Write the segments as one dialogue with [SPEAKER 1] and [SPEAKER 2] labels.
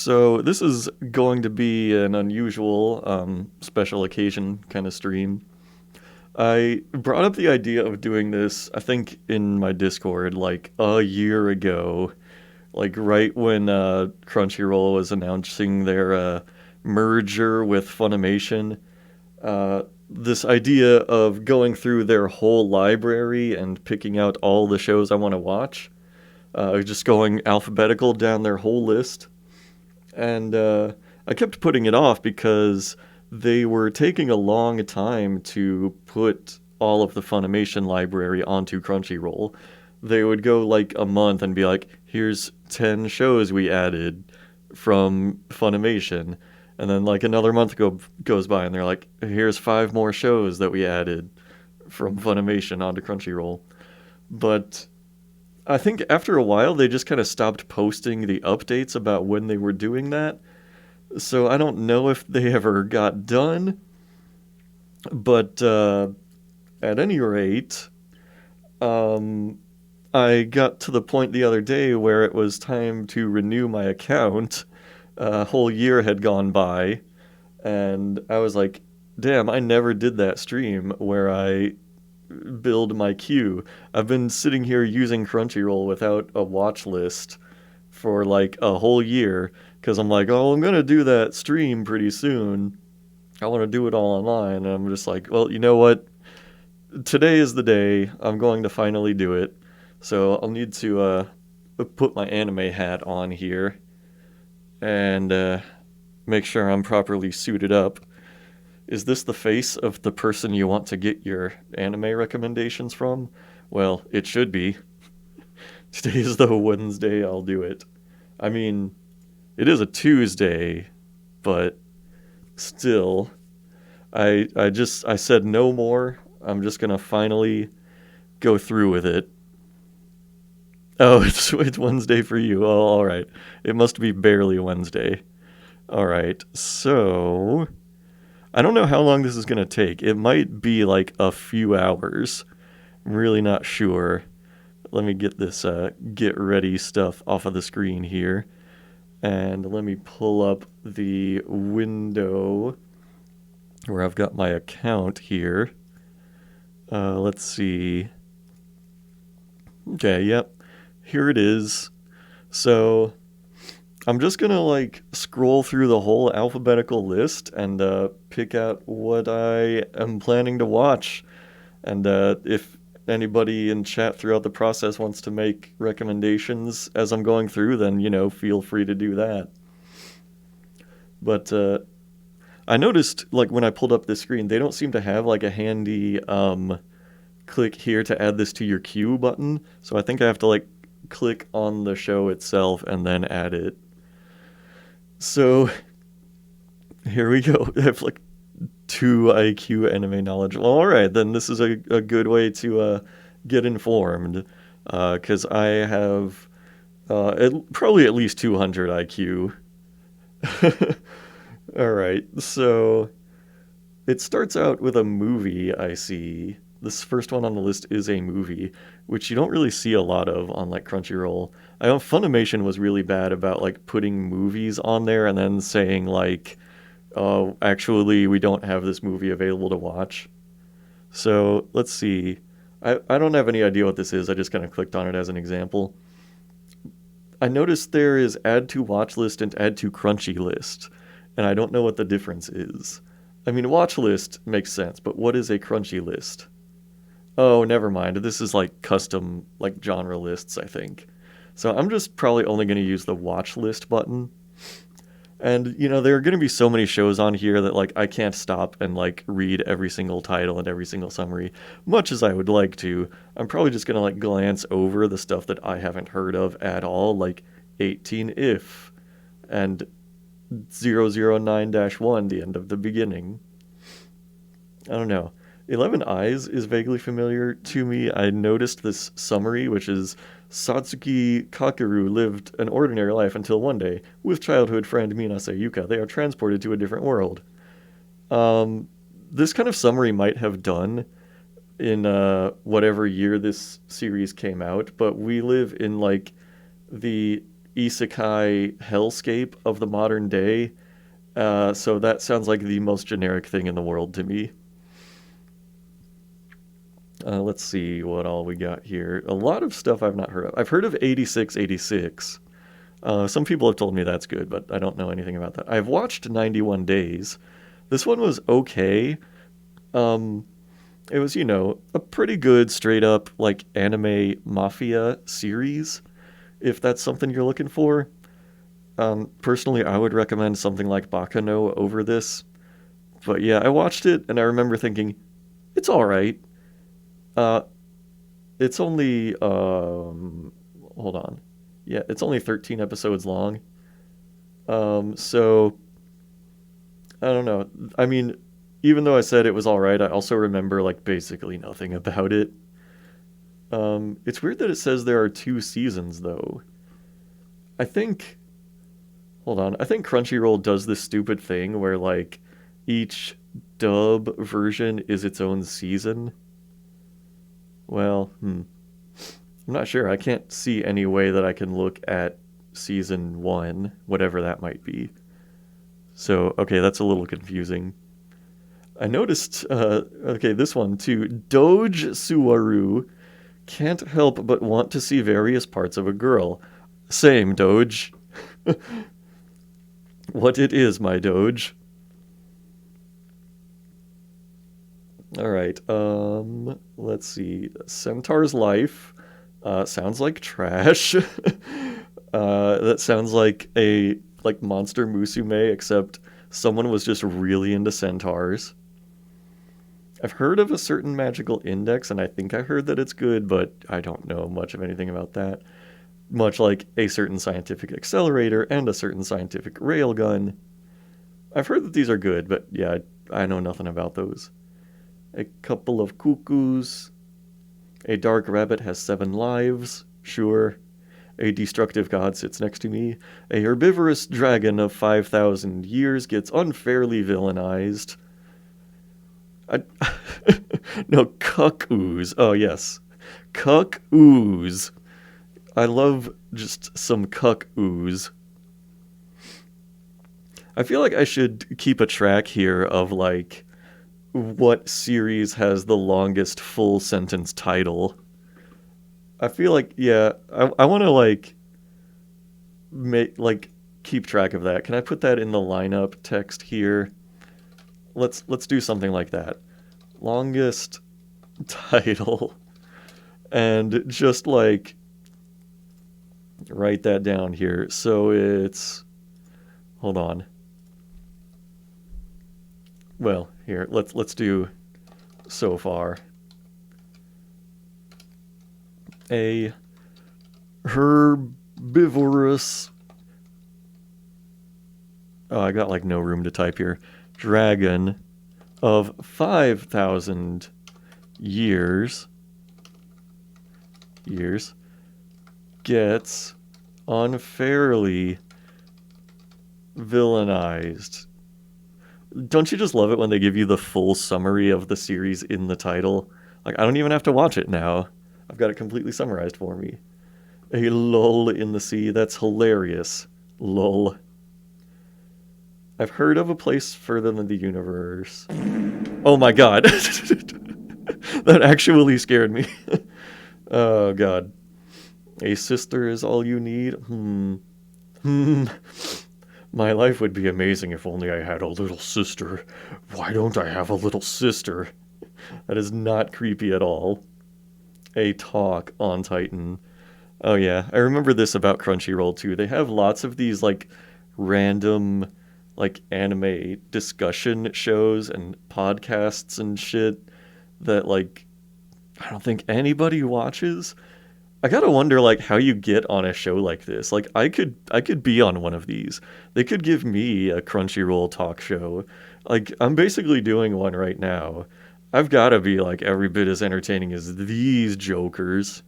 [SPEAKER 1] So this is going to be an unusual, special occasion kind of stream. I brought up the idea of doing this, I think, in my Discord like a year ago, like right when Crunchyroll was announcing their merger with Funimation. This idea of going through their whole library and picking out all the shows I want to watch, just going alphabetical down their whole list. And I kept putting it off because they were taking a long time to put all of the Funimation library onto Crunchyroll. They would go like a month and be like, here's 10 shows we added from Funimation. And then like another month goes by and they're like, here's 5 more shows that we added from Funimation onto Crunchyroll. But I think after a while they just kind of stopped posting the updates about when they were doing that. So I don't know if they ever got done, but at any rate, um, I got to the point the other day where it was time to renew my account. A whole year had gone by, and I was like, damn, I never did that stream where I build my queue. I've been sitting here using Crunchyroll without a watch list for like a whole year because I'm like, oh, I'm gonna do that stream pretty soon. I want to do it all online, and I'm just like, well, you know what? Today is the day. I'm going to finally do it. So I'll need to put my anime hat on here and make sure I'm properly suited up. Is this the face of the person you want to get your anime recommendations from? Well, it should be. Today is the Wednesday I'll do it. I mean, it is a Tuesday, but still, I said no more. I'm just gonna finally go through with it. Oh, it's Wednesday for you. Oh, all right. It must be barely Wednesday. All right. So I don't know how long this is gonna take. It might be like a few hours. I'm really not sure. Let me get this get ready stuff off of the screen here. And let me pull up the window where I've got my account here. Let's see. Okay, yep. Here it is. So I'm just gonna like scroll through the whole alphabetical list and pick out what I am planning to watch. And if anybody in chat throughout the process wants to make recommendations as I'm going through, then feel free to do that. But I noticed like when I pulled up this screen, they don't seem to have like a handy click here to add this to your queue button. So I think I have to like click on the show itself and then add it. So here we go. I have like 2 IQ anime knowledge. Well, all right, then this is a good way to get informed because I have probably at least 200 IQ. All right, so it starts out with a movie I see. This first one on the list is a movie, which you don't really see a lot of on like Crunchyroll. I know Funimation was really bad about like putting movies on there and then saying like, "Oh, actually, we don't have this movie available to watch." So let's see. I don't have any idea what this is. I just kind of clicked on it as an example. I noticed there is add to watch list and add to Crunchy list, and I don't know what the difference is. I mean, watch list makes sense, but what is a Crunchy list? Oh, never mind. This is like custom, like genre lists, I think. So I'm just probably only going to use the watch list button. And there are going to be so many shows on here that like I can't stop and like read every single title and every single summary, much as I would like to. I'm probably just going to like glance over the stuff that I haven't heard of at all, like 18 if and 009-1, the end of the beginning. I don't know. 11 Eyes is vaguely familiar to me. I noticed this summary, which is Satsuki Kakeru lived an ordinary life until one day, with childhood friend Minase Yuka, they are transported to a different world. This kind of summary might have done in whatever year this series came out, but we live in like the isekai hellscape of the modern day. So that sounds like the most generic thing in the world to me. Let's see what all we got here. A lot of stuff I've not heard of. I've heard of 8686. Some people have told me that's good, but I don't know anything about that. I've watched 91 Days. This one was okay. Um, it was, a pretty good straight up like anime mafia series, if that's something you're looking for. Personally, I would recommend something like Bakano over this. But yeah, I watched it and I remember thinking, it's all right. Uh, it's only hold on. Yeah, it's only 13 episodes long. So I don't know. I mean, even though I said it was all right, I also remember like basically nothing about it. It's weird that it says there are two seasons though. I think hold on. I think Crunchyroll does this stupid thing where like each dub version is its own season. Well, I'm not sure. I can't see any way that I can look at season one, whatever that might be. So, okay, that's a little confusing. I noticed, okay, this one too. Doge Suwaru can't help but want to see various parts of a girl. Same, Doge. What it is, my Doge. All right, let's see. Centaur's Life sounds like trash. That sounds like a like Monster Musume, except someone was just really into centaurs. I've heard of a certain magical index, and I think I heard that it's good, but I don't know much of anything about that. Much like a certain scientific accelerator and a certain scientific railgun. I've heard that these are good, but yeah, I know nothing about those. A couple of cuckoos. A dark rabbit has 7 lives. Sure. A destructive god sits next to me. A herbivorous dragon of 5,000 years gets unfairly villainized. I, no, cuck-ooze. Oh, yes. Cuck-ooze. I love just some cuck-ooze. I feel like I should keep a track here of, like, what series has the longest full sentence title. I feel like, yeah, I want to, like, keep track of that. Can I put that in the lineup text here? Let's do something like that. Longest title, and just like write that down here. So it's hold on. Well, here let's do so far. A herbivorous. Oh, I got like no room to type here. Dragon of 5,000 years gets unfairly villainized. Don't you just love it when they give you the full summary of the series in the title? Like, I don't even have to watch it now. I've got it completely summarized for me. A lull in the sea. That's hilarious. Lull. I've heard of a place further than the universe. Oh my god. That actually scared me. Oh god. A sister is all you need? My life would be amazing if only I had a little sister. Why don't I have a little sister? That is not creepy at all. A talk on Titan. Oh yeah, I remember this about Crunchyroll too. They have lots of these like random like anime discussion shows and podcasts and shit that like I don't think anybody watches. I gotta wonder like how you get on a show like this. Like I could be on one of these. They could give me a Crunchyroll talk show. Like I'm basically doing one right now. I've gotta be like every bit as entertaining as these jokers.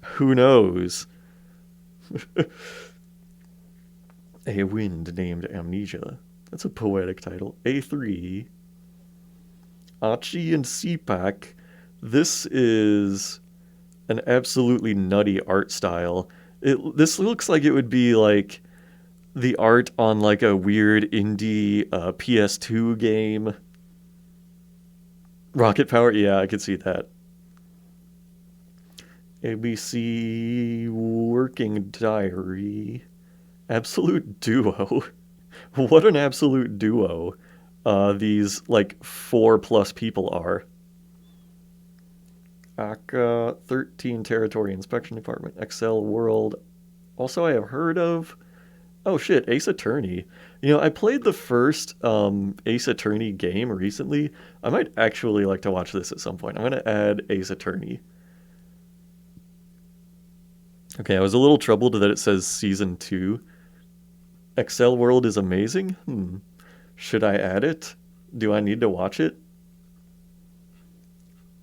[SPEAKER 1] Who knows? A wind named Amnesia. That's a poetic title. A3. Achi and CPAC. This is an absolutely nutty art style. This looks like it would be like the art on like a weird indie PS2 game. Rocket Power, yeah, I could see that. ABC Working Diary. Absolute Duo. What an absolute duo these like 4+ people are. ACA 13 Territory Inspection Department, Excel World. Also, I have heard of. Oh shit, Ace Attorney. I played the first Ace Attorney game recently. I might actually like to watch this at some point. I'm gonna add Ace Attorney. Okay, I was a little troubled that it says season 2. Excel World is amazing? Should I add it? Do I need to watch it?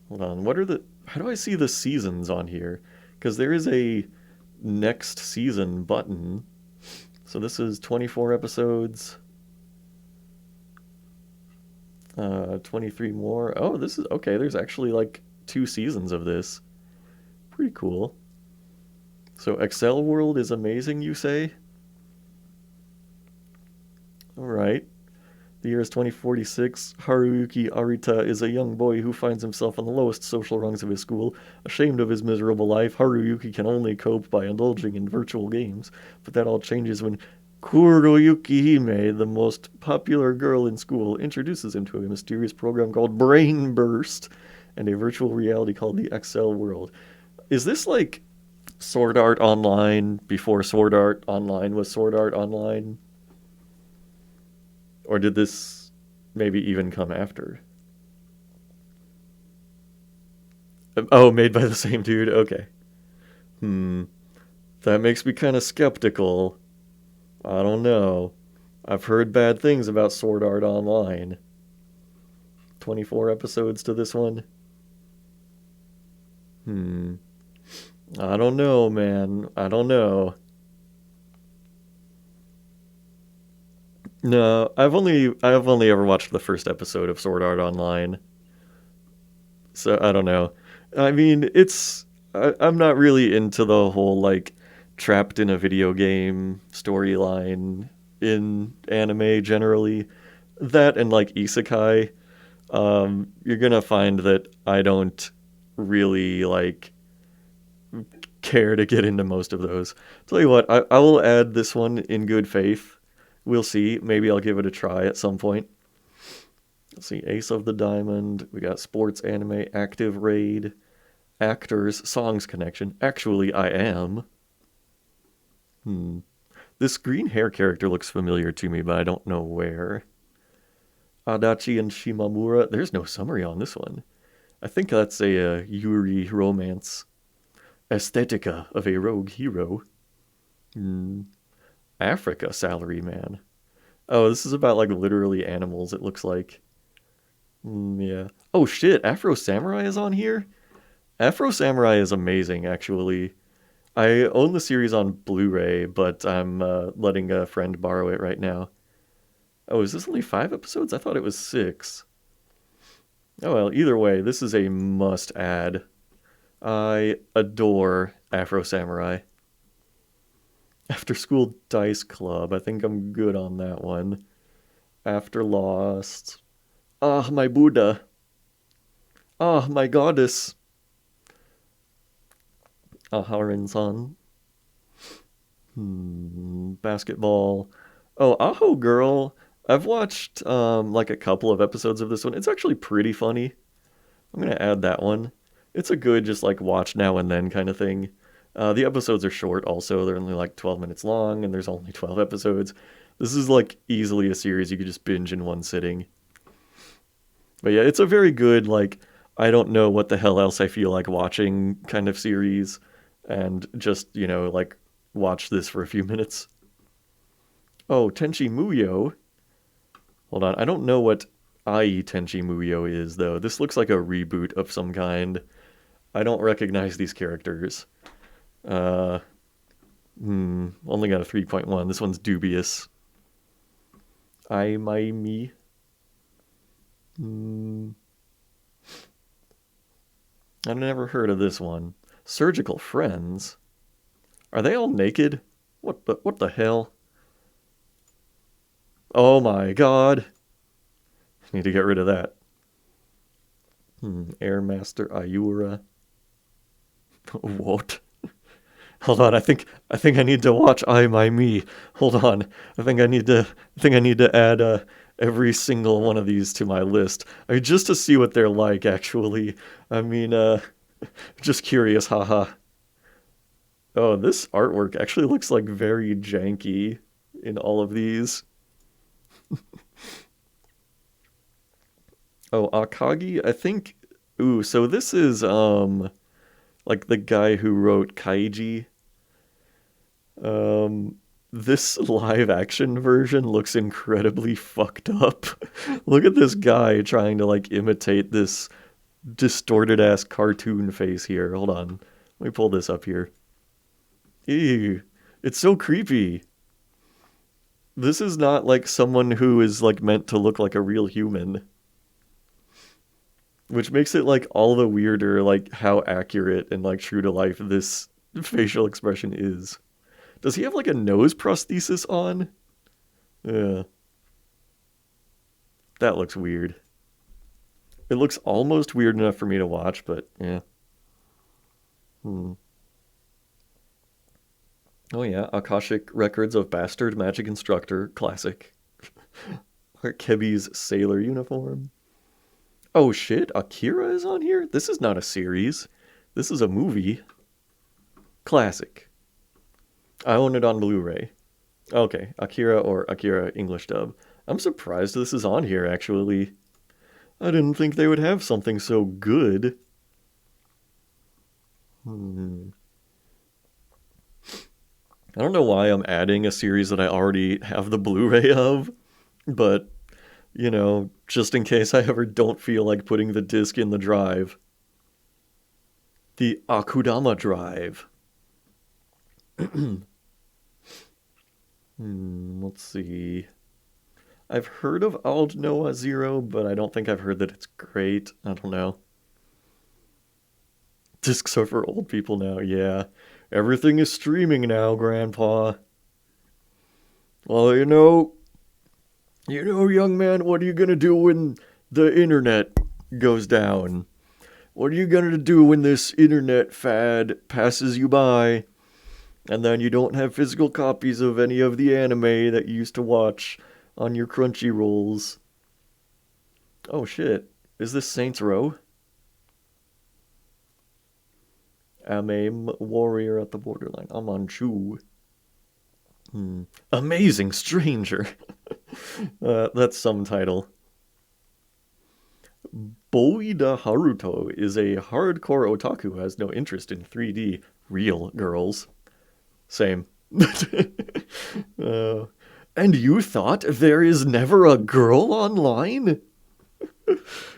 [SPEAKER 1] Hold on, how do I see the seasons on here? Because there is a next season button. So this is 24 episodes. 23 more. Oh, this is okay. There's actually like 2 seasons of this. Pretty cool. So Excel World is amazing, you say? All right. The year is 2046. Haruyuki Arita is a young boy who finds himself on the lowest social rungs of his school. Ashamed of his miserable life, Haruyuki can only cope by indulging in virtual games. But that all changes when Kuroyuki Hime, the most popular girl in school, introduces him to a mysterious program called Brain Burst and a virtual reality called the Excel World. Is this like Sword Art Online before Sword Art Online was Sword Art Online? Or did this maybe even come after? Oh, made by the same dude? Okay. Hmm. That makes me kind of skeptical. I don't know. I've heard bad things about Sword Art Online. 24 episodes to this one? Hmm. I don't know, man. I don't know. No, I've only ever watched the first episode of Sword Art Online. So I don't know. I mean, I'm not really into the whole like trapped in a video game storyline in anime generally. That and like isekai, you're gonna find that I don't really like care to get into most of those. Tell you what, I will add this one in good faith. We'll see. Maybe I'll give it a try at some point. Let's see, Ace of the Diamond. We got sports anime, active raid, actors, songs connection. Actually, I am. Hmm. This green hair character looks familiar to me, but I don't know where. Adachi and Shimamura. There's no summary on this one. I think that's a Yuri romance. Aesthetica of a rogue hero. Hmm. Africa Salaryman. Oh, this is about like literally animals, it looks like. Yeah. Oh shit, Afro Samurai is on here? Afro Samurai is amazing, actually. I own the series on Blu-ray, but I'm letting a friend borrow it right now. Oh, is this only 5 episodes? I thought it was 6. Oh well, either way, this is a must-add. I adore Afro Samurai. After School Dice Club, I think I'm good on that one. After Lost. Ah, my Buddha. Ah, my goddess. Aharon-san. Basketball. Oh, Aho Girl. I've watched like a couple of episodes of this one. It's actually pretty funny. I'm gonna add that one. It's a good just like watch now and then kind of thing. The episodes are short also. They're only like 12 minutes long and there's only 12 episodes. This is like easily a series you could just binge in one sitting. But yeah, it's a very good like I don't know what the hell else I feel like watching kind of series and just, like watch this for a few minutes. Oh, Tenchi Muyo. Hold on, I don't know what Ai Tenchi Muyo is though. This looks like a reboot of some kind. I don't recognize these characters. Uh, only got a 3.1. This one's dubious. I my me. I've never heard of this one. Surgical Friends. Are they all naked? What the hell? Oh my god. Need to get rid of that. Airmaster Ayura. What? Hold on, I think I need to watch I My Me. Hold on. I think I need to add every single one of these to my list. I mean, just to see what they're like actually. I mean, just curious, haha. Oh, this artwork actually looks like very janky in all of these. Oh, Akagi, I think. Ooh, so this is like the guy who wrote Kaiji. Um, this live action version looks incredibly fucked up. Look at this guy trying to like imitate this distorted ass cartoon face here. Hold on. Let me pull this up here. Ew. It's so creepy. This is not like someone who is like meant to look like a real human, which makes it like all the weirder like how accurate and like true to life this facial expression is. Does he have like a nose prosthesis on? Yeah, that looks weird. It looks almost weird enough for me to watch, but yeah. Hmm. Oh yeah, Akashic Records of Bastard Magic Instructor, classic. Kebi's sailor uniform. Oh shit, Akira is on here? This is not a series. This is a movie. Classic. I own it on Blu-ray. Okay, Akira or Akira English dub. I'm surprised this is on here actually. I didn't think they would have something so good. Hmm. I don't know why I'm adding a series that I already have the Blu-ray of, but just in case I ever don't feel like putting the disc in the drive. The Akudama drive. Let's see. I've heard of Ald Noah Zero, but I don't think I've heard that it's great. I don't know. Discs are for old people now, yeah. Everything is streaming now, Grandpa. Well, young man, what are you gonna do when the internet goes down? What are you gonna do when this internet fad passes you by and then you don't have physical copies of any of the anime that you used to watch on your Crunchyrolls? Oh shit. Is this Saints Row? I'm a warrior at the borderline. I'm on Chu. Amazing Stranger. That's some title. Boida Haruto is a hardcore otaku who has no interest in 3D real girls. Same. uh, and you thought there is never a girl online?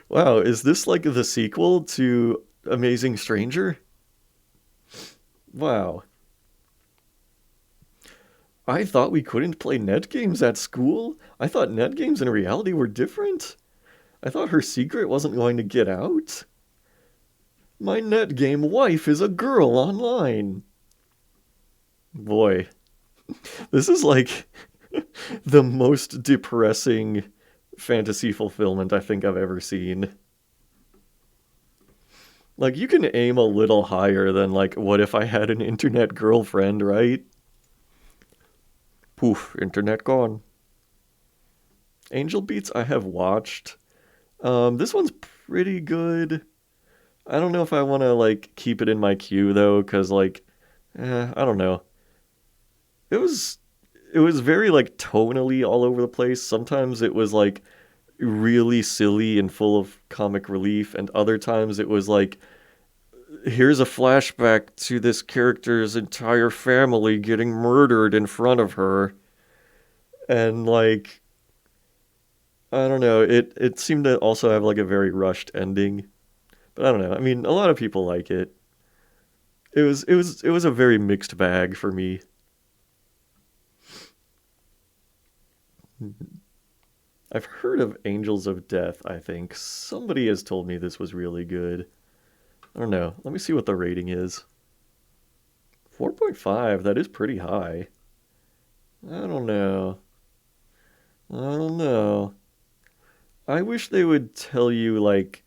[SPEAKER 1] Wow, is this like the sequel to Amazing Stranger? Wow. I thought we couldn't play net games at school. I thought net games in reality were different. I thought her secret wasn't going to get out. My net game wife is a girl online. Boy, this is like the most depressing fantasy fulfillment I think I've ever seen. Like, you can aim a little higher than, like, what if I had an internet girlfriend, right? Poof, internet gone. Angel Beats I have watched. This one's pretty good. I don't know if I want to, like, keep it in my queue, though, because, like, I don't know. It was, it was very, like, tonally all over the place. Sometimes it was, like, really silly and full of comic relief, and other times it was, like, here's a flashback to this character's entire family getting murdered in front of her. And like, I don't know, it seemed to also have like a very rushed ending. But I don't know. I mean, a lot of people like it. It was a very mixed bag for me. I've heard of Angels of Death, I think. Somebody has told me this was really good. I don't know. Let me see what the rating is. 4.5, that is pretty high. I don't know. I don't know. I wish they would tell you, like,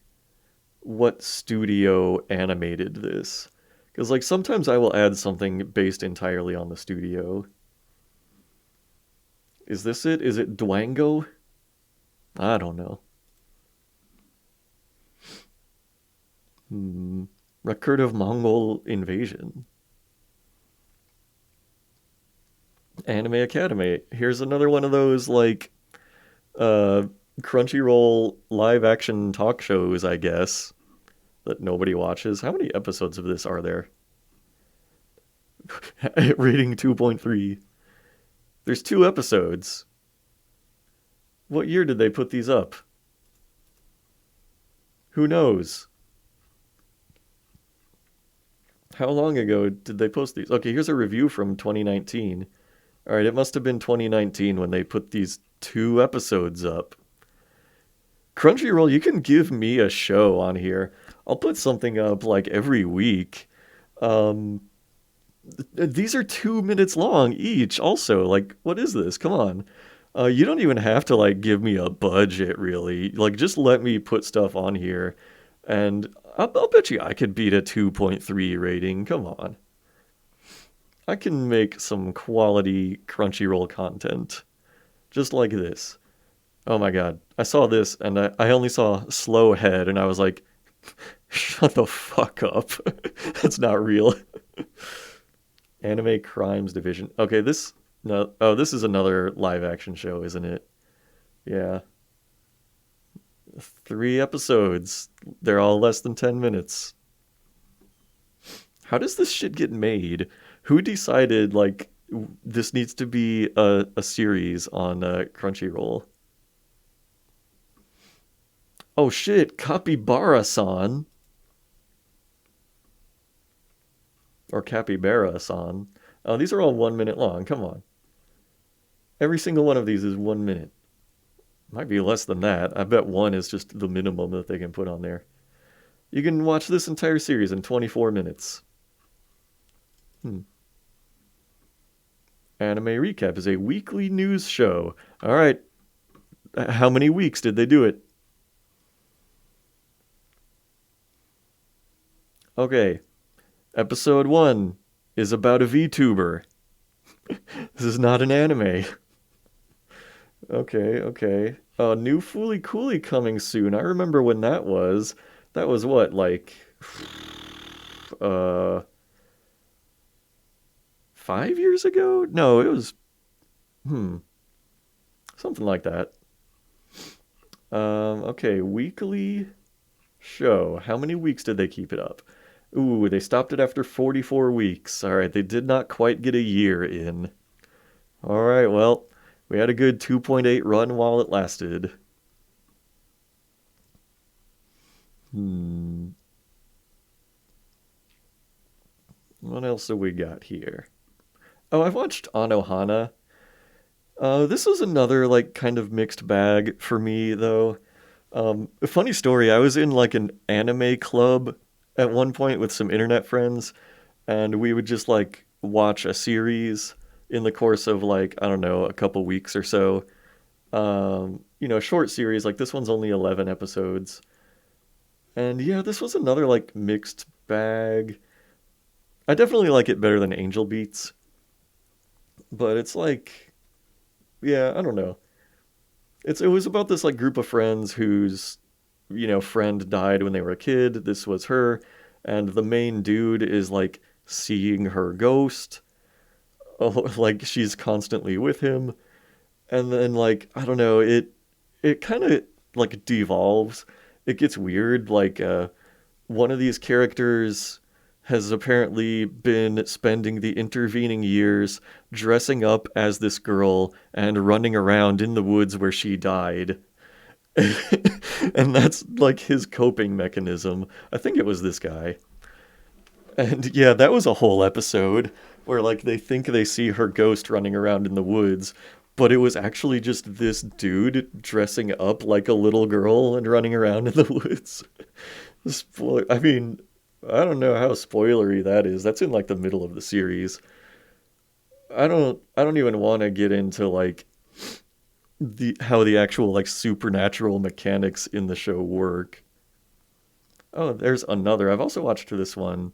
[SPEAKER 1] what studio animated this. Because, like, sometimes I will add something based entirely on the studio. Is this it? Is it Dwango? I don't know. Hmm. Record of Mongol Invasion. Anime Academy. Here's another one of those, like, uh, Crunchyroll live action talk shows, I guess, that nobody watches. How many episodes of this are there? Rating 2.3. There's 2 episodes. What year did they put these up? Who knows? How long ago did they post these? Okay, here's a review from 2019. All right, it must have been 2019 when they put these 2 episodes up. Crunchyroll, you can give me a show on here. I'll put something up like every week. Um, these are 2 minutes long each. Also, like, what is this? Come on. You don't even have to like give me a budget, really. Like, just let me put stuff on here, and I'll bet you I could beat a 2.3 rating. Come on. I can make some quality Crunchyroll content just like this. Oh my god. I saw this and I only saw slow head and I was like, shut the fuck up. That's not real. Anime Crimes Division. Okay, this no oh, this is another live action show, isn't it? Yeah. 3 episodes. They're all less than 10 minutes. How does this shit get made? Who decided like this needs to be a series on Crunchyroll? Oh shit, Capybara-san or Capybara-san. Oh, these are all 1 minute long. Come on. Every single one of these is 1 minute. Might be less than that. I bet one is just the minimum that they can put on there. You can watch this entire series in 24 minutes. Hmm. Anime Recap is a weekly news show. All right. How many weeks did they do it? Okay. Episode 1 is about a VTuber. This is not an anime. Okay, okay. New Fooly Cooly coming soon. I remember when that was. That was what, like, uh, 5 years ago? No, it was, hmm, something like that. Okay, weekly show. How many weeks did they keep it up? Ooh, they stopped it after 44 weeks. All right, they did not quite get a year in. All right, well, we had a good 2.8 run while it lasted. Hmm. What else have we got here? Oh, I've watched Anohana. This was another like kind of mixed bag for me though. A funny story, I was in like an anime club at one point with some internet friends, and we would just like watch a series in the course of like, I don't know, a couple weeks or so. Short series, like this one's only 11 episodes. And yeah, this was another like mixed bag. I definitely like it better than Angel Beats, but it's like, yeah, I don't know. It was about this like group of friends whose friend died when they were a kid. This was her, and the main dude is like seeing her ghost. Oh, like she's constantly with him, and then like I don't know, it kind of like devolves. It gets weird. Like one of these characters has apparently been spending the intervening years dressing up as this girl and running around in the woods where she died. And that's like his coping mechanism. I think it was this guy. And yeah, that was a whole episode where like they think they see her ghost running around in the woods, but it was actually just this dude dressing up like a little girl and running around in the woods. I mean, I don't know how spoilery that is. That's in like the middle of the series. I don't even want to get into like the how the actual like supernatural mechanics in the show work. Oh, there's another. I've also watched this one.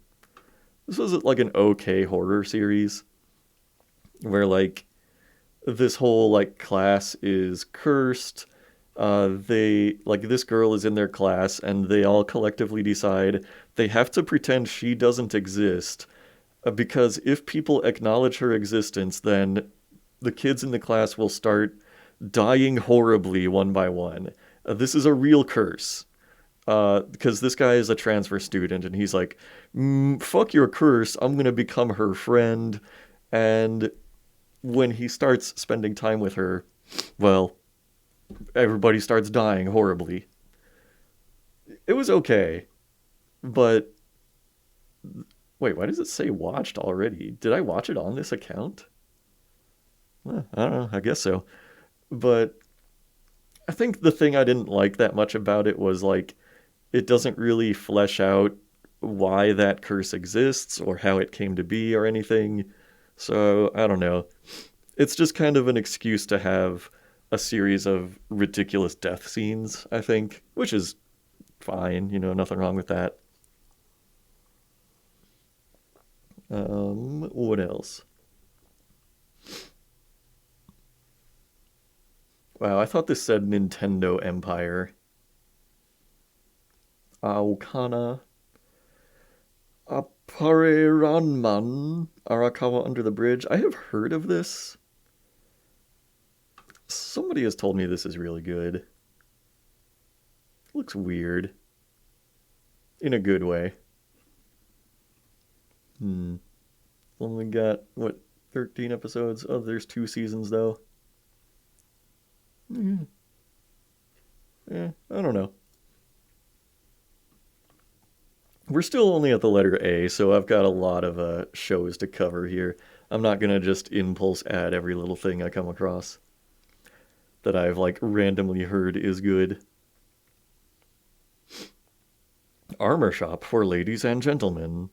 [SPEAKER 1] This was like an okay horror series where like this whole like class is cursed. They like this girl is in their class and they all collectively decide they have to pretend she doesn't exist because if people acknowledge her existence, then the kids in the class will start dying horribly one by one. This is a real curse. Because this guy is a transfer student and he's like, fuck your curse, I'm gonna become her friend. And when he starts spending time with her, well, everybody starts dying horribly. It was okay, but wait, why does it say watched already? Did I watch it on this account? I don't know, I guess so. But I think the thing I didn't like that much about it was like, it doesn't really flesh out why that curse exists or how it came to be or anything. So I don't know. It's just kind of an excuse to have a series of ridiculous death scenes, I think, which is fine. Nothing wrong with that. What else? Wow, I thought this said Nintendo Empire. Aokana Apareranman Arakawa Under the Bridge. I have heard of this. Somebody has told me this is really good. It looks weird. In a good way. Hmm. Only got, what, 13 episodes? Oh, there's 2 seasons, though. Mm, yeah, I don't know. We're still only at the letter A, so I've got a lot of shows to cover here. I'm not gonna just impulse add every little thing I come across that I've like randomly heard is good. Armor shop for ladies and gentlemen.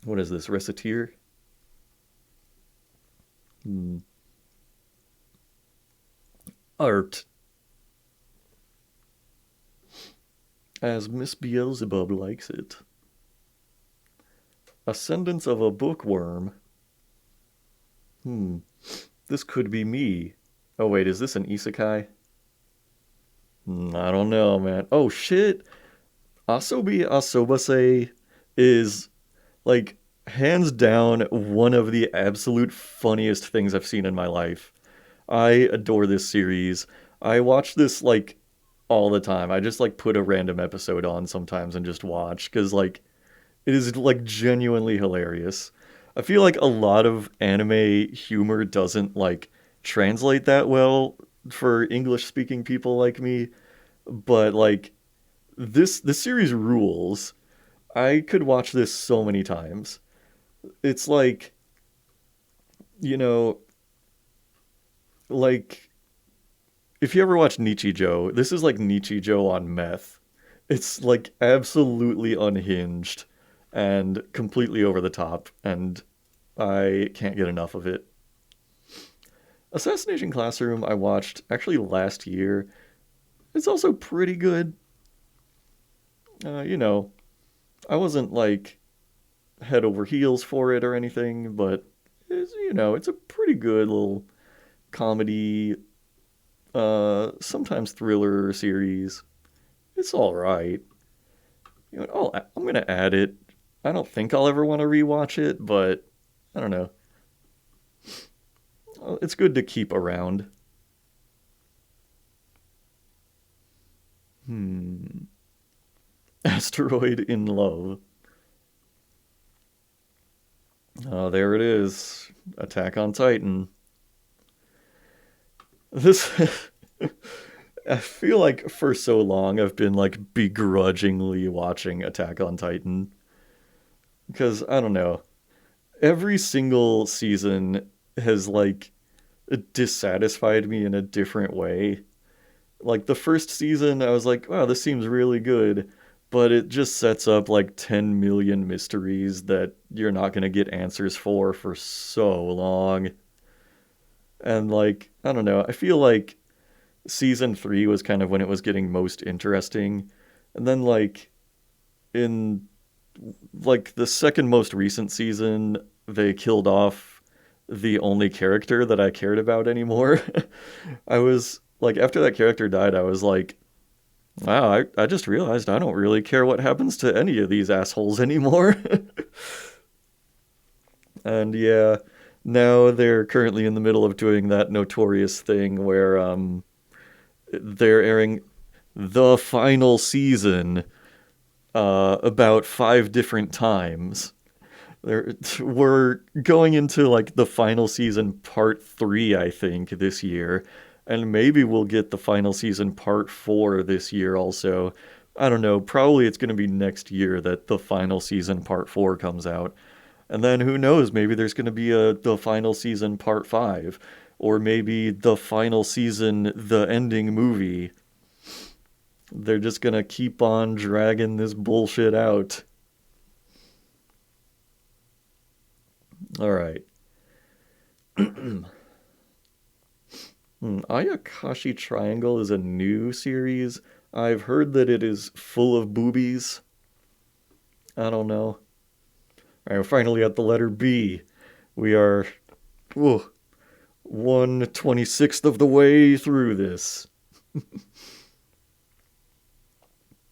[SPEAKER 1] What is this? Reciteer? Hmm. Art. As Miss Beelzebub likes it. Ascendance of a bookworm. Hmm. This could be me. Oh wait, is this an isekai? I don't know, man. Oh shit. Asobi Asobase is like hands down one of the absolute funniest things I've seen in my life. I adore this series. I watch this like all the time. I just like put a random episode on sometimes and just watch cuz like it is like genuinely hilarious. I feel like a lot of anime humor doesn't like translate that well for English speaking people like me, but like this series rules. I could watch this so many times. It's like, you know, like if you ever watch Nichijou, this is like Nichijou on meth. It's like absolutely unhinged and completely over the top, and I can't get enough of it. Assassination Classroom I watched actually last year. It's also pretty good. Uh, you know, I wasn't like head over heels for it or anything, but it's a pretty good little comedy, sometimes thriller series. It's all right. I'm gonna add it. I don't think I'll ever want to rewatch it, but I don't know. It's good to keep around. Hmm. Asteroid in Love. Oh, there it is. Attack on Titan. This. I feel like for so long I've been like begrudgingly watching Attack on Titan because I don't know. Every single season has like dissatisfied me in a different way. Like the first season, I was like, wow, this seems really good. but it just sets up like 10 million mysteries that you're not going to get answers for so long. And like, I don't know, I feel like season 3 was kind of when it was getting most interesting. And then like in like the second most recent season, they killed off the only character that I cared about anymore. I was like, after that character died, I was like, wow, I just realized I don't really care what happens to any of these assholes anymore. And yeah, now they're currently in the middle of doing that notorious thing where they're airing the final season about 5 different times. We're going into like the final season part 3, I think, this year, and maybe we'll get the final season part 4 this year also. I don't know, probably it's going to be next year that the final season part 4 comes out. And then who knows, maybe there's going to be a the final season part 5, or maybe the final season the ending movie. They're just going to keep on dragging this bullshit out. All right. Ayakashi Triangle is a new series. I've heard that it is full of boobies. I don't know. All right, we're finally at the letter B. We are ooh, 1/26th of the way through this.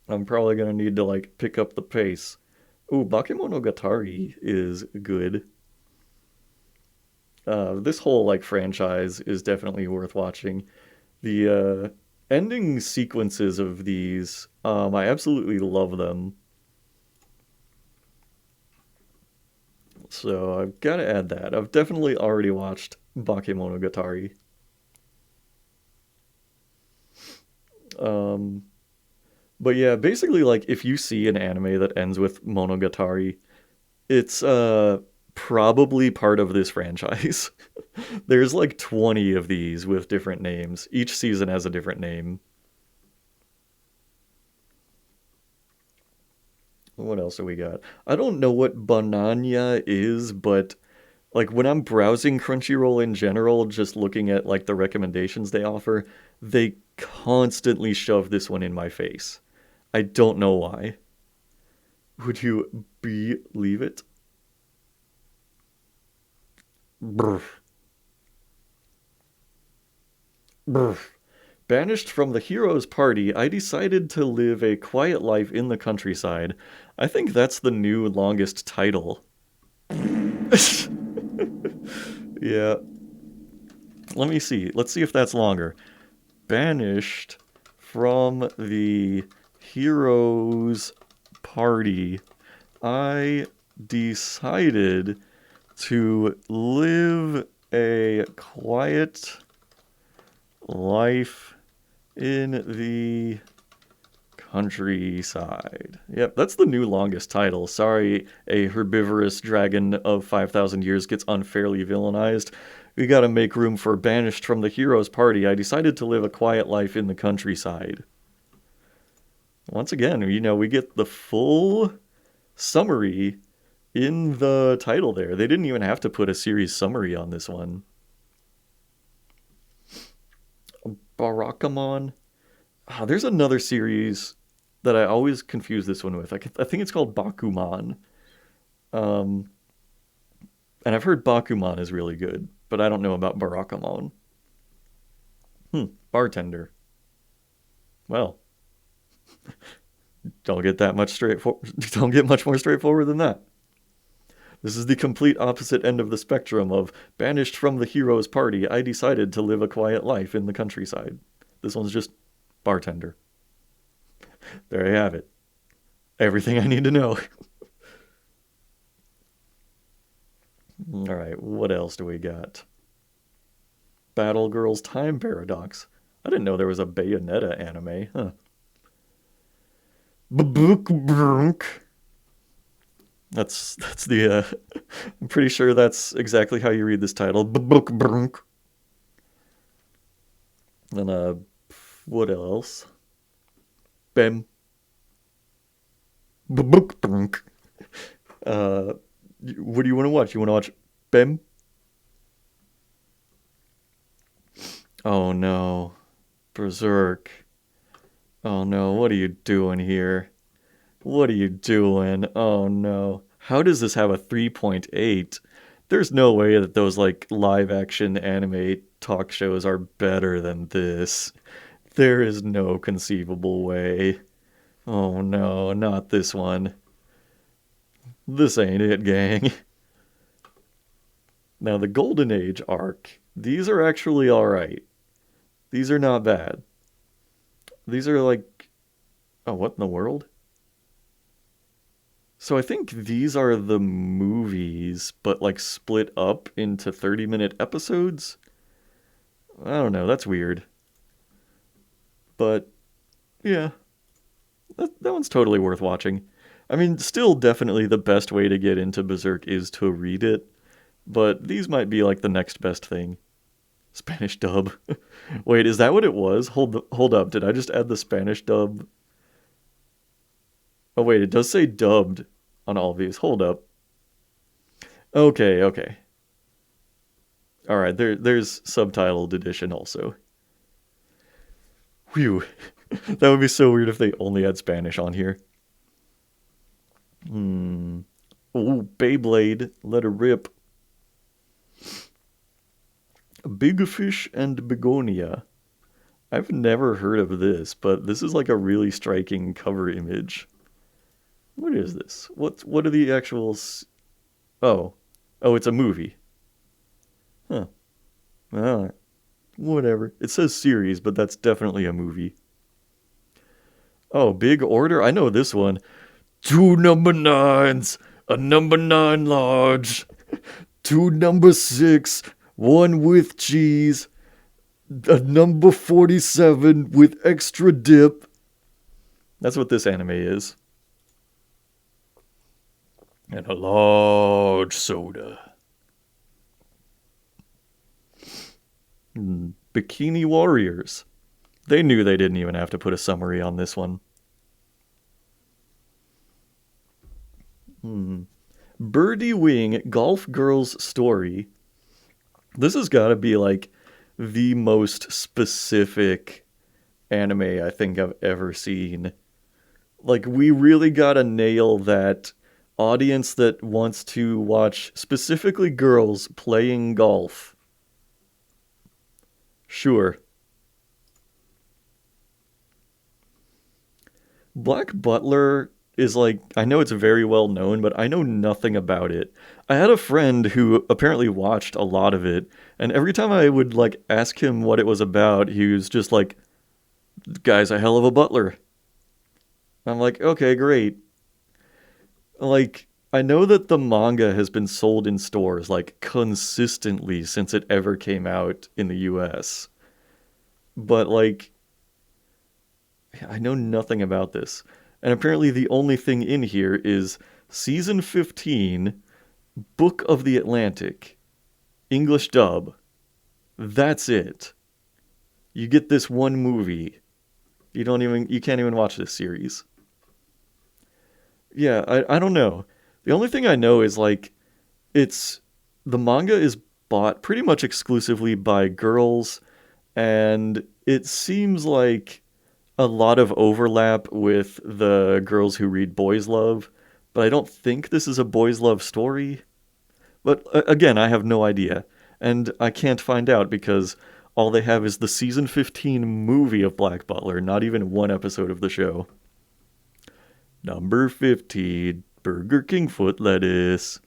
[SPEAKER 1] I'm probably gonna need to like pick up the pace. Ooh, Bakemonogatari is good. This whole like franchise is definitely worth watching. The ending sequences of these, I absolutely love them. So I've got to add that. I've definitely already watched Bakemonogatari. Um, but yeah, basically, like if you see an anime that ends with Monogatari, it's probably part of this franchise. There's like 20 of these with different names. Each season has a different name. What else do we got? I don't know what Bananya is, but like when I'm browsing Crunchyroll in general, just looking at like the recommendations they offer, they constantly shove this one in my face. I don't know why. Would you believe it? Brr, brr. Banished from the hero's party, I decided to live a quiet life in the countryside. I think that's the new longest title. Yeah, let me see. Let's see if that's longer. Banished from the hero's party, I decided to live a quiet life in the countryside. Yep, that's the new longest title. Sorry, a herbivorous dragon of 5,000 years gets unfairly villainized. We gotta make room for banished from the hero's party. I decided to live a quiet life in the countryside. Once again, we get the full summary in the title there. They didn't even have to put a series summary on this one. Barakamon. There's another series that I always confuse this one with. I think it's called Bakuman. Um, and I've heard Bakuman is really good, but I don't know about Barakamon. Bartender. Well, don't get that much straightforward. Don't get much more straightforward than that. This is the complete opposite end of the spectrum of banished from the hero's party. I decided to live a quiet life in the countryside. This one's just bartender. There I have it. Everything I need to know. All right, what else do we got? Battle Girls Time Paradox. I didn't know there was a Bayonetta anime. Huh. Brunk. That's the I'm pretty sure that's exactly how you read this title. Brunk. And what else? Bem. Uh, what do you want to watch? You want to watch Bem? Oh no, Berserk. Oh no, what are you doing here? What are you doing? Oh no. How does this have a 3.8? There's no way that those like live action anime talk shows are better than this. There is no conceivable way. Oh no, not this one. This ain't it, gang. Now, the Golden Age arc, these are actually alright. These are not bad. These are like. Oh, what in the world? So I think these are the movies, but like split up into 30-minute episodes? I don't know, that's weird. But yeah, that one's totally worth watching. I mean, still definitely the best way to get into Berserk is to read it, but these might be like the next best thing. Spanish dub. Wait, is that what it was? Hold up. Did I just add the Spanish dub? Oh wait, it does say dubbed on all of these. Hold up. Okay, okay. All right, there's subtitled edition also. Whew. That would be so weird if they only had Spanish on here. Hmm. Oh, Beyblade, let her rip. Big Fish and Begonia. I've never heard of this, but this is like a really striking cover image. What is this? What are the actual? Oh, oh, it's a movie. Huh. Well, whatever. It says series, but that's definitely a movie. Oh, Big Order. I know this one. Two number nines, a number nine large, two number six, one with cheese, a number 47 with extra dip. That's what this anime is. And a large soda. Bikini Warriors. They knew they didn't even have to put a summary on this one. Birdie Wing Golf Girl's Story. This has got to be like the most specific anime I think I've ever seen. Like, we really got to nail that audience that wants to watch specifically girls playing golf. Sure. Black Butler is like, I know it's very well known, but I know nothing about it. I had a friend who apparently watched a lot of it, and every time I would like ask him what it was about, he was just like, "Guy's a hell of a butler." I'm like, "Okay, great." Like, I know that the manga has been sold in stores like consistently since it ever came out in the US. But like, I know nothing about this. And apparently the only thing in here is season 15, Book of the Atlantic, English dub. That's it. You get this one movie. You can't even watch this series. Yeah, I don't know. The only thing I know is like it's the manga is bought pretty much exclusively by girls, and it seems like a lot of overlap with the girls who read Boys Love, but I don't think this is a Boys Love story. But again, I have no idea, and I can't find out because all they have is the season 15 movie of Black Butler, not even one episode of the show. Number 15, Burger King foot lettuce.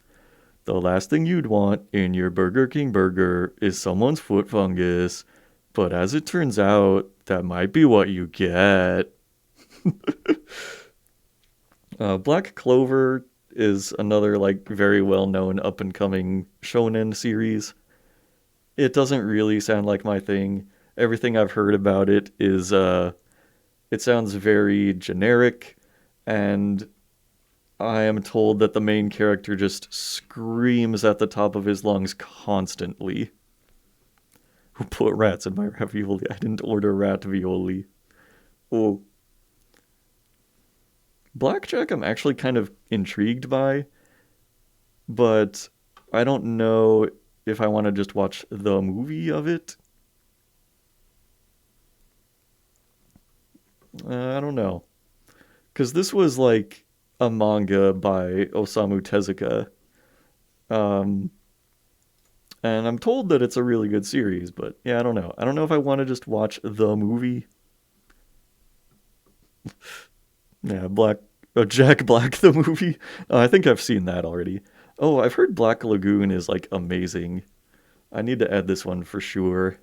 [SPEAKER 1] The last thing you'd want in your Burger King burger is someone's foot fungus. But as it turns out, that might be what you get. Black Clover is another like very well known up and coming shonen series. It doesn't really sound like my thing. Everything I've heard about it is it sounds very generic, and I am told that the main character just screams at the top of his lungs constantly. Who put rats in my ravioli? I didn't order ravioli. Oh. Blackjack I'm actually kind of intrigued by, but I don't know if I want to just watch the movie of it. I don't know. Because this was like a manga by Osamu Tezuka. Um, and I'm told that it's a really good series, but yeah, I don't know. I don't know if I want to just watch the movie. Yeah, Jack Black the movie. I think I've seen that already. Oh, I've heard Black Lagoon is like amazing. I need to add this one for sure.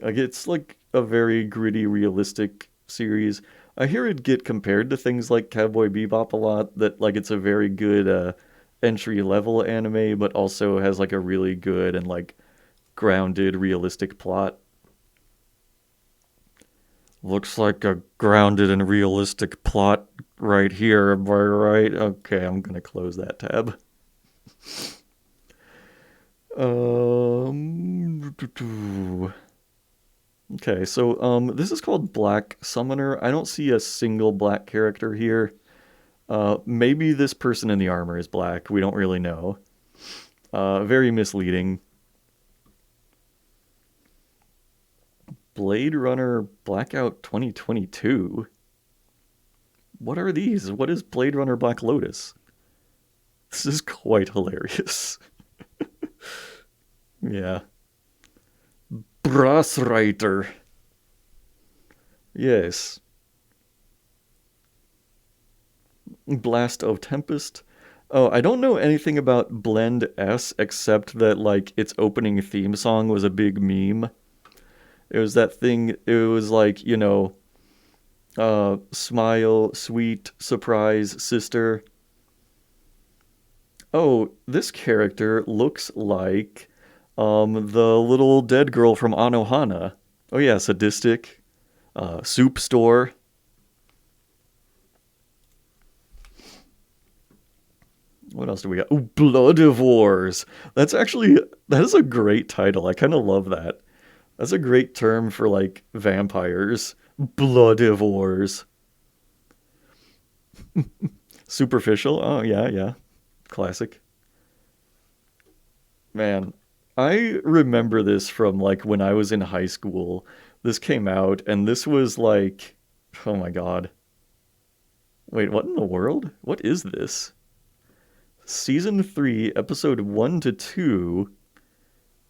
[SPEAKER 1] Like it's like a very gritty, realistic series. I hear it get compared to things like Cowboy Bebop a lot. That like it's a very good entry level anime, but also has like a really good and like grounded, realistic plot. Looks like a grounded and realistic plot right here. Am I right? Okay, I'm gonna close that tab. Um. Okay, so this is called Black Summoner. I don't see a single black character here. Maybe this person in the armor is black. We don't really know. Very misleading. Blade Runner Blackout 2022. What are these? What is Blade Runner Black Lotus? This is quite hilarious. Yeah. Brasswriter. Yes. Blast of Tempest. Oh, I don't know anything about Blend S except that like its opening theme song was a big meme. It was that thing. It was like smile, sweet, surprise, sister. Oh, this character looks like the little dead girl from Anohana. Oh yeah, sadistic. Soup store. What else do we got? Oh, Blood of Wars. That is a great title. I kind of love that. That's a great term for like vampires. Blood of Wars. Superficial. Oh yeah, yeah. Classic. Man, I remember this from like when I was in high school. This came out and this was like oh my god. Wait, what in the world? What is this? Season 3, episode 1 to 2.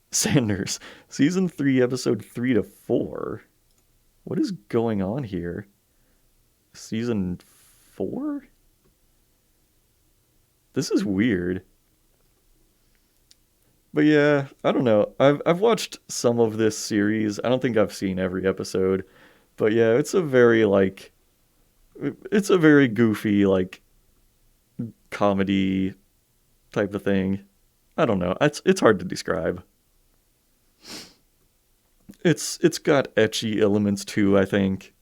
[SPEAKER 1] Sanders. Season 3, episode 3 to 4. What is going on here? Season 4? This is weird. But yeah, I don't know. I've watched some of this series. I don't think I've seen every episode. But yeah, it's a very goofy like comedy type of thing. I don't know. It's hard to describe. It's got etchy elements too, I think.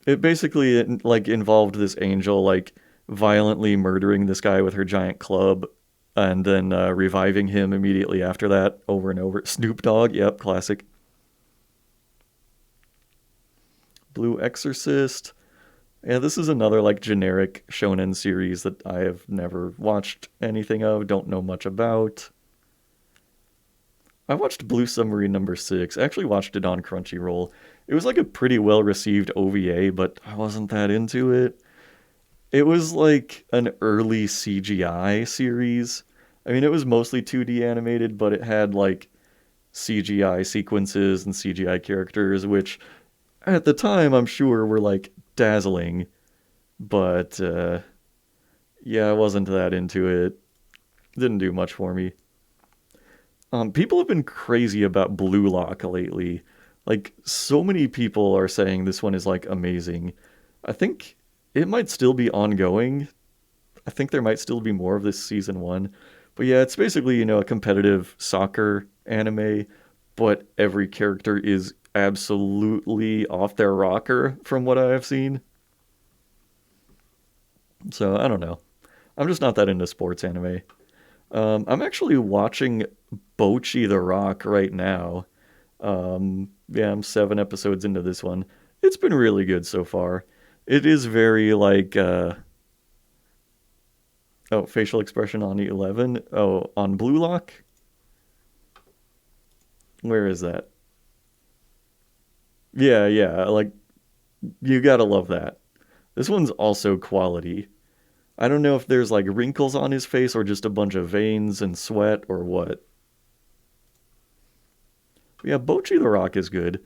[SPEAKER 1] It basically like involved this angel like violently murdering this guy with her giant club and then reviving him immediately after that over and over. Snoop Dogg, yep, classic. Blue Exorcist. Yeah, this is another like generic shonen series that I have never watched anything of, don't know much about. I watched Blue Submarine number 6. I actually watched it on Crunchyroll. It was like a pretty well received OVA, but I wasn't that into it. It was like an early CGI series. I mean, it was mostly 2D animated, but it had like CGI sequences and CGI characters, which at the time I'm sure were like dazzling. But yeah, I wasn't that into it. Didn't do much for me. People have been crazy about Blue Lock lately. Like, so many people are saying this one is like amazing. I think it might still be ongoing. I think there might still be more of this season one. But yeah, it's basically, a competitive soccer anime, but every character is absolutely off their rocker from what I have seen. So I don't know. I'm just not that into sports anime. I'm actually watching Bochi the Rock right now. Yeah, I'm 7 episodes into this one. It's been really good so far. It is very like oh, facial expression on 11. Oh, on Blue Lock? Where is that? Yeah, yeah, like you gotta love that. This one's also quality. I don't know if there's like wrinkles on his face or just a bunch of veins and sweat or what. Yeah, Bochi the Rock is good.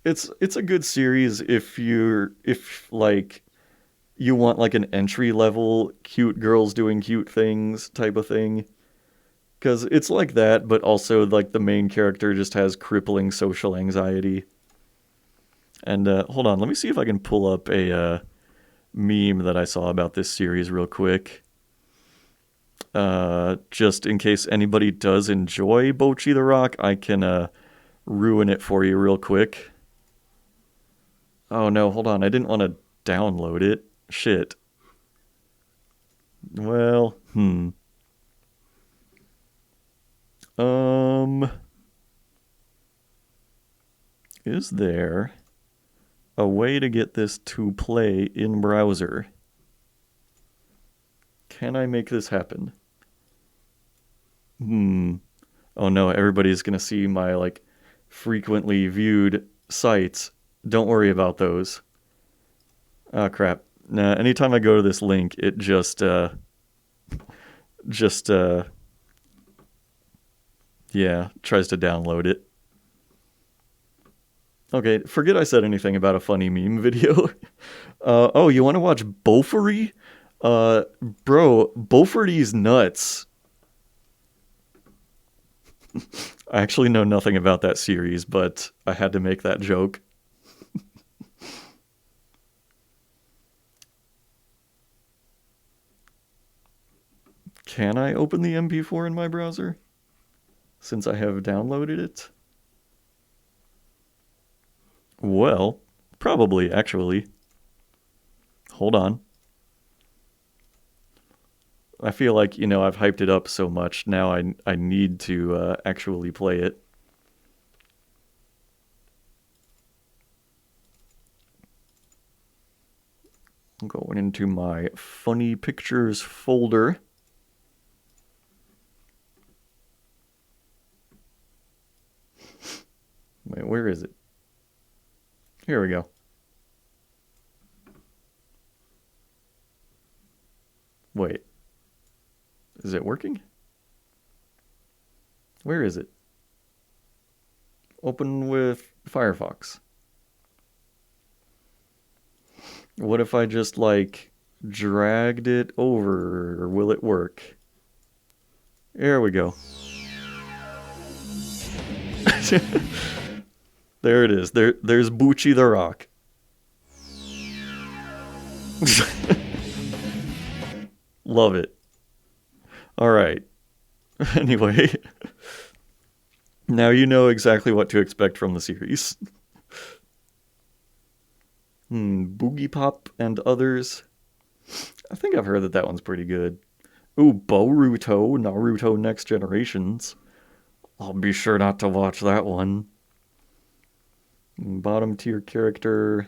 [SPEAKER 1] It's a good series if like you want like an entry level cute girls doing cute things type of thing. Because it's like that, but also like the main character just has crippling social anxiety. And hold on, let me see if I can pull up a meme that I saw about this series real quick. Just in case anybody does enjoy Bochi the Rock, I can ruin it for you real quick. Oh no, hold on, I didn't want to download it. Shit. Well, Um, is there a way to get this to play in browser? Can I make this happen? Oh no, everybody's gonna see my like frequently viewed sites. Don't worry about those. Oh crap. Nah, anytime I go to this link, it just yeah, tries to download it. Okay, forget I said anything about a funny meme video. Oh, you want to watch Beaufort? Uh, bro, Beaufort's nuts. I actually know nothing about that series, but I had to make that joke. Can I open the MP4 in my browser? Since I have downloaded it? Well, probably, actually. Hold on. I feel like, I've hyped it up so much. Now I need to actually play it. I'm going into my funny pictures folder. Wait, where is it? Here we go. Wait. Is it working? Where is it? Open with Firefox. What if I just like dragged it over, or will it work? There we go. There it is. There's Bucci the Rock. Love it. All right. Anyway, now you know exactly what to expect from the series. Boogie Pop and others. I think I've heard that one's pretty good. Ooh, Boruto, Naruto Next Generations. I'll be sure not to watch that one. Bottom tier character.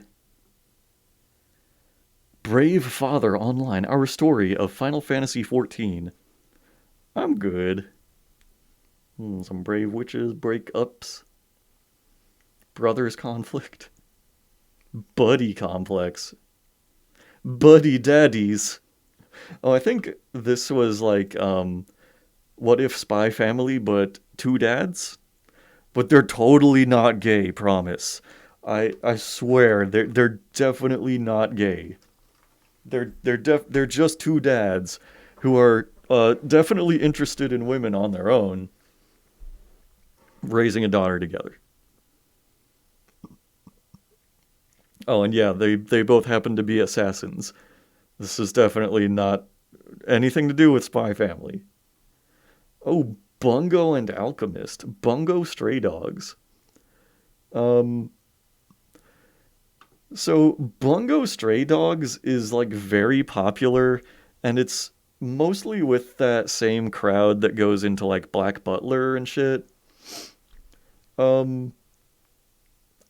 [SPEAKER 1] Brave Father Online, our story of Final Fantasy XIV. I'm good. Some Brave Witches, breakups. Brothers conflict. Buddy complex. Buddy daddies. Oh, I think this was like, What If Spy Family, but two dads? But they're totally not gay, promise. I swear, they're definitely not gay. They're just two dads who are definitely interested in women on their own, raising a daughter together. Oh, and yeah, they both happen to be assassins. This is definitely not anything to do with Spy Family. Oh, Bungo and Alchemist. Bungo Stray Dogs. Um, so Bungo Stray Dogs is like very popular, and it's mostly with that same crowd that goes into like Black Butler and shit. Um,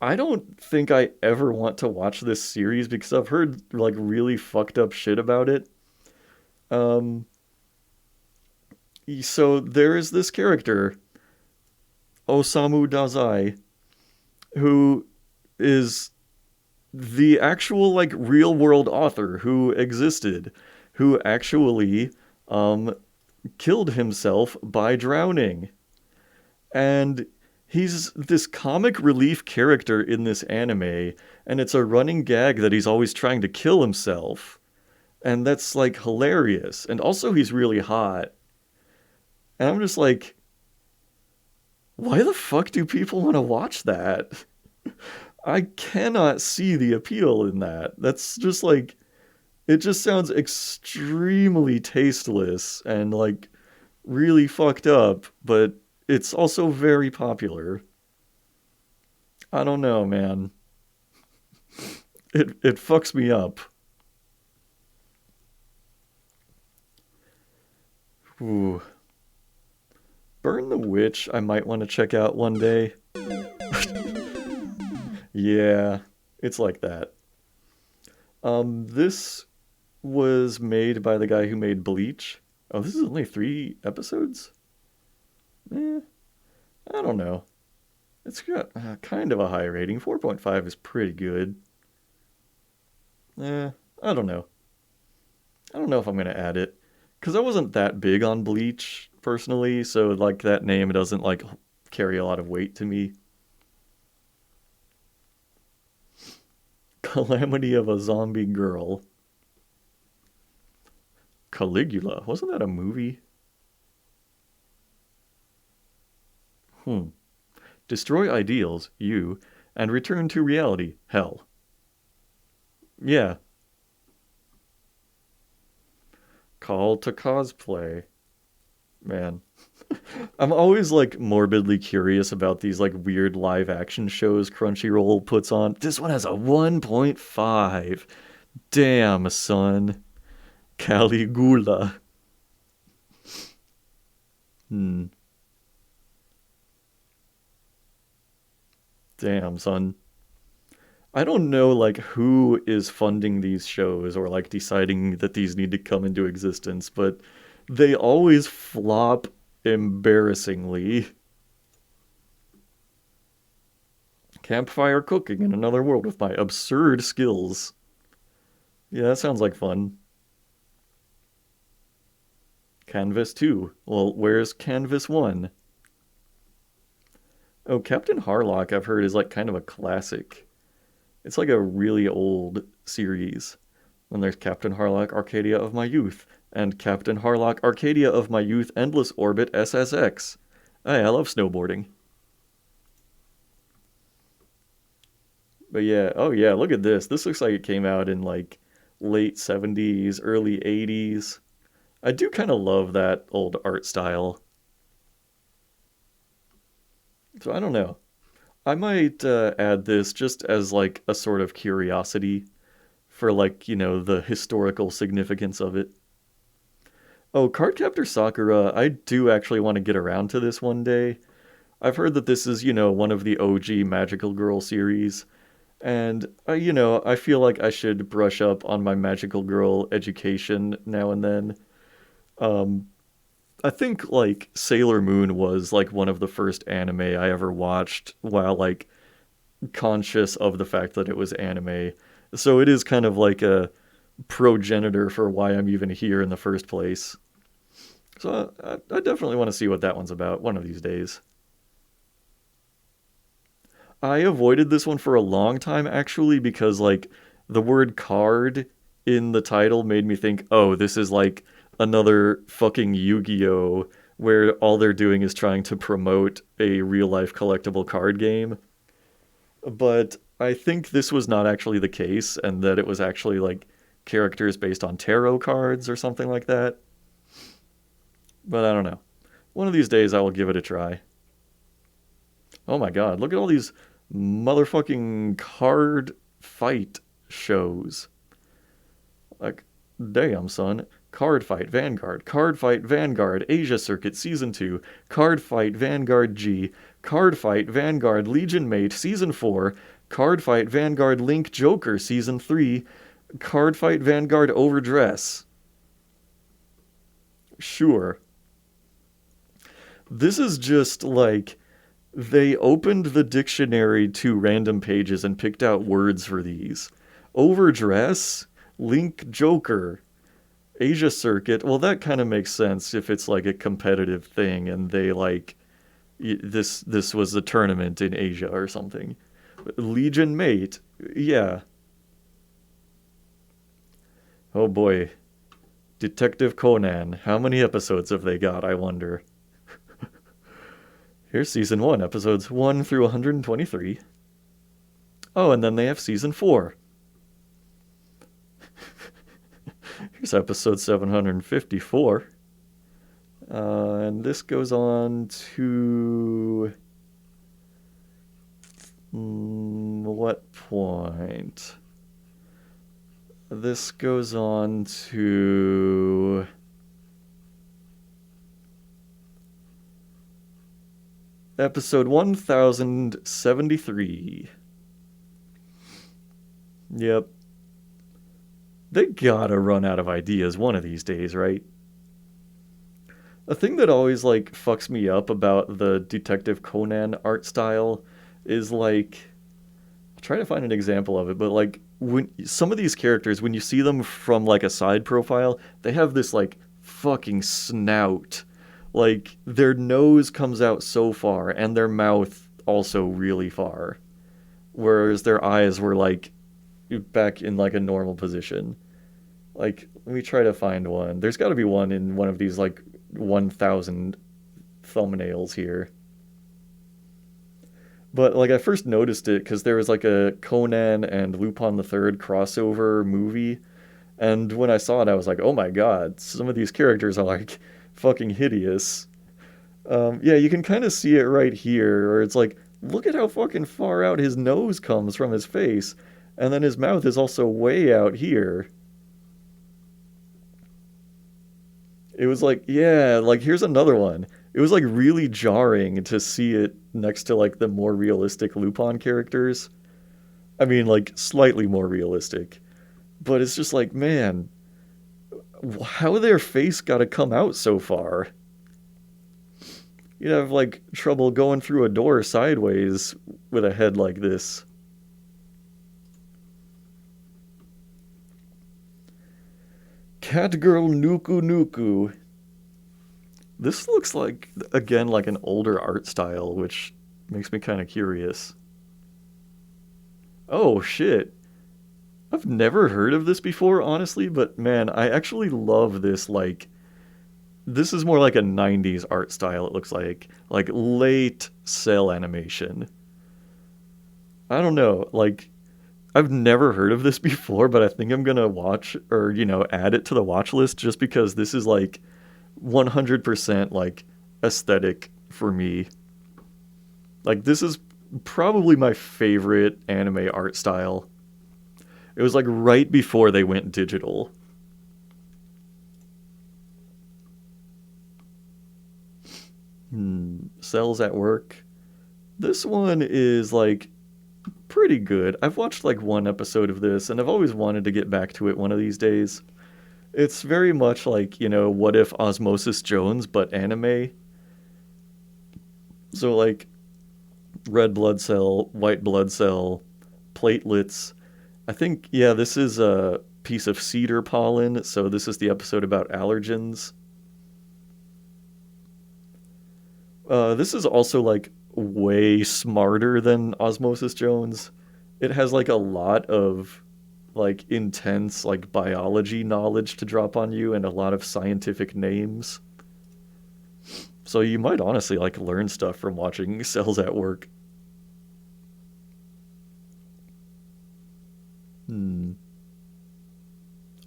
[SPEAKER 1] I don't think I ever want to watch this series because I've heard like really fucked up shit about it. Um, so there is this character, Osamu Dazai, who is the actual like real world author who existed, who actually um, killed himself by drowning. And he's this comic relief character in this anime, and it's a running gag that he's always trying to kill himself. And that's like hilarious. And also, he's really hot. And I'm just like, why the fuck do people want to watch that? I cannot see the appeal in that. That's just like, it just sounds extremely tasteless and like really fucked up, but it's also very popular. I don't know, man. It fucks me up. Ooh. Burn the Witch, I might want to check out one day. Yeah, it's like that. This was made by the guy who made Bleach. Oh, this is only 3 episodes? Eh, I don't know. It's got kind of a high rating. 4.5 is pretty good. Eh, I don't know. I don't know if I'm gonna add it. Because I wasn't that big on Bleach, personally, so like that name doesn't like carry a lot of weight to me. Calamity of a Zombie Girl. Caligula. Wasn't that a movie? Hmm. Destroy ideals, you, and return to reality, hell. Yeah. Call to cosplay. Man. I'm always like morbidly curious about these like weird live action shows Crunchyroll puts on. This one has a 1.5. Damn, son. Caligula. Hmm. Damn, son. I don't know like who is funding these shows or like deciding that these need to come into existence, but they always flop embarrassingly. Campfire cooking in another world with my absurd skills. Yeah, that sounds like fun. Canvas 2. Well, where's Canvas 1? Oh, Captain Harlock, I've heard, is like kind of a classic. It's like a really old series. Then there's Captain Harlock Arcadia of My Youth, and Captain Harlock Arcadia of My Youth Endless Orbit SSX. Hey, I love snowboarding. But yeah, oh yeah, look at this. This looks like it came out in like late 70s, early 80s. I do kind of love that old art style. So I don't know. I might add this just as like a sort of curiosity for like, the historical significance of it. Oh, Cardcaptor Sakura, I do actually want to get around to this one day. I've heard that this is, one of the OG Magical Girl series, and I feel like I should brush up on my Magical Girl education now and then. Um, I think like Sailor Moon was like one of the first anime I ever watched while like conscious of the fact that it was anime. So it is kind of like a progenitor for why I'm even here in the first place. So I definitely want to see what that one's about one of these days. I avoided this one for a long time actually because like the word card in the title made me think, oh, this is like another fucking Yu-Gi-Oh! Where all they're doing is trying to promote a real life collectible card game. But I think this was not actually the case and that it was actually like characters based on tarot cards or something like that. But I don't know. One of these days I will give it a try. Oh my god, look at all these motherfucking card fight shows. Like, damn, son. Card Fight Vanguard, Card Fight Vanguard, Asia Circuit Season 2, Card Fight Vanguard G, Card Fight Vanguard Legion Mate Season 4, Card Fight Vanguard Link Joker Season 3, Card Fight Vanguard Overdress. Sure. This is just like they opened the dictionary to random pages and picked out words for these. Overdress, Link Joker, Asia Circuit. Well, that kind of makes sense if it's like a competitive thing and they like this was a tournament in Asia or something. Legion Mate, yeah. Oh boy. Detective Conan. How many episodes have they got, I wonder? Here's season 1, episodes 1 through 123. Oh, and then they have season 4. Here's episode 754. And this goes on to... what point? This goes on to... episode 1073. Yep. They gotta run out of ideas one of these days, right? A thing that always, like, fucks me up about the Detective Conan art style is, like... I'll try to find an example of it, but, like, when some of these characters, when you see them from, like, a side profile, they have this, like, fucking snout. Like, their nose comes out so far, and their mouth also really far. Whereas their eyes were, like, back in, like, a normal position. Like, let me try to find one. There's gotta be one in one of these, like, 1,000 thumbnails here. But, like, I first noticed it because there was, like, a Conan and Lupin the Third crossover movie. And when I saw it, I was like, oh my god, some of these characters are, like, fucking hideous. Yeah, you can kind of see it right here, where it's like, look at how fucking far out his nose comes from his face. And then his mouth is also way out here. It was like, yeah, like, here's another one. It was, like, really jarring to see it next to, like, the more realistic Lupin characters. I mean, like, slightly more realistic. But it's just like, man, how their face gotta come out so far? You'd have, like, trouble going through a door sideways with a head like this. Catgirl Nuku Nuku. This looks like, again, like an older art style, which makes me kind of curious. Oh, shit. I've never heard of this before, honestly, but man, I actually love this, like... This is more like a 90s art style, it looks like late cell animation. I don't know, like, I've never heard of this before, but I think I'm gonna watch, or, you know, add it to the watch list just because this is, like, 100%, like, aesthetic for me. Like, this is probably my favorite anime art style. It was, like, right before they went digital. Cells at Work. This one is, like, pretty good. I've watched, like, one episode of this, and I've always wanted to get back to it one of these days. It's very much like, you know, What If Osmosis Jones, but anime. So, like, red blood cell, white blood cell, platelets. I think, yeah, this is a piece of cedar pollen, so this is the episode about allergens. This is also, like, way smarter than Osmosis Jones. It has, like, a lot of, like, intense, like, biology knowledge to drop on you and a lot of scientific names. So you might honestly, like, learn stuff from watching Cells at Work.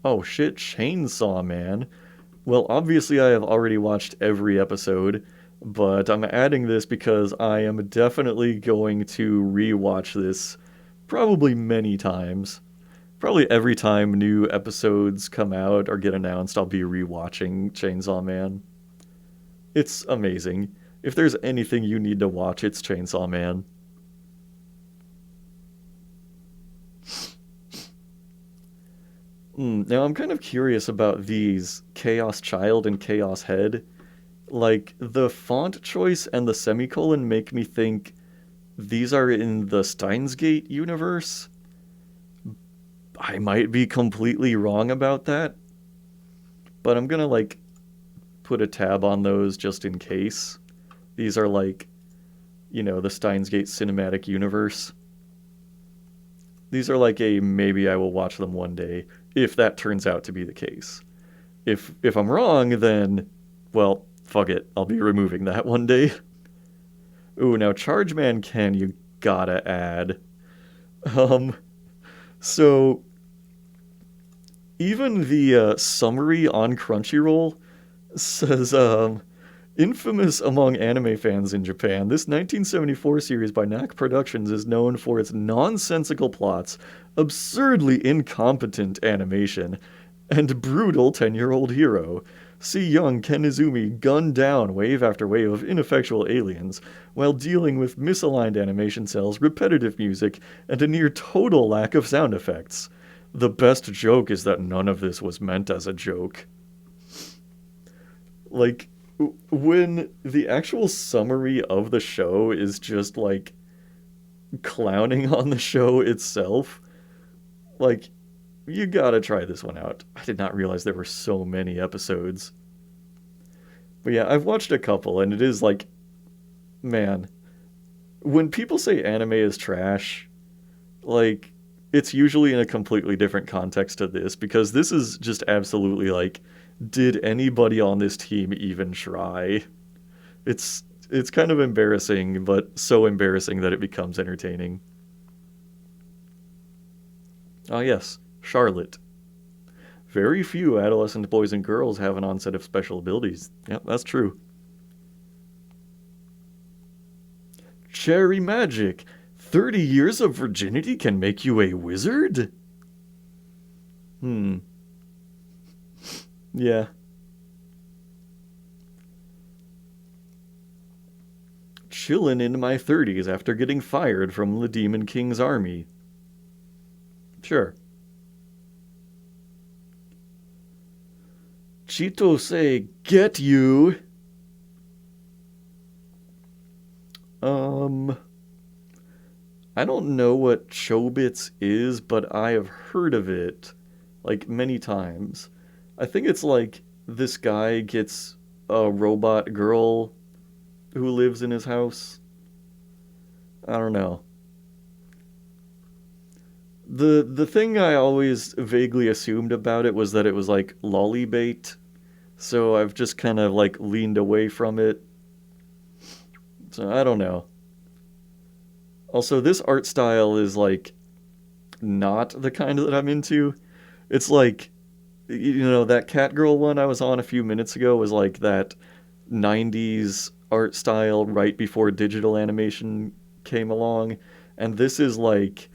[SPEAKER 1] Oh shit, Chainsaw Man. Well, obviously I have already watched every episode, but I'm adding this because I am definitely going to rewatch this probably many times. Probably every time new episodes come out or get announced, I'll be rewatching Chainsaw Man. It's amazing. If there's anything you need to watch, it's Chainsaw Man. Now I'm kind of curious about these Chaos Child and Chaos Head. Like, the font choice and the semicolon make me think these are in the Steins Gate universe. I might be completely wrong about that, but I'm gonna, like, put a tab on those just in case. These are, like, the Steins Gate cinematic universe. These are like a maybe I will watch them one day, if that turns out to be the case. If I'm wrong, then, well, fuck it. I'll be removing that one day. Ooh, now Charge Man Ken, you gotta add. Um, so even the summary on Crunchyroll says, infamous among anime fans in Japan, this 1974 series by NAC Productions is known for its nonsensical plots, absurdly incompetent animation, and brutal 10-year-old hero. See young Ken Izumi gun down wave after wave of ineffectual aliens while dealing with misaligned animation cells, repetitive music, and a near total lack of sound effects. The best joke is that none of this was meant as a joke. Like, when the actual summary of the show is just, like, clowning on the show itself, like, you gotta try this one out. I did not realize there were so many episodes. But yeah, I've watched a couple, and it is like, man, when people say anime is trash, like, it's usually in a completely different context to this, because this is just absolutely like, did anybody on this team even try? It's kind of embarrassing, but so embarrassing that it becomes entertaining. Ah, yes, Charlotte. Very few adolescent boys and girls have an onset of special abilities. Yep, that's true. Cherry magic. 30 years of virginity can make you a wizard? Hmm. Yeah. Chillin' in my 30s after getting fired from the Demon King's army. Sure. Chito say, get you. Um, I don't know what Chobits is, but I have heard of it, like, many times. I think it's like this guy gets a robot girl who lives in his house. I don't know. The thing I always vaguely assumed about it was that it was like lolly bait, so I've just kind of like leaned away from it. So I don't know. Also, this art style is like not the kind that I'm into. It's like, that cat girl one I was on a few minutes ago was like that 90s art style right before digital animation came along, and this is like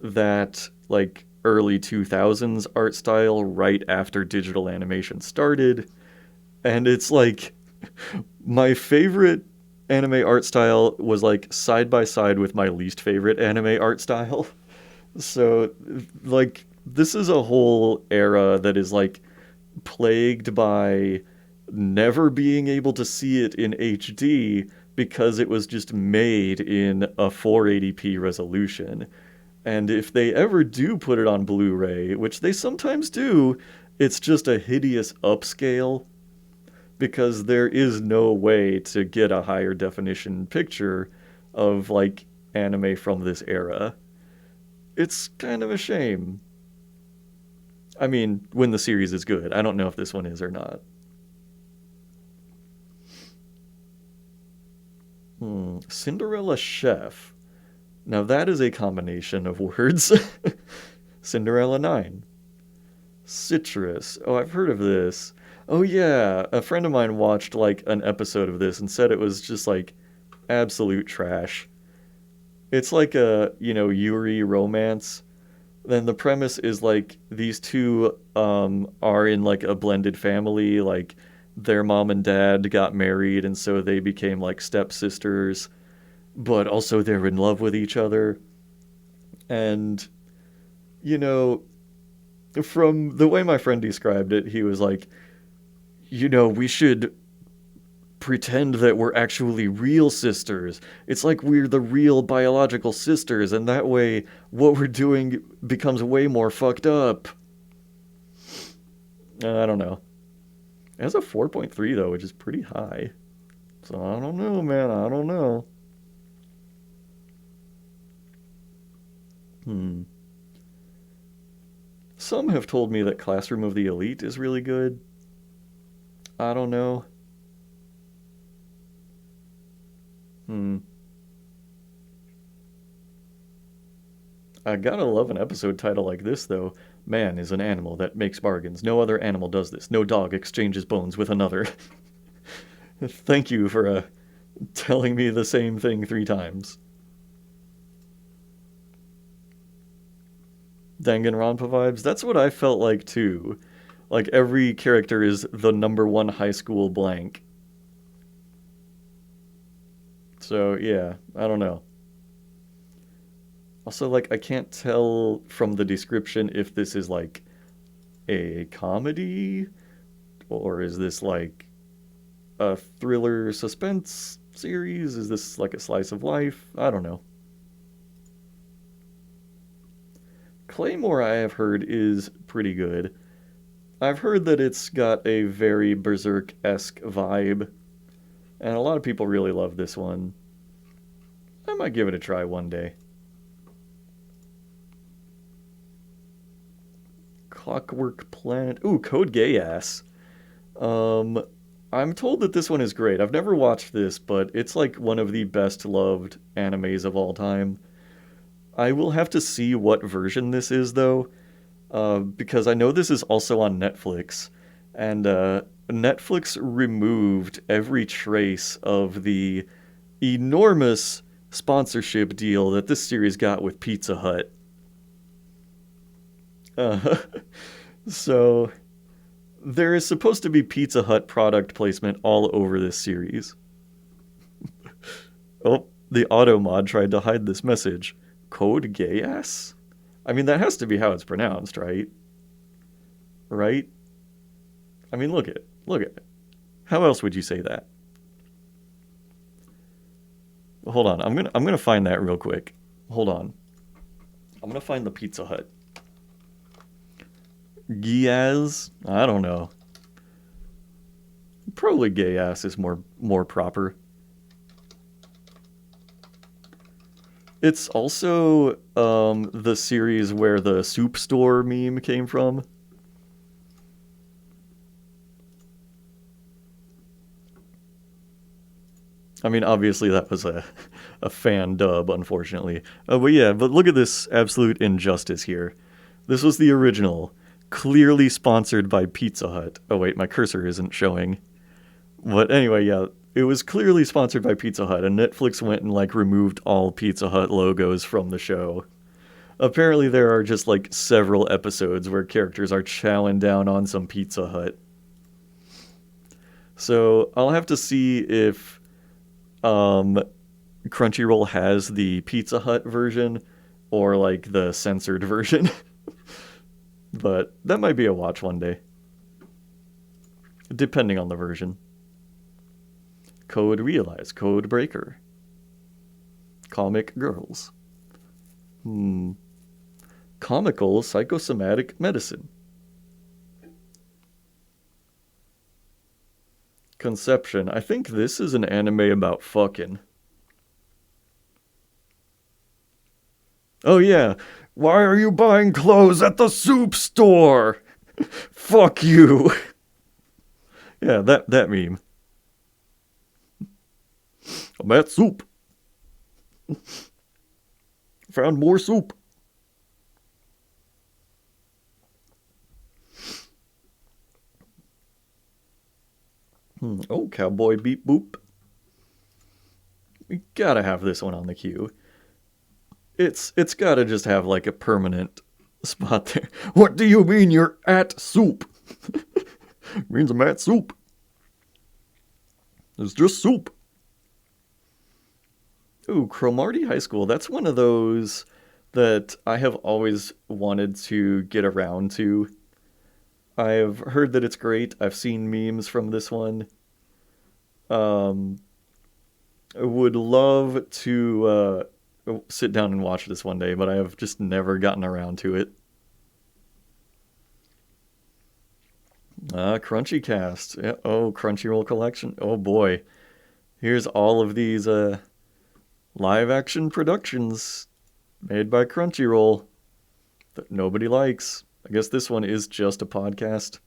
[SPEAKER 1] that like early 2000s art style right after digital animation started, and it's like my favorite anime art style was like side by side with my least favorite anime art style. So, like, this is a whole era that is like plagued by never being able to see it in HD because it was just made in a 480p resolution. And if they ever do put it on Blu-ray, which they sometimes do, it's just a hideous upscale because there is no way to get a higher definition picture of like anime from this era. It's kind of a shame. I mean, when the series is good. I don't know if this one is or not. Cinderella Chef. Now that is a combination of words. Cinderella 9. Citrus. Oh, I've heard of this. Oh yeah, a friend of mine watched like an episode of this and said it was just like absolute trash. It's like a, Yuri romance. Then the premise is like these two are in like a blended family, like their mom and dad got married, and so they became like stepsisters, but also they're in love with each other. And, you know, from the way my friend described it, he was like, we should pretend that we're actually real sisters. It's like we're the real biological sisters, and that way what we're doing becomes way more fucked up. I don't know. It has a 4.3 though, which is pretty high. So I don't know, man. I don't know. Hmm. Some have told me that Classroom of the Elite is really good. I don't know. Hmm. I gotta love an episode title like this, though. Man is an animal that makes bargains. No other animal does this. No dog exchanges bones with another. Thank you for telling me the same thing 3 times. Danganronpa vibes. That's what I felt like too. Like every character is the number one high school blank. So yeah, I don't know. Also, like I can't tell from the description if this is like a comedy or is this like a thriller suspense series? Is this like a slice of life? I don't know. Claymore, I have heard, is pretty good. I've heard that it's got a very Berserk esque vibe, and a lot of people really love this one. I might give it a try one day. Clockwork Planet. Ooh, Code Geass. Um, I'm told that this one is great. I've never watched this, but it's like one of the best loved animes of all time. I will have to see what version this is, though, because I know this is also on Netflix, and Netflix removed every trace of the enormous sponsorship deal that this series got with Pizza Hut. Uh, so there is supposed to be Pizza Hut product placement all over this series. Oh, the auto mod tried to hide this message. Code Geass? I mean, that has to be how it's pronounced, right? Right? I mean, look at it. Look at it. How else would you say that? Hold on. I'm gonna find that real quick. Hold on. I'm gonna find the Pizza Hut. Giaz? I don't know. Probably gay ass is more proper. It's also the series where the soup store meme came from. I mean, obviously that was a fan dub, unfortunately. But yeah, but look at this absolute injustice here. This was the original, clearly sponsored by Pizza Hut. Oh wait, my cursor isn't showing. But anyway, yeah, it was clearly sponsored by Pizza Hut, and Netflix went and like removed all Pizza Hut logos from the show. Apparently, there are just like several episodes where characters are chowing down on some Pizza Hut. So I'll have to see if um, Crunchyroll has the Pizza Hut version or like the censored version. But that might be a watch one day, depending on the version. Code Realize, Code Breaker, Comic Girls. Comical Psychosomatic Medicine. Conception. I think this is an anime about fucking. Oh yeah. Why are you buying clothes at the soup store? Fuck you. Yeah, that meme. I'm at soup. Found more soup. Oh, Cowboy Beep Boop. We gotta have this one on the queue. It's gotta just have like a permanent spot there. What do you mean you're at soup? Means I'm at soup. It's just soup. Ooh, Cromartie High School. That's one of those that I have always wanted to get around to. I have heard that it's great. I've seen memes from this one. Um, I would love to sit down and watch this one day, but I have just never gotten around to it. Crunchycast. Yeah, oh, Crunchyroll collection. Oh boy. Here's all of these live action productions made by Crunchyroll that nobody likes. I guess this one is just a podcast.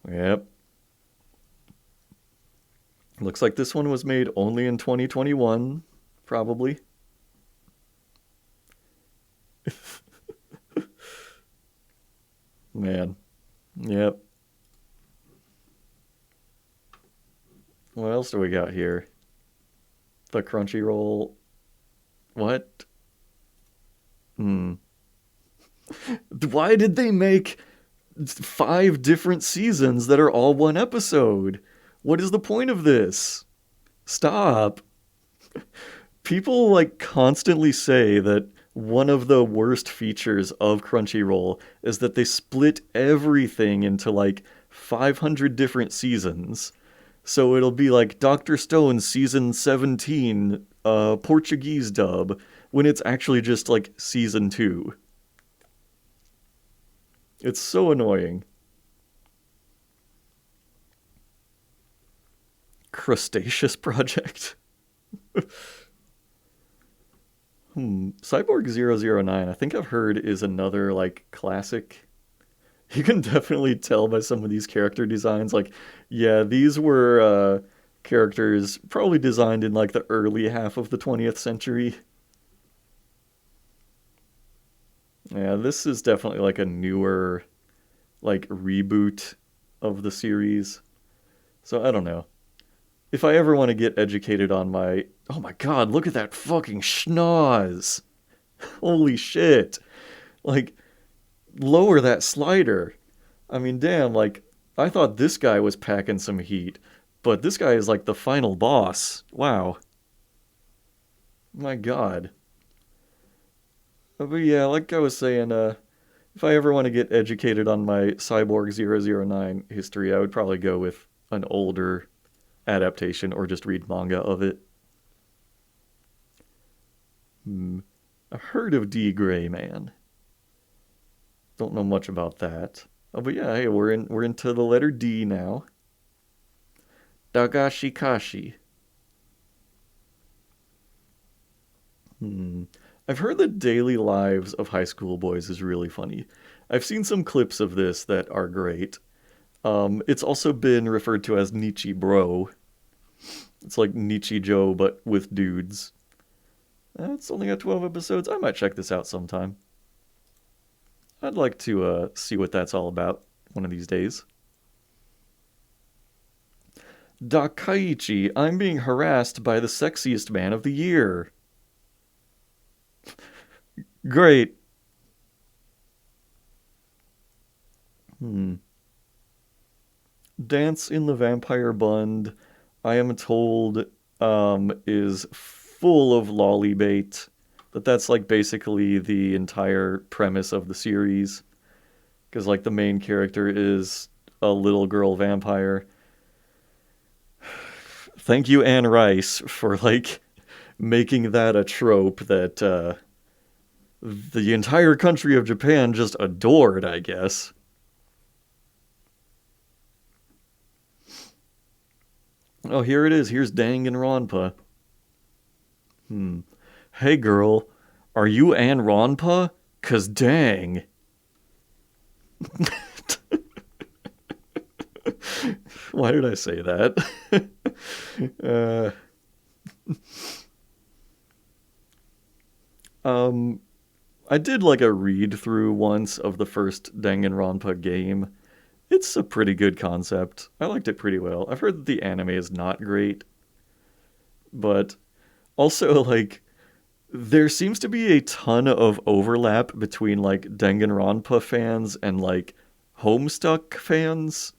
[SPEAKER 1] Yep. Looks like this one was made only in 2021, probably. Man. Yep. What else do we got here? The Crunchyroll. What? Hmm. Why did they make five different seasons that are all one episode? What is the point of this? Stop. People like constantly say that one of the worst features of Crunchyroll is that they split everything into like 500 different seasons. So it'll be like Dr. Stone season 17 Portuguese dub when it's actually just like season 2. It's so annoying. Crustaceous Project. Cyborg 009, I think I've heard is another like classic. You can definitely tell by some of these character designs like yeah, these were characters probably designed in like the early half of the 20th century. Yeah, this is definitely like a newer like reboot of the series. So I don't know. If I ever want to get educated on my oh my god, look at that fucking schnoz. Holy shit. Like lower that slider. I mean, damn, like I thought this guy was packing some heat, but this guy is like the final boss. Wow. My god. But yeah, like I was saying, if I ever want to get educated on my Cyborg 009 history, I would probably go with an older adaptation or just read manga of it. A Herd of D. Gray Man. Don't know much about that. Oh, but yeah, hey, we're into the letter D now. Dagashi Kashi. Hmm. I've heard that Daily Lives of High School Boys is really funny. I've seen some clips of this that are great. It's also been referred to as Nichi Bro. It's like Nichi Joe, but with dudes. It's only got 12 episodes. I might check this out sometime. I'd like to see what that's all about one of these days. Dakaichi, I'm being harassed by the sexiest man of the year. Great. Hmm. Dance in the Vampire Bund, I am told, is full of lolly bait. That's like basically the entire premise of the series. Because like the main character is a little girl vampire. Thank you, Anne Rice, for like making that a trope that the entire country of Japan just adored, I guess. Oh, here it is. Here's Danganronpa. Hmm. Hey, girl, are you Anne Ronpa? 'Cause dang. Why did I say that? uh, um, I did like a read through once of the first Danganronpa game. It's a pretty good concept. I liked it pretty well. I've heard that the anime is not great, but also like there seems to be a ton of overlap between like Danganronpa fans and like Homestuck fans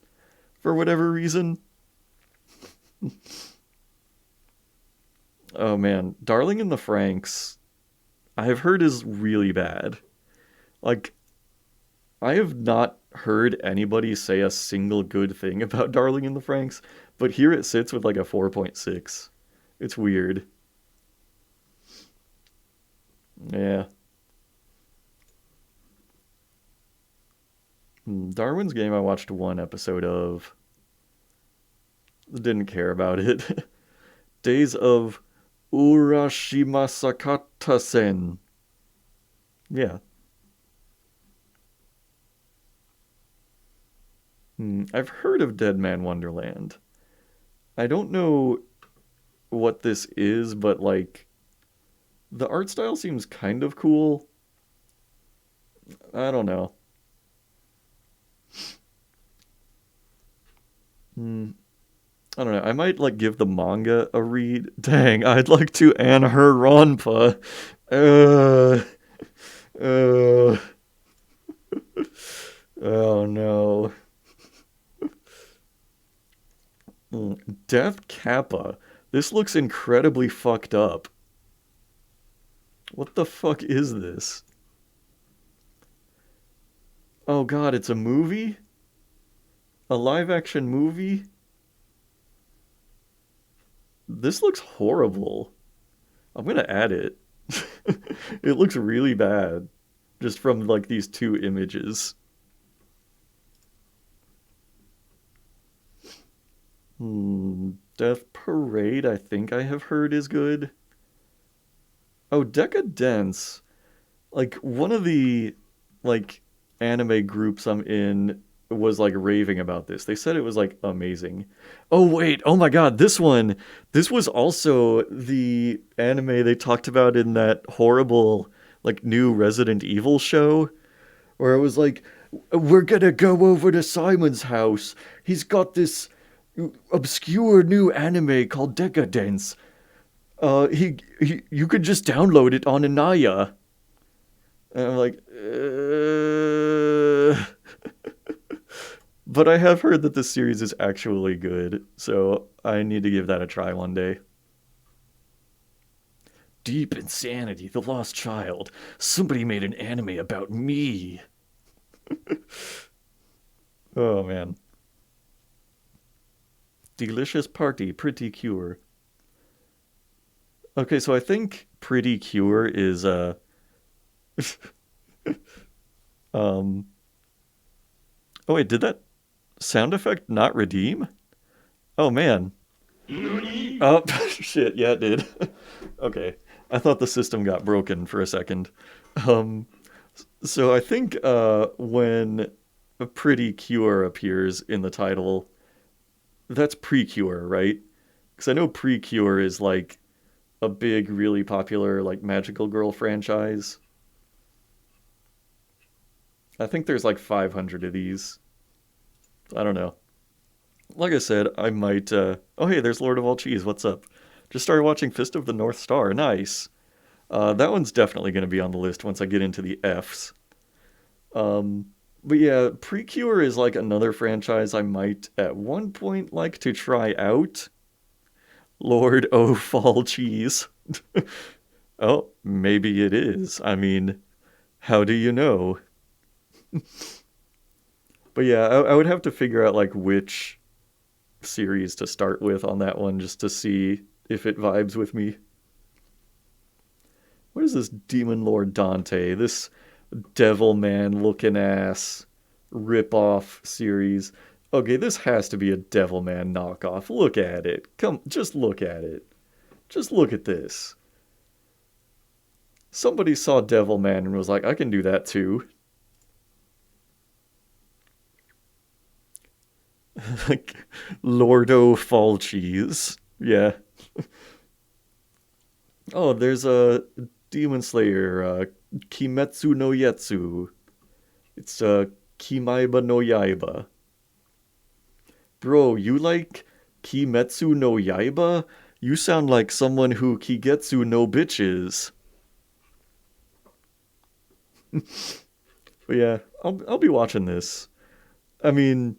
[SPEAKER 1] for whatever reason. Oh man, Darling in the Franxx, I have heard is really bad. Like, I have not heard anybody say a single good thing about Darling in the Franxx, but here it sits with like a 4.6. It's weird. Yeah. Darwin's Game I watched one episode of. Didn't care about it. Days of Urashima Sakata-sen. Yeah. I've heard of Dead Man Wonderland. I don't know what this is, but like the art style seems kind of cool. I don't know. Hmm. I don't know. I might like give the manga a read. Dang, I'd like to Anne her Ronpa. Uh, uh, oh no. Death Kappa. This looks incredibly fucked up. What the fuck is this? Oh god, it's a movie? A live action movie? This looks horrible. I'm gonna add it. It looks really bad. Just from like these two images. Death Parade, I think I have heard is good. Oh, Decadence. Like one of the like anime groups I'm in was like raving about this. They said it was like amazing. Oh wait, oh my god, this one. This was also the anime they talked about in that horrible like new Resident Evil show where it was like we're gonna go over to Simon's house. He's got this obscure new anime called Decadence. He you could just download it on Anaya. And I'm like, but I have heard that this series is actually good, so I need to give that a try one day. Deep Insanity, The Lost Child. Somebody made an anime about me. Oh man. Delicious Party, Pretty Cure. Okay, so I think Pretty Cure is um oh wait, did that sound effect not redeem? Oh man. Oh shit, yeah it did. Okay. I thought the system got broken for a second. Um so I think when a Pretty Cure appears in the title, that's Precure, right? Because I know Precure is like a big, really popular like magical girl franchise. I think there's like 500 of these. I don't know. Like I said, I might. Oh, hey, there's Lord of All Cheese. What's up? Just started watching Fist of the North Star. Nice. That one's definitely going to be on the list once I get into the Fs. Um, but yeah, Precure is like another franchise I might at one point like to try out. Lord O Fall Cheese. Oh, maybe it is. I mean, how do you know? But yeah, I would have to figure out like which series to start with on that one just to see if it vibes with me. What is this Demon Lord Dante? This devil man looking ass rip-off series. Okay, this has to be a devil man knockoff. Look at it. Come, just look at it. Just look at this. Somebody saw Devil Man and was like, I can do that too. Like Lordo Fall Cheese. Yeah. Oh, there's a Demon Slayer, Kimetsu no Yetsu. It's Kimaiba no Yaiba. Bro, you like Kimetsu no Yaiba? You sound like someone who Kigetsu no bitches. But yeah, I'll be watching this. I mean,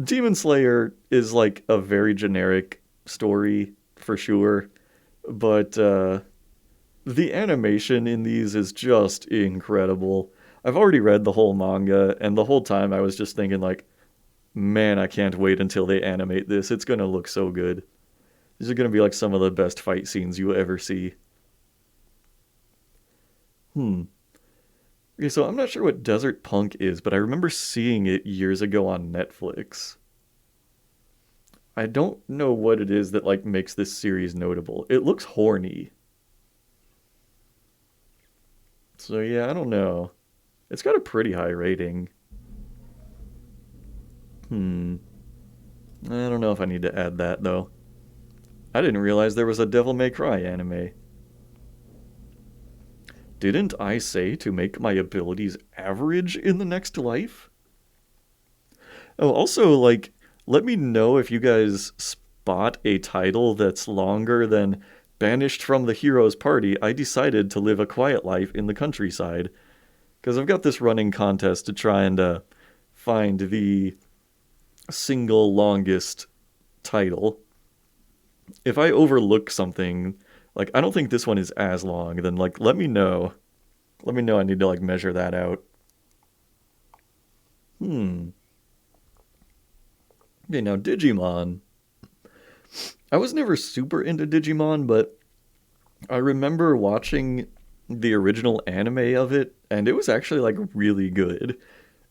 [SPEAKER 1] Demon Slayer is like a very generic story for sure, but the animation in these is just incredible. I've already read the whole manga, and the whole time I was just thinking, like, man, I can't wait until they animate this. It's gonna look so good. These are gonna be like some of the best fight scenes you ever see. Hmm. Okay, so I'm not sure what Desert Punk is, but I remember seeing it years ago on Netflix. I don't know what it is that like makes this series notable. It looks horny. So yeah, I don't know. It's got a pretty high rating. Hmm. I don't know if I need to add that though. I didn't realize there was a Devil May Cry anime. Didn't I say to make my abilities average in the next life? Oh, also, like, let me know if you guys spot a title that's longer than Banished from the Hero's Party. I decided to live a quiet life in the countryside. Because I've got this running contest to try and find the single longest title. If I overlook something, like, I don't think this one is as long, then, like, let me know. Let me know I need to, like, measure that out. Hmm. Okay, now Digimon. I was never super into Digimon, but I remember watching the original anime of it, and it was actually like really good.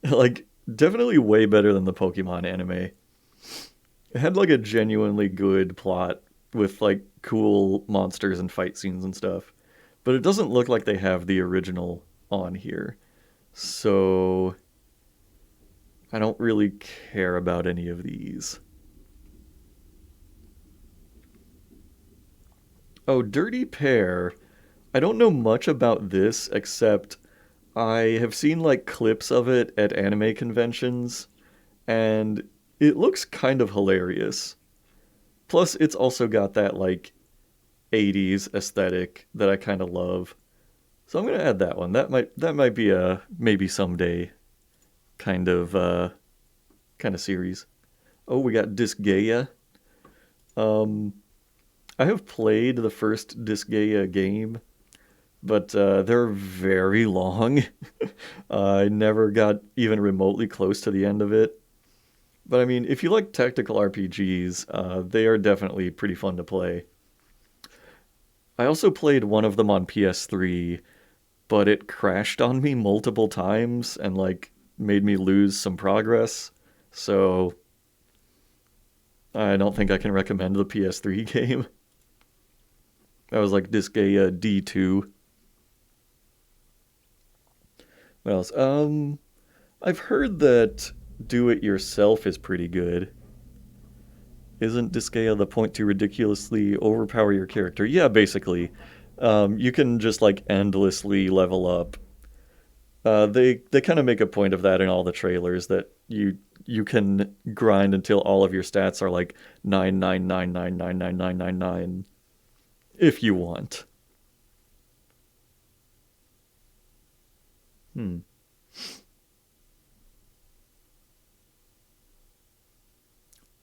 [SPEAKER 1] Like, definitely way better than the Pokemon anime. It had like a genuinely good plot with like cool monsters and fight scenes and stuff. But it doesn't look like they have the original on here. So I don't really care about any of these. Oh, Dirty Pair. I don't know much about this except I have seen like clips of it at anime conventions, and it looks kind of hilarious. Plus, it's also got that like 80s aesthetic that I kind of love. So I'm gonna add that one. That might be a maybe someday kind of kind of series. Oh, we got Disgaea. Um, I have played the first Disgaea game, but they're very long. I never got even remotely close to the end of it. But I mean, if you like tactical RPGs, they are definitely pretty fun to play. I also played one of them on PS3, but it crashed on me multiple times and like made me lose some progress. So I don't think I can recommend the PS3 game. That was like Disgaea D2. What else? I've heard that do it yourself is pretty good. Isn't Disgaea the point to ridiculously overpower your character? Yeah, basically. You can just like endlessly level up. They kind of make a point of that in all the trailers that you can grind until all of your stats are like 999999999 if you want. Hmm.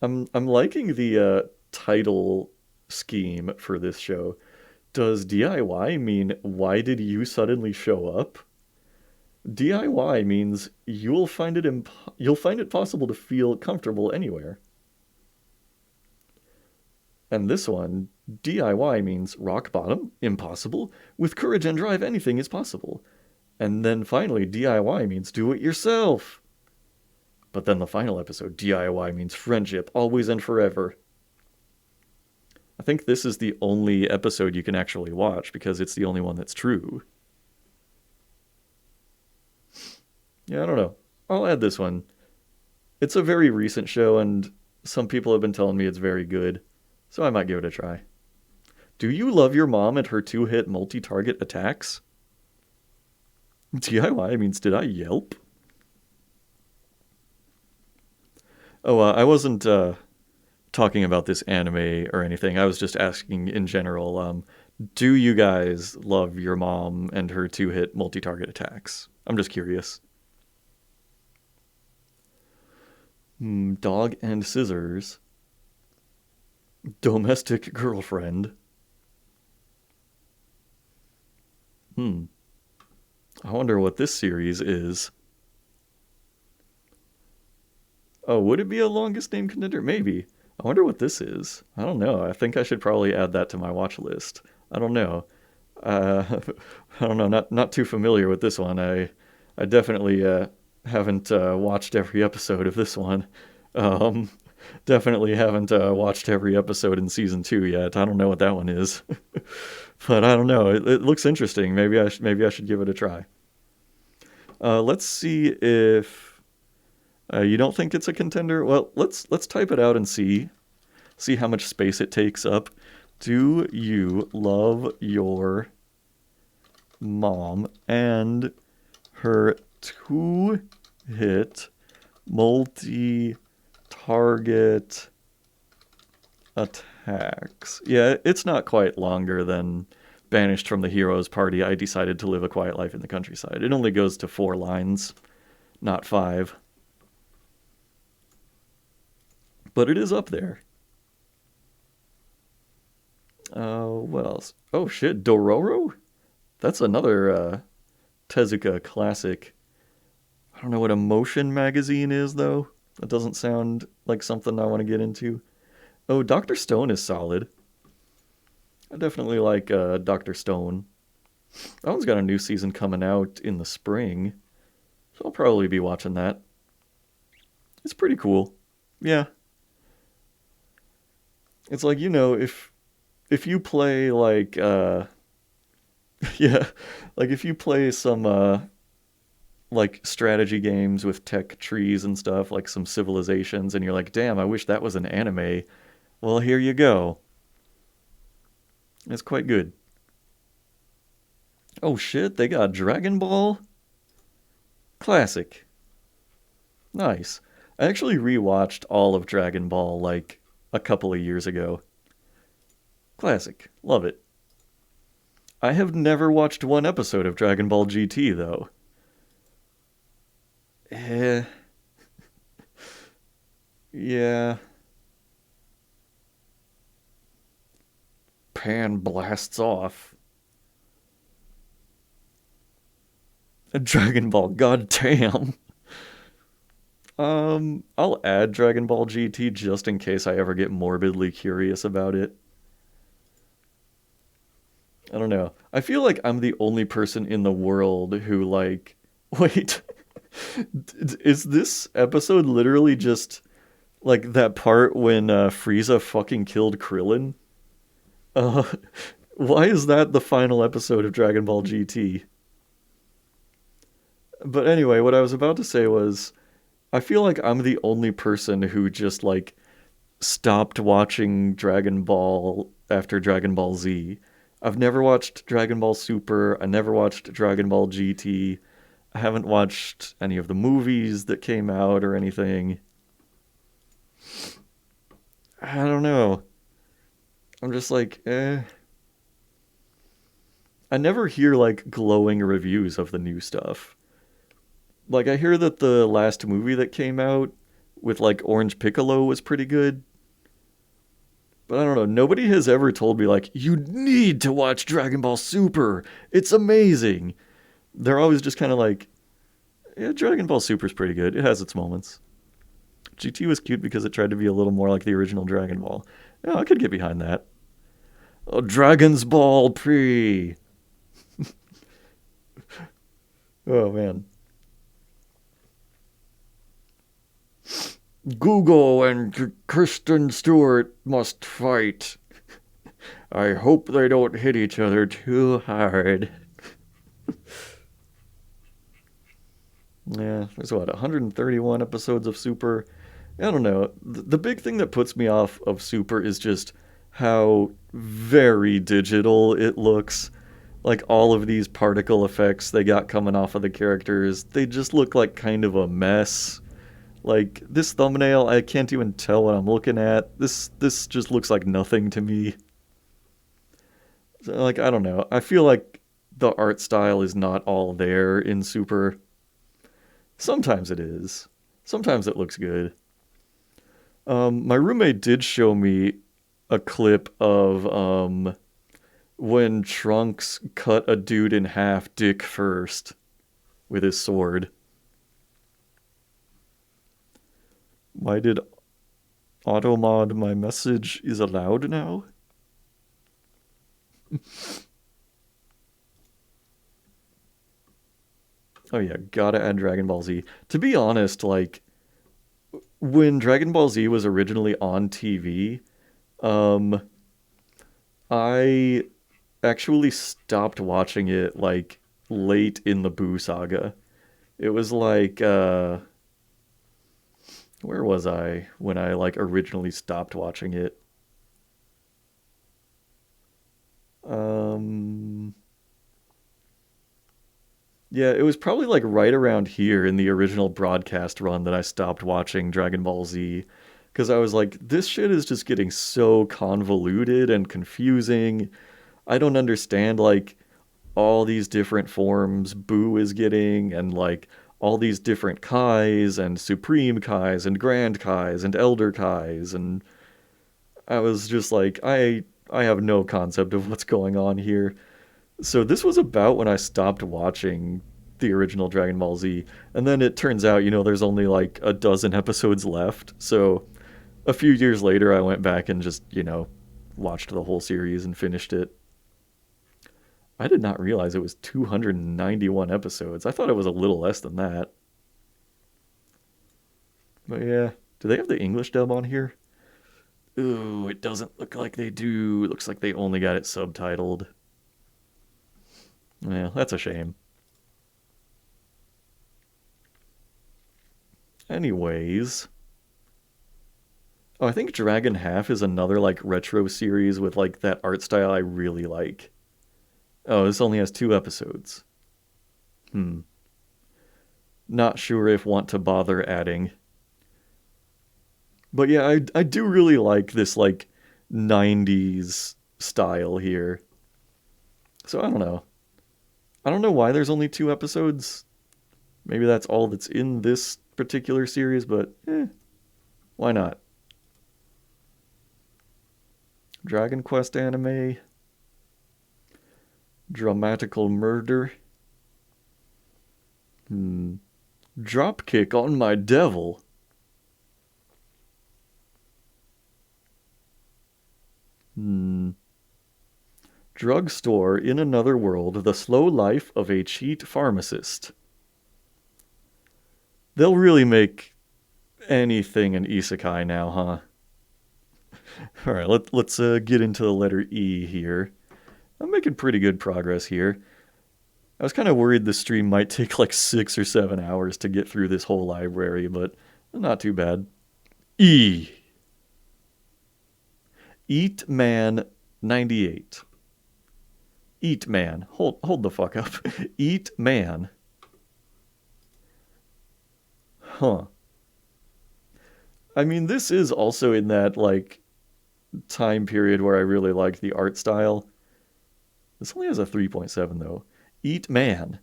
[SPEAKER 1] I'm liking the title scheme for this show. Does DIY mean why did you suddenly show up? DIY means you'll find it possible to feel comfortable anywhere. And this one, DIY means rock bottom, impossible. With courage and drive, anything is possible. And then finally, DIY means do it yourself. But then the final episode, DIY means friendship, always and forever. I think this is the only episode you can actually watch because it's the only one that's true. Yeah, I don't know. I'll add this one. It's a very recent show, and some people have been telling me it's very good, so I might give it a try. Do you love your mom and her two-hit multi-target attacks? DIY means did I yelp? Oh, I wasn't talking about this anime or anything. I was just asking in general. Do you guys love your mom and her two-hit multi-target attacks? I'm just curious. Dog and scissors. Domestic girlfriend. Hmm. I wonder what this series is. Oh, would it be a longest name contender? Maybe. I wonder what this is. I don't know. I think I should probably add that to my watch list. I don't know. Uh, I don't know. Not too familiar with this one. I definitely haven't watched every episode of this one. Um, definitely haven't watched every episode in season two yet. I don't know what that one is, but I don't know. It looks interesting. Maybe I should give it a try. Let's see if you don't think it's a contender. Well, let's type it out and see how much space it takes up. Do you love your mom and her two hit multi target attacks? Yeah, it's not quite longer than banished from the hero's party. I decided to live a quiet life in the countryside. It only goes to 4 lines, not 5. But it is up there. What else? Oh shit, Dororo? That's another Tezuka classic. I don't know what Emotion magazine is though. That doesn't sound like something I want to get into. Oh, Dr. Stone is solid. I definitely like Dr. Stone. That one's got a new season coming out in the spring, so I'll probably be watching that. It's pretty cool. Yeah, it's like if you play like yeah, like if you play some like strategy games with tech trees and stuff, like some civilizations, and you're like, damn, I wish that was an anime. Well, here you go. It's quite good. Oh shit, they got Dragon Ball? Classic. Nice. I actually rewatched all of Dragon Ball like a couple of years ago. Classic. Love it. I have never watched one episode of Dragon Ball GT though. Eh, yeah. Pan blasts off. Dragon Ball, goddamn. I'll add Dragon Ball GT just in case I ever get morbidly curious about it. I don't know. I feel like I'm the only person in the world who like wait, is this episode literally just like that part when Frieza fucking killed Krillin? Uh why is that the final episode of Dragon Ball GT? But anyway, what I was about to say was I feel like I'm the only person who just like stopped watching Dragon Ball after Dragon Ball Z. I've never watched Dragon Ball Super. I never watched Dragon Ball GT. I haven't watched any of the movies that came out or anything. I don't know. I'm just like, eh. I never hear like glowing reviews of the new stuff. Like I hear that the last movie that came out with like Orange Piccolo was pretty good, but I don't know. Nobody has ever told me like you need to watch Dragon Ball Super. It's amazing. They're always just kind of like, yeah, Dragon Ball Super's pretty good. It has its moments. GT was cute because it tried to be a little more like the original Dragon Ball. Yeah, I could get behind that. Oh, Dragon's Ball Pre. Oh man. Google and Kristen Stewart must fight. I hope they don't hit each other too hard. Yeah, there's what, 131 episodes of Super? I don't know. The big thing that puts me off of Super is just how very digital it looks. Like all of these particle effects they got coming off of the characters, they just look like kind of a mess. Like this thumbnail, I can't even tell what I'm looking at. This just looks like nothing to me. So, like I don't know. I feel like the art style is not all there in Super. Sometimes it is. Sometimes it looks good. My roommate did show me a clip of when Trunks cut a dude in half dick first with his sword. Why did automod my message is allowed now? Oh yeah, gotta add Dragon Ball Z. To be honest, like when Dragon Ball Z was originally on TV, um, I actually stopped watching it like late in the Boo saga. It was like where was I when I like originally stopped watching it? Um yeah, it was probably like right around here in the original broadcast run that I stopped watching Dragon Ball Z because I was like this shit is just getting so convoluted and confusing. I don't understand like all these different forms Boo is getting and like all these different Kais and Supreme Kais and Grand Kais and Elder Kais and I was just like I have no concept of what's going on here. So this was about when I stopped watching the original Dragon Ball Z and then it turns out, there's only like a dozen episodes left. So a few years later I went back and just, watched the whole series and finished it. I did not realize it was 291 episodes. I thought it was a little less than that. But yeah, do they have the English dub on here? Ooh, it doesn't look like they do. It looks like they only got it subtitled. Yeah, that's a shame. Anyways, oh, I think Dragon Half is another like retro series with like that art style I really like. Oh, this only has 2 episodes. Hmm. Not sure if want to bother adding. But yeah, I do really like this like 90s style here. So I don't know. I don't know why there's only 2 episodes. Maybe that's all that's in this particular series, but why not? Dragon Quest anime, dramatical murder. Dropkick on my devil. Drugstore in another world, the slow life of a cheat pharmacist. They'll really make anything an isekai now, huh? All right, let's get into the letter E here. I'm making pretty good progress here. I was kind of worried the stream might take like 6 or 7 hours to get through this whole library, but not too bad. E. Eat Man 98. Eat Man. Hold the fuck up. Eat Man. Huh. I mean, this is also in that like time period where I really liked the art style. This only has a 3.7 though. Eat Man.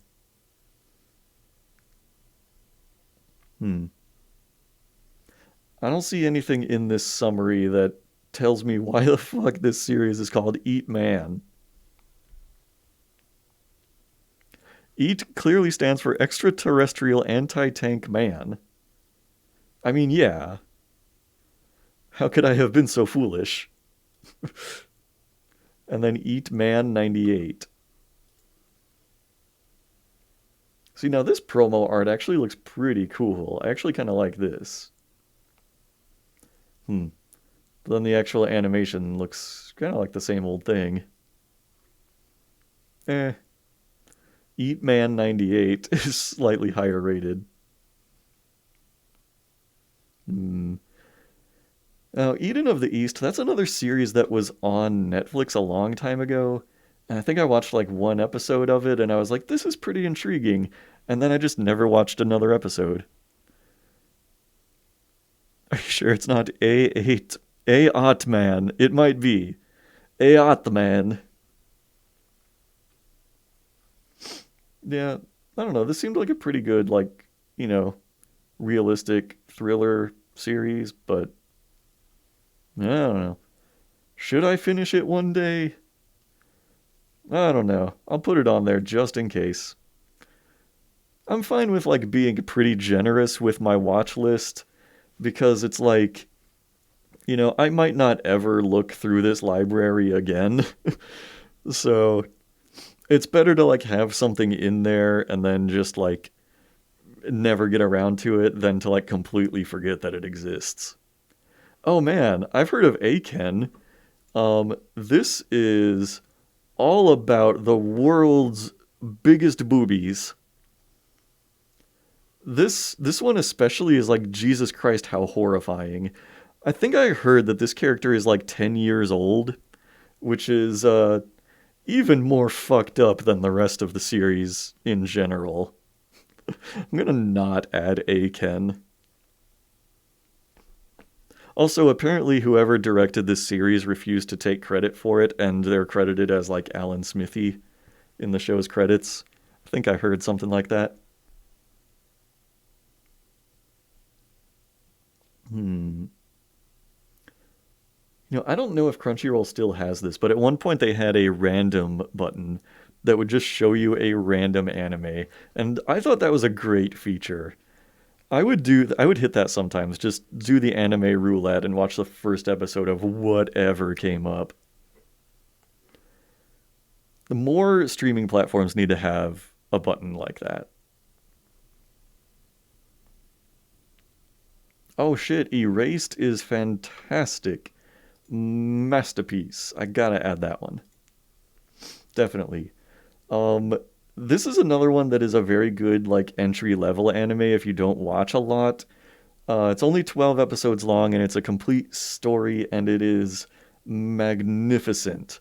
[SPEAKER 1] I don't see anything in this summary that tells me why the fuck this series is called Eat Man. EAT clearly stands for Extraterrestrial Anti-Tank Man. I mean, yeah. How could I have been so foolish? And then Eat Man 98. See, now this promo art actually looks pretty cool. I actually kind of like this. But then the actual animation looks kind of like the same old thing. Eat Man 98 is slightly higher rated. Now, Eden of the East, that's another series that was on Netflix a long time ago. And I think I watched like 1 episode of it and I was like, this is pretty intriguing. And then I just never watched another episode. Are you sure it's not A8? A-Otman. It might be. A-Otman. Yeah, I don't know. This seemed like a pretty good, like, realistic thriller series, but I don't know. Should I finish it one day? I don't know. I'll put it on there just in case. I'm fine with like being pretty generous with my watch list because it's like, I might not ever look through this library again. So, it's better to like have something in there and then just like never get around to it than to like completely forget that it exists. Oh man, I've heard of Aiken. This is all about the world's biggest boobies. This one especially is like Jesus Christ, how horrifying. I think I heard that this character is like 10 years old, which is even more fucked up than the rest of the series in general. I'm gonna not add Aiken. Also, apparently, whoever directed this series refused to take credit for it, and they're credited as like Alan Smithy in the show's credits. I think I heard something like that. Hmm. I don't know if Crunchyroll still has this, but at one point they had a random button that would just show you a random anime, and I thought that was a great feature. I would hit that sometimes, just do the anime roulette and watch the first episode of whatever came up. The more streaming platforms need to have a button like that. Oh shit, Erased is fantastic. Masterpiece. I gotta add that one. Definitely. Um, this is another one that is a very good like entry level anime if you don't watch a lot. It's only 12 episodes long and it's a complete story and it is magnificent.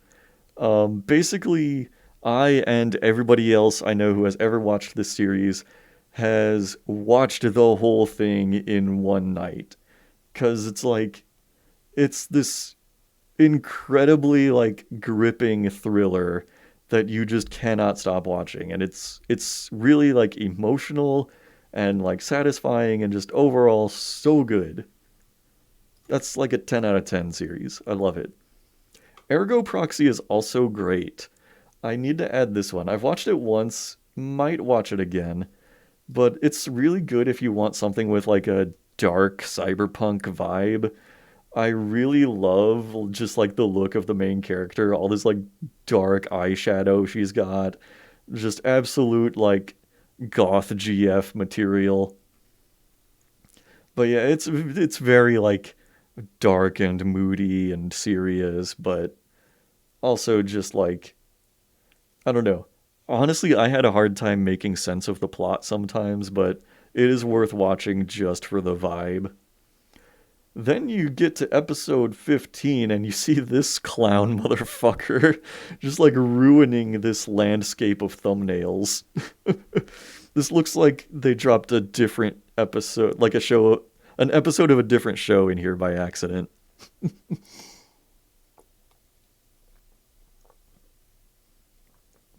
[SPEAKER 1] Basically, I and everybody else I know who has ever watched this series has watched the whole thing in one night. Because it's this incredibly like gripping thriller that you just cannot stop watching and it's really like emotional and like satisfying and just overall so good. That's like a 10 out of 10 series. I love it. Ergo Proxy is also great. I need to add this one. I've watched it once, might watch it again, but it's really good if you want something with like a dark cyberpunk vibe. I really love just like the look of the main character, all this like dark eyeshadow she's got. Just absolute like goth GF material. But yeah, it's very like dark and moody and serious, but also just like I don't know. Honestly, I had a hard time making sense of the plot sometimes, but it is worth watching just for the vibe. Then you get to episode 15 and you see this clown motherfucker just like ruining this landscape of thumbnails. This looks like they dropped a different episode, like an episode of a different show in here by accident.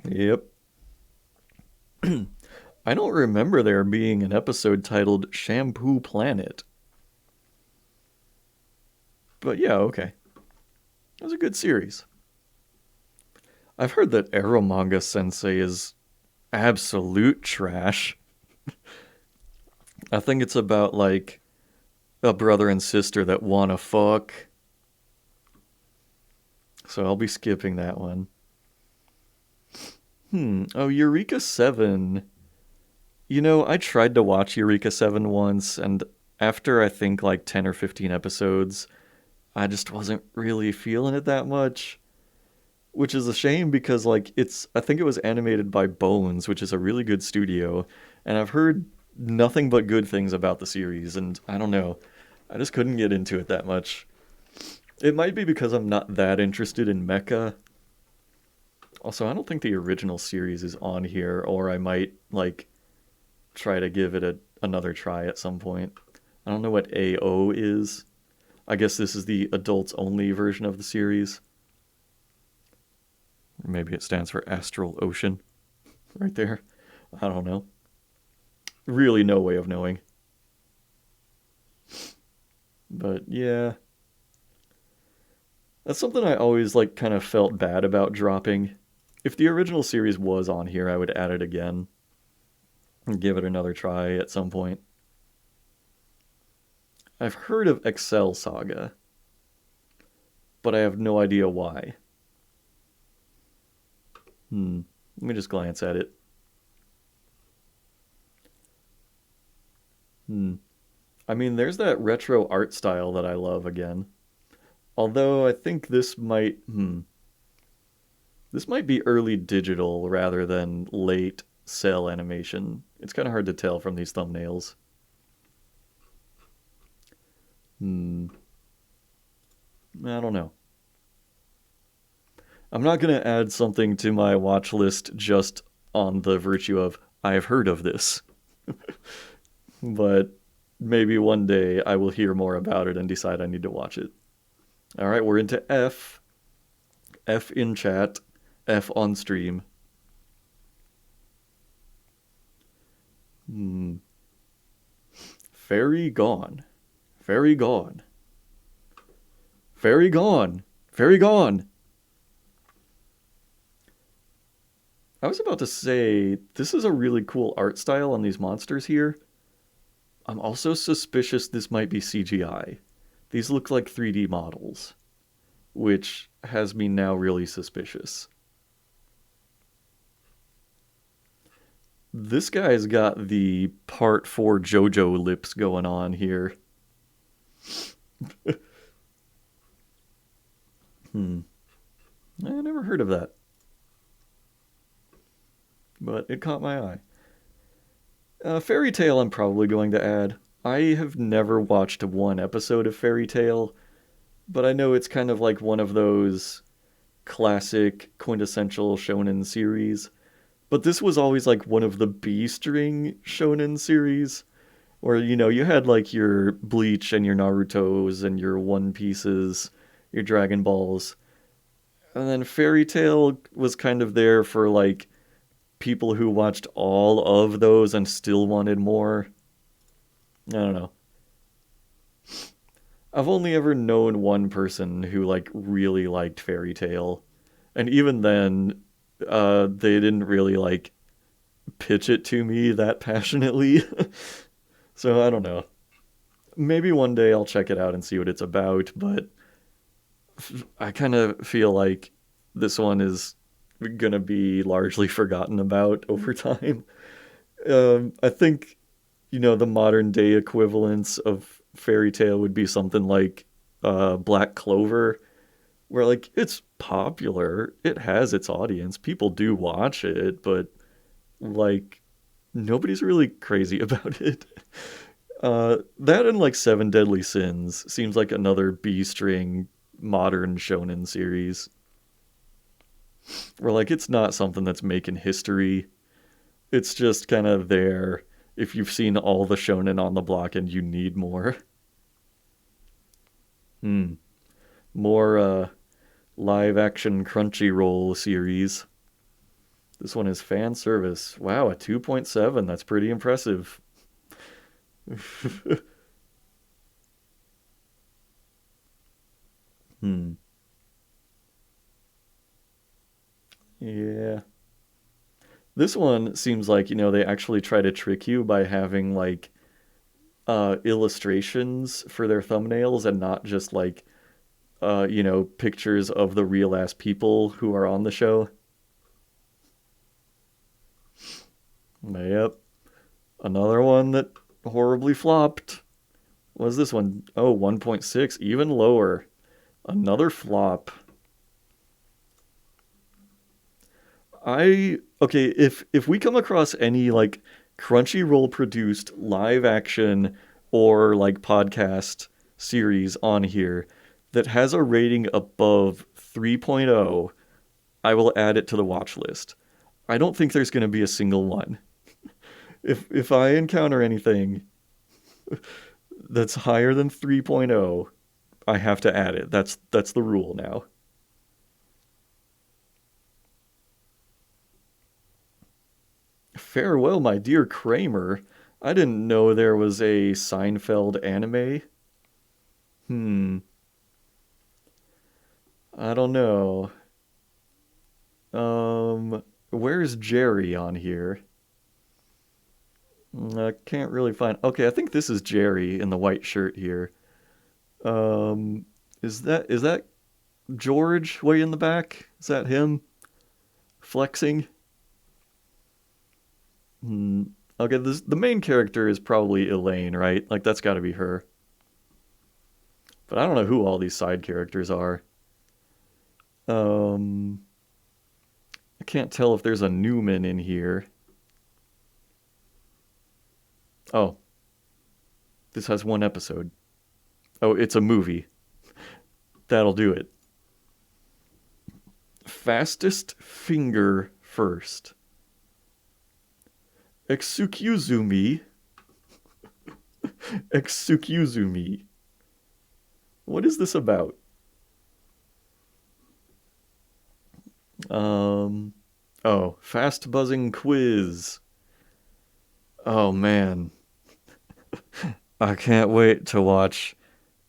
[SPEAKER 1] Yep. I don't remember there being an episode titled Shampoo Planet. But yeah, okay. It was a good series. I've heard that Eromanga Sensei is absolute trash. I think it's about like a brother and sister that wanna fuck. So I'll be skipping that one. Oh, Eureka 7. I tried to watch Eureka 7 once, and after I think like 10 or 15 episodes, I just wasn't really feeling it that much. Which is a shame because like I think it was animated by Bones, which is a really good studio, and I've heard nothing but good things about the series, and I don't know. I just couldn't get into it that much. It might be because I'm not that interested in mecha. Also, I don't think the original series is on here, or I might like try to give it another try at some point. I don't know what AO is. I guess this is the adults only version of the series. Or maybe it stands for Astral Ocean right there. I don't know. Really no way of knowing. But yeah. That's something I always like kind of felt bad about dropping. If the original series was on here, I would add it again and give it another try at some point. I've heard of Excel Saga, but I have no idea why. Let me just glance at it. Hmm. I mean, there's that retro art style that I love again. Although I think this might be early digital rather than late cell animation. It's kind of hard to tell from these thumbnails. Hmm. I don't know. I'm not going to add something to my watch list just on the virtue of I've heard of this, but maybe one day I will hear more about it and decide I need to watch it. All right, we're into F. F in chat, F on stream. Hmm. Fairy gone. Fairy gone. Fairy gone. Fairy gone. I was about to say, this is a really cool art style on these monsters here. I'm also suspicious this might be CGI. These look like 3D models, which has me now really suspicious. This guy's got the part 4 JoJo lips going on here. Hmm. I never heard of that, but it caught my eye. Fairy Tale I'm probably going to add. I have never watched one episode of Fairy Tale, but I know it's kind of like one of those classic quintessential shonen series. But this was always like one of the B string shonen series where you had like your Bleach and your Narutos and your One Pieces, your Dragon Balls. And then Fairy Tale was kind of there for like people who watched all of those and still wanted more. I don't know. I've only ever known one person who like really liked Fairy Tale, and even then, they didn't really like pitch it to me that passionately. So I don't know. Maybe one day I'll check it out and see what it's about, but I kind of feel like this one is gonna be largely forgotten about over time. I think the modern day equivalents of Fairy Tale would be something like Black Clover, where like it's popular, it has its audience, people do watch it, but like nobody's really crazy about it. That and like Seven Deadly Sins seems like another B string modern shonen series where like it's not something that's making history. It's just kind of there if you've seen all the shonen on the block and you need more. Hmm. More live action Crunchyroll series. This one is fan service. Wow, a 2.7. That's pretty impressive. Hmm. Yeah. This one seems like, they actually try to trick you by having like illustrations for their thumbnails and not just like pictures of the real ass people who are on the show. Yep. Another one that horribly flopped. What was this one? Oh, 1.6, even lower. Another flop. If we come across any like Crunchyroll produced live action or like podcast series on here that has a rating above 3.0, I will add it to the watch list. I don't think there's going to be a single one. If I encounter anything that's higher than 3.0, I have to add it. That's the rule now. Farewell, my dear Kramer. I didn't know there was a Seinfeld anime. Hmm. I don't know. Where's Jerry on here? I can't really find. Okay, I think this is Jerry in the white shirt here. Um, is that George way in the back? Is that him flexing? Hmm. Okay, the main character is probably Elaine, right? Like that's got to be her. But I don't know who all these side characters are. Um, I can't tell if there's a Newman in here. Oh, this has one episode. Oh, it's a movie. That'll do it. Fastest finger first. Excuse-me. Excuse-me. What is this about? Um, oh, fast buzzing quiz. Oh man, I can't wait to watch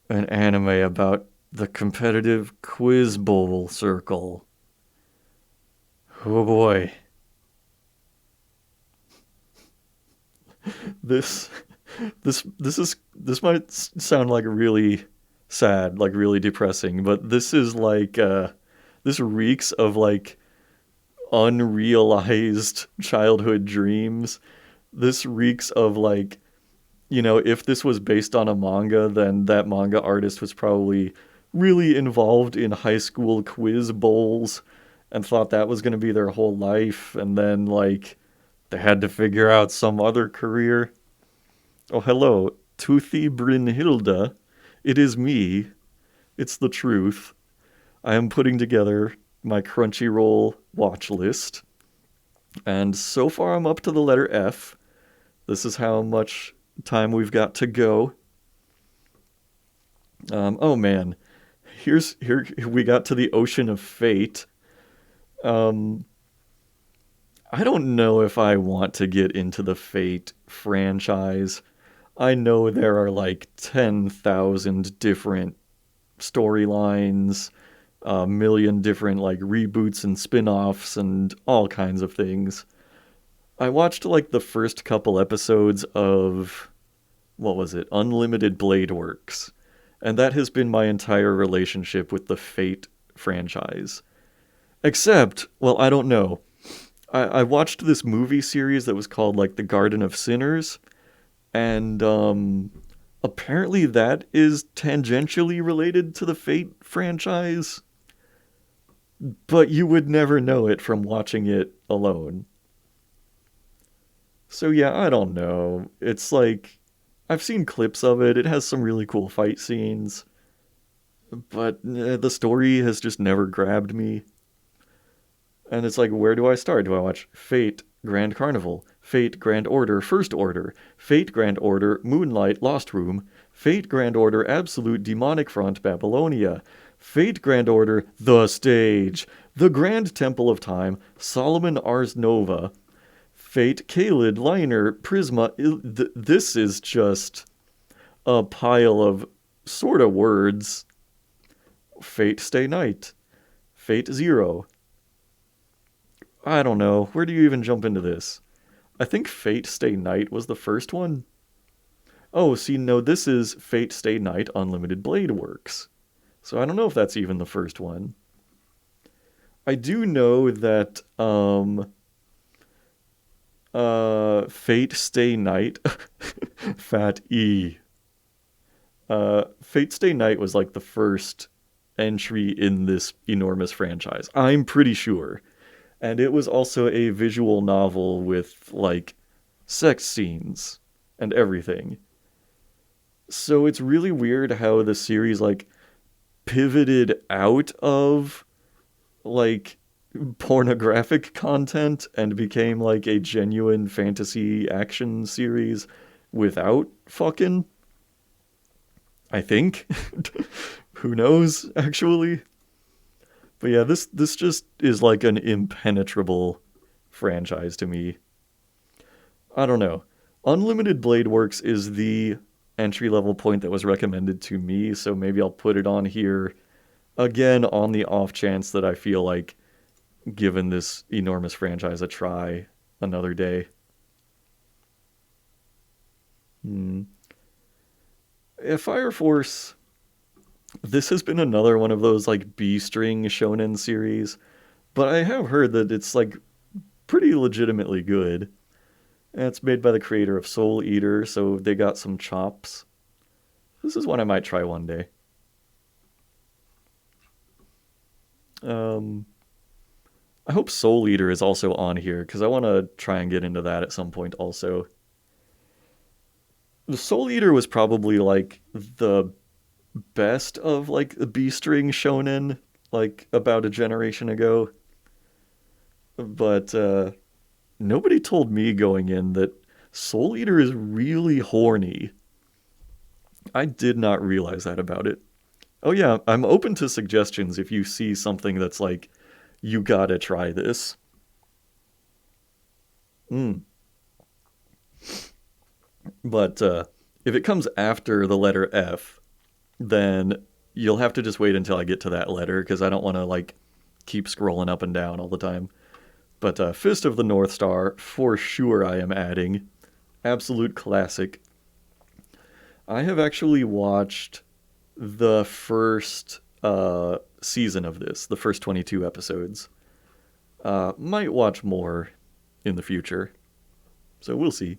[SPEAKER 1] an anime about the competitive quiz bowl circle. Oh boy, this this might sound like really sad, like really depressing, but this is like this reeks of like unrealized childhood dreams. This reeks of like, if this was based on a manga, then that manga artist was probably really involved in high school quiz bowls and thought that was going to be their whole life. And then, like, they had to figure out some other career. Oh, hello, Toothy Brynhilda. It is me. It's the truth. I am putting together my Crunchyroll watch list. And so far, I'm up to the letter F. This is how much time we've got to go. Oh man, here we got to the Ocean of Fate. Um, I don't know if I want to get into the Fate franchise. I know there are like 10,000 different storylines, a million different like reboots and spin-offs and all kinds of things. I watched like the first couple episodes of what was it? Unlimited Blade Works. And that has been my entire relationship with the Fate franchise. Except, well, I don't know. I watched this movie series that was called like The Garden of Sinners, and apparently that is tangentially related to the Fate franchise, but you would never know it from watching it alone. So yeah, I don't know. It's like I've seen clips of it. It has some really cool fight scenes, but the story has just never grabbed me. And it's like, where do I start? Do I watch Fate Grand Carnival, Fate Grand Order First Order, Fate Grand Order Moonlight Lost Room, Fate Grand Order Absolute Demonic Front Babylonia, Fate Grand Order The Stage, The Grand Temple of Time Solomon Ars Nova, Fate Kaled Liner Prisma. This is just a pile of sort of words. Fate Stay Night, Fate Zero. I don't know. Where do you even jump into this? I think Fate Stay Night was the first one. Oh, see, no, this is Fate Stay Night Unlimited Blade Works. So I don't know if that's even the first one. I do know that Fate Stay Night Fat E. Fate Stay Night was like the first entry in this enormous franchise. I'm pretty sure. And it was also a visual novel with like sex scenes and everything. So it's really weird how the series like pivoted out of like pornographic content and became like a genuine fantasy action series without fucking. I think. Who knows, actually? But yeah, this just is like an impenetrable franchise to me. I don't know. Unlimited Blade Works is the entry level point that was recommended to me, so maybe I'll put it on here Again, on the off chance that I feel like giving this enormous franchise a try another day. Hmm. Fire Force, this has been another one of those like B string shonen series, but I have heard that it's like pretty legitimately good. And it's made by the creator of Soul Eater, so they got some chops. This is one I might try one day. Um, I hope Soul Eater is also on here because I want to try and get into that at some point also. The Soul Eater was probably like the best of like the B string shonen like about a generation ago, but nobody told me going in that Soul Eater is really horny. I did not realize that about it. Oh yeah, I'm open to suggestions if you see something that's like you gotta try this. Mm. But if it comes after the letter F, then you'll have to just wait until I get to that letter because I don't want to like keep scrolling up and down all the time. But Fist of the North Star, for sure, I am adding. Absolute classic. I have actually watched the first season of this, the first 22 episodes. Might watch more in the future, so we'll see.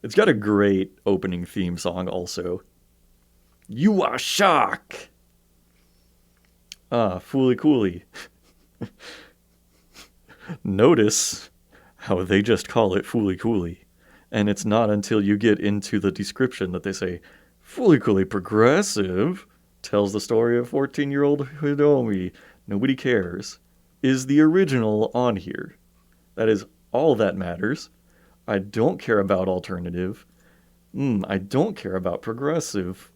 [SPEAKER 1] It's got a great opening theme song also. You are shock! Ah, Fooly Cooly. Notice how they just call it Fooly Cooly. And it's not until you get into the description that they say, Fooly Cooly Progressive tells the story of 14-year-old Hidomi. Nobody cares. Is the original on here? That is all that matters. I don't care about alternative. I don't care about progressive.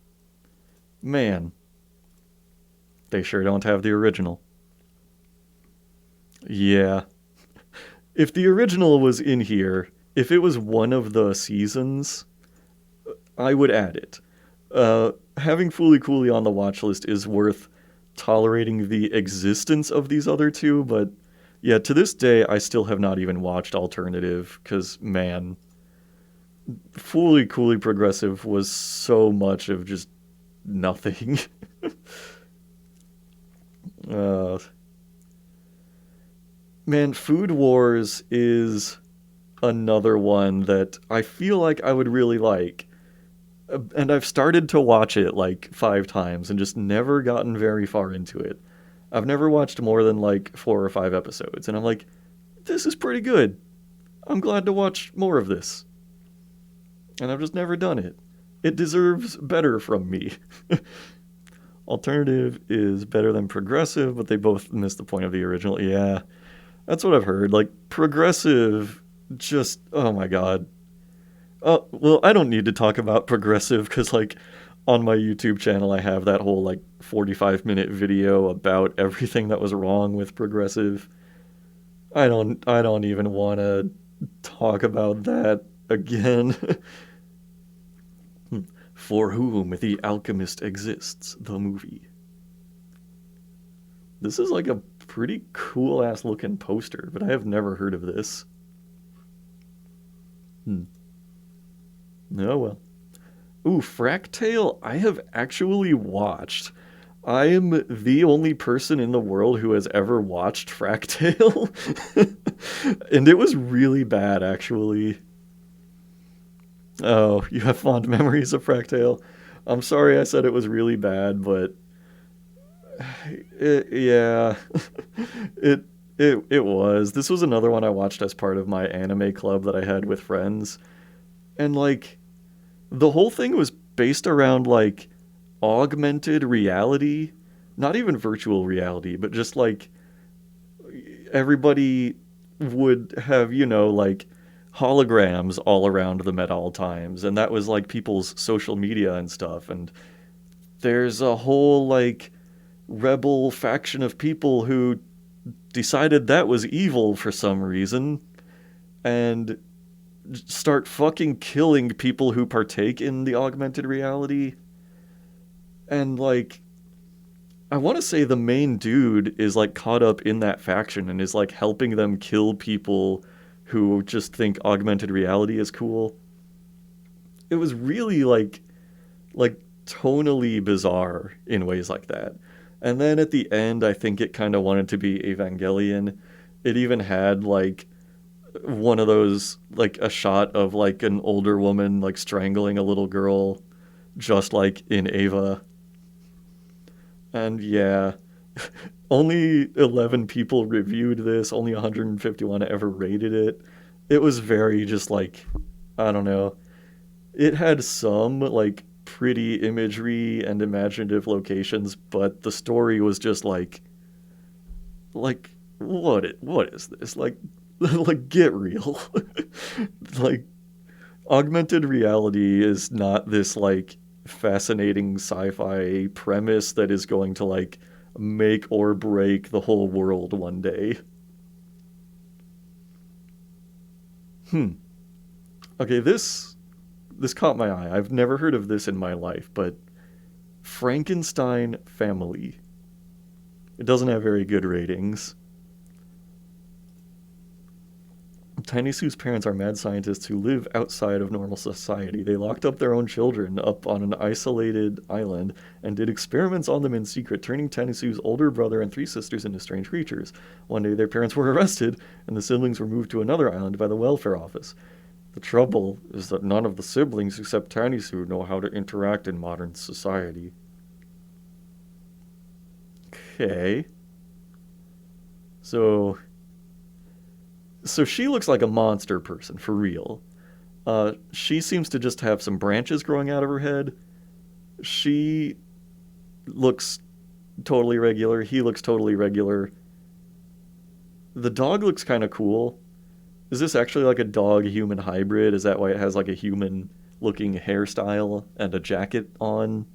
[SPEAKER 1] Man, they sure don't have the original. Yeah. If the original was in here, if it was one of the seasons, I would add it. Having Fooly Cooly on the watch list is worth tolerating the existence of these other two, but yeah, to this day, I still have not even watched Alternative, because, man, Fooly Cooly Progressive was so much of just nothing. uh, man, Food Wars is another one that I feel like I would really like. And I've started to watch it like 5 times and just never gotten very far into it. I've never watched more than like 4 or 5 episodes, and I'm like, this is pretty good. I'm glad to watch more of this. And I've just never done it. It deserves better from me. Alternative is better than progressive, but they both miss the point of the original. Yeah, that's what I've heard. Like, progressive, just, oh my god. Well, I don't need to talk about progressive because, like, on my YouTube channel, I have that whole, like, 45-minute video about everything that was wrong with progressive. I don't even want to talk about that again. For whom the alchemist exists, the movie. This is like a pretty cool ass looking poster, but I have never heard of this. Hmm. Oh well. Ooh, Fractale, I have actually watched. I am the only person in the world who has ever watched Fractale. And it was really bad, actually. Oh, you have fond memories of Fractale? I'm sorry I said it was really bad, but yeah, it it was. This was another one I watched as part of my anime club that I had with friends, and like the whole thing was based around like augmented reality, not even virtual reality, but just like everybody would have, like holograms all around them at all times, and that was like people's social media and stuff. And there's a whole like rebel faction of people who decided that was evil for some reason and start fucking killing people who partake in the augmented reality. And like I want to say the main dude is like caught up in that faction and is like helping them kill people who just think augmented reality is cool. It was really like tonally bizarre in ways like that. And then at the end, I think it kind of wanted to be Evangelion. It even had like one of those, like a shot of like an older woman like strangling a little girl, just like in Ava. And yeah, only 11 people reviewed this, only 151 ever rated it. It was very just like, I don't know. It had some like pretty imagery and imaginative locations, but the story was just like what is this? Like like get real. Like augmented reality is not this like fascinating sci-fi premise that is going to like make or break the whole world one day. Hmm. Okay, this caught my eye. I've never heard of this in my life, but Frankenstein Family. It doesn't have very good ratings. Tiny Sue's parents are mad scientists who live outside of normal society. They locked up their own children up on an isolated island and did experiments on them in secret, turning Tiny Sue's older brother and three sisters into strange creatures. One day their parents were arrested, and the siblings were moved to another island by the welfare office. The trouble is that none of the siblings except Tiny Sue know how to interact in modern society. Okay. So so she looks like a monster person for real. She seems to just have some branches growing out of her head. She looks totally regular. He looks totally regular. The dog looks kind of cool. Is this actually like a dog human hybrid? Is that why it has like a human looking hairstyle and a jacket on?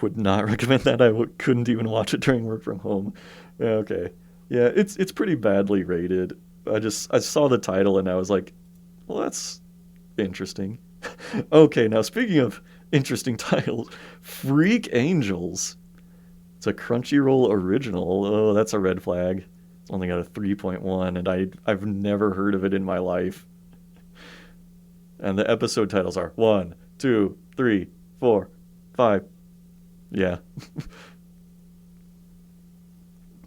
[SPEAKER 1] Would not recommend that. Couldn't even watch it during work from home. Yeah, okay. Yeah, it's pretty badly rated. I saw the title and I was like, well, that's interesting. Okay, now speaking of interesting titles, Freak Angels. It's a Crunchyroll original. Oh, that's a red flag. It's only got a 3.1, and I've never heard of it in my life. And the episode titles are 1, 2, 3, 4, 5. Yeah.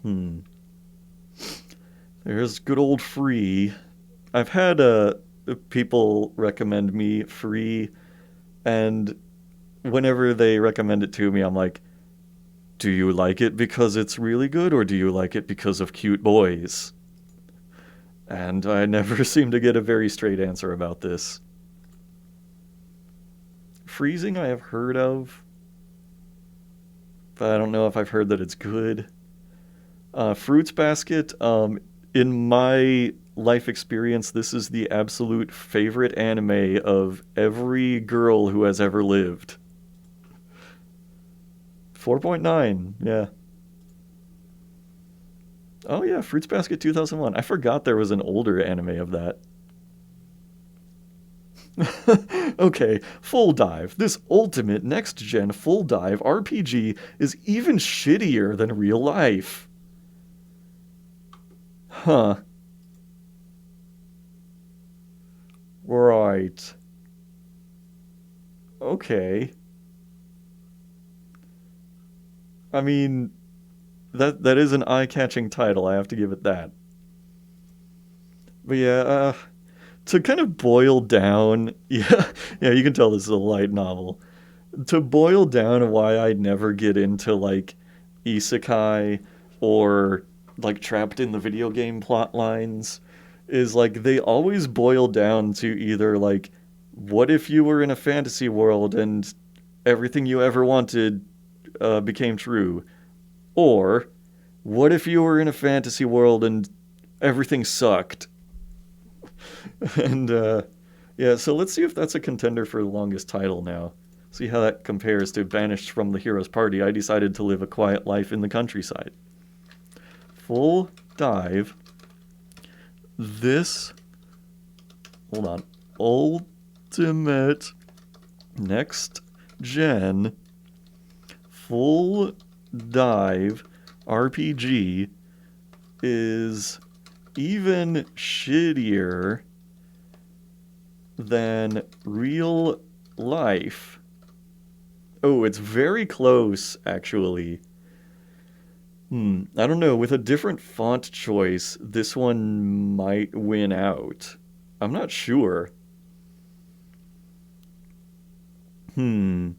[SPEAKER 1] Hmm. There's good old Free. I've had people recommend me Free, and whenever they recommend it to me, I'm like, do you like it because it's really good, or do you like it because of cute boys? And I never seem to get a very straight answer about this. Freezing I have heard of, but I don't know if I've heard that it's good. Fruits Basket, in my life experience, this is the absolute favorite anime of every girl who has ever lived. 4.9, yeah. Oh yeah, Fruits Basket 2001. I forgot there was an older anime of that. Okay, Full Dive. This ultimate next gen full dive RPG is even shittier than real life. Huh. Right. Okay. I mean, that is an eye-catching title. I have to give it that. But yeah, to kind of boil down, yeah, yeah, you can tell this is a light novel. To boil down why I never get into like isekai or like trapped in the video game plot lines is like they always boil down to either like what if you were in a fantasy world and everything you ever wanted became true, or what if you were in a fantasy world and everything sucked? And yeah, so let's see if that's a contender for the longest title now. See how that compares to Banished from the Hero's Party. I decided to live a quiet life in the countryside. Full Dive. This, hold on, ultimate next gen full dive RPG is even shittier than real life. Oh, it's very close, actually. I don't know. With a different font choice, this one might win out. I'm not sure. Hmm.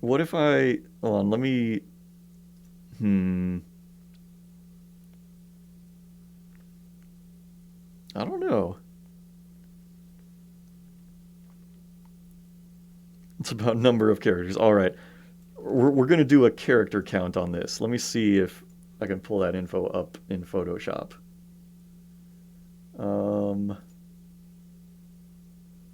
[SPEAKER 1] What if I... Hold on, let me... Hmm. I don't know. It's about number of characters. All right. We're going to do a character count on this. Let me see if I can pull that info up in Photoshop. Um,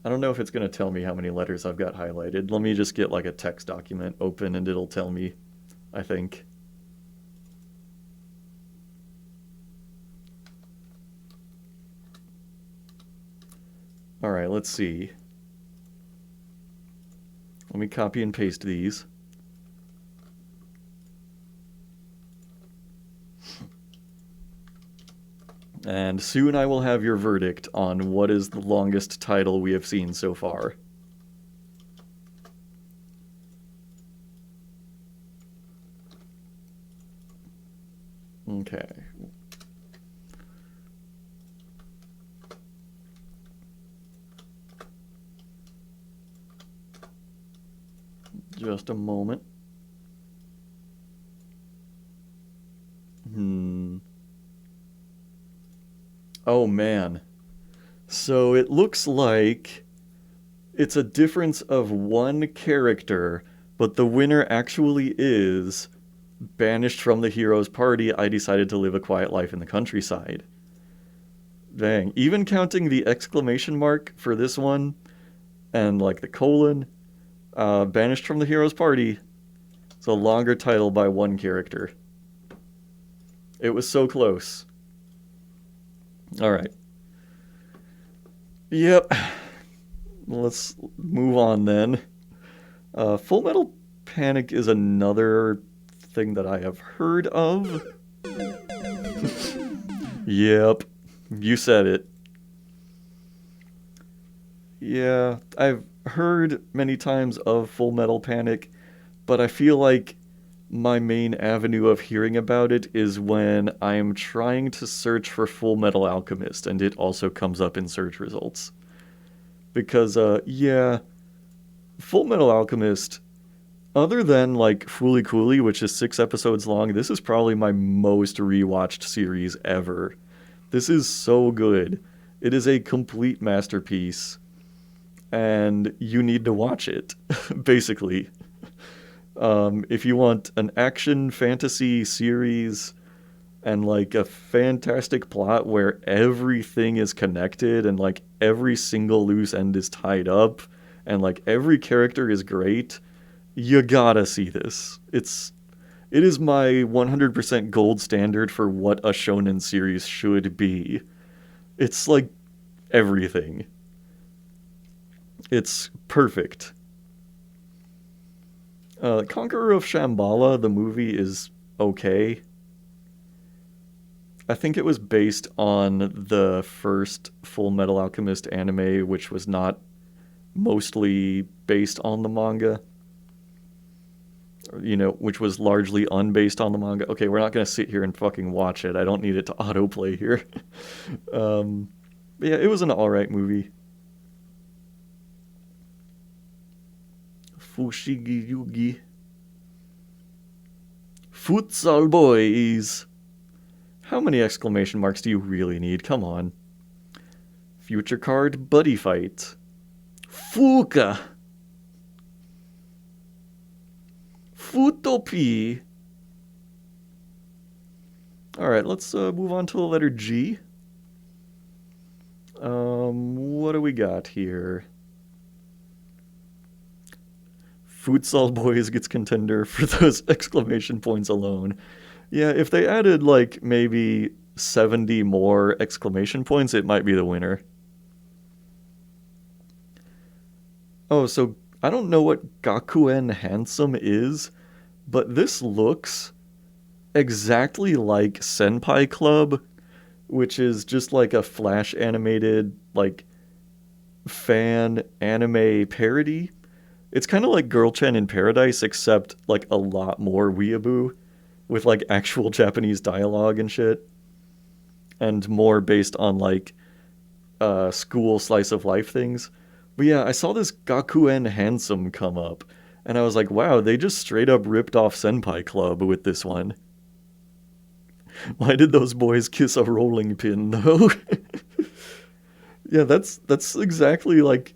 [SPEAKER 1] I don't know if it's going to tell me how many letters I've got highlighted. Let me just get like a text document open and it'll tell me, I think. All right, let's see. Let me copy and paste these. And soon I will have your verdict on what is the longest title we have seen so far. Okay. Just a moment. Oh man. So it looks like it's a difference of one character, but the winner actually is banished from the hero's party. I decided to live a quiet life in the countryside. Dang. Even counting the exclamation mark for this one and like the colon, banished from the hero's party. It's a longer title by one character. It was so close. All right. Yep. Let's move on then. Full Metal Panic is another thing that I have heard of. Yep. You said it. Yeah, I've heard many times of Full Metal Panic, but I feel like my main avenue of hearing about it is when I'm trying to search for Full Metal Alchemist and it also comes up in search results. Because, yeah, Full Metal Alchemist, other than like Fooly Cooly, which is 6 episodes long, this is probably my most rewatched series ever. This is so good. It is a complete masterpiece, and you need to watch it, basically. If you want an action fantasy series and like a fantastic plot where everything is connected and like every single loose end is tied up and like every character is great, you gotta see this. It is my 100% gold standard for what a shonen series should be. It's like everything. It's perfect. Conqueror of Shambhala, the movie, is okay. I think it was based on the first Full Metal Alchemist anime, which was not mostly based on the manga. You know, which was largely unbased on the manga. Okay, we're not going to sit here and fucking watch it. I don't need it to autoplay here. But yeah, it was an alright movie. Fushigi Yugi. Futsal boys. How many exclamation marks do you really need? Come on. Future card buddy fight. Fuka. Futopi. Alright, let's move on to the letter G. What do we got here? Futsal Boys gets contender for those exclamation points alone. Yeah, if they added like maybe 70 more exclamation points, it might be the winner. Oh, so I don't know what Gakuen Handsome is, but this looks exactly like Senpai Club, which is just like a flash animated like fan anime parody. It's kind of like Girl Chen in Paradise, except like a lot more weeaboo with like actual Japanese dialogue and shit, and more based on like school slice of life things. But yeah, I saw this Gakuen Handsome come up, and I was like, wow, they just straight up ripped off Senpai Club with this one. Why did those boys kiss a rolling pin though? Yeah, that's exactly like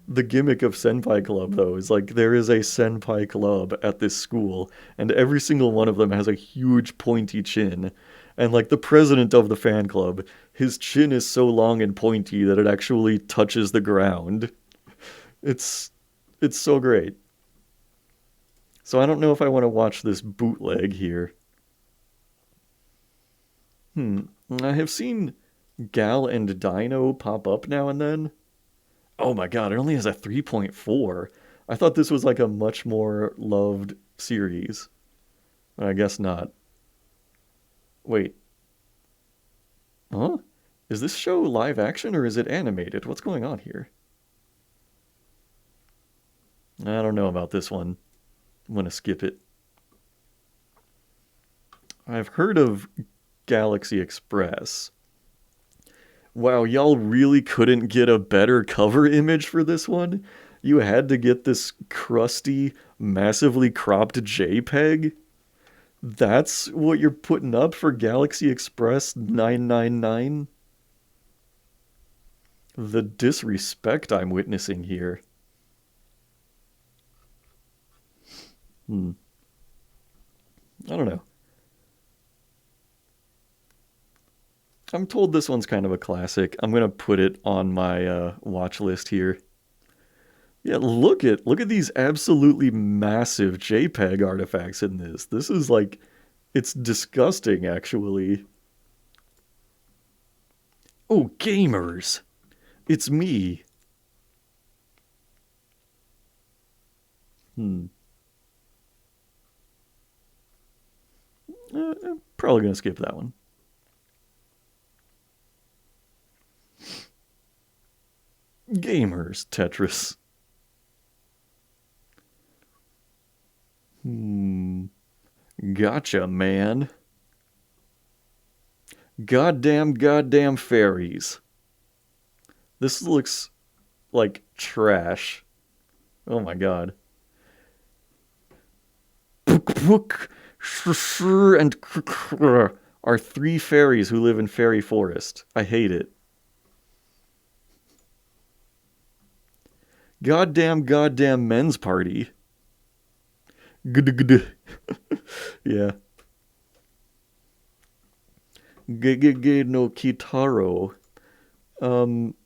[SPEAKER 1] the gimmick of Senpai Club though. Is like there is a Senpai Club at this school, and every single one of them has a huge pointy chin. And like the president of the fan club, his chin is so long and pointy that it actually touches the ground. It's it's so great. So I don't know if I want to watch this bootleg here. Hmm. I have seen Gal and Dino pop up now and then. Oh my god, it only has a 3.4. I thought this was like a much more loved series. I guess not. Wait, huh? Is this show live action or is it animated? What's going on here? I don't know about this one. I'm gonna skip it. I've heard of Galaxy Express. Wow, y'all really couldn't get a better cover image for this one? You had to get this crusty, massively cropped JPEG? That's what you're putting up for Galaxy Express 999? The disrespect I'm witnessing here. Hmm. I don't know. I'm told this one's kind of a classic. I'm gonna put it on my watch list here. Yeah, look at these absolutely massive JPEG artifacts in this. This is like it's disgusting actually. Oh, gamers. It's me. Hmm. I'm probably gonna skip that one. Gamers Tetris. Hmm. Gotcha, man. Goddamn fairies. This looks like trash. Oh my god. Book and are three fairies who live in Fairy Forest. I hate it. Goddamn men's party. Good. Yeah. Gege no Kitaro.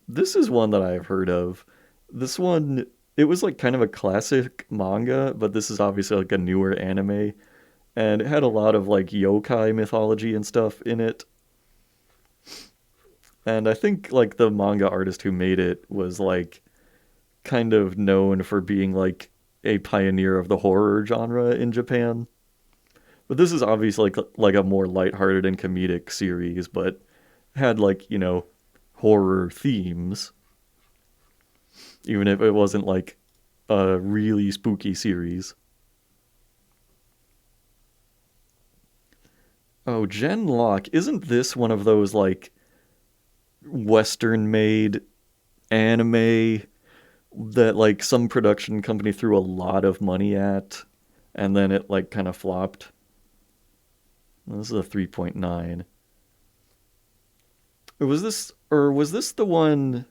[SPEAKER 1] This is one that I've heard of. This one, it was like kind of a classic manga, but this is obviously like a newer anime, and it had a lot of like yokai mythology and stuff in it. And I think like the manga artist who made it was like kind of known for being like a pioneer of the horror genre in Japan. But this is obviously like a more lighthearted and comedic series, but had like, horror themes, even if it wasn't like a really spooky series. Oh, Gen Lock, isn't this one of those like Western made anime that like some production company threw a lot of money at and then it like kind of flopped? This is a 3.9. Was this the one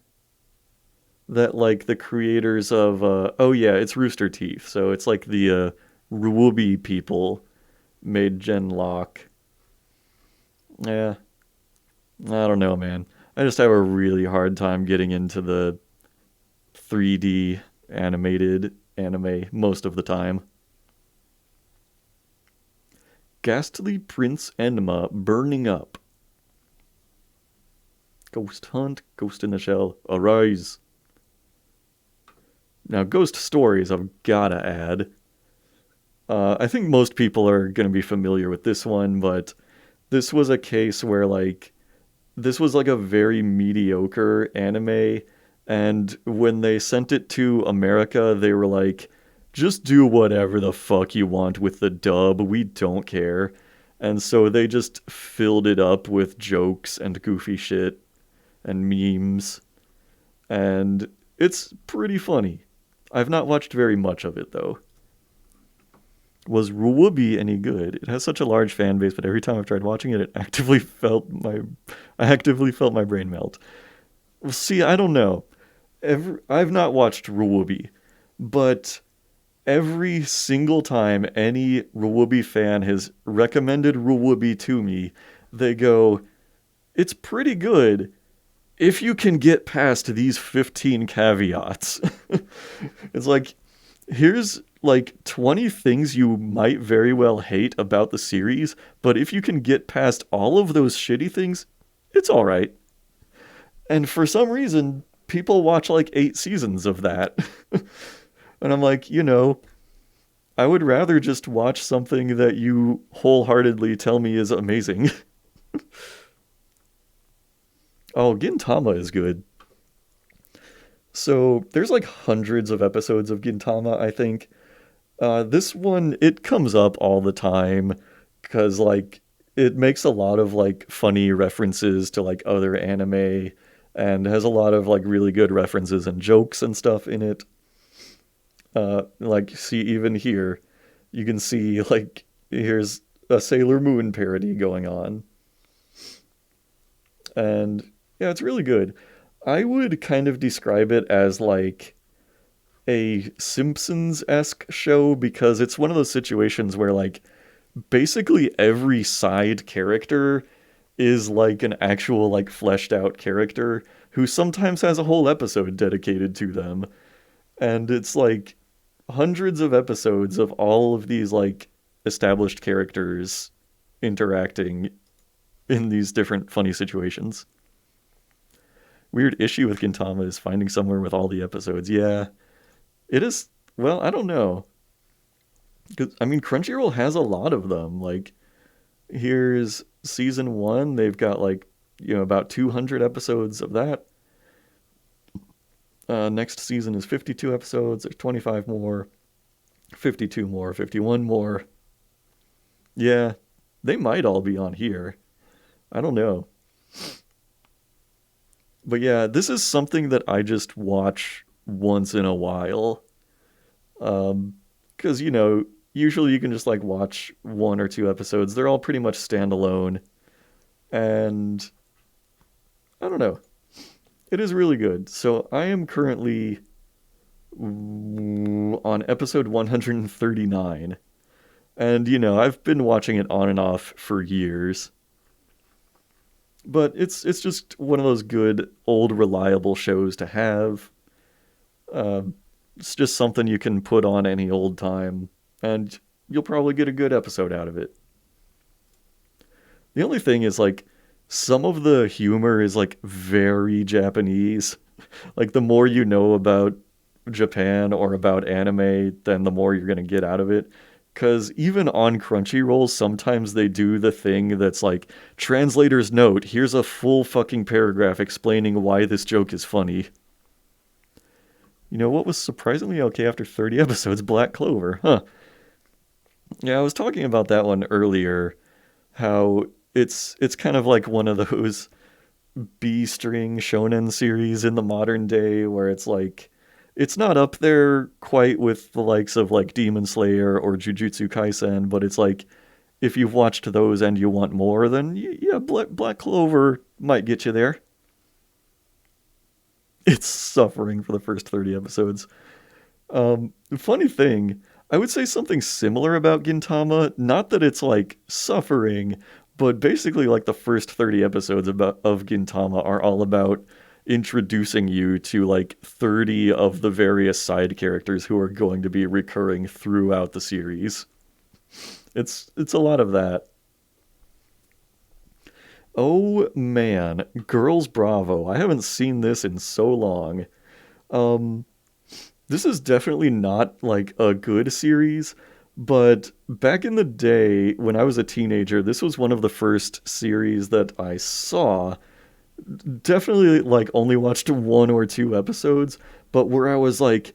[SPEAKER 1] that like the creators of oh yeah, it's Rooster Teeth. So it's like the Ruby people made Gen Lock. Yeah, I don't know, man. I just have a really hard time getting into the 3D animated anime most of the time. Ghastly Prince Enma burning up. Ghost hunt, ghost in the shell, arise. Now, Ghost Stories, I've gotta add. I think most people are gonna be familiar with this one, but this was a case where, like, this was like a very mediocre anime, and when they sent it to America, they were like, just do whatever the fuck you want with the dub, we don't care. And so they just filled it up with jokes and goofy shit and memes, and it's pretty funny. I've not watched very much of it though. Was Ruwoobi any good? It has such a large fan base, but every time I've tried watching it, I actively felt my brain melt. Well, see, I don't know. I've not watched Ruwoobi, but every single time any Ruwoobi fan has recommended Ruwoobi to me, they go, "It's pretty good if you can get past these 15 caveats." It's like, here's like 20 things you might very well hate about the series, but if you can get past all of those shitty things, it's all right. And for some reason, people watch like 8 seasons of that. And I'm like, I would rather just watch something that you wholeheartedly tell me is amazing. Oh, Gintama is good. So there's like hundreds of episodes of Gintama, I think. This one, it comes up all the time because like it makes a lot of like funny references to like other anime and has a lot of like really good references and jokes and stuff in it. Like see even here, you can see like here's a Sailor Moon parody going on. And yeah, it's really good. I would kind of describe it as like a Simpsons-esque show because it's one of those situations where like basically every side character is like an actual like fleshed out character who sometimes has a whole episode dedicated to them. And it's like hundreds of episodes of all of these like established characters interacting in these different funny situations. Weird issue with Gintama is finding somewhere with all the episodes. Yeah, it is. Well, I don't know. 'Cause, I mean, Crunchyroll has a lot of them. Like, here's season one. They've got like, about 200 episodes of that. Next season is 52 episodes. There's 25 more, 52 more, 51 more. Yeah, they might all be on here. I don't know. But yeah, this is something that I just watch once in a while. Because, usually you can just like watch 1 or 2 episodes. They're all pretty much standalone. And I don't know. It is really good. So I am currently on episode 139. And, I've been watching it on and off for years. But it's just one of those good, old, reliable shows to have. Uh, it's just something you can put on any old time, and you'll probably get a good episode out of it. The only thing is, like, some of the humor is, like, very Japanese. Like, the more you know about Japan or about anime, then the more you're going to get out of it. Because even on Crunchyroll, sometimes they do the thing that's like, translator's note, here's a full fucking paragraph explaining why this joke is funny. What was surprisingly okay after 30 episodes? Black Clover. Huh. Yeah, I was talking about that one earlier, how it's kind of like one of those B-string shonen series in the modern day where it's like, it's not up there quite with the likes of like Demon Slayer or Jujutsu Kaisen, but it's like if you've watched those and you want more, then yeah, Black Clover might get you there. It's suffering for the first 30 episodes. Funny thing, I would say something similar about Gintama. Not that it's like suffering, but basically like the first 30 episodes of Gintama are all about introducing you to like 30 of the various side characters who are going to be recurring throughout the series. It's a lot of that. Oh man, Girls Bravo. I haven't seen this in so long. Um This is definitely not like a good series, but back in the day when I was a teenager, this was one of the first series that I saw. Definitely like only watched one or two episodes, but where I was like,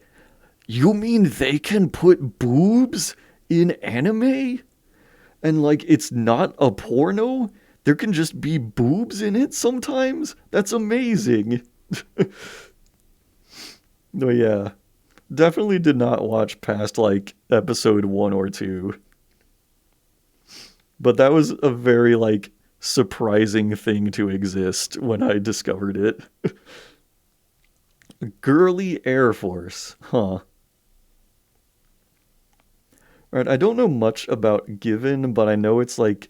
[SPEAKER 1] you mean they can put boobs in anime? And like it's not a porno? There can just be boobs in it sometimes? That's amazing. No, yeah. Definitely did not watch past like episode one or two. But that was a very like surprising thing to exist when I discovered it. Girly Air Force. Huh. Alright, I don't know much about Given, but I know it's like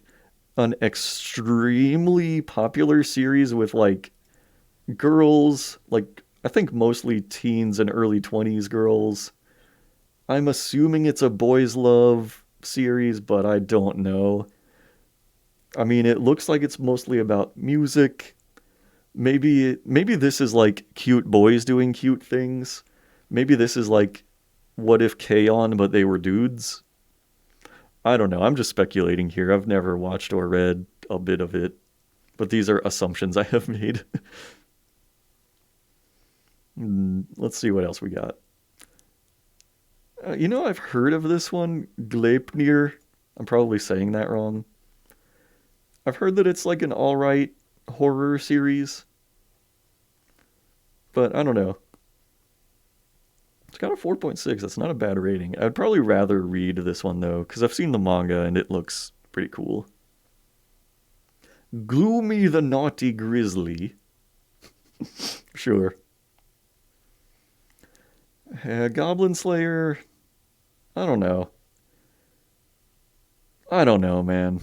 [SPEAKER 1] an extremely popular series with like girls, like I think mostly teens and early 20s girls. I'm assuming it's a boys love series, but I don't know. I mean, it looks like it's mostly about music. Maybe this is like cute boys doing cute things. Maybe this is like what if K-On but they were dudes. I don't know. I'm just speculating here. I've never watched or read a bit of it, but these are assumptions I have made. Let's see what else we got. I've heard of this one, Gleipnir. I'm probably saying that wrong. I've heard that it's like an alright horror series, but I don't know. It's got a 4.6. That's not a bad rating. I'd probably rather read this one though, because I've seen the manga and it looks pretty cool. Gloomy the Naughty Grizzly. Sure. Goblin Slayer. I don't know. I don't know, man.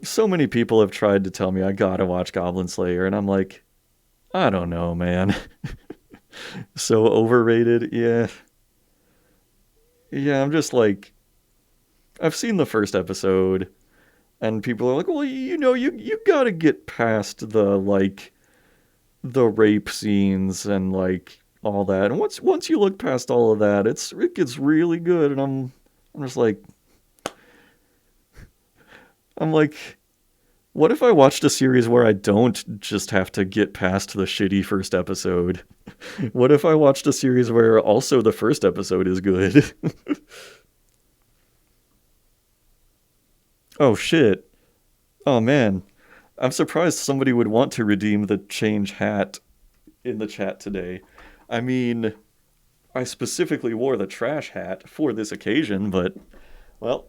[SPEAKER 1] So many people have tried to tell me I gotta watch Goblin Slayer, and I'm like, I don't know, man. So overrated. Yeah. Yeah, I'm just like, I've seen the first episode, and people are like, well, you gotta get past the rape scenes and like all that. And once you look past all of that, it gets really good. And I'm just like, I'm like, what if I watched a series where I don't just have to get past the shitty first episode? What if I watched a series where also the first episode is good? Oh shit. Oh man. I'm surprised somebody would want to redeem the change hat in the chat today. I mean, I specifically wore the trash hat for this occasion, but, well,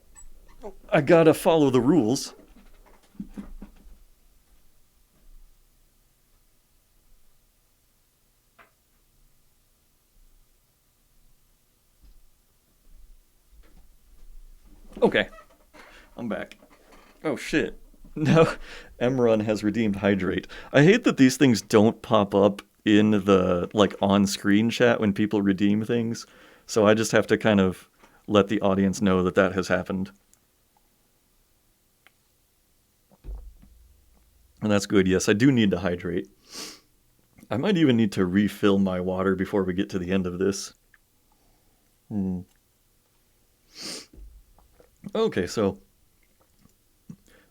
[SPEAKER 1] I gotta follow the rules. Okay, I'm back. Oh shit. No, Emron has redeemed Hydrate. I hate that these things don't pop up in the, like, on-screen chat when people redeem things, so I just have to kind of let the audience know that that has happened. And that's good. Yes, I do need to hydrate. I might even need to refill my water before we get to the end of this. Hmm. Okay, so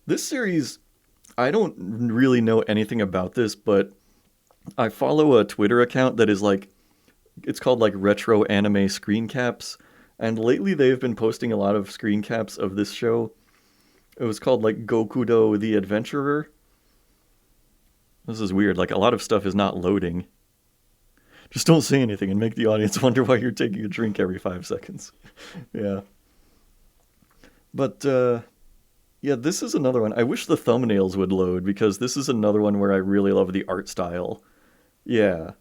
[SPEAKER 1] this series, I don't really know anything about this, but I follow a Twitter account that is like, it's called like Retro Anime Screen Caps, and lately they've been posting a lot of screen caps of this show. It was called like Gokudo the Adventurer. This is weird, like a lot of stuff is not loading. Just don't say anything and make the audience wonder why you're taking a drink every 5 seconds. Yeah. But, yeah, this is another one. I wish the thumbnails would load because this is another one where I really love the art style. Yeah.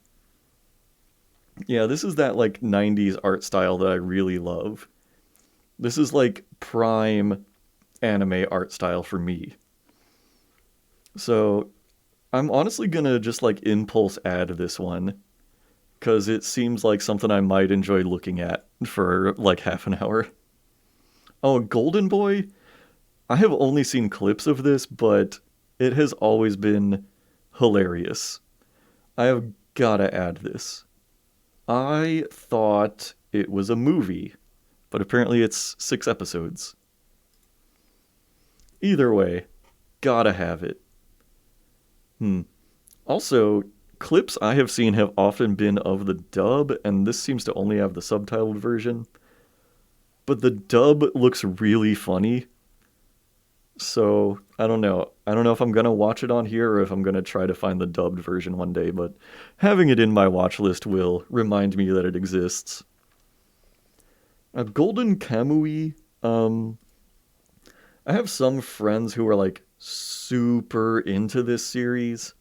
[SPEAKER 1] Yeah, this is that like 90s art style that I really love. This is like prime anime art style for me. So I'm honestly gonna just like impulse add this one because it seems like something I might enjoy looking at for like half an hour. Oh, Golden Boy? I have only seen clips of this, but it has always been hilarious. I have gotta add this. I thought it was a movie, but apparently it's 6 episodes. Either way, gotta have it. Hmm. Also, clips I have seen have often been of the dub, and this seems to only have the subtitled version. But the dub looks really funny, so I don't know. I don't know if I'm gonna watch it on here or if I'm gonna try to find the dubbed version one day, but having it in my watch list will remind me that it exists. A Golden Kamui, um, I have some friends who are like super into this series,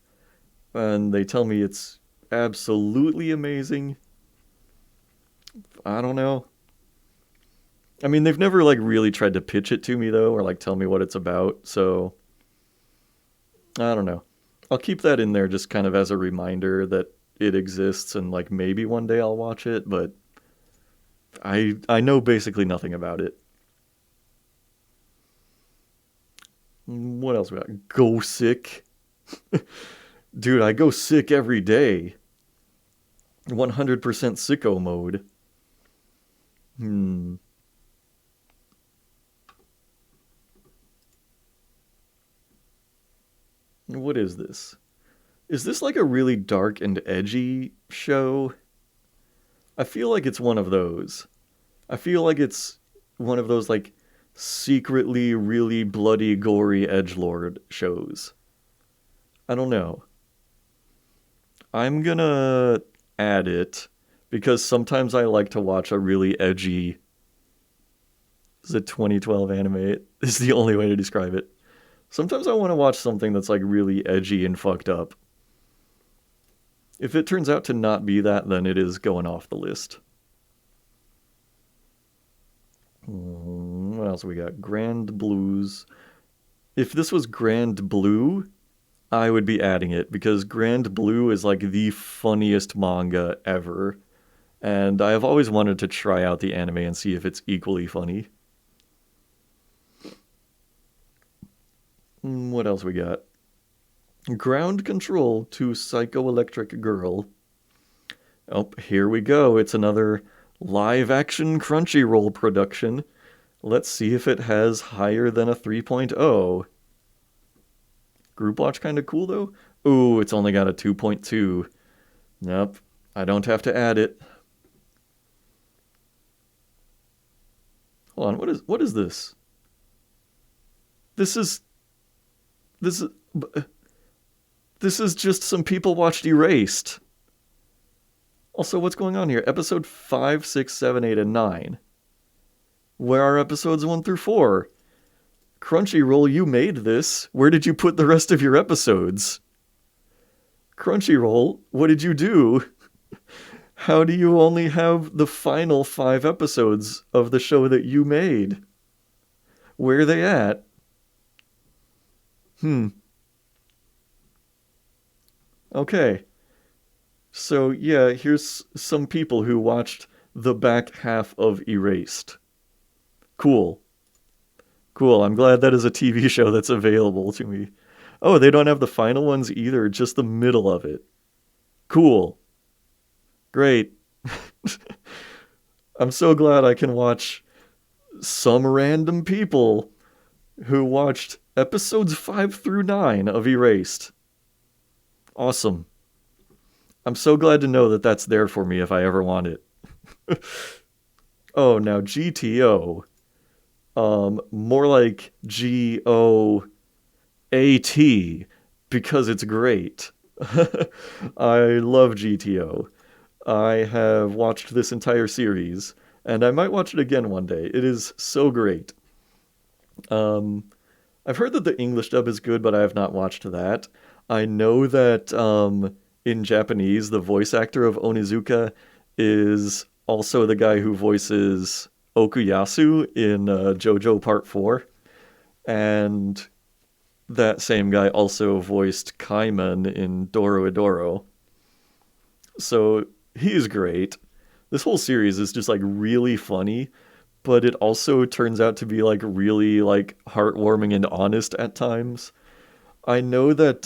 [SPEAKER 1] and they tell me it's absolutely amazing. I don't know. I mean, they've never like really tried to pitch it to me though, or like tell me what it's about. So I don't know. I'll keep that in there just kind of as a reminder that it exists, and like maybe one day I'll watch it. But I know basically nothing about it. What else we got? Go sick, dude. I go sick every day. 100% sicko mode. Hmm. What is this? Is this like a really dark and edgy show? I feel like it's one of those. I feel like it's one of those like secretly really bloody, gory edgelord shows. I don't know. I'm gonna add it because sometimes I like to watch a really edgy. This is a 2012 anime. This is the only way to describe it. Sometimes I want to watch something that's like really edgy and fucked up. If it turns out to not be that, then it is going off the list. What else we got? Grand Blues. If this was Grand Blue, I would be adding it because Grand Blue is like the funniest manga ever. And I have always wanted to try out the anime and see if it's equally funny. What else we got? Ground Control to Psychoelectric Girl. Oh, here we go. It's another live action Crunchyroll production. Let's see if it has higher than a 3.0. Group watch kind of cool though. Ooh, it's only got a 2.2. Nope, I don't have to add it. Hold on, what is this? This is this is this is just some people watched Erased. Also, what's going on here? Episode 5, 6, 7, 8, and 9. Where are episodes 1 through 4? Crunchyroll, you made this. Where did you put the rest of your episodes? Crunchyroll, what did you do? How do you only have the final 5 episodes of the show that you made? Where are they at? Hmm. Okay. So, yeah, here's some people who watched the back half of Erased. Cool. Cool. I'm glad that is a TV show that's available to me. Oh, they don't have the final ones either, just the middle of it. Cool. Great. I'm so glad I can watch some random people who watched episodes 5 through 9 of Erased. Awesome. I'm so glad to know that that's there for me if I ever want it. Oh, now GTO. More like GOAT because it's great. I love GTO. I have watched this entire series, and I might watch it again one day. It is so great. Um, I've heard that the English dub is good, but I have not watched that. I know that in Japanese, the voice actor of Onizuka is also the guy who voices Okuyasu in JoJo Part 4. And that same guy also voiced Kaiman in Doro Edoro. So he's great. This whole series is just like really funny, but it also turns out to be like really like heartwarming and honest at times. I know that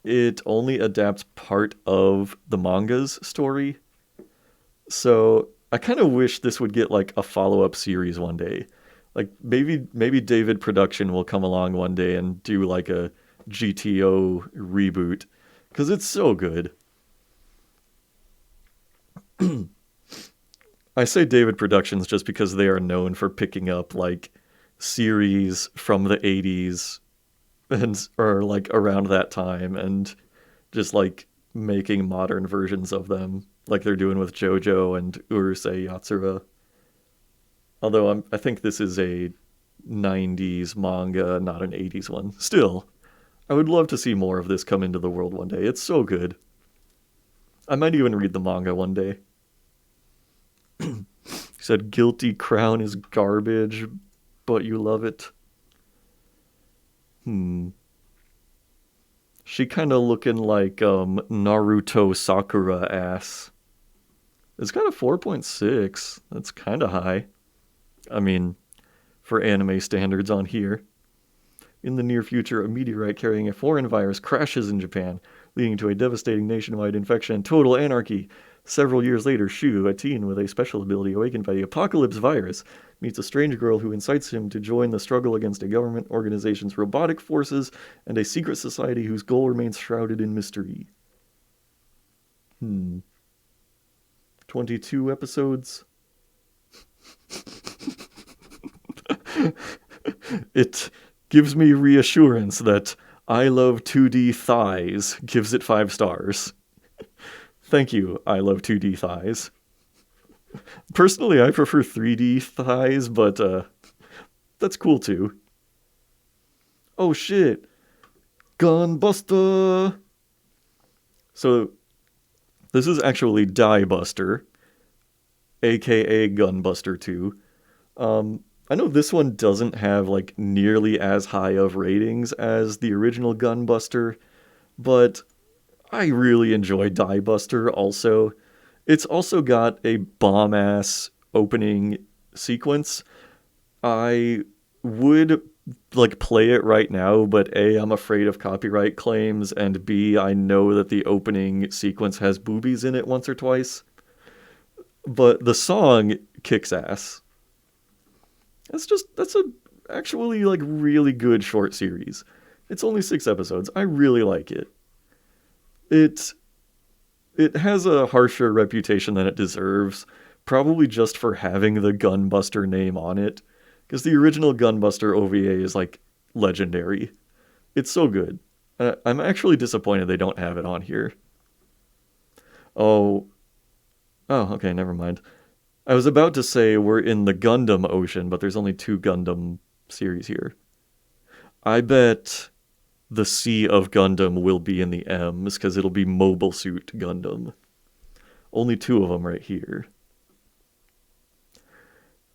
[SPEAKER 1] it only adapts part of the manga's story, So I kind of wish this would get like a follow-up series one day. Like maybe David Production will come along one day and do like a GTO reboot because it's so good. I say David Productions just because they are known for picking up like series from the 80s and or like around that time and just like making modern versions of them like they're doing with JoJo and Urusei Yatsura. Although I think this is a 90s manga, not an 80s one. Still, I would love to see more of this come into the world one day. It's so good. I might even read the manga one day. He said Guilty Crown is garbage, but you love it. Hmm. She kind of looking like Naruto Sakura ass. It's got a 4.6. That's kind of high. I mean, for anime standards on here. In the near future, a meteorite carrying a foreign virus crashes in Japan, leading to a devastating nationwide infection and total anarchy. Several years later, Shu, a teen with a special ability awakened by the apocalypse virus, meets a strange girl who incites him to join the struggle against a government organization's robotic forces and a secret society whose goal remains shrouded in mystery. 22 episodes? It gives me reassurance that I love 2D thighs gives it 5 stars. Thank you, I love 2D thighs. Personally, I prefer 3D thighs, but that's cool too. Oh shit, Gunbuster! So, this is actually Die Buster, aka Gunbuster 2. I know this one doesn't have like nearly as high of ratings as the original Gunbuster, but I really enjoy Die Buster also. It's also got a bomb ass opening sequence. I would like play it right now, but A, I'm afraid of copyright claims, and B, I know that the opening sequence has boobies in it once or twice. But the song kicks ass. That's a actually like really good short series. It's only 6 episodes. I really like it. It it has a harsher reputation than it deserves, probably just for having the Gunbuster name on it. Because the original Gunbuster OVA is like legendary. It's so good. I'm actually disappointed they don't have it on here. Oh, oh, okay, never mind. I was about to say we're in the Gundam ocean, but there's only 2 Gundam series here. I bet the Sea of Gundam will be in the M's because it'll be Mobile Suit Gundam. Only 2 of them right here.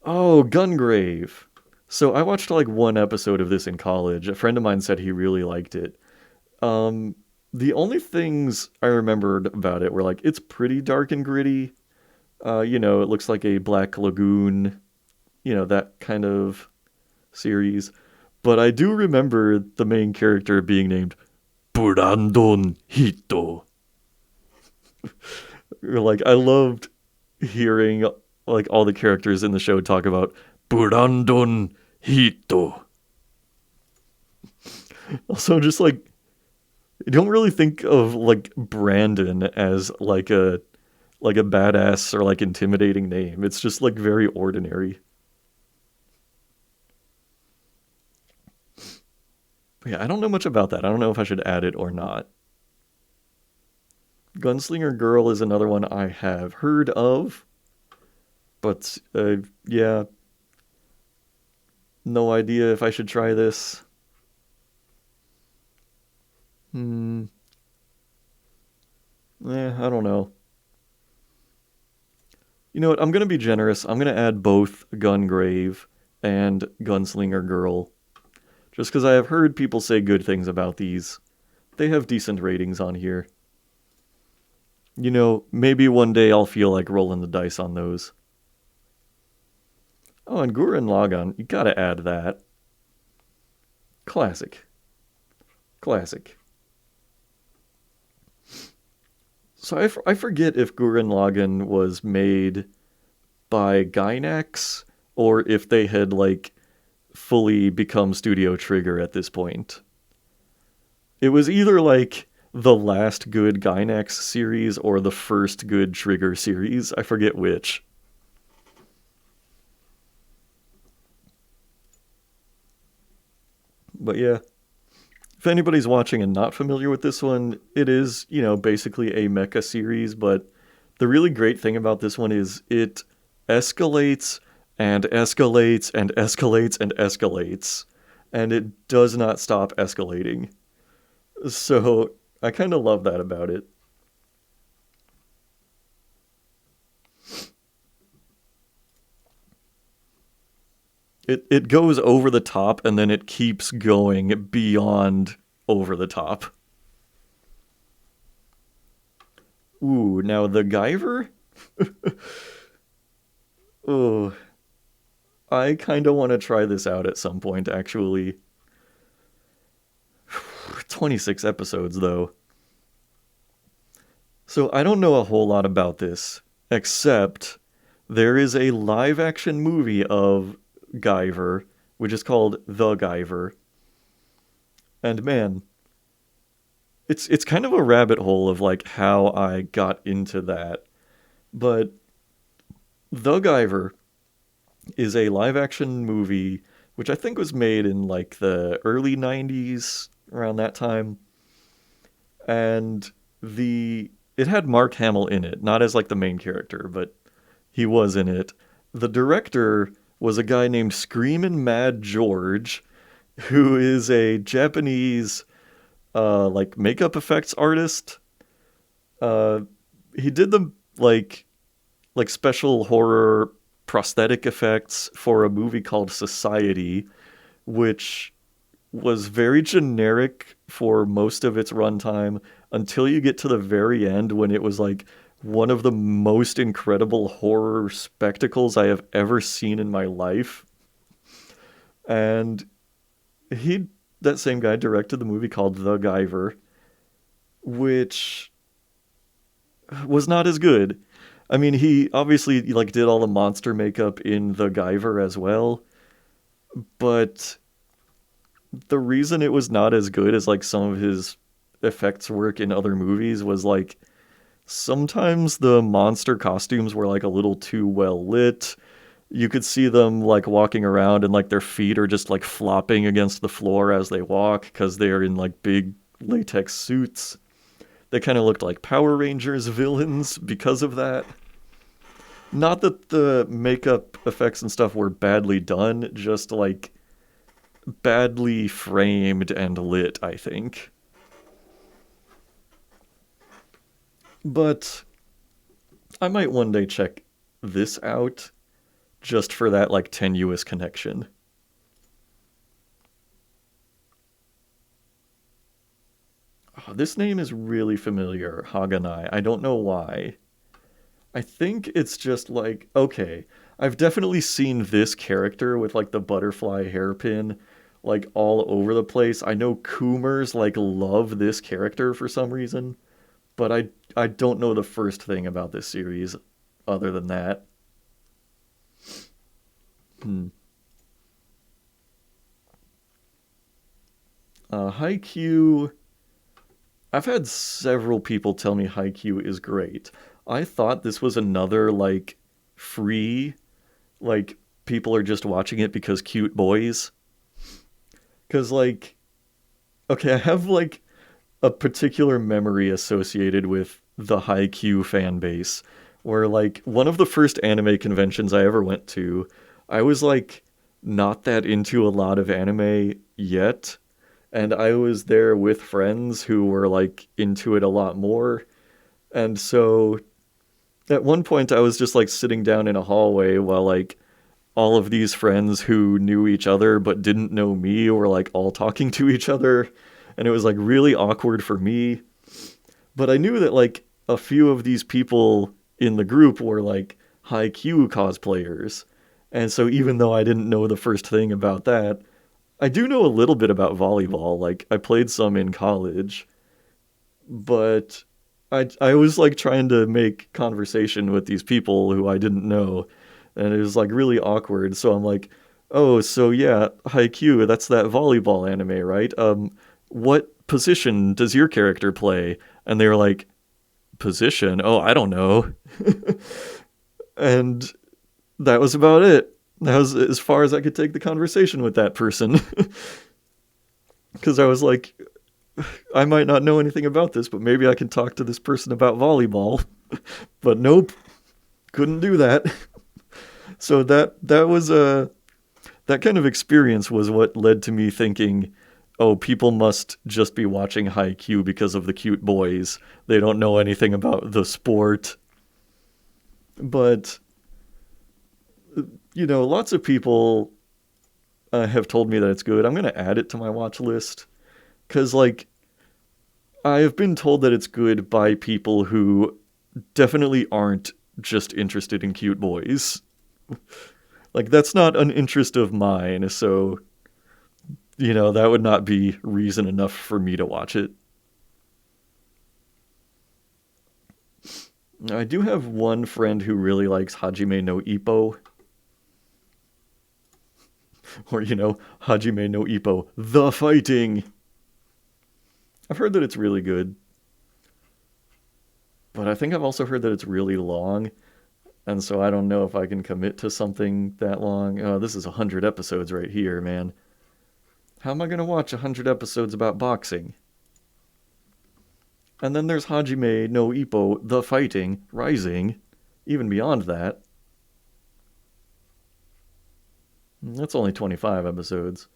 [SPEAKER 1] Oh, Gungrave. So I watched like 1 episode of this in college. A friend of mine said he really liked it. Um, the only things I remembered about it were like it's pretty dark and gritty. It looks like a Black Lagoon, that kind of series. But I do remember the main character being named Brandon Hito. Like I loved hearing like all the characters in the show talk about Brandon Hito. Also, just like I don't really think of like Brandon as like a badass or like intimidating name. It's just like very ordinary. But yeah, I don't know much about that. I don't know if I should add it or not. Gunslinger Girl is another one I have heard of, but yeah, no idea if I should try this. Hmm. I don't know. You know what? I'm gonna be generous. I'm gonna add both Gungrave and Gunslinger Girl, just because I have heard people say good things about these. They have decent ratings on here. Maybe one day I'll feel like rolling the dice on those. Oh, and Gurren Lagann, you gotta add that. Classic. Classic. So I forget if Gurren Lagann was made by Gainax or if they had like fully become Studio Trigger at this point. It was either like the last good Gainax series or the first good Trigger series. I forget which. But yeah, if anybody's watching and not familiar with this one, it is, basically a mecha series, but the really great thing about this one is it escalates and escalates and escalates and escalates, and it does not stop escalating. So I kind of love that about it. It goes over the top and then it keeps going beyond over the top. Ooh, now the Guyver? Oh, I kind of want to try this out at some point, actually. 26 episodes, though. So I don't know a whole lot about this, except there is a live action movie of Guyver, which is called The Guyver. And man, it's kind of a rabbit hole of like how I got into that. But The Guyver is a live action movie which I think was made in like the early 90s around that time, and the it had Mark Hamill in it, not as like the main character, but he was in it. The director was a guy named Screamin' Mad George, who is a Japanese like makeup effects artist. Uh, he did the like special horror prosthetic effects for a movie called Society, which was very generic for most of its runtime until you get to the very end when it was like one of the most incredible horror spectacles I have ever seen in my life. And he that same guy directed the movie called The Guyver, which was not as good. I mean, he obviously like did all the monster makeup in The Guyver as well, but the reason it was not as good as like some of his effects work in other movies was like sometimes the monster costumes were like a little too well lit. You could see them like walking around and like their feet are just like flopping against the floor as they walk because they're in like big latex suits. They kind of looked like Power Rangers villains because of that. Not that the makeup effects and stuff were badly done, just like badly framed and lit, I think. But I might one day check this out just for that like tenuous connection. Oh, this name is really familiar, Haganai. I don't know why. I think it's just like, okay, I've definitely seen this character with like the butterfly hairpin like all over the place. I know Coomers like love this character for some reason, but I don't know the first thing about this series other than that. Hmm. Haikyuu. I've had several people tell me Haikyuu is great. I thought this was another like free, like people are just watching it because cute boys. Cause like, okay, I have like a particular memory associated with the Haikyuu fan base, where like one of the first anime conventions I ever went to, I was like not that into a lot of anime yet, and I was there with friends who were like into it a lot more. And so at one point I was just like sitting down in a hallway while like all of these friends who knew each other but didn't know me were like all talking to each other, and it was like really awkward for me. But I knew that like a few of these people in the group were like high Q cosplayers. And so even though I didn't know the first thing about that, I do know a little bit about volleyball. Like I played some in college, but I was like trying to make conversation with these people who I didn't know, and it was like really awkward. So I'm like, "Oh, so yeah, Haikyuu, that's that volleyball anime, right? What position does your character play?" And they were like, "Position? Oh, I don't know." And that was about it. That was as far as I could take the conversation with that person. Because I was like, I might not know anything about this, but maybe I can talk to this person about volleyball. But nope, couldn't do that. So that was a that kind of experience was what led to me thinking, oh, people must just be watching Haikyuu because of the cute boys. They don't know anything about the sport. But lots of people have told me that it's good. I'm gonna add it to my watch list because like I have been told that it's good by people who definitely aren't just interested in cute boys. Like, that's not an interest of mine, so, that would not be reason enough for me to watch it. I do have one friend who really likes Hajime no Ippo, or, Hajime no Ippo, the fighting. I've heard that it's really good, but I think I've also heard that it's really long, and so I don't know if I can commit to something that long. Oh, this is 100 episodes right here, man. How am I going to watch 100 episodes about boxing? And then there's Hajime no Ippo, The Fighting, Rising, even beyond that. That's only 25 episodes.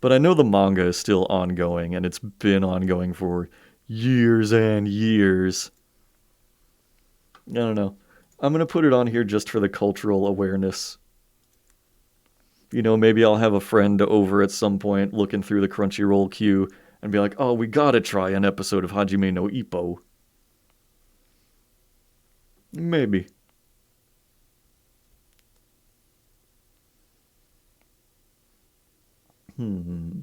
[SPEAKER 1] But I know the manga is still ongoing, and it's been ongoing for years and years. I don't know. I'm going to put it on here just for the cultural awareness. Maybe I'll have a friend over at some point looking through the Crunchyroll queue and be like, oh, we gotta try an episode of Hajime no Ippo. Maybe. Hmm.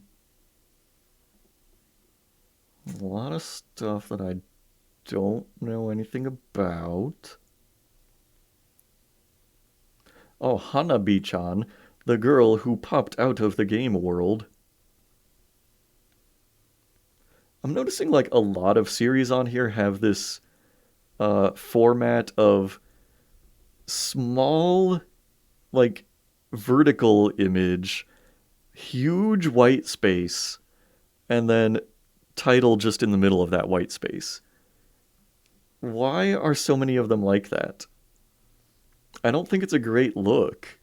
[SPEAKER 1] A lot of stuff that I don't know anything about. Oh, Hanabi-chan, the girl who popped out of the game world. I'm noticing like a lot of series on here have this format of small, like vertical image, huge white space, and then title just in the middle of that white space. Why are so many of them like that? I don't think it's a great look.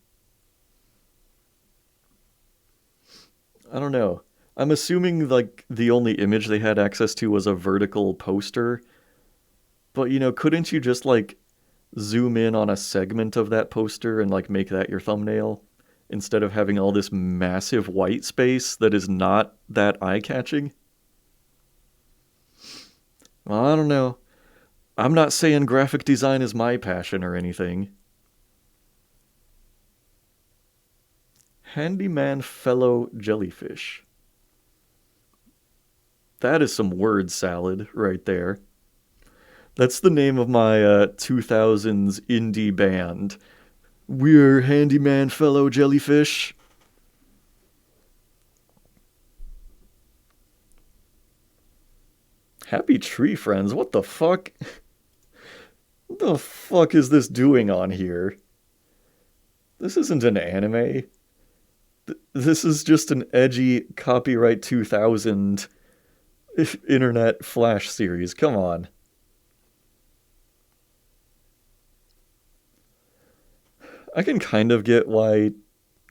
[SPEAKER 1] I don't know. I'm assuming like the only image they had access to was a vertical poster, but couldn't you just like zoom in on a segment of that poster and like make that your thumbnail instead of having all this massive white space that is not that eye-catching? Well, I don't know. I'm not saying graphic design is my passion or anything. Handyman Fellow Jellyfish. That is some word salad right there. That's the name of my 2000s indie band. We're Handyman Fellow Jellyfish. Happy Tree Friends, what the fuck? What the fuck is this doing on here? This isn't an anime. This is just an edgy copyright 2000 internet flash series. Come on. I can kind of get why,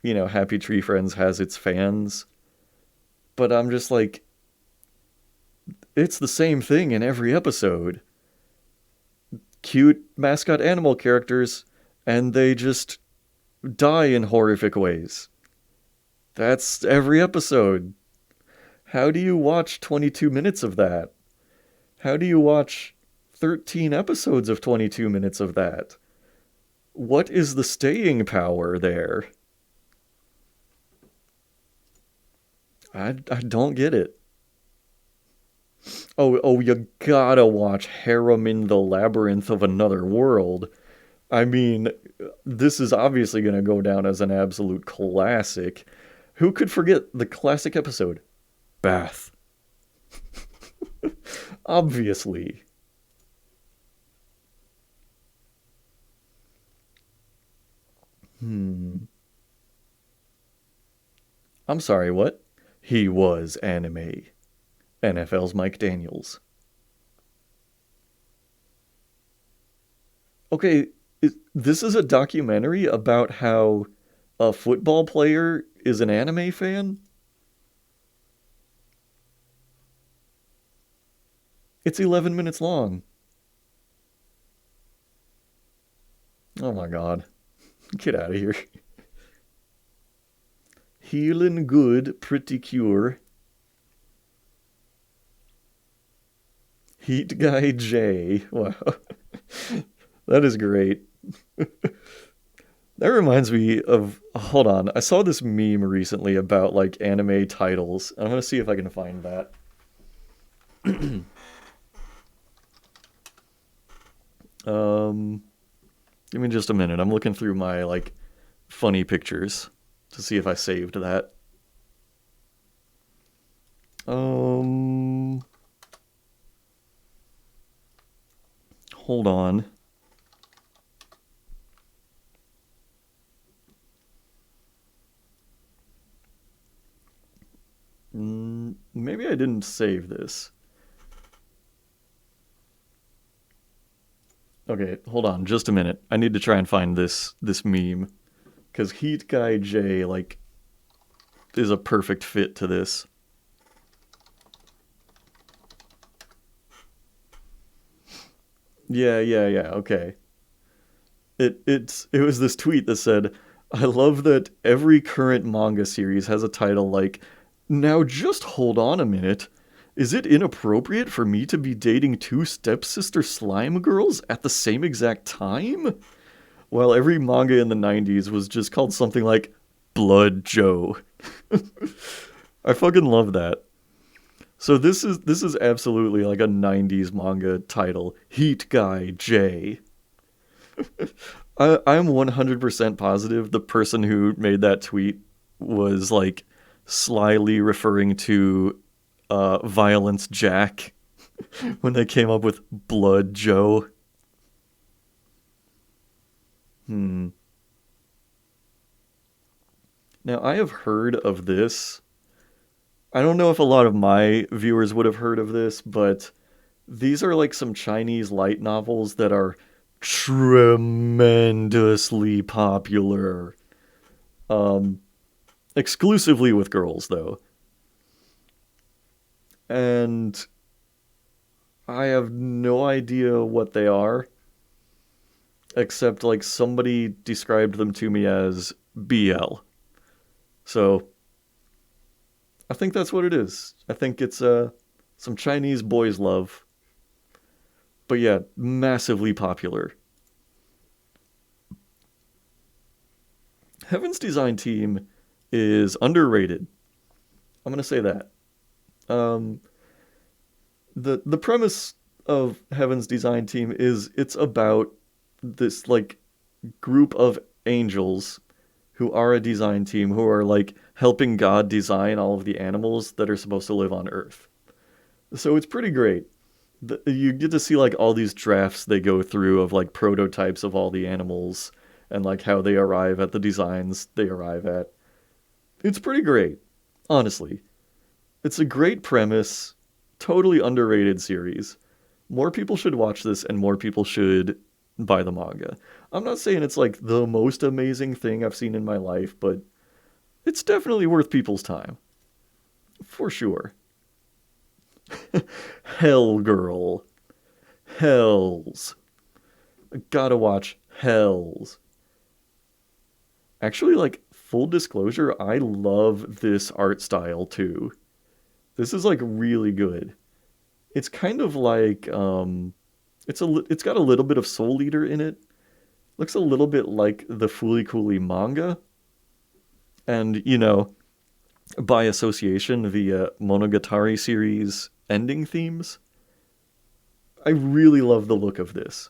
[SPEAKER 1] Happy Tree Friends has its fans, but I'm just like, it's the same thing in every episode. Cute mascot animal characters, and they just die in horrific ways. That's every episode. How do you watch 22 minutes of that? How do you watch 13 episodes of 22 minutes of that? What is the staying power there? I don't get it. Oh, you gotta watch Harem in the Labyrinth of Another World. I mean, this is obviously gonna go down as an absolute classic. Who could forget the classic episode? Bath. Obviously. Hmm. I'm sorry, what? He was anime. NFL's Mike Daniels. Okay, this is a documentary about how a football player is an anime fan? It's 11 minutes long. Oh my god. Get out of here. Healing good, pretty cure. Heat Guy J. Wow. That is great. That reminds me of. Hold on. I saw this meme recently about like anime titles. I'm going to see if I can find that. Um, Give me just a minute. I'm looking through my like funny pictures to see if I saved that. Um, Hold on. Maybe I didn't save this. Okay, hold on, just a minute. I need to try and find this meme because Heat Guy J like is a perfect fit to this. Yeah. Okay. It was this tweet that said, "I love that every current manga series has a title like, now just hold on a minute. Is it inappropriate for me to be dating two stepsister slime girls at the same exact time?" While every manga in the 90s was just called something like Blood Joe. I fucking love that. So this is absolutely like a 90s manga title. Heat Guy J. I'm 100% positive the person who made that tweet was like slyly referring to Violence Jack when they came up with Blood Joe. Hmm. Now I have heard of this. I don't know if a lot of my viewers would have heard of this, but these are like some Chinese light novels that are tremendously popular. Um, Exclusively with girls though. And I have no idea what they are, except like somebody described them to me as BL. So I think that's what it is. I think it's some Chinese boys love, but yeah, massively popular. Heaven's Design Team is underrated. I'm gonna say that. Um, the premise of Heaven's Design Team is it's about this like group of angels who are a design team who are like helping God design all of the animals that are supposed to live on Earth. So it's pretty great. You get to see like all these drafts they go through of like prototypes of all the animals and like how they arrive at the designs they arrive at. It's pretty great, honestly. It's a great premise, totally underrated series. More people should watch this and more people should buy the manga. I'm not saying it's like the most amazing thing I've seen in my life, but it's definitely worth people's time. For sure. Hell Girl. Hells. Gotta watch Hells. Actually, like, full disclosure, I love this art style too. This is like really good. It's kind of like it's got a little bit of Soul Eater in it. Looks a little bit like the Fooly Cooly manga. And, by association, the Monogatari series ending themes. I really love the look of this.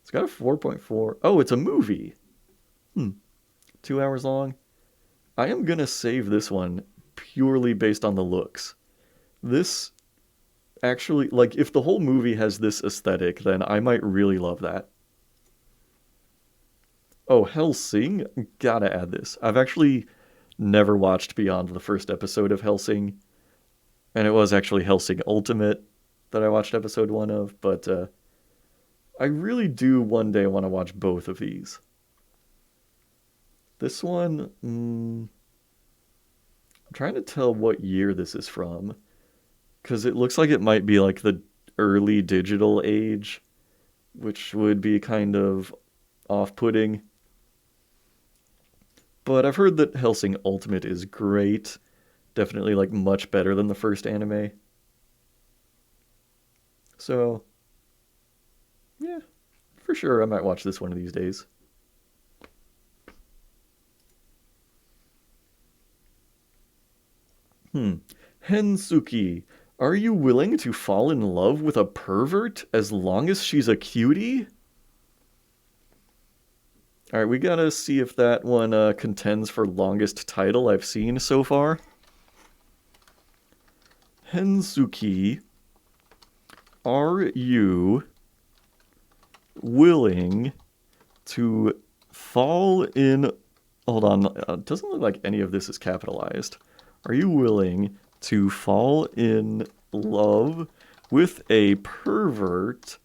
[SPEAKER 1] It's got a 4.4. Oh, it's a movie. Hmm. 2 hours long. I am going to save this one purely based on the looks. This actually, like, if the whole movie has this aesthetic, then I might really love that. Oh, Hellsing? Gotta add this. I've actually never watched beyond the first episode of Hellsing, and it was actually Hellsing Ultimate that I watched episode 1 of, but I really do one day want to watch both of these. This one, I'm trying to tell what year this is from, because it looks like it might be like the early digital age, which would be kind of off-putting. But I've heard that Hellsing Ultimate is great. Definitely like much better than the first anime. So, yeah, for sure I might watch this one of these days. Hmm. Hensuki, are you willing to fall in love with a pervert as long as she's a cutie? All right, we gotta see if that one contends for longest title I've seen so far. Hensuki, are you willing to fall in... Hold on, it doesn't look like any of this is capitalized. Are you willing to fall in love with a pervert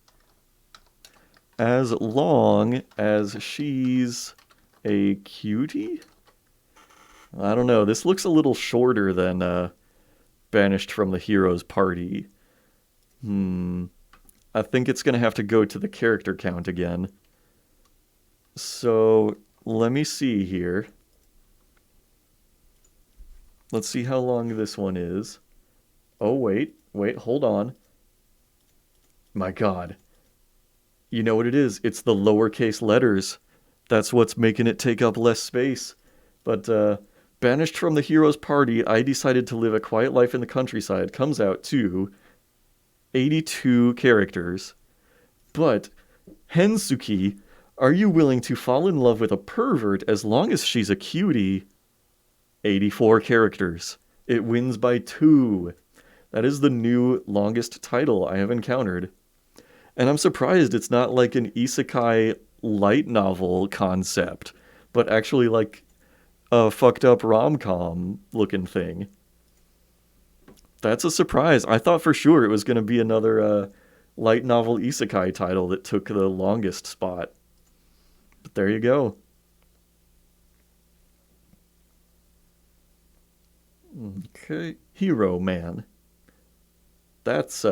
[SPEAKER 1] as long as she's a cutie? I don't know. This looks a little shorter than Banished from the Hero's Party. I think it's going to have to go to the character count again. So, let me see here. Let's see how long this one is. Oh, wait, hold on. My God. You know what it is? It's the lowercase letters. That's what's making it take up less space. But, Banished from the Hero's Party, I decided to live a quiet life in the countryside comes out to 82 characters. But, Hensuki, are you willing to fall in love with a pervert as long as she's a cutie? 84 characters. It wins by 2. That is the new longest title I have encountered. And I'm surprised it's not like an isekai light novel concept, but actually like a fucked up rom-com looking thing. That's a surprise. I thought for sure it was going to be another light novel isekai title that took the longest spot. But there you go. Okay, Hero Man. That's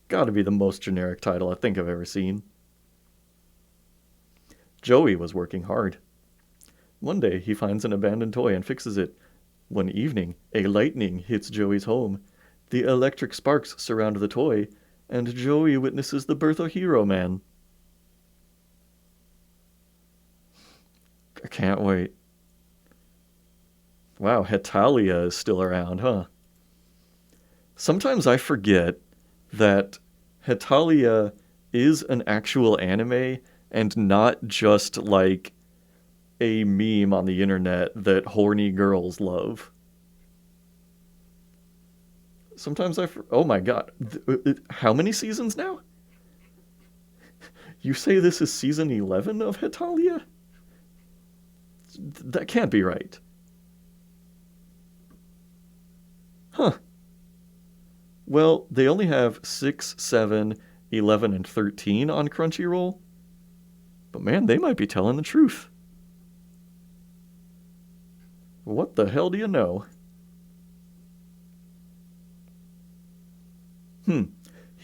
[SPEAKER 1] gotta be the most generic title I think I've ever seen. Joey was working hard. One day he finds an abandoned toy and fixes it. One evening, a lightning hits Joey's home. The electric sparks surround the toy, and Joey witnesses the birth of Hero Man. I can't wait. Wow, Hetalia is still around, huh? Sometimes I forget that Hetalia is an actual anime and not just like a meme on the internet that horny girls love. Sometimes oh my God. How many seasons now? You say this is season 11 of Hetalia? That can't be right. Huh. Well, they only have 6, 7, 11, and 13 on Crunchyroll. But man, they might be telling the truth. What the hell do you know?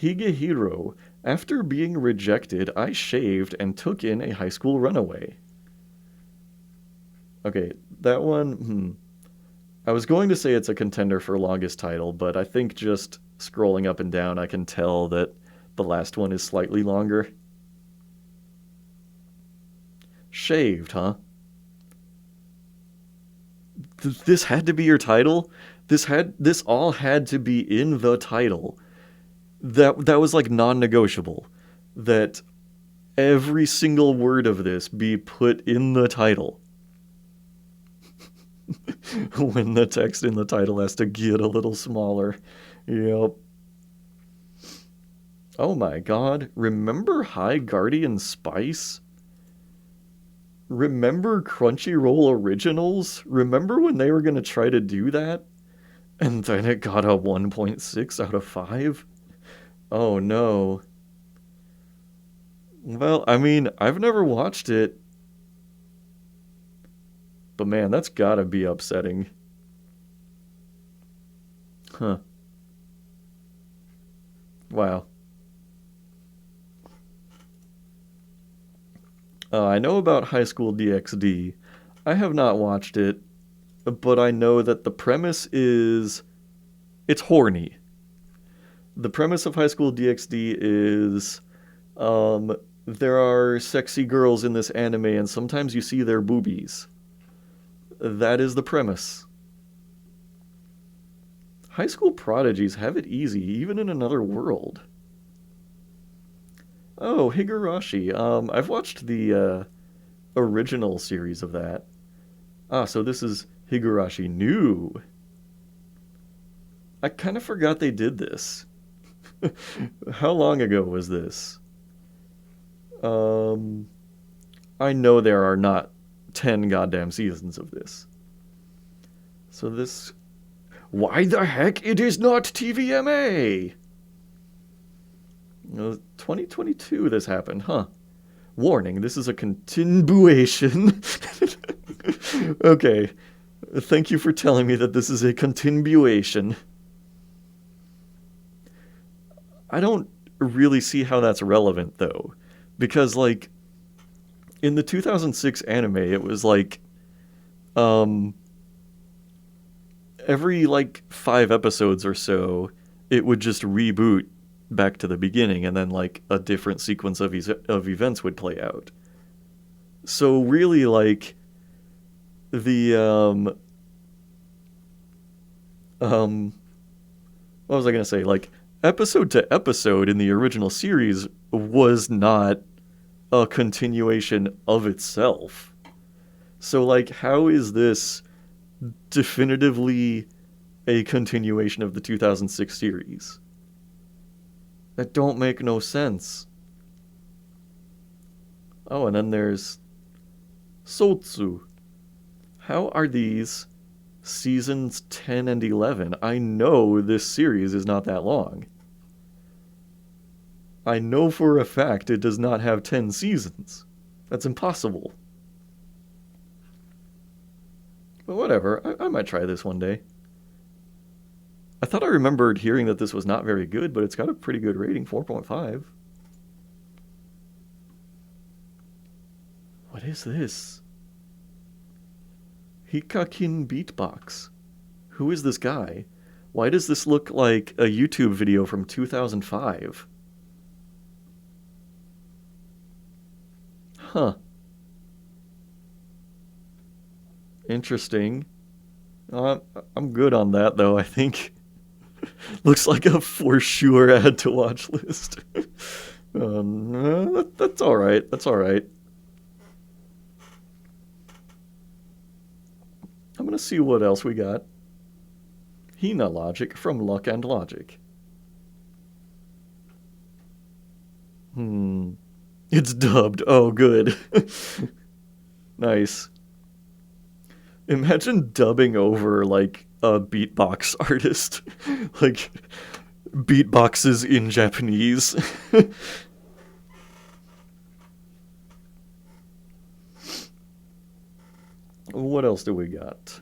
[SPEAKER 1] Higehiro. After being rejected, I shaved and took in a high school runaway. Okay, that one, I was going to say it's a contender for longest title, but I think just scrolling up and down, I can tell that the last one is slightly longer. Shaved, huh? This had to be your title. This all had to be in the title. That was like non-negotiable. That every single word of this be put in the title. When the text in the title has to get a little smaller. Yep. Oh my god. Remember High Guardian Spice? Remember Crunchyroll Originals? Remember when they were going to try to do that? And then it got a 1.6 out of 5? Oh no. Well, I mean, I've never watched it. But man, that's gotta be upsetting. Huh. Wow. I know about High School DxD. I have not watched it, but I know that the premise is it's horny. The premise of High School DxD is there are sexy girls in this anime, and sometimes you see their boobies. That is the premise. High school prodigies have it easy, even in another world. Oh, Higurashi. I've watched the original series of that. Ah, so this is Higurashi New. I kind of forgot they did this. How long ago was this? I know there are not 10 goddamn seasons of this. So this... Why the heck it is not TVMA? 2022 this happened, huh? Warning, this is a continuation. Okay. Thank you for telling me that this is a continuation. I don't really see how that's relevant, though. Because, like, in the 2006 anime, it was like, every, like, 5 episodes or so, it would just reboot back to the beginning, and then, like, a different sequence of events would play out. So, really, like, the, what was I gonna say? Like, episode to episode in the original series was not a continuation of itself. So, like, how is this definitively a continuation of the 2006 series? That don't make no sense. Oh, and then there's Sotsu. How are these seasons 10 and 11? I know this series is not that long. I know for a fact it does not have 10 seasons. That's impossible. But whatever, I might try this one day. I thought I remembered hearing that this was not very good, but it's got a pretty good rating, 4.5. What is this? Hikakin Beatbox. Who is this guy? Why does this look like a YouTube video from 2005? Huh. Interesting. I'm good on that, though, I think. Looks like a for sure add to watch list. No, that's alright. That's alright. I'm gonna see what else we got. Hina Logic from Luck and Logic. It's dubbed. Oh, good. Nice. Imagine dubbing over, like, a beatbox artist. Like, beatboxes in Japanese. What else do we got?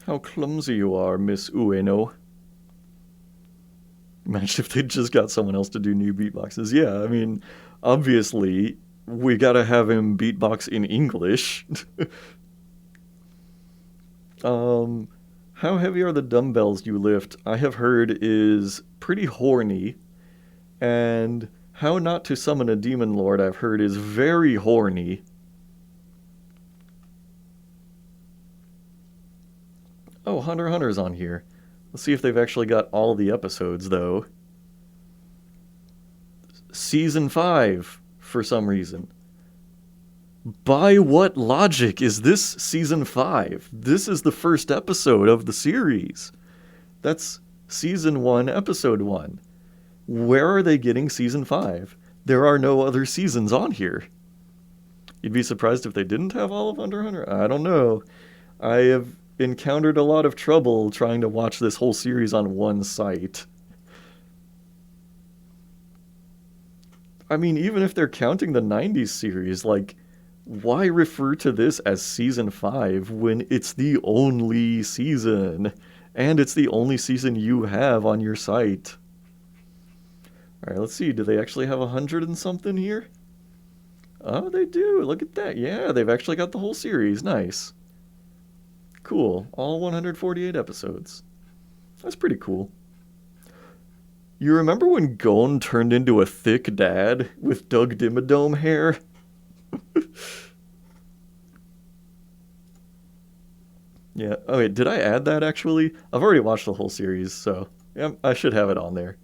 [SPEAKER 1] How clumsy you are, Miss Ueno. Imagine if they just got someone else to do new beatboxes. Yeah, I mean, obviously, we gotta have him beatbox in English. How How heavy are the dumbbells you lift? I have heard is pretty horny. And how not to summon a demon lord, I've heard, is very horny. Oh, Hunter x Hunter's on here. Let's see if they've actually got all the episodes, though. Season 5, for some reason. By what logic is this season 5? This is the first episode of the series. That's season 1, episode 1. Where are they getting season 5? There are no other seasons on here. You'd be surprised if they didn't have all of Hunter x Hunter? I don't know. I have encountered a lot of trouble trying to watch this whole series on one site. I mean, even if they're counting the 90s series, like, why refer to this as season 5 when it's the only season? And it's the only season you have on your site. Alright, let's see. Do they actually have 100 and something here? Oh, they do. Look at that. Yeah, they've actually got the whole series. Nice. Cool. All 148 episodes. That's pretty cool. You remember when Gon turned into a thick dad with Doug Dimmadome hair? Yeah. Oh, wait, did I add that actually? I've already watched the whole series, so yeah, I should have it on there.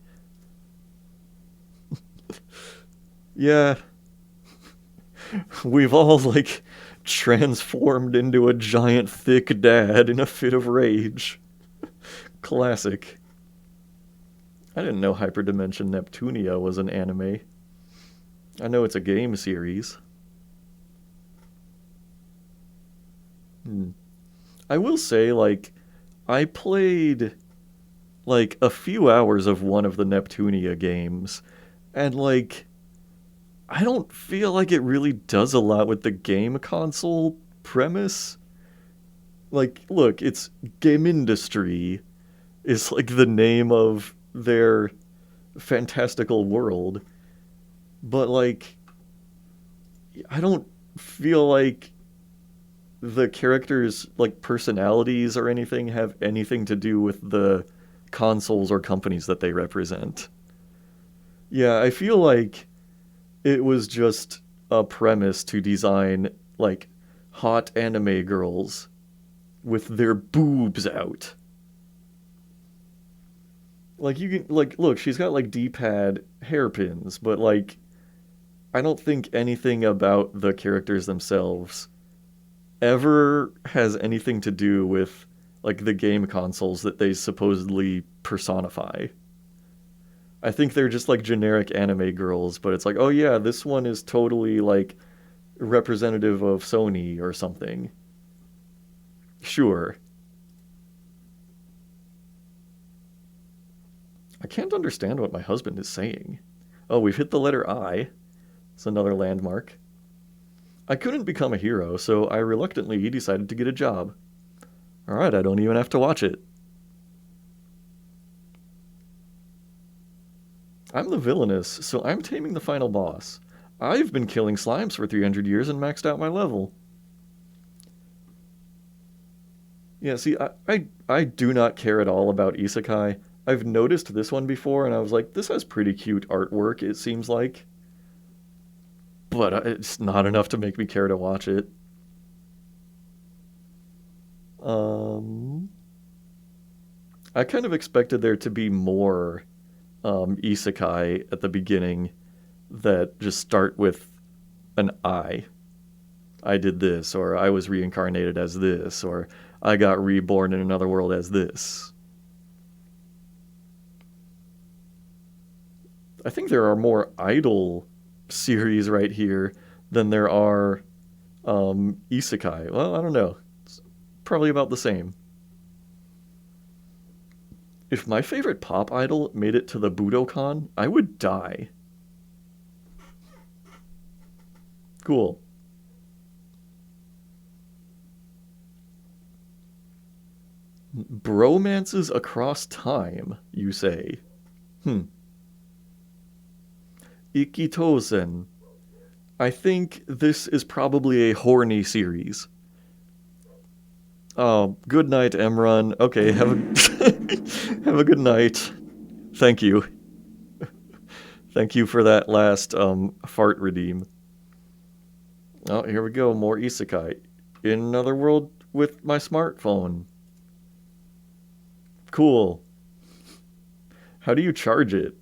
[SPEAKER 1] Yeah. We've all, like, transformed into a giant thick dad in a fit of rage. Classic. I didn't know Hyperdimension Neptunia was an anime. I know it's a game series. I will say, like, I played, like, a few hours of one of the Neptunia games, and, like, I don't feel like it really does a lot with the game console premise. Like, look, it's Game Industry is, like, the name of their fantastical world. But, like, I don't feel like the characters' like personalities or anything have anything to do with the consoles or companies that they represent. Yeah, I feel like it was just a premise to design like hot anime girls with their boobs out. Like you can like look, she's got like D-pad hairpins, but like I don't think anything about the characters themselves ever has anything to do with like the game consoles that they supposedly personify. I think they're just like generic anime girls, but it's like, oh yeah, this one is totally like representative of Sony or something. Sure. I can't understand what my husband is saying. Oh, we've hit the letter I. It's another landmark. I couldn't become a hero, so I reluctantly decided to get a job. Alright, I don't even have to watch it. I'm the villainous, so I'm taming the final boss. I've been killing slimes for 300 years and maxed out my level. Yeah, see, I do not care at all about isekai. I've noticed this one before, and I was like, this has pretty cute artwork, it seems like. But it's not enough to make me care to watch it. I kind of expected there to be more isekai at the beginning that just start with an I. I did this, or I was reincarnated as this, or I got reborn in another world as this. I think there are more idol series right here than there are isekai. Well, I don't know. It's probably about the same. If my favorite pop idol made it to the Budokan, I would die. Cool. Bromances across time, you say? Ikitosen. I think this is probably a horny series. Oh, good night, Emron. Okay, have a have a good night. Thank you. Thank you for that last fart redeem. Oh, here we go. More isekai. In another world with my smartphone. Cool. How do you charge it?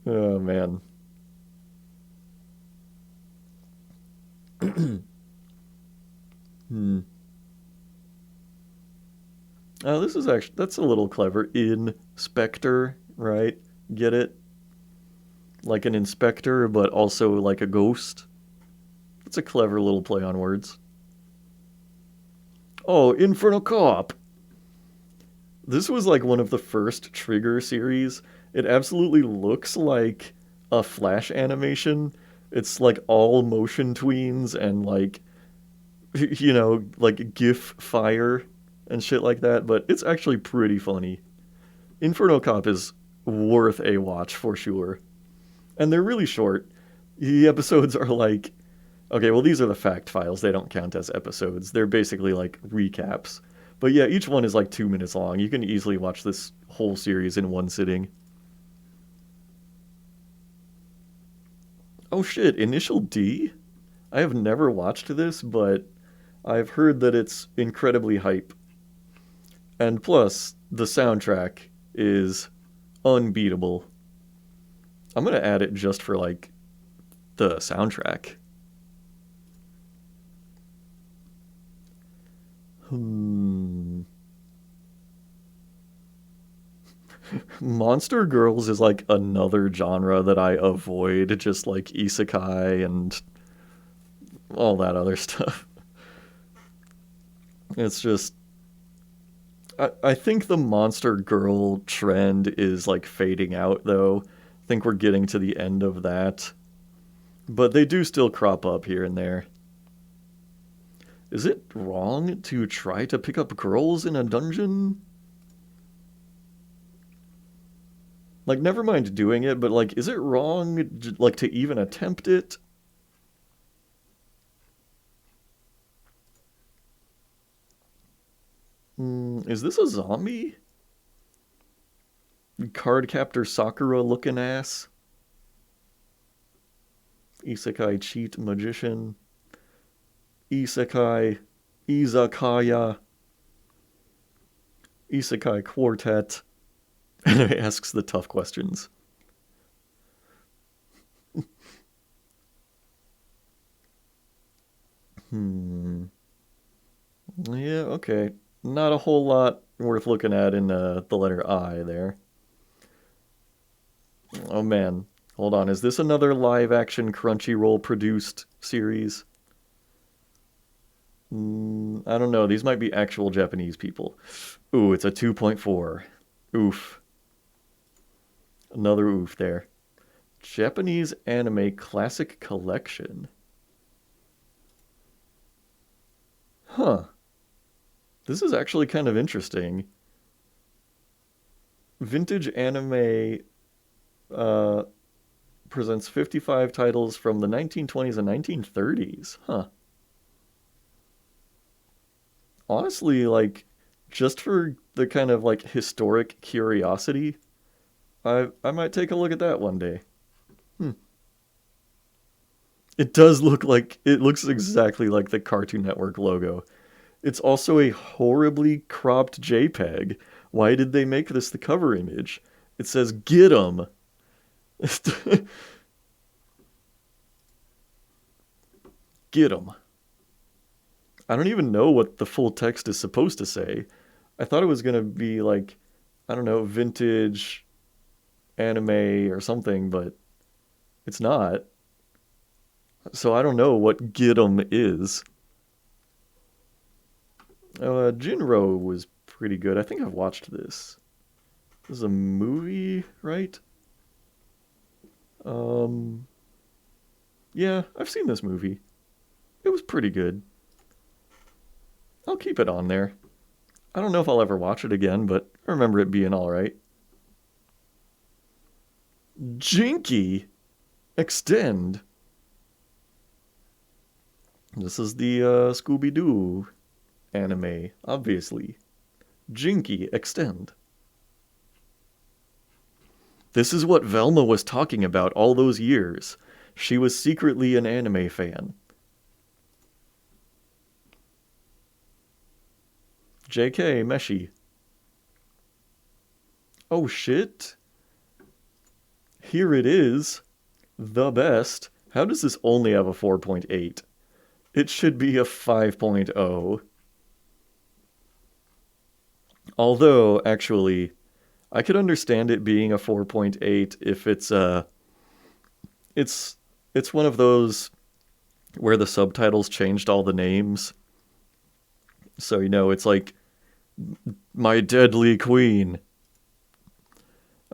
[SPEAKER 1] Oh man. Hmm. Oh, this is actually that's a little clever. Inspector, right? Get it? Like an inspector, but also like a ghost. It's a clever little play on words. Oh, Infernal Cop. This was like one of the first Trigger series. It absolutely looks like a Flash animation. It's like all motion tweens and like like GIF fire and shit like that, but it's actually pretty funny. Inferno Cop is worth a watch for sure. And they're really short. The episodes are like, okay, well, these are the fact files. They don't count as episodes. They're basically like recaps. But yeah, each one is like 2 minutes long. You can easily watch this whole series in one sitting. Oh shit, Initial D? I have never watched this, but I've heard that it's incredibly hype. And plus, the soundtrack is unbeatable. I'm gonna add it just for like the soundtrack. Hmm. Monster Girls is like another genre that I avoid, just like isekai and all that other stuff. It's just I think the monster girl trend is like fading out though. I think we're getting to the end of that. But they do still crop up here and there. Is it wrong to try to pick up girls in a dungeon? Like, never mind doing it, but like, is it wrong, like, to even attempt it? Is this a zombie? Card captor Sakura looking ass? Isekai cheat magician? Isekai izakaya? Isekai quartet? And it asks the tough questions. Hmm. Yeah, okay. Not a whole lot worth looking at in the letter I there. Oh man. Hold on. Is this another live action Crunchyroll produced series? I don't know. These might be actual Japanese people. Ooh, it's a 2.4. Oof. Another oof there. Japanese anime classic collection. Huh. This is actually kind of interesting. Vintage anime uh, presents 55 titles from the 1920s and 1930s. Huh. Honestly, like, just for the kind of like historic curiosity, I might take a look at that one day. Hmm. It does look like it looks exactly like the Cartoon Network logo. It's also a horribly cropped JPEG. Why did they make this the cover image? It says "Get 'em." Get 'em. I don't even know what the full text is supposed to say. I thought it was gonna be like, I don't know, vintage anime or something, but it's not. So I don't know what "Get 'em" is. Jinro was pretty good. I think I've watched this. This is a movie, right? Um, yeah, I've seen this movie. It was pretty good. I'll keep it on there. I don't know if I'll ever watch it again, but I remember it being alright. Jinky! Extend! This is the Scooby-Doo anime, obviously. Jinky, extend. This is what Velma was talking about all those years. She was secretly an anime fan. JK, Meshi. Oh shit. Here it is. The best. How does this only have a 4.8? It should be a 5.0. Although, actually, I could understand it being a 4.8 if it's it's one of those where the subtitles changed all the names. So, it's like My Deadly Queen.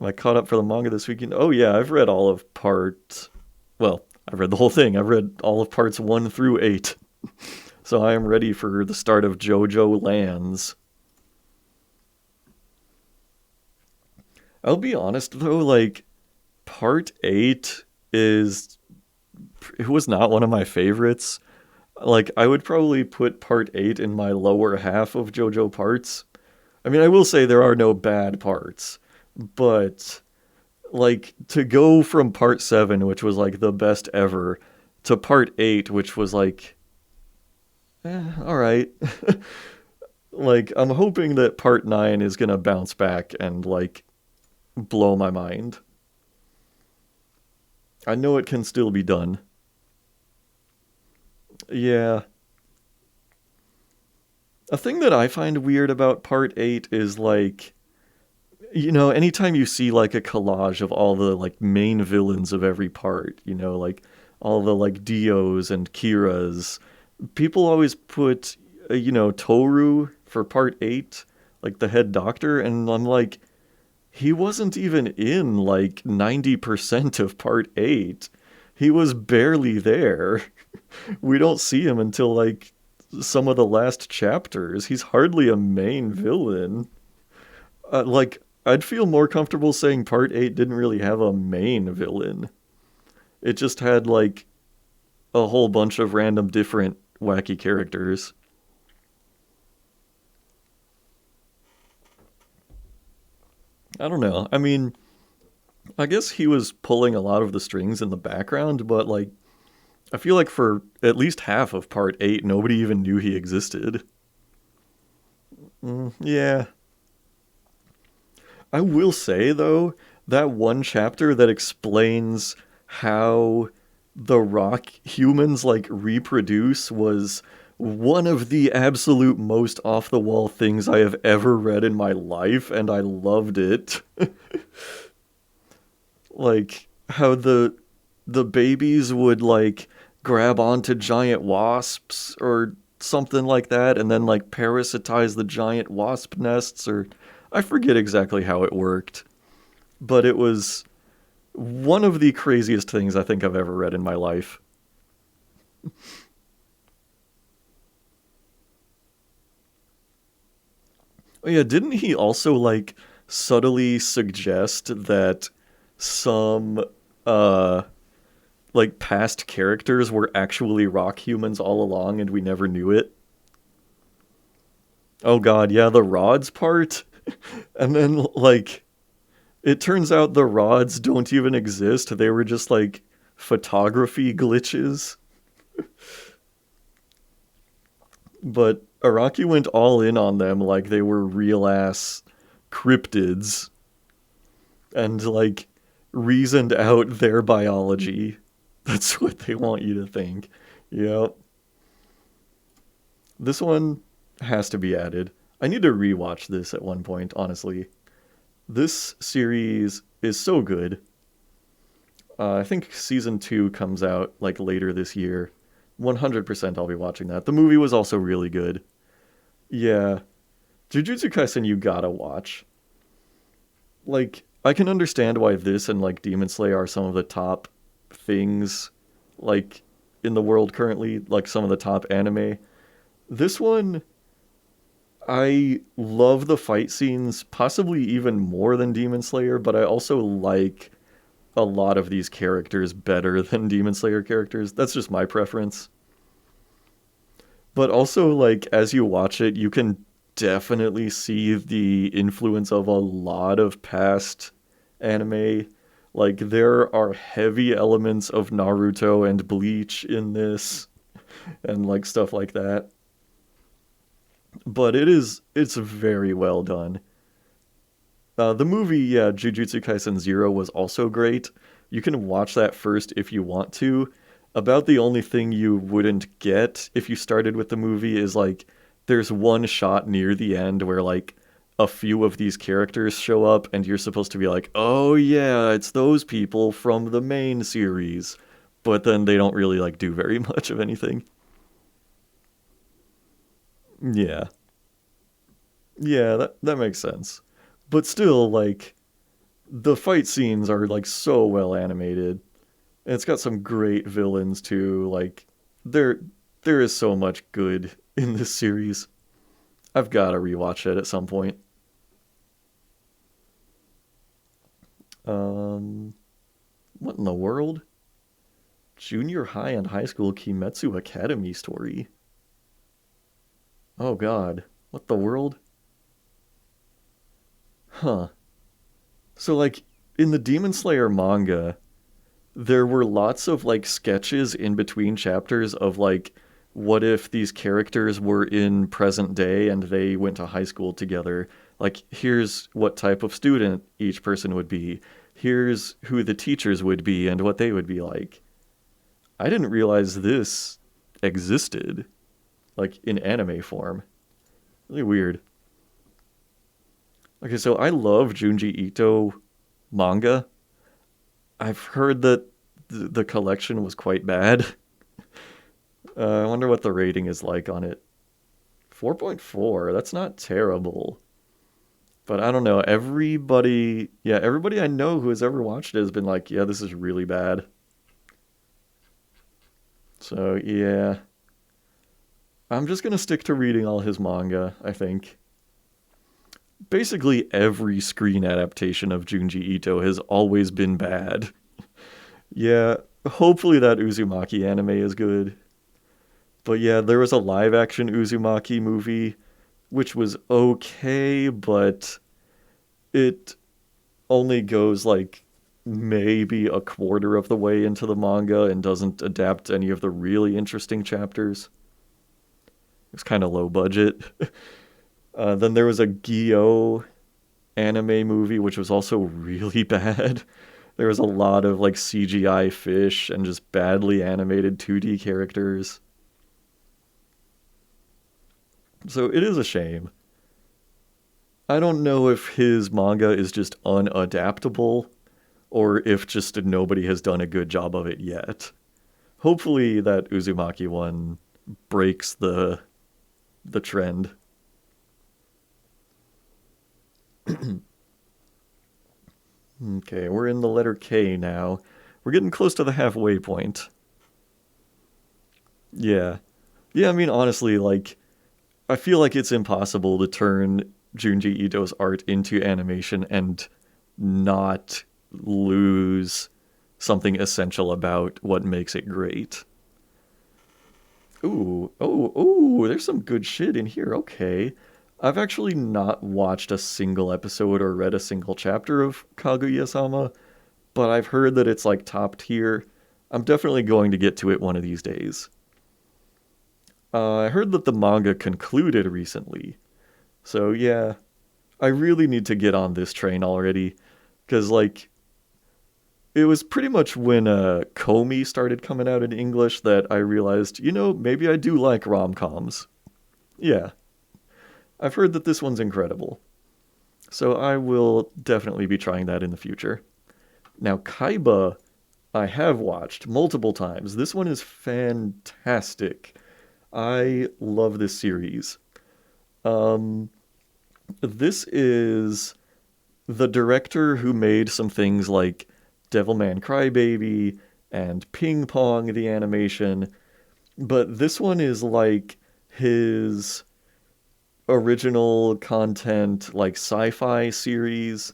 [SPEAKER 1] Am I caught up for the manga this weekend? Oh yeah, I've read all of well, I've read the whole thing. I've read all of parts 1 through 8. So I am ready for the start of JoJo Lands. I'll be honest though, like part 8 is it was not one of my favorites. Like I would probably put part 8 in my lower half of JoJo parts. I mean, I will say there are no bad parts, but like to go from part 7, which was like the best ever, to part 8, which was like all right. Like I'm hoping that part 9 is going to bounce back and like blow my mind. I know it can still be done. Yeah. A thing that I find weird about part 8 is like anytime you see like a collage of all the like main villains of every part, like all the like Dios and Kiras, people always put, Toru for part 8, like the head doctor, and I'm like, he wasn't even in like 90% of part 8. He was barely there. We don't see him until like some of the last chapters. He's hardly a main villain. Like, I'd feel more comfortable saying part 8 didn't really have a main villain. It just had like a whole bunch of random different wacky characters. I don't know. I mean, I guess he was pulling a lot of the strings in the background, but like I feel like for at least half of part 8 nobody even knew he existed. Yeah. I will say though, that one chapter that explains how the rock humans like reproduce was one of the absolute most off the wall things I have ever read in my life, and I loved it. Like how the babies would like grab onto giant wasps or something like that and then like parasitize the giant wasp nests, or I forget exactly how it worked, but it was one of the craziest things I think I've ever read in my life. Oh yeah, didn't he also like subtly suggest that some uh like past characters were actually rock humans all along and we never knew it? Oh god, yeah, the rods part. And then like it turns out the rods don't even exist. They were just like photography glitches. But Araki went all in on them like they were real ass cryptids and like reasoned out their biology. That's what they want you to think. Yep. This one has to be added. I need to rewatch this at one point, honestly. This series is so good. I think season 2 comes out like later this year. 100% I'll be watching that. The movie was also really good. Yeah. Jujutsu Kaisen you gotta watch. Like, I can understand why this and like Demon Slayer are some of the top things like in the world currently, like some of the top anime. This one, I love the fight scenes, possibly even more than Demon Slayer, but I also like a lot of these characters better than Demon Slayer characters. That's just my preference. But also, like, as you watch it, you can definitely see the influence of a lot of past anime. Like, there are heavy elements of Naruto and Bleach in this, and like stuff like that. But it's very well done. The movie, yeah, Jujutsu Kaisen Zero was also great. You can watch that first if you want to. About the only thing you wouldn't get if you started with the movie is like there's one shot near the end where like a few of these characters show up and you're supposed to be like, "Oh yeah, it's those people from the main series." But then they don't really like do very much of anything. Yeah. Yeah, that makes sense. But still like the fight scenes are like so well animated. And it's got some great villains too. Like there there is so much good in this series. I've got to rewatch it at some point. Um what in the world? Junior high and high school Kimetsu Academy story. Oh god. What the world? Huh. So like in the Demon Slayer manga, there were lots of like sketches in between chapters of like what if these characters were in present day and they went to high school together, like here's what type of student each person would be, here's who the teachers would be and what they would be like. I didn't realize this existed like in anime form. Really weird. Okay, so I love Junji Ito manga. I've heard that the collection was quite bad. I wonder what the rating is like on it. 4.4. That's not terrible. But I don't know. Everybody I know who has ever watched it has been like, yeah, this is really bad. So, yeah. I'm just going to stick to reading all his manga, I think. Basically, every screen adaptation of Junji Ito has always been bad. Yeah, hopefully that Uzumaki anime is good. But yeah, there was a live action Uzumaki movie which was okay, but it only goes like maybe a quarter of the way into the manga and doesn't adapt any of the really interesting chapters. It's kind of low budget. Then there was a Gyo anime movie, which was also really bad. There was a lot of like CGI fish and just badly animated 2D characters. So it is a shame. I don't know if his manga is just unadaptable or if just nobody has done a good job of it yet. Hopefully that Uzumaki one breaks the trend. Okay, we're in the letter K now. We're getting close to the halfway point. Yeah. Yeah, I mean honestly, like I feel like it's impossible to turn Junji Ito's art into animation and not lose something essential about what makes it great. There's some good shit in here. Okay. I've actually not watched a single episode or read a single chapter of Kaguya-sama, but I've heard that it's like top tier. I'm definitely going to get to it one of these days. I heard that the manga concluded recently. So yeah, I really need to get on this train already. Because, like, it was pretty much when Comey started coming out in English that I realized, maybe I do like rom coms. Yeah, I've heard that this one's incredible. So I will definitely be trying that in the future. Now, Kaiba, I have watched multiple times. This one is fantastic. I love this series. Um, this is the director who made some things like Devilman Crybaby and Ping Pong, the animation, but this one is like his original content, like sci fi series.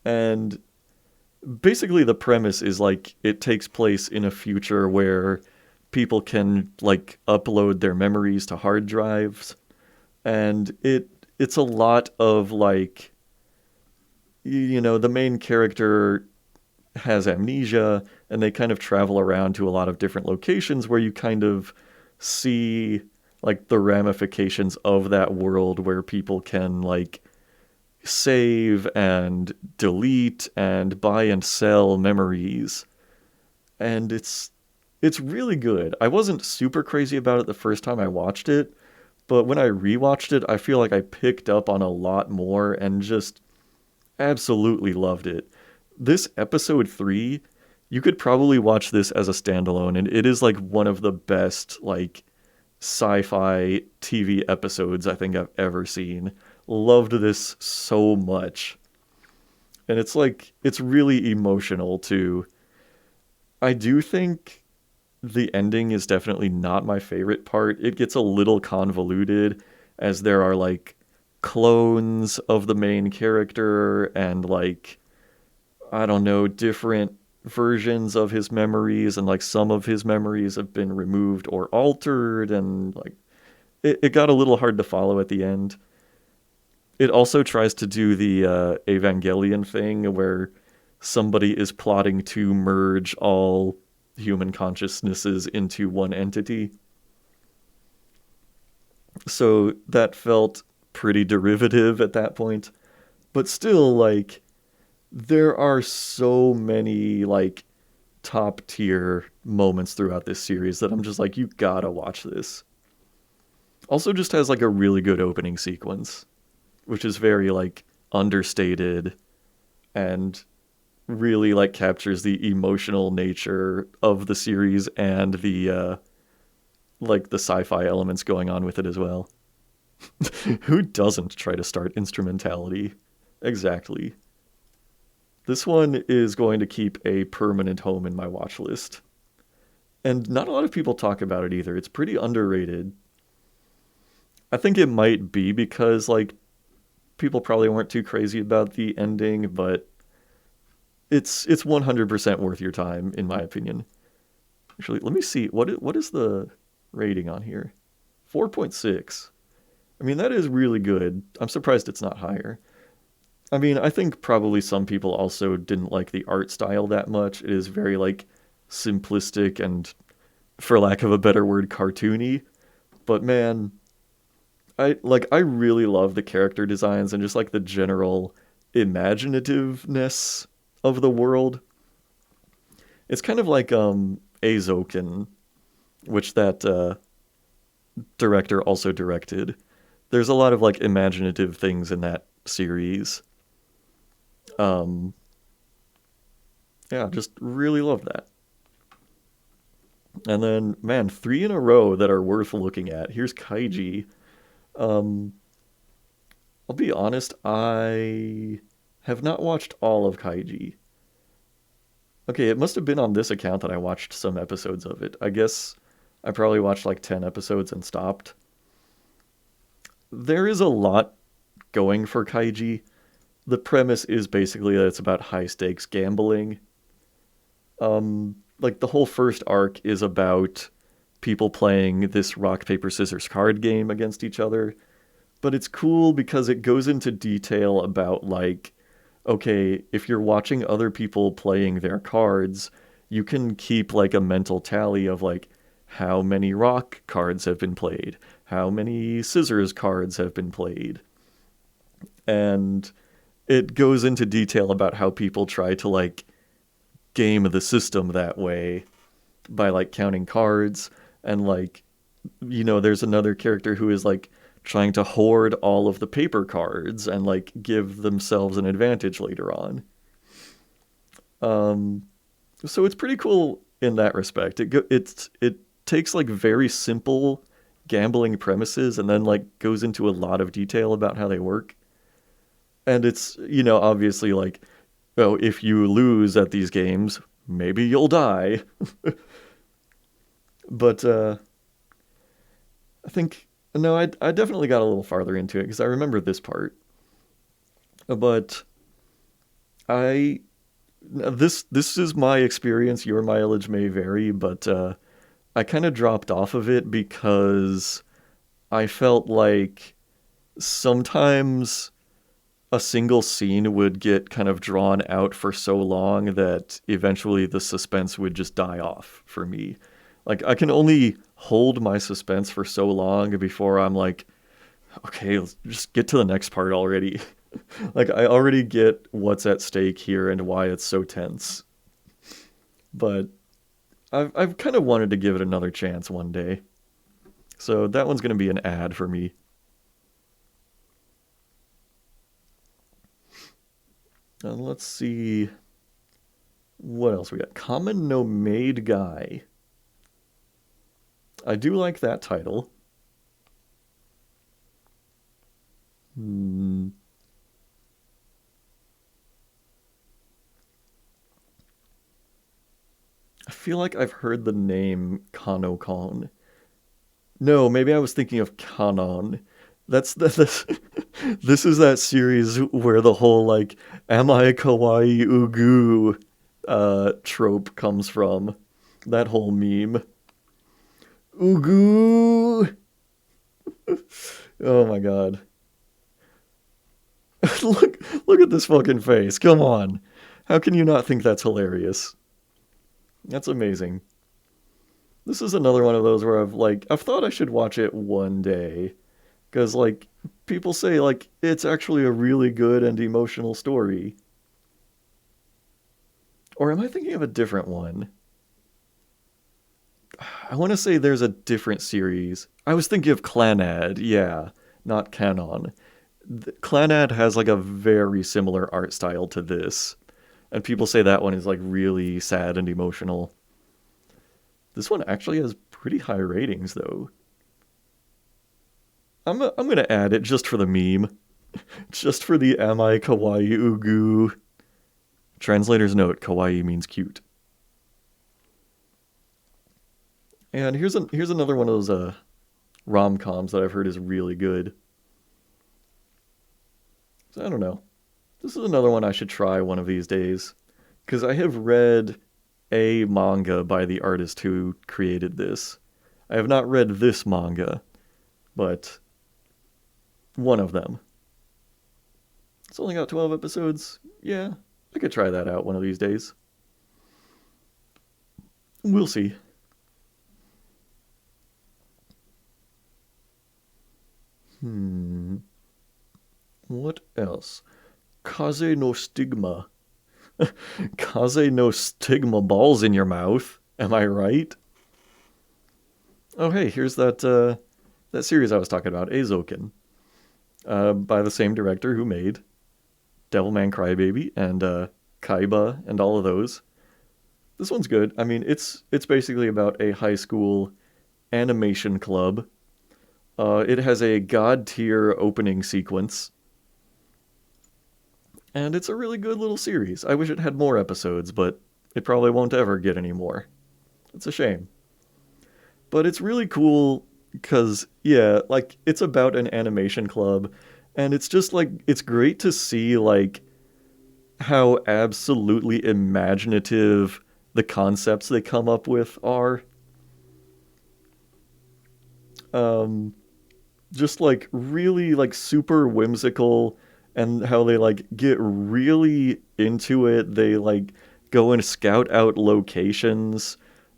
[SPEAKER 1] And basically, the premise is like it takes place in a future where people can like upload their memories to hard drives, and it's a lot of like, the main character has amnesia, and they kind of travel around to a lot of different locations where you kind of see like the ramifications of that world where people can like save and delete and buy and sell memories. And it's really good. I wasn't super crazy about it the first time I watched it, but when I rewatched it, I feel like I picked up on a lot more and just absolutely loved it. This episode 3, you could probably watch this as a standalone, and it is like one of the best like sci-fi TV episodes I think I've ever seen. Loved this so much. And it's like it's really emotional too. I do think the ending is definitely not my favorite part. It gets a little convoluted as there are like clones of the main character and like, I don't know, different versions of his memories, and like some of his memories have been removed or altered, and like it got a little hard to follow at the end. It also tries to do the Evangelion thing where somebody is plotting to merge all human consciousnesses into one entity. So that felt pretty derivative at that point. But still, like, there are so many, like, top tier moments throughout this series that I'm just like, you gotta watch this. Also, just has, like, a really good opening sequence, which is very, like, understated and really, like, captures the emotional nature of the series and the, like, the sci-fi elements going on with it as well. Who doesn't try to start instrumentality? Exactly. This one is going to keep a permanent home in my watch list. And not a lot of people talk about it either. It's pretty underrated. I think it might be because, like, people probably weren't too crazy about the ending, but it's 100% worth your time, in my opinion. Actually, let me see. What is the rating on here? 4.6. I mean, that is really good. I'm surprised it's not higher. I mean, I think probably some people also didn't like the art style that much. It is very, like, simplistic and, for lack of a better word, cartoony. But man, I really love the character designs and just like the general imaginativeness of the world. It's kind of like Azoken, which that director also directed. There's a lot of like imaginative things in that series. Um, yeah, just really love that. And then, man, 3 in a row that are worth looking at. Here's Kaiji. Um, I'll be honest, I have not watched all of Kaiji. Okay, it must have been on this account that I watched some episodes of it. I guess I probably watched like 10 episodes and stopped. There is a lot going for Kaiji. The premise is basically that it's about high stakes gambling. Like the whole first arc is about people playing this rock paper scissors card game against each other, but it's cool because it goes into detail about like, okay, if you're watching other people playing their cards, you can keep like a mental tally of like how many rock cards have been played, how many scissors cards have been played. And it goes into detail about how people try to like game the system that way by like counting cards, and like, there's another character who is like trying to hoard all of the paper cards and like give themselves an advantage later on. Um, so it's pretty cool in that respect. It takes like very simple gambling premises and then like goes into a lot of detail about how they work. And it's, obviously like, oh, if you lose at these games, maybe you'll die. But I think, no, I definitely got a little farther into it because I remember this part. But I this is my experience. Your mileage may vary, but I kind of dropped off of it because I felt like sometimes a single scene would get kind of drawn out for so long that eventually the suspense would just die off for me. Like, I can only hold my suspense for so long before I'm like, okay, let's just get to the next part already. Like, I already get what's at stake here and why it's so tense. But I've kind of wanted to give it another chance one day. So that one's going to be an ad for me. And let's see what else we got. Common No Maid Guy. I do like that title. Hmm. I feel like I've heard the name Kanokon. No, maybe I was thinking of Kanon. That's this. This is that series where the whole like "Am I kawaii ugu" trope comes from. That whole meme. Ugu. Oh my god. Look at this fucking face. Come on. How can you not think that's hilarious? That's amazing. This is another one of those where I've thought I should watch it one day because like people say like it's actually a really good and emotional story. Or am I thinking of a different one? I want to say there's a different series. I was thinking of Clanad, yeah, not Canon. Clanad has like a very similar art style to this, and people say that one is like really sad and emotional. This one actually has pretty high ratings though. I'm gonna add it just for the meme, just for the "Am I kawaii ugu?" Translator's note: kawaii means cute. And here's another one of those rom coms that I've heard is really good. So I don't know. This is another one I should try one of these days because I have read a manga by the artist who created this. I have not read this manga, but one of them. It's only got 12 episodes. Yeah, I could try that out one of these days. We'll see. Hmm. What else? Kaze no stigma. Kaze no stigma balls in your mouth. Am I right? Oh hey, here's that series I was talking about, Azoken, by the same director who made Devilman Crybaby and Kaiba and all of those. This one's good. I mean, it's basically about a high school animation club. It has a god tier opening sequence, and it's a really good little series. I wish it had more episodes, but it probably won't ever get any more. It's a shame. But it's really cool because, yeah, like, it's about an animation club, and it's just like, it's great to see, like, how absolutely imaginative the concepts they come up with are. Um, just like really like super whimsical, and how they like get really into it. They like go and scout out locations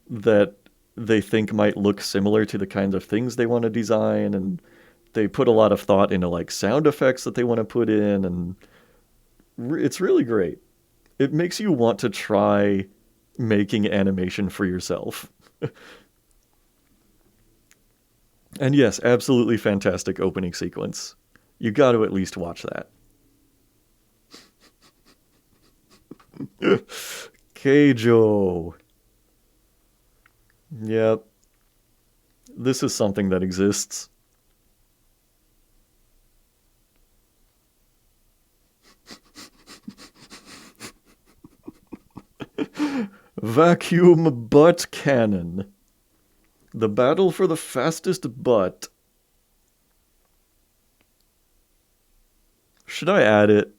[SPEAKER 1] that they think might look similar to the kinds of things they want to design, and they put a lot of thought into like sound effects that they want to put in, and it's really great. It makes you want to try making animation for yourself. And yes, absolutely fantastic opening sequence. You got to at least watch that. Keijo. Yep, this is something that exists. Vacuum butt cannon. The battle for the fastest butt. Should I add it?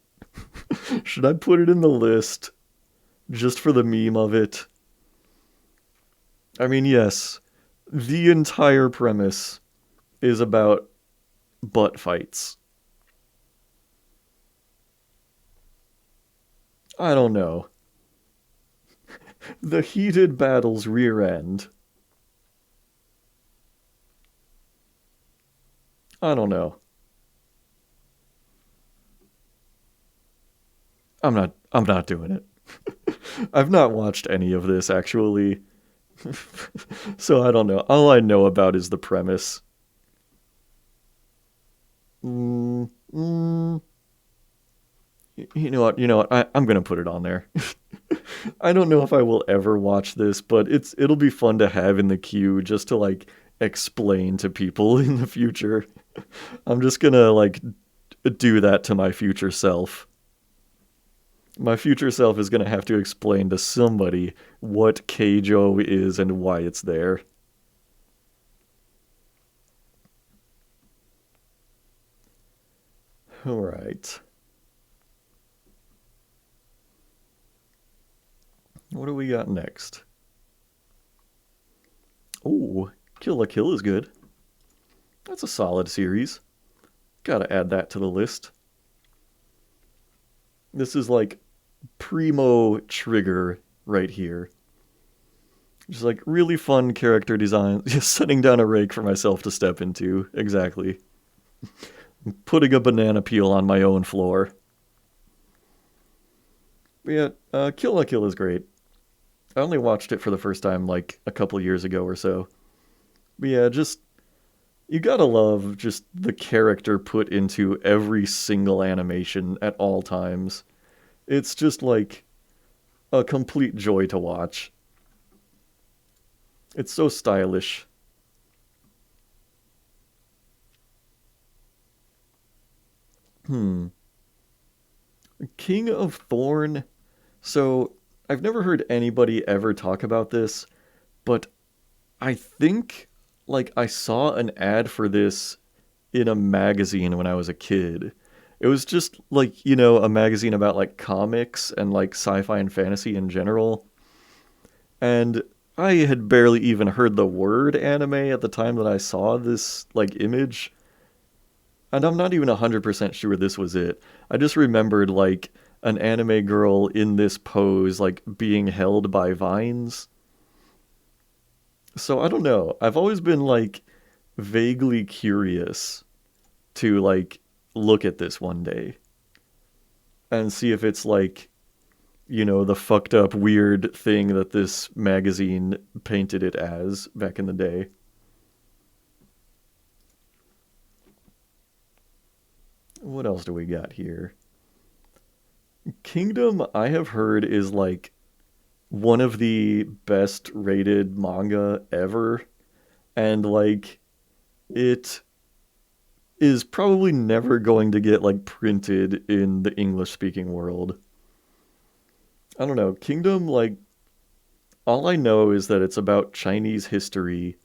[SPEAKER 1] Should I put it in the list just for the meme of it? I mean, yes, The entire premise is about butt fights. I don't know. The heated battles rear end. I don't know. I'm not doing it. I've not watched any of this actually. So I don't know. All I know about is the premise. Mm, mm, you know what? You know what? I'm gonna put it on there. I don't know if I will ever watch this, but it'll be fun to have in the queue just to like explain to people in the future. I'm just gonna like do that to my future self. My future self is gonna have to explain to somebody what Keijo is and why it's there. All right. What do we got next? Oh, Kill la Kill is good. That's a solid series. Gotta add that to the list. This is like primo trigger right here. Just like really fun character design. Just setting down a rake for myself to step into. Exactly. Putting a banana peel on my own floor. But yeah, Kill la Kill is great. I only watched it for the first time like a couple years ago or so. But yeah, just you gotta love just the character put into every single animation at all times. It's just like a complete joy to watch. It's so stylish. Hmm. King of Thorn. So, I've never heard anybody ever talk about this, but I think like I saw an ad for this in a magazine when I was a kid. It was just like, a magazine about like comics and like sci-fi and fantasy in general. And I had barely even heard the word anime at the time that I saw this like image. And I'm not even 100% sure this was it. I just remembered like an anime girl in this pose like being held by vines. So I don't know. I've always been like vaguely curious to like look at this one day and see if it's like, the fucked up weird thing that this magazine painted it as back in the day. What else do we got here? Kingdom, I have heard, is like one of the best rated manga ever. And like, it is probably never going to get like printed in the English speaking world. I don't know. Kingdom, like, all I know is that it's about Chinese history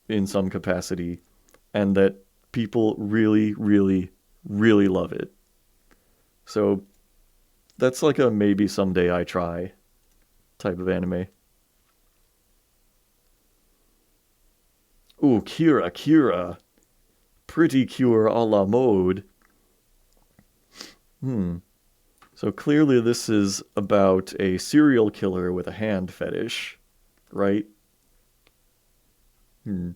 [SPEAKER 1] in some capacity and that people really, really, really love it. So that's like a maybe someday I try type of anime. Ooh, Kira, Kira. Pretty cure a la mode. Hmm. So clearly this is about a serial killer with a hand fetish, right? Hmm.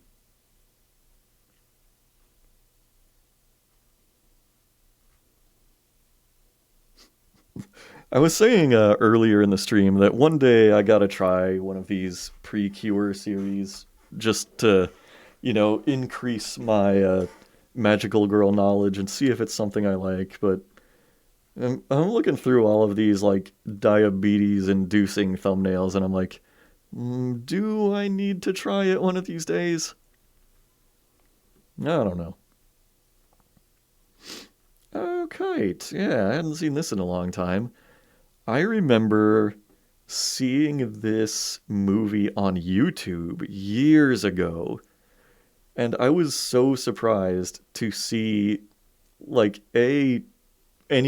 [SPEAKER 1] I was saying earlier in the stream that one day I gotta try one of these pre-cure series just to, increase my magical girl knowledge and see if it's something I like. But I'm looking through all of these like diabetes-inducing thumbnails, and I'm like, do I need to try it one of these days? I don't know. Okay, yeah, I hadn't seen this in a long time. I remember seeing this movie on YouTube years ago, and I was so surprised to see like any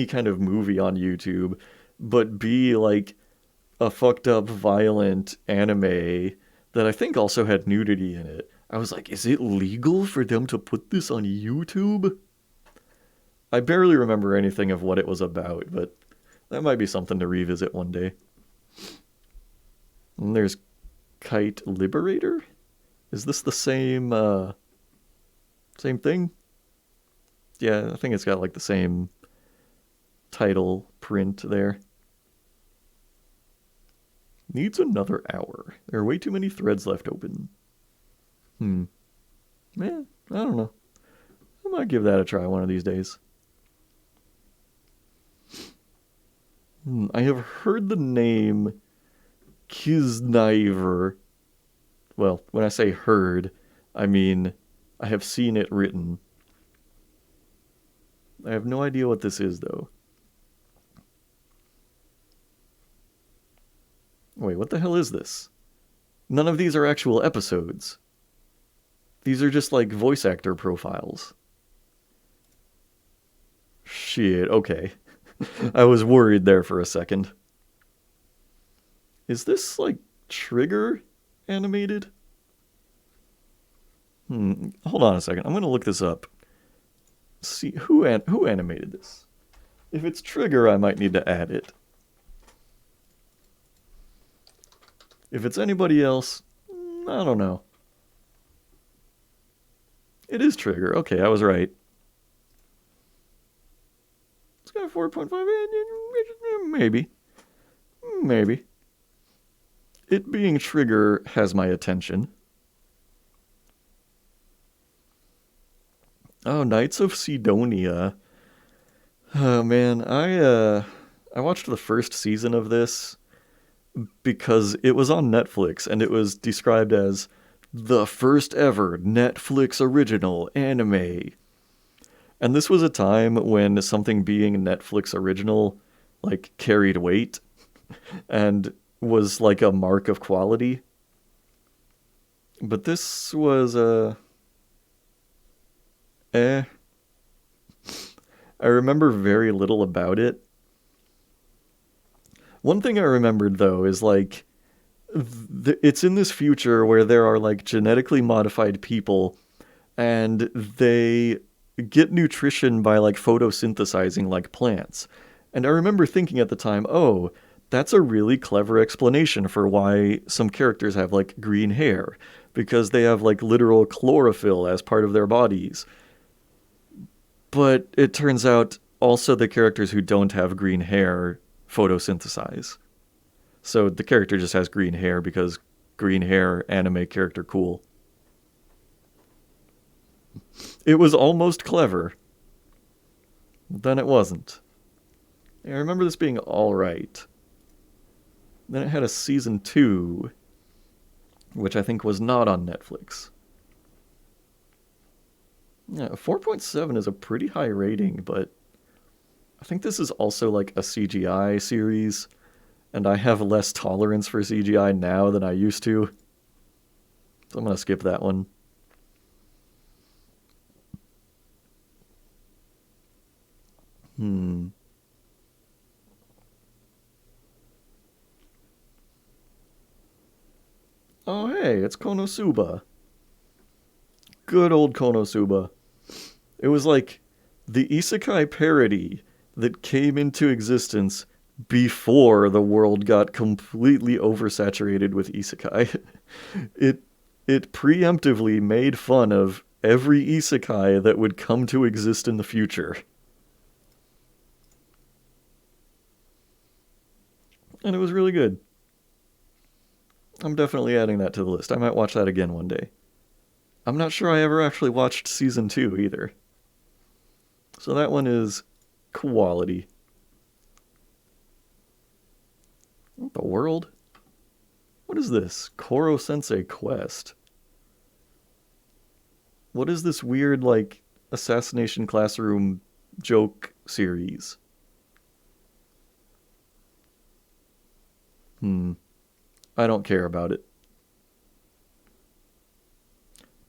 [SPEAKER 1] kind of movie on YouTube, but B like a fucked up violent anime that I think also had nudity in it. I was like, is it legal for them to put this on YouTube? I barely remember anything of what it was about, but that might be something to revisit one day. And there's Kite Liberator? Is this the same thing? Yeah, I think it's got like the same title print there. Needs another hour. There are way too many threads left open. Yeah, I don't know. I might give that a try one of these days. I have heard the name Kisniver. Well, when I say heard, I mean I have seen it written. I have no idea what this is, though. Wait, what the hell is this? None of these are actual episodes. These are just like voice actor profiles. Shit, okay. I was worried there for a second. Is this like Trigger animated? Hold on a second. I'm going to look this up. See who animated this. If it's Trigger, I might need to add it. If it's anybody else, I don't know. It is Trigger. Okay, I was right. It's got a 4.5. Maybe. Maybe. It being Trigger has my attention. Oh, Knights of Sidonia. Oh man, I watched the first season of this because it was on Netflix and it was described as the first ever Netflix original anime. And this was a time when something being Netflix original like carried weight and was like a mark of quality. But this was I remember very little about it. One thing I remembered though is like it's in this future where there are like genetically modified people and they get nutrition by like photosynthesizing like plants. And I remember thinking at the time, oh, that's a really clever explanation for why some characters have like green hair, because they have like literal chlorophyll as part of their bodies. But it turns out also the characters who don't have green hair photosynthesize. So the character just has green hair because green hair, anime character, cool. It was almost clever. But then it wasn't. I remember this being alright. Then it had a season 2, which I think was not on Netflix. Yeah, 4.7 is a pretty high rating, but I think this is also like a CGI series, and I have less tolerance for CGI now than I used to. So I'm going to skip that one. Oh, hey, it's Konosuba. Good old Konosuba. It was like the isekai parody that came into existence before the world got completely oversaturated with isekai. It preemptively made fun of every isekai that would come to exist in the future. And it was really good. I'm definitely adding that to the list. I might watch that again one day. I'm not sure I ever actually watched season 2 either. So that one is quality. What the world? What is this? Koro Sensei Quest. What is this weird, like, assassination classroom joke series? I don't care about it.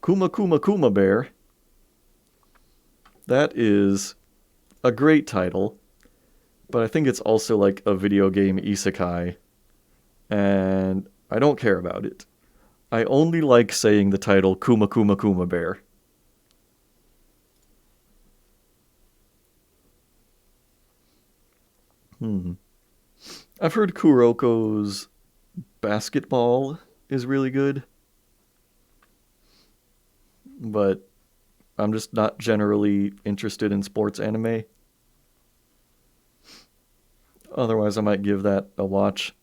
[SPEAKER 1] Kuma Kuma Kuma Bear. That is a great title, but I think it's also like a video game isekai, and I don't care about it. I only like saying the title Kuma Kuma Kuma Bear. Hmm. I've heard Kuroko's basketball is really good, but I'm just not generally interested in sports anime. Otherwise, I might give that a watch.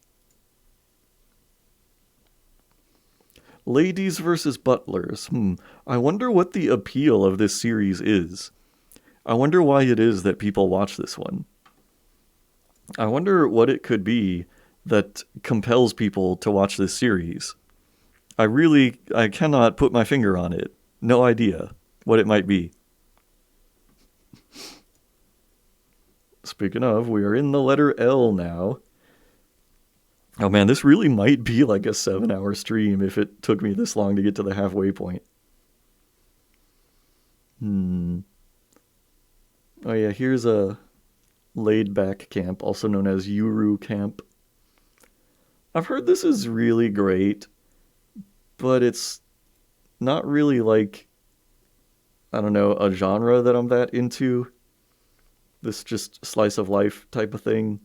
[SPEAKER 1] Ladies versus Butlers. I wonder what the appeal of this series is. I wonder why it is that people watch this one. I wonder what it could be that compels people to watch this series. I cannot put my finger on it. No idea what it might be. Speaking of, we are in the letter L now. Oh man, this really might be like a 7-hour stream if it took me this long to get to the halfway point. Oh yeah, here's a laid back camp, also known as Yuru Camp. I've heard this is really great, but it's not really like, I don't know, a genre that I'm that into. This just slice of life type of thing.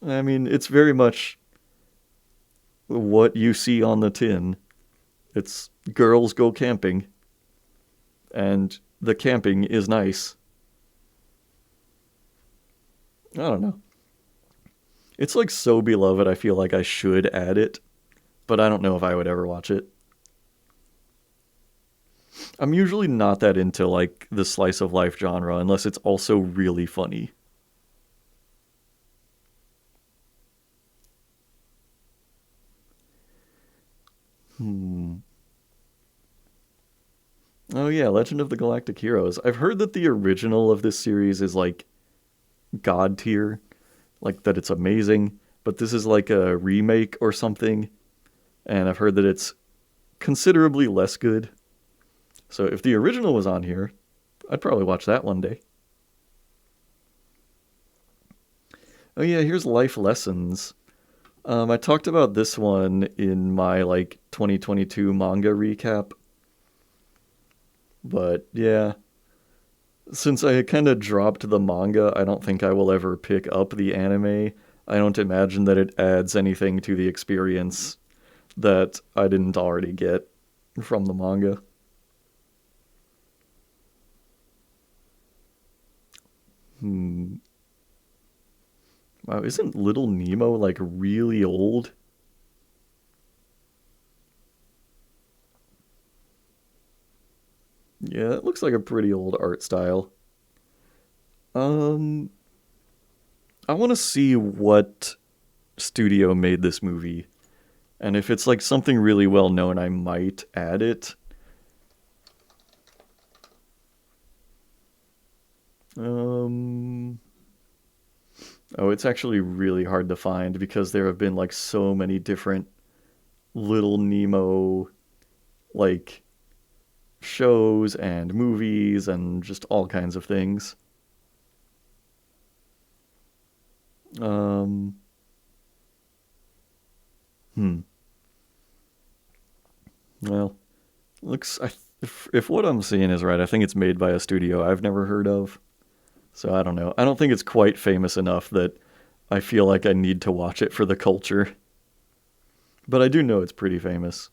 [SPEAKER 1] I mean, it's very much what you see on the tin. It's girls go camping, and the camping is nice. I don't know. It's like so beloved, I feel like I should add it, but I don't know if I would ever watch it. I'm usually not that into like the slice of life genre unless it's also really funny. Hmm. Oh yeah, Legend of the Galactic Heroes. I've heard that the original of this series is like god tier, like that it's amazing, but this is like a remake or something, and I've heard that it's considerably less good. So if the original was on here, I'd probably watch that one day. Oh yeah, here's Life Lessons. I talked about this one in my like 2022 manga recap, but yeah, since I kind of dropped the manga, I don't think I will ever pick up the anime. I don't imagine that it adds anything to the experience that I didn't already get from the manga. Hmm. Wow, isn't Little Nemo like really old? Yeah, it looks like a pretty old art style. Um, I want to see what studio made this movie. And if it's like something really well known, I might add it. Um, oh, it's actually really hard to find because there have been like so many different Little Nemo like shows and movies and just all kinds of things. Um, hmm. Well, looks if what I'm seeing is right, I think it's made by a studio I've never heard of. So I don't know. I don't think it's quite famous enough that I feel like I need to watch it for the culture. But I do know it's pretty famous.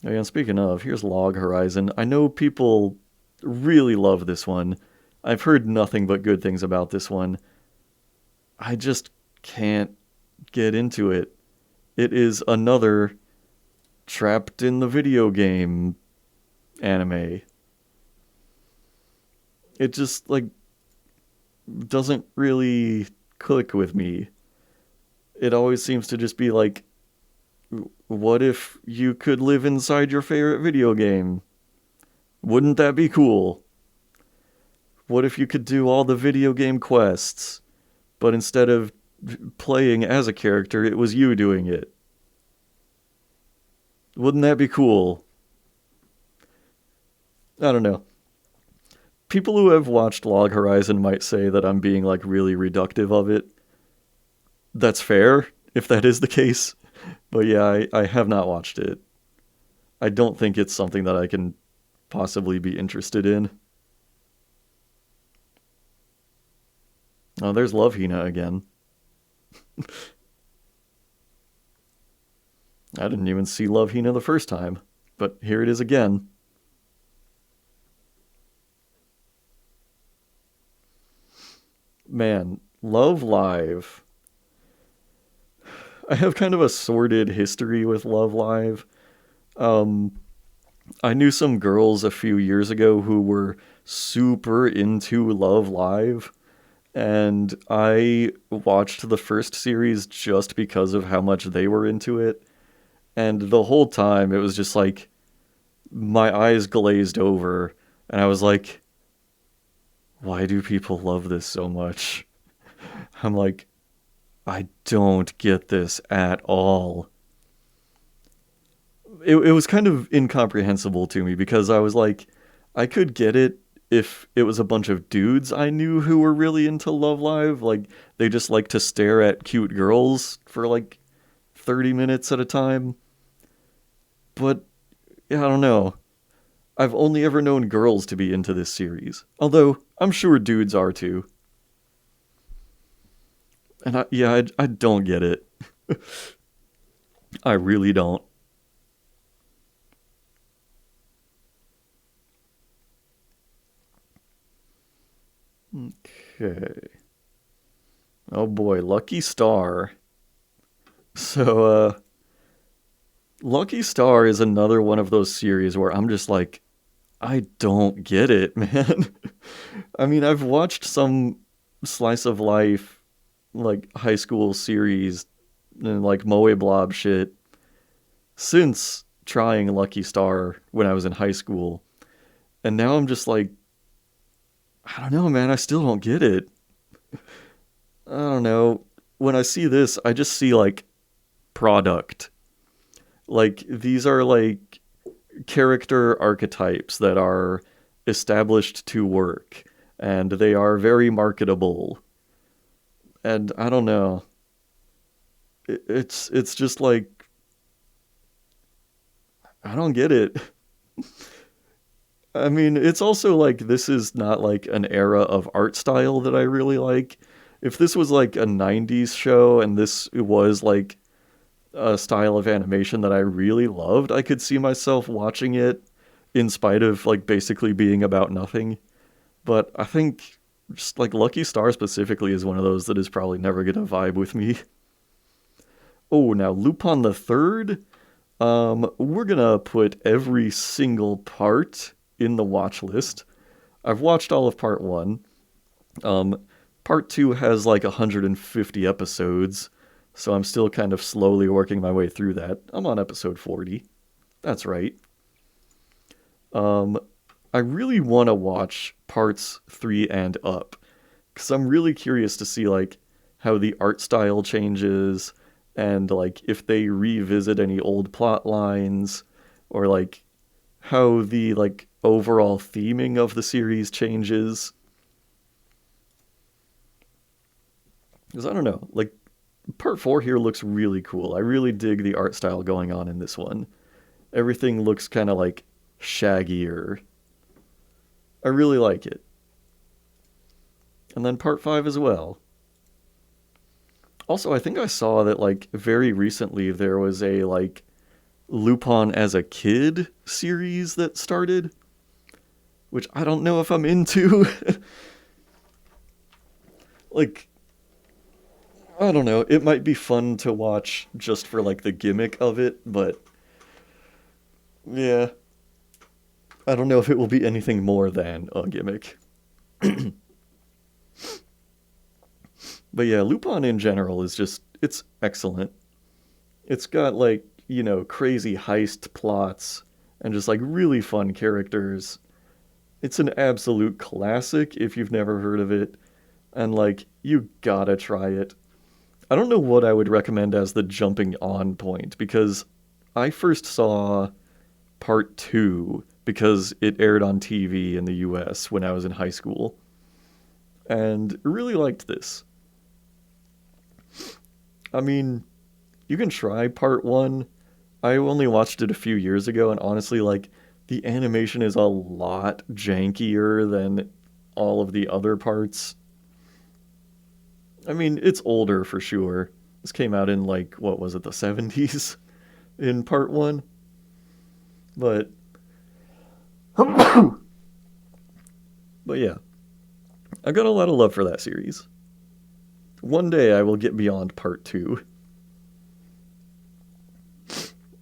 [SPEAKER 1] Oh, yeah, and speaking of, here's Log Horizon. I know people really love this one. I've heard nothing but good things about this one. I just can't get into it. It is another trapped in the video game anime. It just like doesn't really click with me. It always seems to just be like, what if you could live inside your favorite video game? Wouldn't that be cool? What if you could do all the video game quests, but instead of playing as a character, it was you doing it? Wouldn't that be cool? I don't know. People who have watched Log Horizon might say that I'm being like really reductive of it. That's fair, if that is the case. But yeah, I have not watched it. I don't think it's something that I can possibly be interested in. Oh, there's Love Hina again. I didn't even see Love Hina the first time, but here it is again. Man, Love Live. I have kind of a sordid history with Love Live. Um, I knew some girls a few years ago who were super into Love Live, and I watched the first series just because of how much they were into it. And the whole time, it was just like my eyes glazed over, and I was like, why do people love this so much? I'm like, I don't get this at all. It was kind of incomprehensible to me because I was like, I could get it if it was a bunch of dudes I knew who were really into Love Live. Like, they just like to stare at cute girls for like 30 minutes at a time. But, yeah, I don't know. I've only ever known girls to be into this series. Although, I'm sure dudes are too. And I don't get it. I really don't. Okay. Oh boy, Lucky Star. So, Lucky Star is another one of those series where I'm just like, I don't get it, man. I mean, I've watched some slice of life, like high school series, and like Moe Blob shit since trying Lucky Star when I was in high school. And now I'm just like, I don't know, man. I still don't get it. I don't know. When I see this, I just see like product. Like, these are like character archetypes that are established to work, and they are very marketable. And I don't know. It's just like, I don't get it. I mean, it's also like this is not like an era of art style that I really like. If this was like a 90s show and this was like a style of animation that I really loved, I could see myself watching it in spite of like basically being about nothing. But I think just like Lucky Star specifically is one of those that is probably never gonna vibe with me. Oh, now Lupin the Third. We're gonna put every single part in the watch list. I've watched all of part one. Um, Part two has like 150 episodes, so I'm still kind of slowly working my way through that. I'm on episode 40. That's right. Um, I really want to watch parts three and up because I'm really curious to see like how the art style changes and like if they revisit any old plot lines or like how the like overall theming of the series changes. Because I don't know, like part four here looks really cool. I really dig the art style going on in this one. Everything looks kind of like shaggier. I really like it. And then part five as well. Also, I think I saw that like very recently there was a like Lupin as a kid series that started, which I don't know if I'm into. Like, I don't know. It might be fun to watch just for like the gimmick of it, but yeah, I don't know if it will be anything more than a gimmick. But yeah, Lupin in general is just, it's excellent. It's got like, crazy heist plots and just like really fun characters. It's an absolute classic if you've never heard of it, and like, you gotta try it. I don't know what I would recommend as the jumping on point because I first saw part two because it aired on TV in the US when I was in high school and really liked this. I mean, You can try part one. I only watched it a few years ago, and honestly, like, the animation is a lot jankier than all of the other parts. I mean, it's older for sure. This came out in, like, what was it, the 70s in part one? But, but yeah, I got a lot of love for that series. One day I will get beyond part two.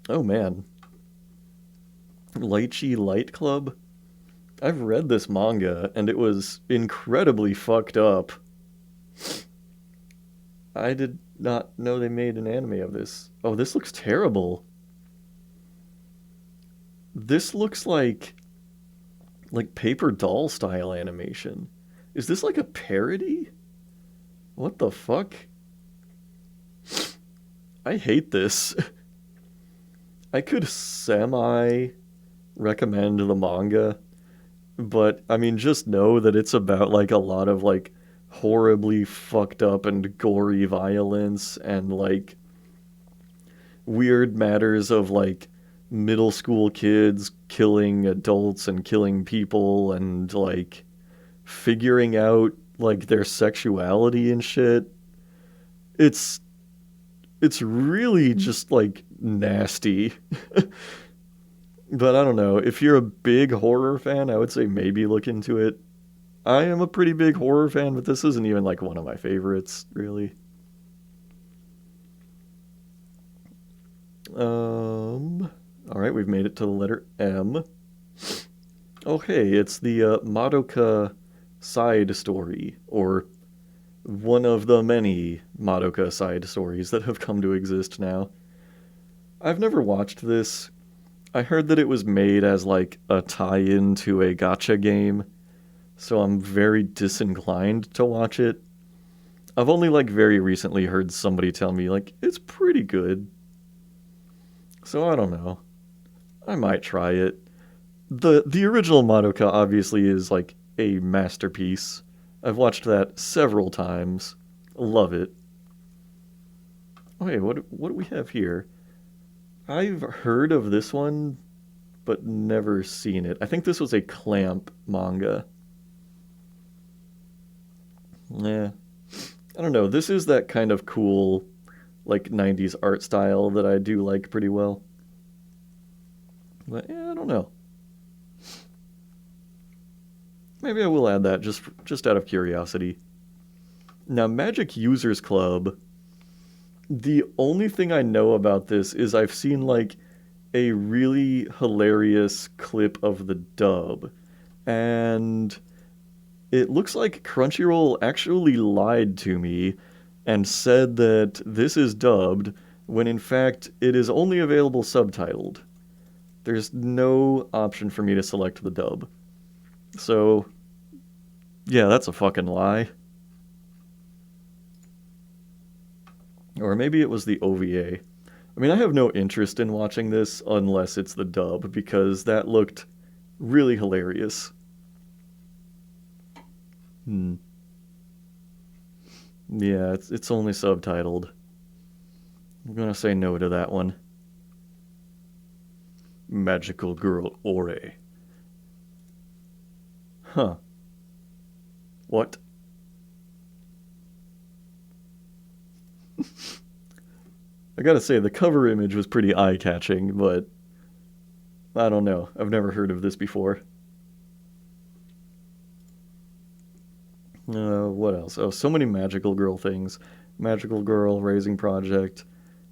[SPEAKER 1] Oh man. Lychee Light Club? I've read this manga and it was incredibly fucked up. I did not know they made an anime of this. Oh, this looks terrible. This looks like paper doll style animation. Is this like a parody? What the fuck? I hate this. I could semi recommend the manga, but I mean, just know that it's about like a lot of like horribly fucked up and gory violence and like weird matters of like middle school kids killing adults and killing people and like figuring out like their sexuality and shit. It's it's really just like nasty. But I don't know. If you're a big horror fan, I would say maybe look into it. I am a pretty big horror fan, but this isn't even like one of my favorites, really. All right, we've made it to the letter M. Oh, hey, it's the Madoka side story, or one of the many Madoka side stories that have come to exist now. I've never watched this. I heard that it was made as like a tie-in to a gacha game, so I'm very disinclined to watch it. I've only like very recently heard somebody tell me like it's pretty good. So I don't know. I might try it. The original Madoka obviously is like a masterpiece. I've watched that several times. Love it. Oh, hey, what do we have here? I've heard of this one, but never seen it. I think this was a Clamp manga. Yeah. I don't know. This is that kind of cool, like 90s art style that I do like pretty well. But yeah, I don't know. Maybe I will add that just out of curiosity. Now, Magic Users Club. The only thing I know about this is I've seen like a really hilarious clip of the dub, and it looks like Crunchyroll actually lied to me and said that this is dubbed when in fact it is only available subtitled. There's no option for me to select the dub. So, yeah, that's a fucking lie. Or maybe it was the OVA. I mean, I have no interest in watching this unless it's the dub, because that looked really hilarious. Hmm. Yeah, it's only subtitled. I'm gonna say no to that one. Magical Girl Ore. Huh. What? I gotta say, the cover image was pretty eye-catching, but I don't know. I've never heard of this before. What else? Oh, so many Magical Girl things. Magical Girl Raising Project,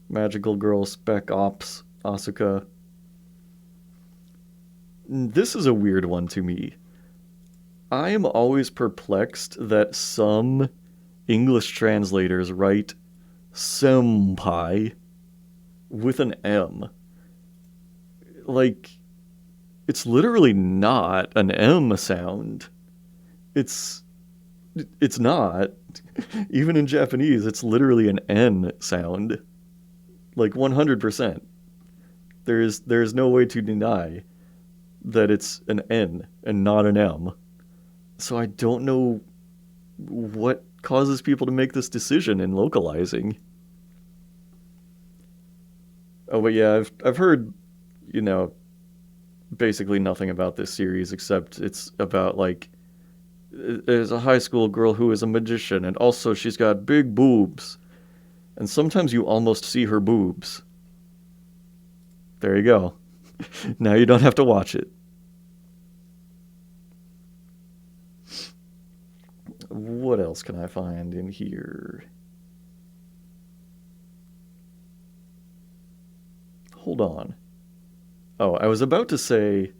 [SPEAKER 1] Magical Girl Spec Ops, Asuka. This is a weird one to me. I am always perplexed that some English translators write senpai with an M. Like, it's literally not an M sound. It's it's not. Even in Japanese, it's literally an N sound. Like 100%. There's no way to deny that it's an N and not an M. So I don't know what causes people to make this decision in localizing. Oh, but yeah, I've heard, you know, basically nothing about this series except it's about like there's a high school girl who is a magician and also she's got big boobs. And sometimes you almost see her boobs. There you go. Now you don't have to watch it. What else can I find in here? Hold on. Oh, I was about to say,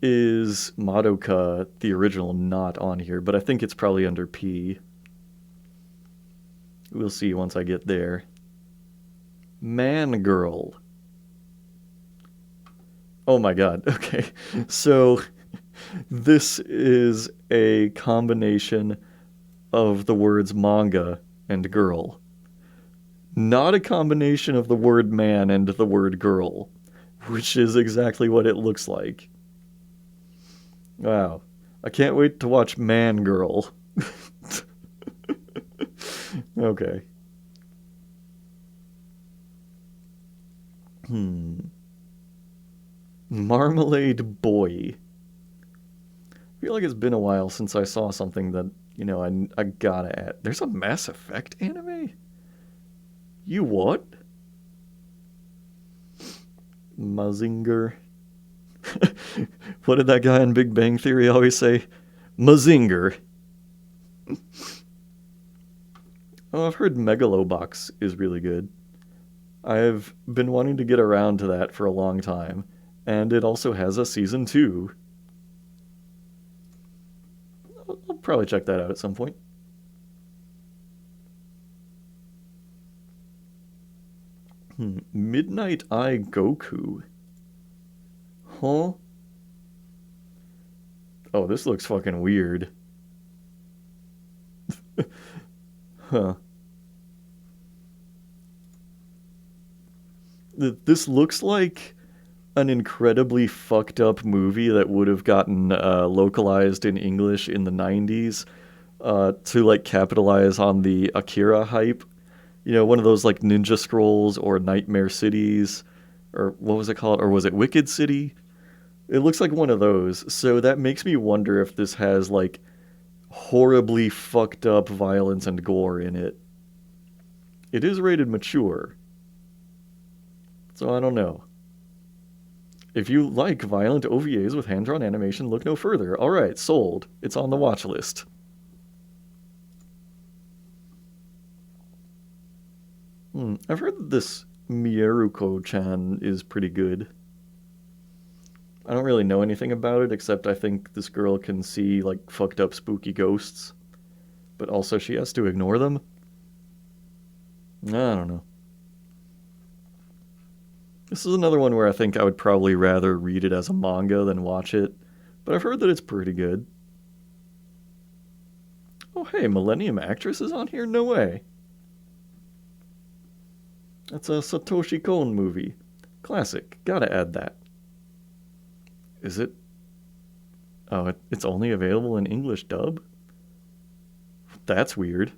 [SPEAKER 1] is Madoka the original not on here? But I think it's probably under P. We'll see once I get there. Man Girl. Oh my god. Okay. So this is a combination of the words manga and girl. Not a combination of the word man and the word girl, which is exactly what it looks like. Wow. I can't wait to watch Man Girl. Okay. Hmm. Marmalade Boy. I feel like it's been a while since I saw something that, I gotta add. There's a Mass Effect anime? You what? Mazinger. What did that guy in Big Bang Theory always say? Mazinger. Oh, I've heard Megalobox is really good. I've been wanting to get around to that for a long time, and it also has a season 2. I'll probably check that out at some point. Midnight Eye Goku. Huh? Oh, this looks fucking weird. Huh. This looks like an incredibly fucked up movie that would have gotten localized in English in the 90s to like capitalize on the Akira hype. One of those like Ninja Scrolls or Nightmare Cities, or what was it called? Or was it Wicked City? It looks like one of those. So that makes me wonder if this has like horribly fucked up violence and gore in it. It is rated mature. So I don't know. If you like violent OVAs with hand-drawn animation, look no further. All right, sold. It's on the watch list. I've heard that this Mieruko-chan is pretty good. I don't really know anything about it, except I think this girl can see, like, fucked up spooky ghosts. But also she has to ignore them? I don't know. This is another one where I think I would probably rather read it as a manga than watch it, but I've heard that it's pretty good. Oh hey, Millennium Actress is on here? No way. That's a Satoshi Kon movie. Classic. Gotta add that. Is it? Oh, it's only available in English dub? That's weird.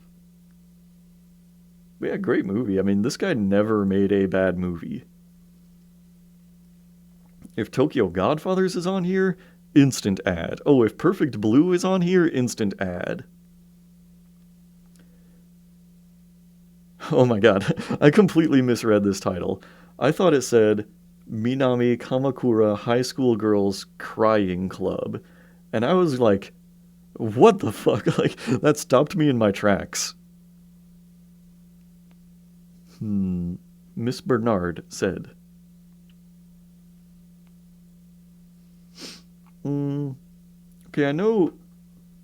[SPEAKER 1] But yeah, great movie. I mean, this guy never made a bad movie. If Tokyo Godfathers is on here, instant ad. Oh, if Perfect Blue is on here, instant ad. Oh my god, I completely misread this title. I thought it said Minami Kamakura High School Girls Crying Club. And I was like, what the fuck? Like, that stopped me in my tracks. Miss Bernard said. Okay, I know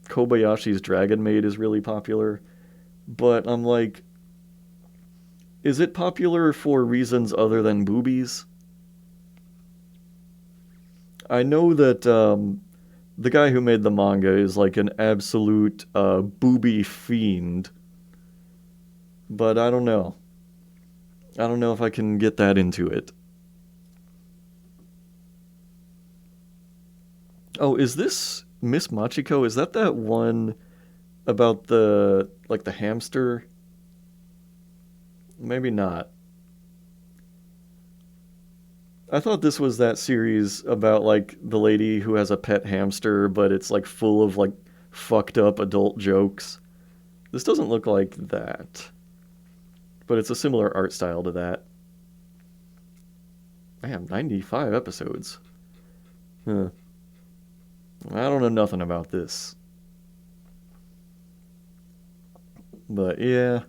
[SPEAKER 1] Kobayashi's Dragon Maid is really popular, but I'm like, is it popular for reasons other than boobies? I know that the guy who made the manga is like an absolute booby fiend, but I don't know. I don't know if I can get that into it. Oh, is this Miss Machiko? Is that one about the hamster? Maybe not. I thought this was that series about like the lady who has a pet hamster, but it's like full of like fucked up adult jokes. This doesn't look like that, but it's a similar art style to that. I have 95 episodes. Huh. I don't know nothing about this. But yeah,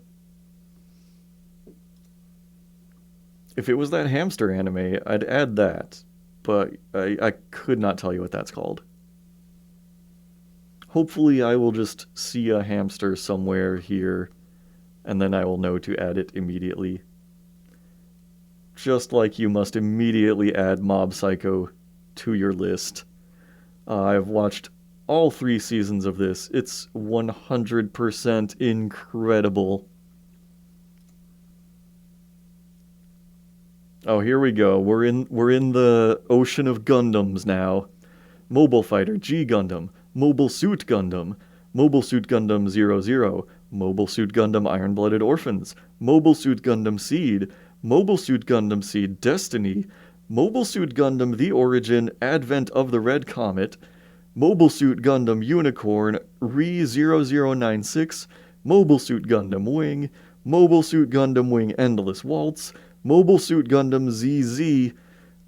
[SPEAKER 1] if it was that hamster anime, I'd add that. But I could not tell you what that's called. Hopefully, I will just see a hamster somewhere here, and then I will know to add it immediately. Just like you must immediately add Mob Psycho to your list. I've watched all 3 seasons of this. It's 100% incredible. Oh, here we go. We're in the ocean of Gundams now. Mobile Fighter G Gundam, Mobile Suit Gundam, Mobile Suit Gundam 00, Mobile Suit Gundam Iron-Blooded Orphans, Mobile Suit Gundam Seed, Mobile Suit Gundam Seed Destiny, Mobile Suit Gundam The Origin Advent of the Red Comet, Mobile Suit Gundam Unicorn Re-0096, Mobile Suit Gundam Wing, Mobile Suit Gundam Wing Endless Waltz, Mobile Suit Gundam ZZ,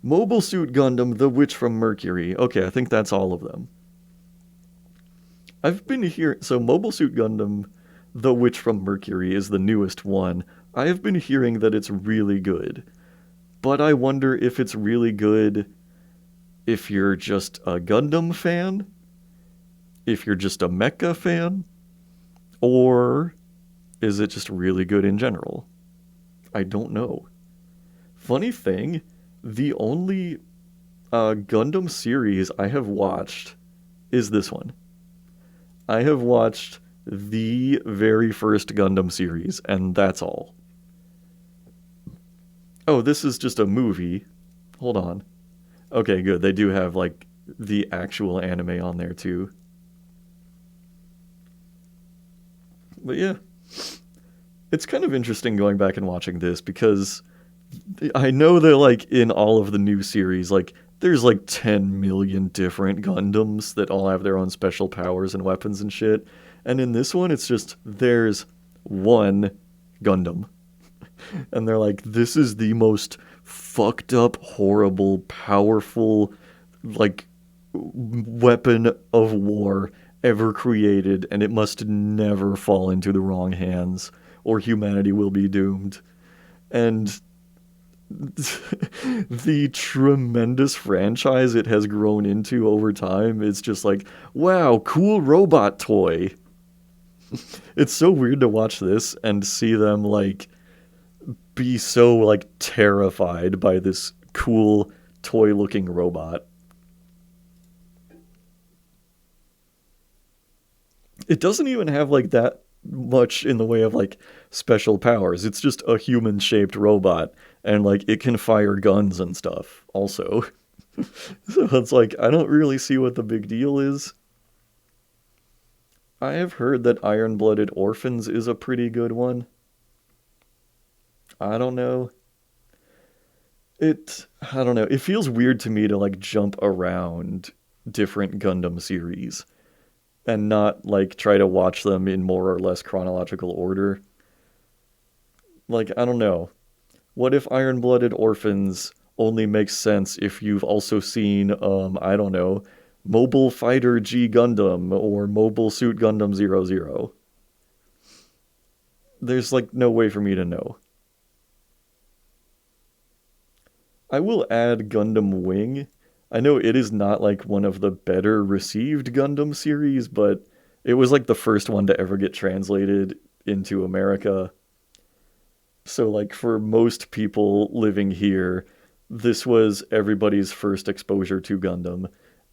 [SPEAKER 1] Mobile Suit Gundam The Witch from Mercury. Okay, I think that's all of them. I've been hearing... So Mobile Suit Gundam The Witch from Mercury is the newest one. I have been hearing that it's really good. But I wonder if it's really good if you're just a Gundam fan, if you're just a mecha fan, or is it just really good in general? I don't know. Funny thing, the only Gundam series I have watched is this one. I have watched the very first Gundam series, and that's all. Oh, this is just a movie. Hold on. Okay, good. They do have, like, the actual anime on there, too. But yeah. It's kind of interesting going back and watching this, because I know that, like, in all of the new series, like, there's, like, 10 million different Gundams that all have their own special powers and weapons and shit. And in this one, it's just, there's one Gundam. And they're like, this is the most fucked up, horrible, powerful, like, weapon of war ever created, and it must never fall into the wrong hands, or humanity will be doomed. And the tremendous franchise it has grown into over time is just like, wow, cool robot toy. It's so weird to watch this and see them, like, be so, like, terrified by this cool toy-looking robot. It doesn't even have, like, that much in the way of, like, special powers. It's just a human-shaped robot, and, like, it can fire guns and stuff, also. So it's like, I don't really see what the big deal is. I have heard that Iron-Blooded Orphans is a pretty good one. I don't know. I don't know. It feels weird to me to, like, jump around different Gundam series and not, like, try to watch them in more or less chronological order. Like, I don't know. What if Iron-Blooded Orphans only makes sense if you've also seen, I don't know, Mobile Fighter G Gundam or Mobile Suit Gundam 00? There's, like, no way for me to know. I will add Gundam Wing. I know it is not, like, one of the better received Gundam series, but it was, like, the first one to ever get translated into America. So, like, for most people living here, this was everybody's first exposure to Gundam.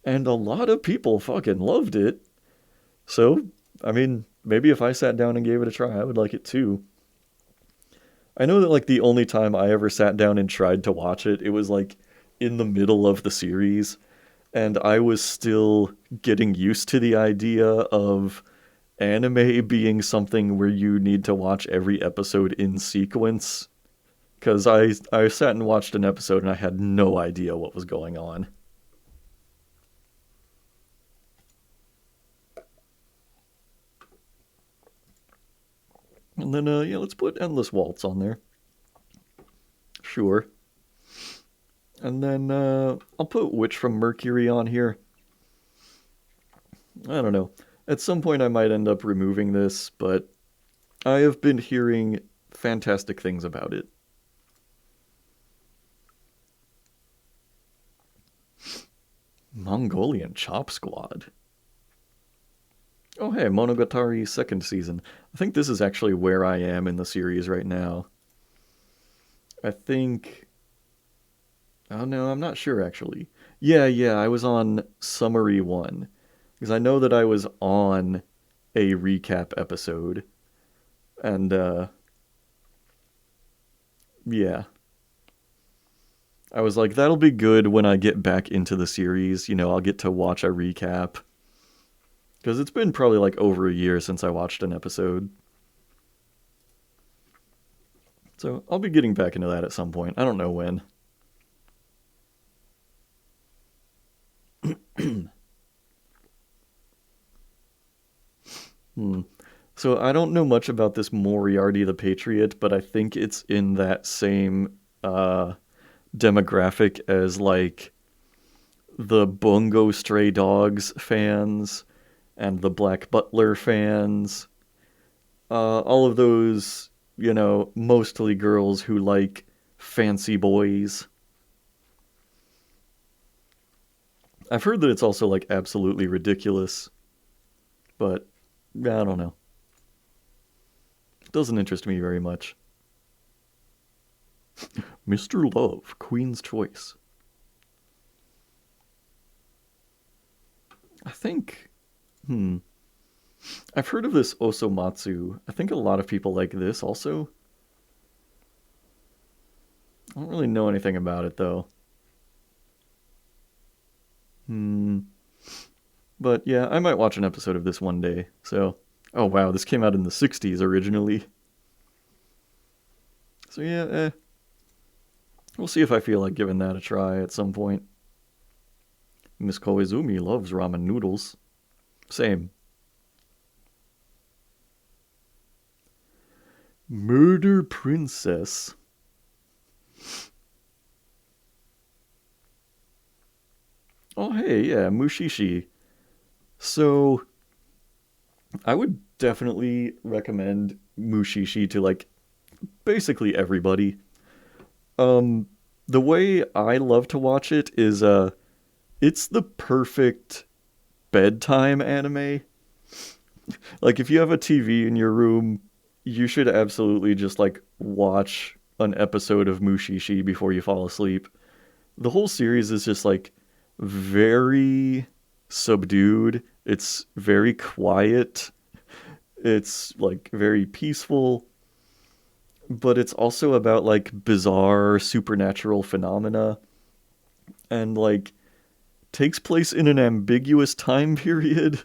[SPEAKER 1] And a lot of people fucking loved it. So, I mean, maybe if I sat down and gave it a try, I would like it too. I know that, like, the only time I ever sat down and tried to watch it, it was, like, in the middle of the series, and I was still getting used to the idea of anime being something where you need to watch every episode in sequence, because I sat and watched an episode and I had no idea what was going on. And then yeah, let's put Endless Waltz on there. Sure. And then I'll put Witch from Mercury on here. I don't know. At some point I might end up removing this, but I have been hearing fantastic things about it. Mongolian Chop Squad. Oh hey, Monogatari second season. I think this is actually where I am in the series right now. I think... Oh no, I'm not sure actually. Yeah, I was on Summary 1. Because I know that I was on a recap episode. And, yeah. I was like, that'll be good when I get back into the series. You know, I'll get to watch a recap. Because it's been probably like over a year since I watched an episode. So I'll be getting back into that at some point. I don't know when. So I don't know much about this Moriarty the Patriot, but I think it's in that same demographic as like the Bungo Stray Dogs fans and the Black Butler fans. All of those, you know, mostly girls who like fancy boys. I've heard that it's also like absolutely ridiculous, but I don't know. It doesn't interest me very much. Mr. Love, Queen's Choice. I think, I've heard of this Osomatsu. I think a lot of people like this also. I don't really know anything about it though. But yeah, I might watch an episode of this one day. So, oh wow, this came out in the 60s originally. So yeah, we'll see if I feel like giving that a try at some point. Miss Koizumi loves ramen noodles. Same. Murder Princess. Oh hey, yeah, Mushishi. So I would definitely recommend Mushishi to like basically everybody. The way I love to watch it is it's the perfect bedtime anime. Like if you have a TV in your room, you should absolutely just like watch an episode of Mushishi before you fall asleep. The whole series is just like very subdued. It's very quiet. It's like very peaceful, but it's also about like bizarre supernatural phenomena and like takes place in an ambiguous time period.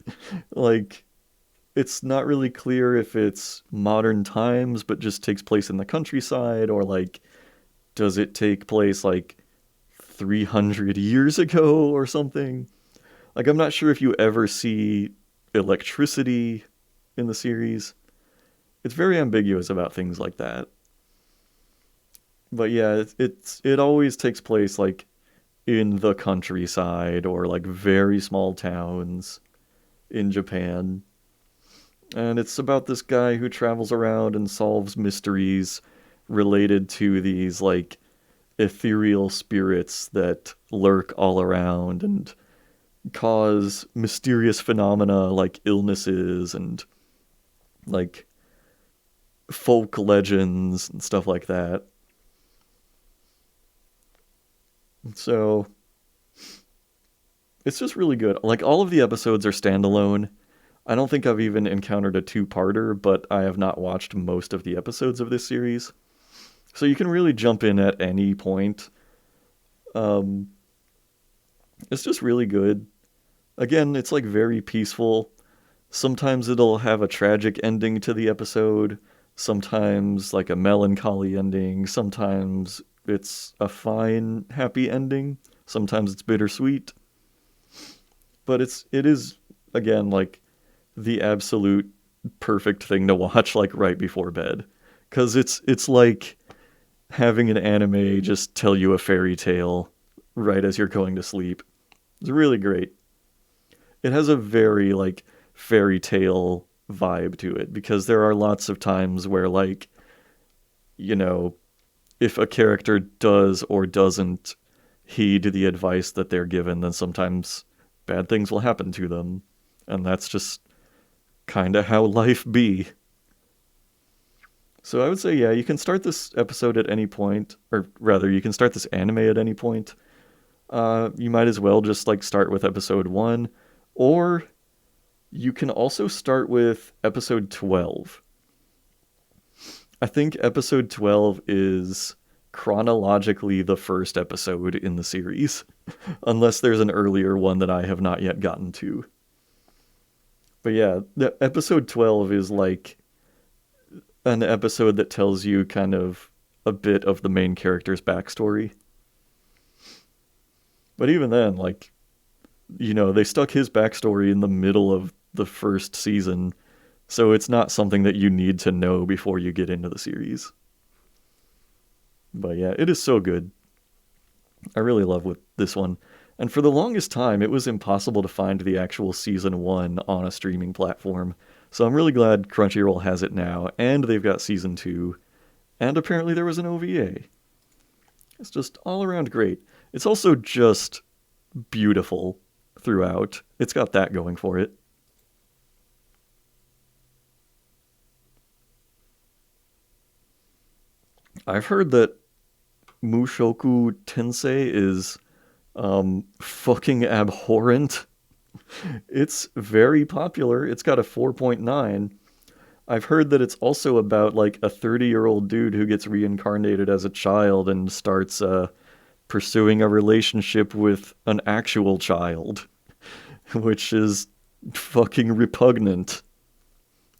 [SPEAKER 1] Like it's not really clear if it's modern times but just takes place in the countryside, or like does it take place like 300 years ago or something. Like I'm not sure if you ever see electricity in the series. It's very ambiguous about things like that. But yeah, it always takes place like in the countryside or like very small towns in Japan. And it's about this guy who travels around and solves mysteries related to these like ethereal spirits that lurk all around and cause mysterious phenomena like illnesses and like folk legends and stuff like that. So it's just really good. Like all of the episodes are standalone. I don't think I've even encountered a two-parter, but I have not watched most of the episodes of this series. So you can really jump in at any point. Um, it's just really good. Again, it's like very peaceful. Sometimes it'll have a tragic ending to the episode. sometimes like a melancholy ending, sometimes it's a fine, happy ending, sometimes it's bittersweet. But it is again like the absolute perfect thing to watch like right before bed. Cause it's like having an anime just tell you a fairy tale right as you're going to sleep. It's really great. It has a very like fairy tale vibe to it because there are lots of times where like, you know, if a character does or doesn't heed the advice that they're given, then sometimes bad things will happen to them. And that's just kind of how life be. So I would say, yeah, you can start this episode at any point, or rather, you can start this anime at any point. You might as well just like start with episode 1, or you can also start with episode 12. I think episode 12 is chronologically the first episode in the series, unless there's an earlier one that I have not yet gotten to. But yeah, the episode 12 is like an episode that tells you kind of a bit of the main character's backstory. But even then, like, they stuck his backstory in the middle of the first season, so it's not something that you need to know before you get into the series. But yeah, it is so good. I really love with this one. And for the longest time, it was impossible to find the actual season 1 on a streaming platform. So I'm really glad Crunchyroll has it now, and they've got season 2, and apparently there was an OVA. It's just all around great. It's also just beautiful throughout. It's got that going for it. I've heard that Mushoku Tensei is fucking abhorrent. It's very popular. It's got a 4.9. I've heard that it's also about like a 30-year-old dude who gets reincarnated as a child and starts pursuing a relationship with an actual child, which is fucking repugnant.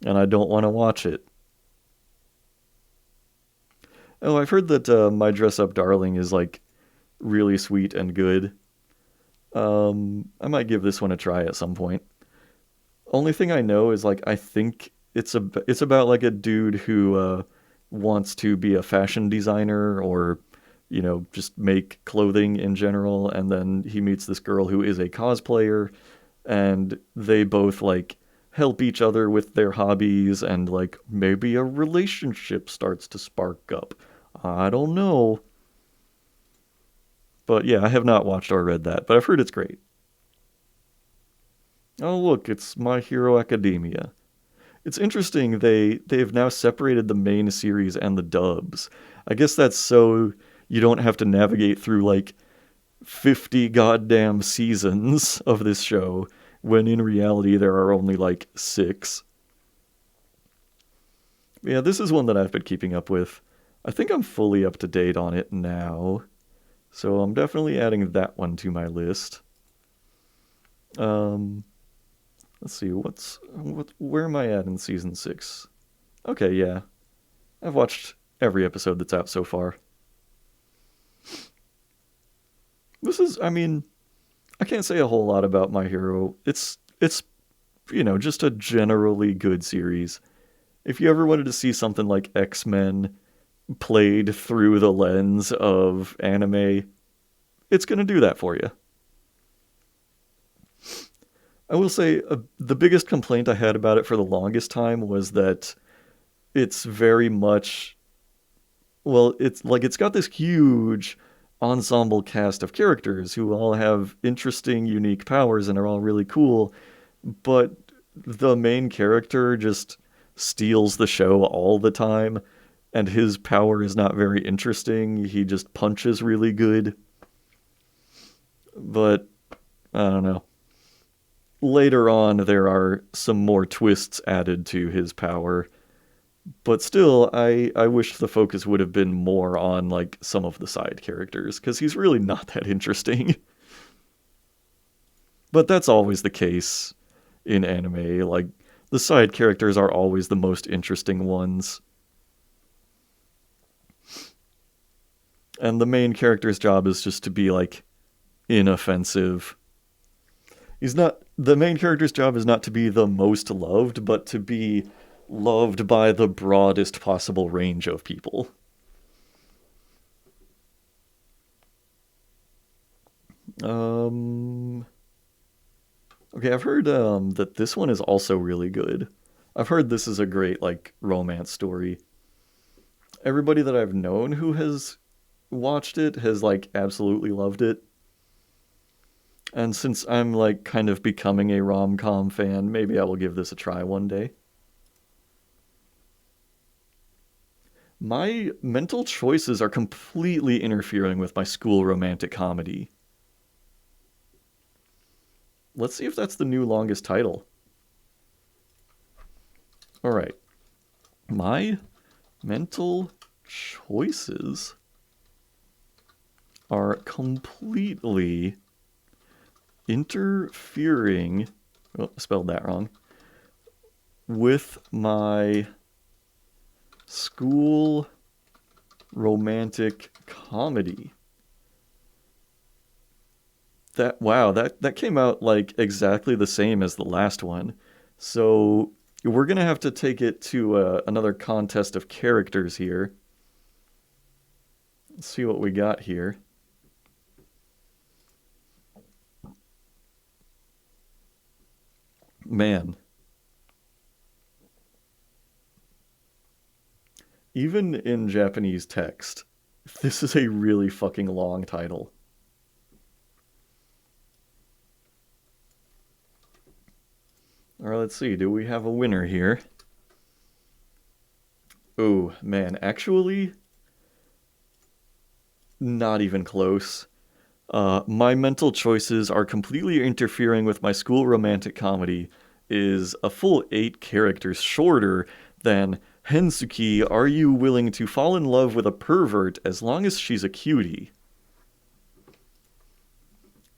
[SPEAKER 1] And I don't want to watch it. Oh, I've heard that My Dress Up Darling is like really sweet and good. I might give this one a try at some point. Only thing I know is like I think it's about like a dude who wants to be a fashion designer or just make clothing in general, and then he meets this girl who is a cosplayer, and they both like help each other with their hobbies, and like maybe a relationship starts to spark up. I don't know. But yeah, I have not watched or read that, but I've heard it's great. Oh look, it's My Hero Academia. It's interesting they've now separated the main series and the dubs. I guess that's so you don't have to navigate through like 50 goddamn seasons of this show when in reality there are only like 6. Yeah, this is one that I've been keeping up with. I think I'm fully up to date on it now. So I'm definitely adding that one to my list. Um, let's see, where am I at in season 6? Okay, yeah. I've watched every episode that's out so far. I mean, I can't say a whole lot about My Hero. It's just a generally good series. If you ever wanted to see something like X-Men played through the lens of anime, it's going to do that for you. I will say the biggest complaint I had about it for the longest time was that it's very much, well, it's got this huge ensemble cast of characters who all have interesting, unique powers and are all really cool, but the main character just steals the show all the time, and his power is not very interesting. He just punches really good. But, I don't know. Later on, there are some more twists added to his power. But still, I wish the focus would have been more on, like, some of the side characters, because he's really not that interesting. But that's always the case in anime. Like, the side characters are always the most interesting ones. And the main character's job is just to be like inoffensive. He's not the main character's job is not to be the most loved, but to be loved by the broadest possible range of people. Um Okay, I've heard that this one is also really good. I've heard this is a great like romance story. Everybody that I've known who has watched it has like absolutely loved it. And since I'm like kind of becoming a rom-com fan, maybe I will give this a try one day. My mental choices are completely interfering with my school romantic comedy. Let's see if that's the new longest title. All right. My mental choices are completely interfering, oh, spelled that wrong, with my school romantic comedy. That came out like exactly the same as the last one. So we're gonna have to take it to another contest of characters here. Let's see what we got here. Man, even in Japanese text, this is a really fucking long title. All right, let's see. Do we have a winner here? Oh, man, actually, not even close. My mental choices are completely interfering with my school romantic comedy is a full 8 characters shorter than Hensuki, are you willing to fall in love with a pervert as long as she's a cutie?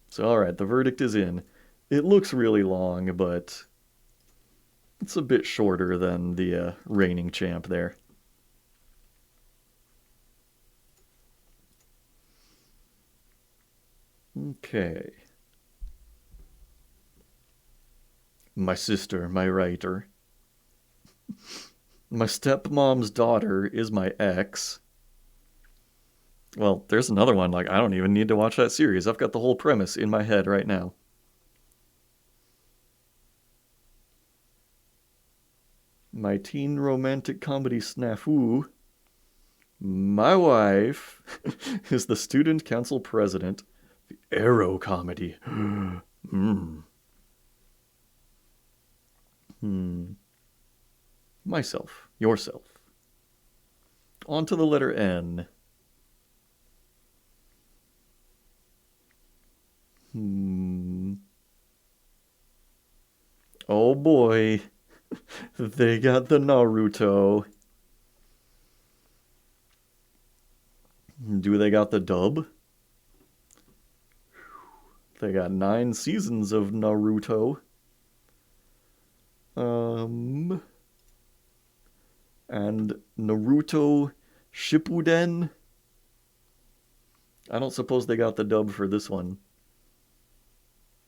[SPEAKER 1] So, alright, the verdict is in. It looks really long, but it's a bit shorter than the reigning champ there. Okay. My sister, my writer. My stepmom's daughter is my ex. Well, there's another one. Like, I don't even need to watch that series. I've got the whole premise in my head right now. My teen romantic comedy snafu. My wife is the student council president. The Arrow comedy. Hmm. Myself. Yourself. On to the letter N. Oh boy. They got the Naruto. Do they got the dub? They got 9 seasons of Naruto. And Naruto Shippuden. I don't suppose they got the dub for this one.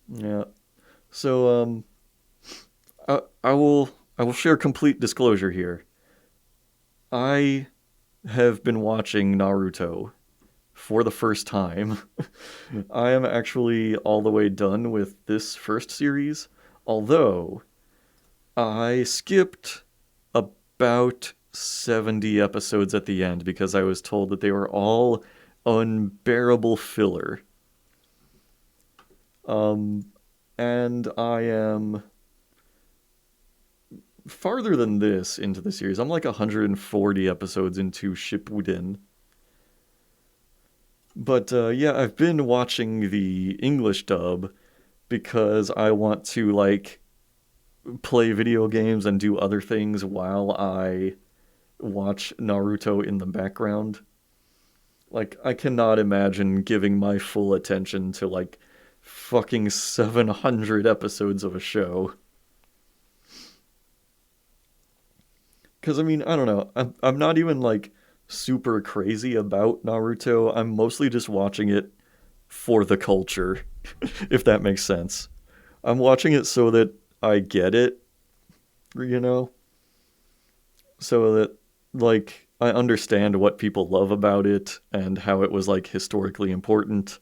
[SPEAKER 1] Yeah. So I will share complete disclosure here. I have been watching Naruto for the first time. I am actually all the way done with this first series, although I skipped about 70 episodes at the end because I was told that they were all unbearable filler. And I am farther than this into the series. I'm like 140 episodes into Shippuden. But yeah, I've been watching the English dub because I want to like play video games and do other things while I watch Naruto in the background. Like, I cannot imagine giving my full attention to like fucking 700 episodes of a show. Because, I mean, I don't know. I'm not even like super crazy about Naruto. I'm mostly just watching it for the culture, if that makes sense. I'm watching it so that I get it, you know, so that like I understand what people love about it and how it was like historically important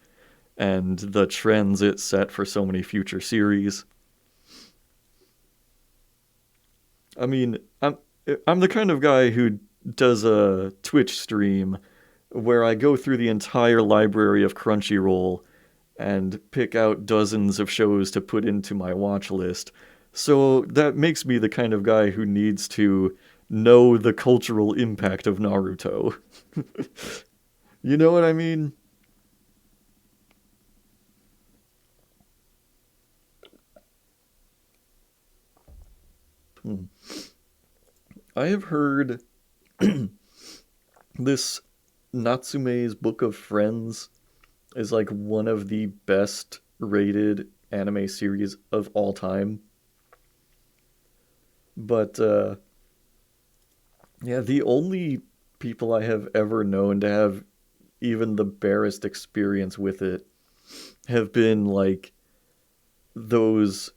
[SPEAKER 1] and the trends it set for so many future series. I mean, I'm the kind of guy who does a Twitch stream where I go through the entire library of Crunchyroll and pick out dozens of shows to put into my watch list. So that makes me the kind of guy who needs to know the cultural impact of Naruto. You know what I mean? Hmm. I have heard this Natsume's Book of Friends is like one of the best rated anime series of all time. But yeah, the only people I have ever known to have even the barest experience with it have been like those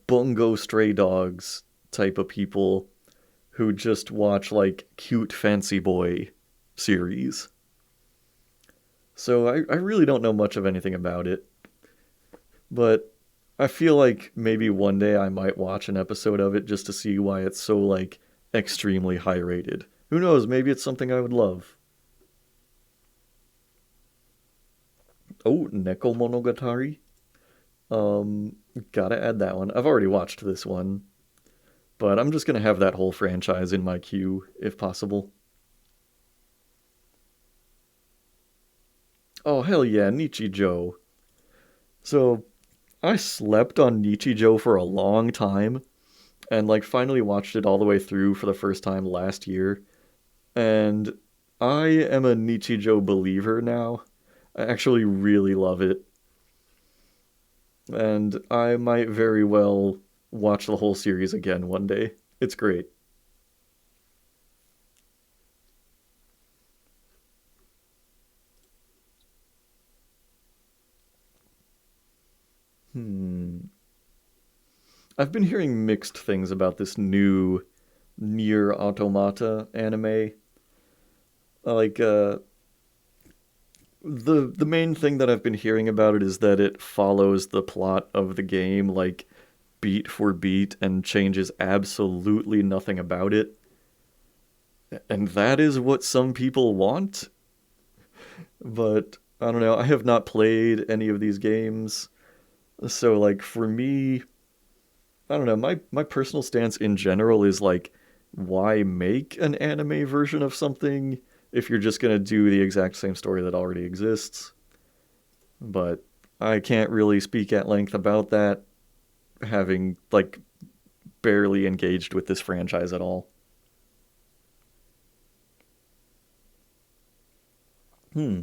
[SPEAKER 1] bungo stray dogs type of people who just watch like cute fancy boy series. So I really don't know much of anything about it, but I feel like maybe one day I might watch an episode of it just to see why it's so like extremely high rated. Who knows, maybe it's something I would love. Oh, Neko Monogatari. Um, gotta add that one. I've already watched this one, but I'm just gonna have that whole franchise in my queue if possible. Oh hell yeah, Nichijou. So I slept on Nichijou for a long time, and like finally watched it all the way through for the first time last year. And I am a Nichijou believer now. I actually really love it, and I might very well watch the whole series again one day. It's great. Hmm. I've been hearing mixed things about this new Nier Automata anime. Like the main thing that I've been hearing about it is that it follows the plot of the game like beat for beat and changes absolutely nothing about it. And that is what some people want, but I don't know. I have not played any of these games. So like for me, I don't know. My personal stance in general is like why make an anime version of something if you're just going to do the exact same story that already exists? But I can't really speak at length about that having like barely engaged with this franchise at all. Hmm.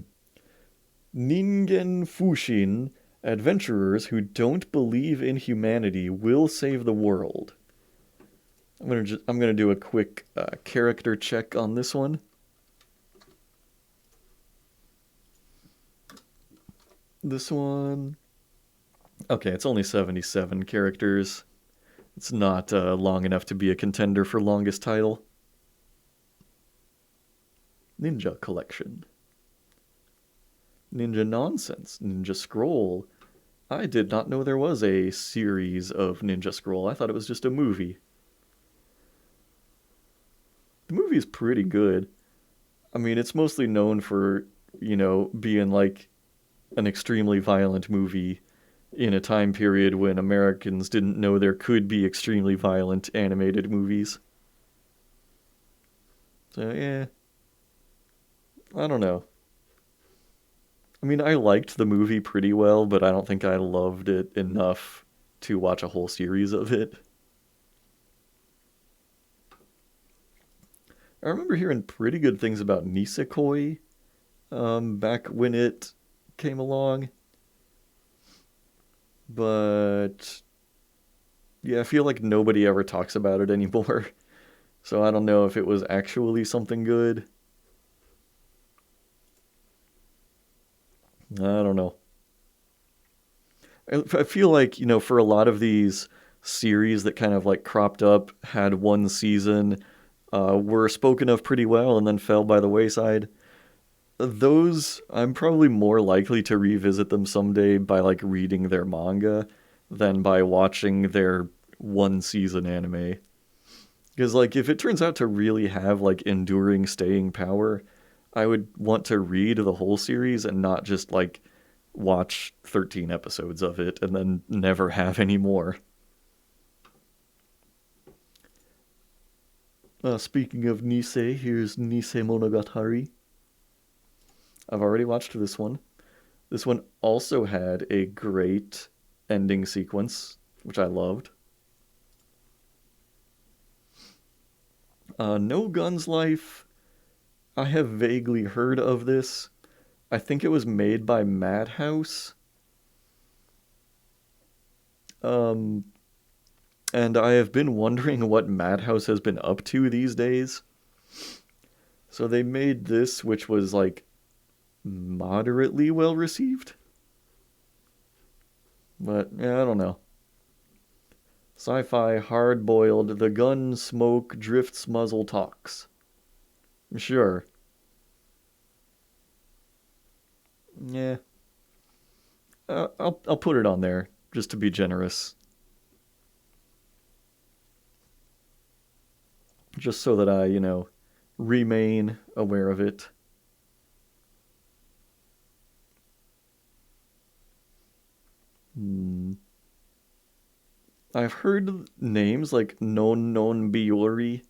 [SPEAKER 1] Ningen Fushin, adventurers who don't believe in humanity will save the world. I'm gonna do a quick character check on this one. This one, okay, it's only 77 characters. It's not long enough to be a contender for longest title. Ninja Collection. Ninja Nonsense. Ninja Scroll. I did not know there was a series of Ninja Scroll. I thought it was just a movie. The movie is pretty good. I mean, it's mostly known for, being like an extremely violent movie in a time period when Americans didn't know there could be extremely violent animated movies. So, yeah, I don't know. I mean, I liked the movie pretty well, but I don't think I loved it enough to watch a whole series of it. I remember hearing pretty good things about Nisekoi back when it came along, but yeah, I feel like nobody ever talks about it anymore. So I don't know if it was actually something good. I don't know. I feel like, for a lot of these series that kind of like cropped up, had one season, were spoken of pretty well, and then fell by the wayside. Those, I'm probably more likely to revisit them someday by like reading their manga than by watching their one season anime. Because like if it turns out to really have like enduring staying power, I would want to read the whole series and not just like watch 13 episodes of it and then never have any more. Speaking of Nisei, here's Nisei Monogatari. I've already watched this one. This one also had a great ending sequence, which I loved. No Guns Life, I have vaguely heard of this. I think it was made by Madhouse. Um, and I have been wondering what Madhouse has been up to these days. So they made this, which was like moderately well received. But yeah, I don't know. Sci fi, hard boiled, the gun smoke drifts muzzle talks. Sure. Yeah. I'll put it on there just to be generous. Just so that I, remain aware of it. Hmm. I've heard names like Non Non Biori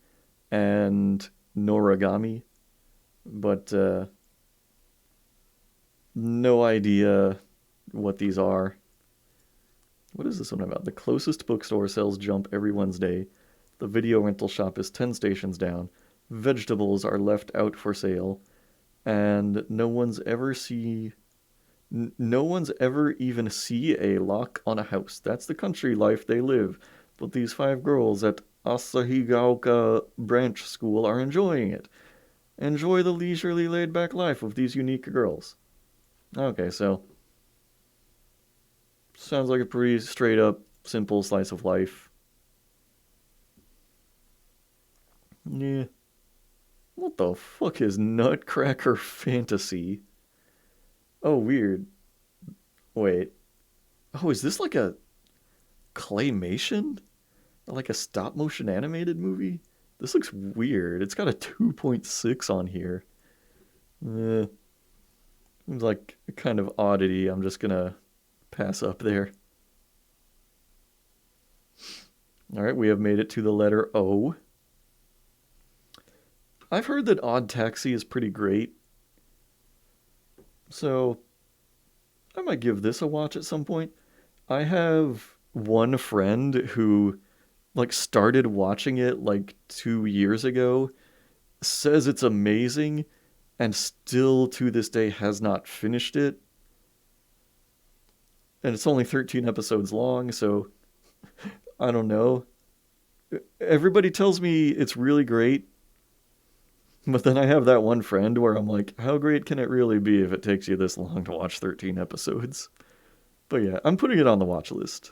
[SPEAKER 1] and Noragami, but no idea what these are. What is this one about? The closest bookstore sells Jump every Wednesday. The video rental shop is 10 stations down. Vegetables are left out for sale, and no one's ever even see a lock on a house. That's the country life they live. But these five girls at Asahigaoka Branch School are enjoying it. Enjoy the leisurely laid back life of these unique girls. Okay, so sounds like a pretty straight up, simple slice of life. Yeah. What the fuck is Nutcracker Fantasy? Oh, weird. Wait. Oh, is this like a claymation? Like a stop motion animated movie? This looks weird. It's got a 2.6 on here. Eh, seems like a kind of oddity. I'm just gonna pass up there. All right, we have made it to the letter O. I've heard that Odd Taxi is pretty great, so I might give this a watch at some point. I have one friend who like started watching it like 2 years ago, says it's amazing, and still to this day has not finished it. And it's only 13 episodes long, so I don't know. Everybody tells me it's really great, but then I have that one friend where I'm like, how great can it really be if it takes you this long to watch 13 episodes? But yeah, I'm putting it on the watch list.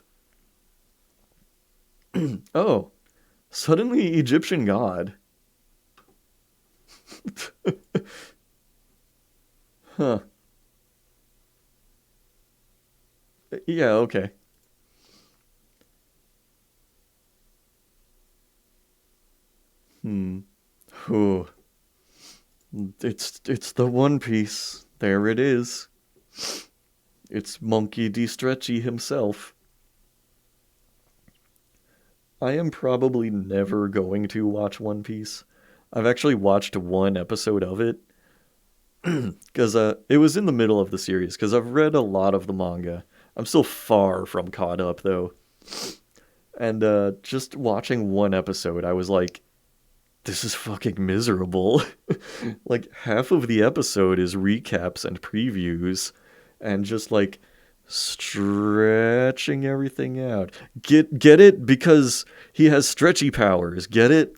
[SPEAKER 1] Oh, suddenly Egyptian God. Huh. Yeah, okay. Hmm. Whew. It's the One Piece. There it is. It's Monkey D. Stretchy himself. I am probably never going to watch One Piece. I've actually watched one episode of it because it was in the middle of the series. Because I've read a lot of the manga. I'm still far from caught up though, and just watching one episode, I was like, "This is fucking miserable." Like half of the episode is recaps and previews, and just like stretching everything out. Get it because he has stretchy powers. Get it?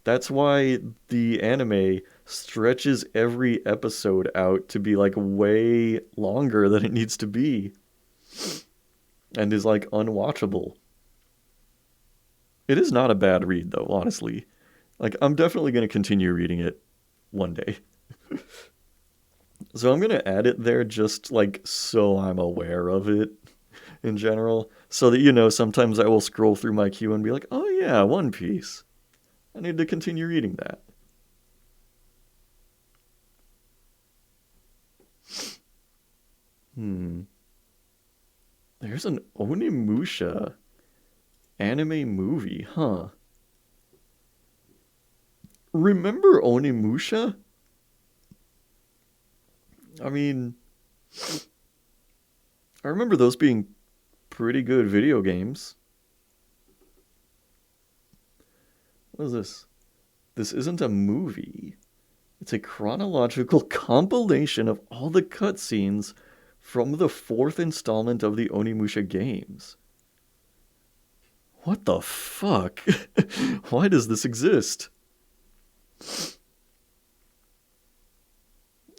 [SPEAKER 1] That's why the anime stretches every episode out to be like way longer than it needs to be and is like unwatchable. It is not a bad read though, honestly. Like I'm definitely going to continue reading it one day. So I'm going to add it there just like so I'm aware of it in general so that sometimes I will scroll through my queue and be like, "Oh yeah, One Piece. I need to continue reading that." Hmm. There's an Onimusha anime movie, huh? Remember Onimusha? I mean, I remember those being pretty good video games. What is this? This isn't a movie. It's a chronological compilation of all the cutscenes from the fourth installment of the Onimusha games. What the fuck? Why does this exist?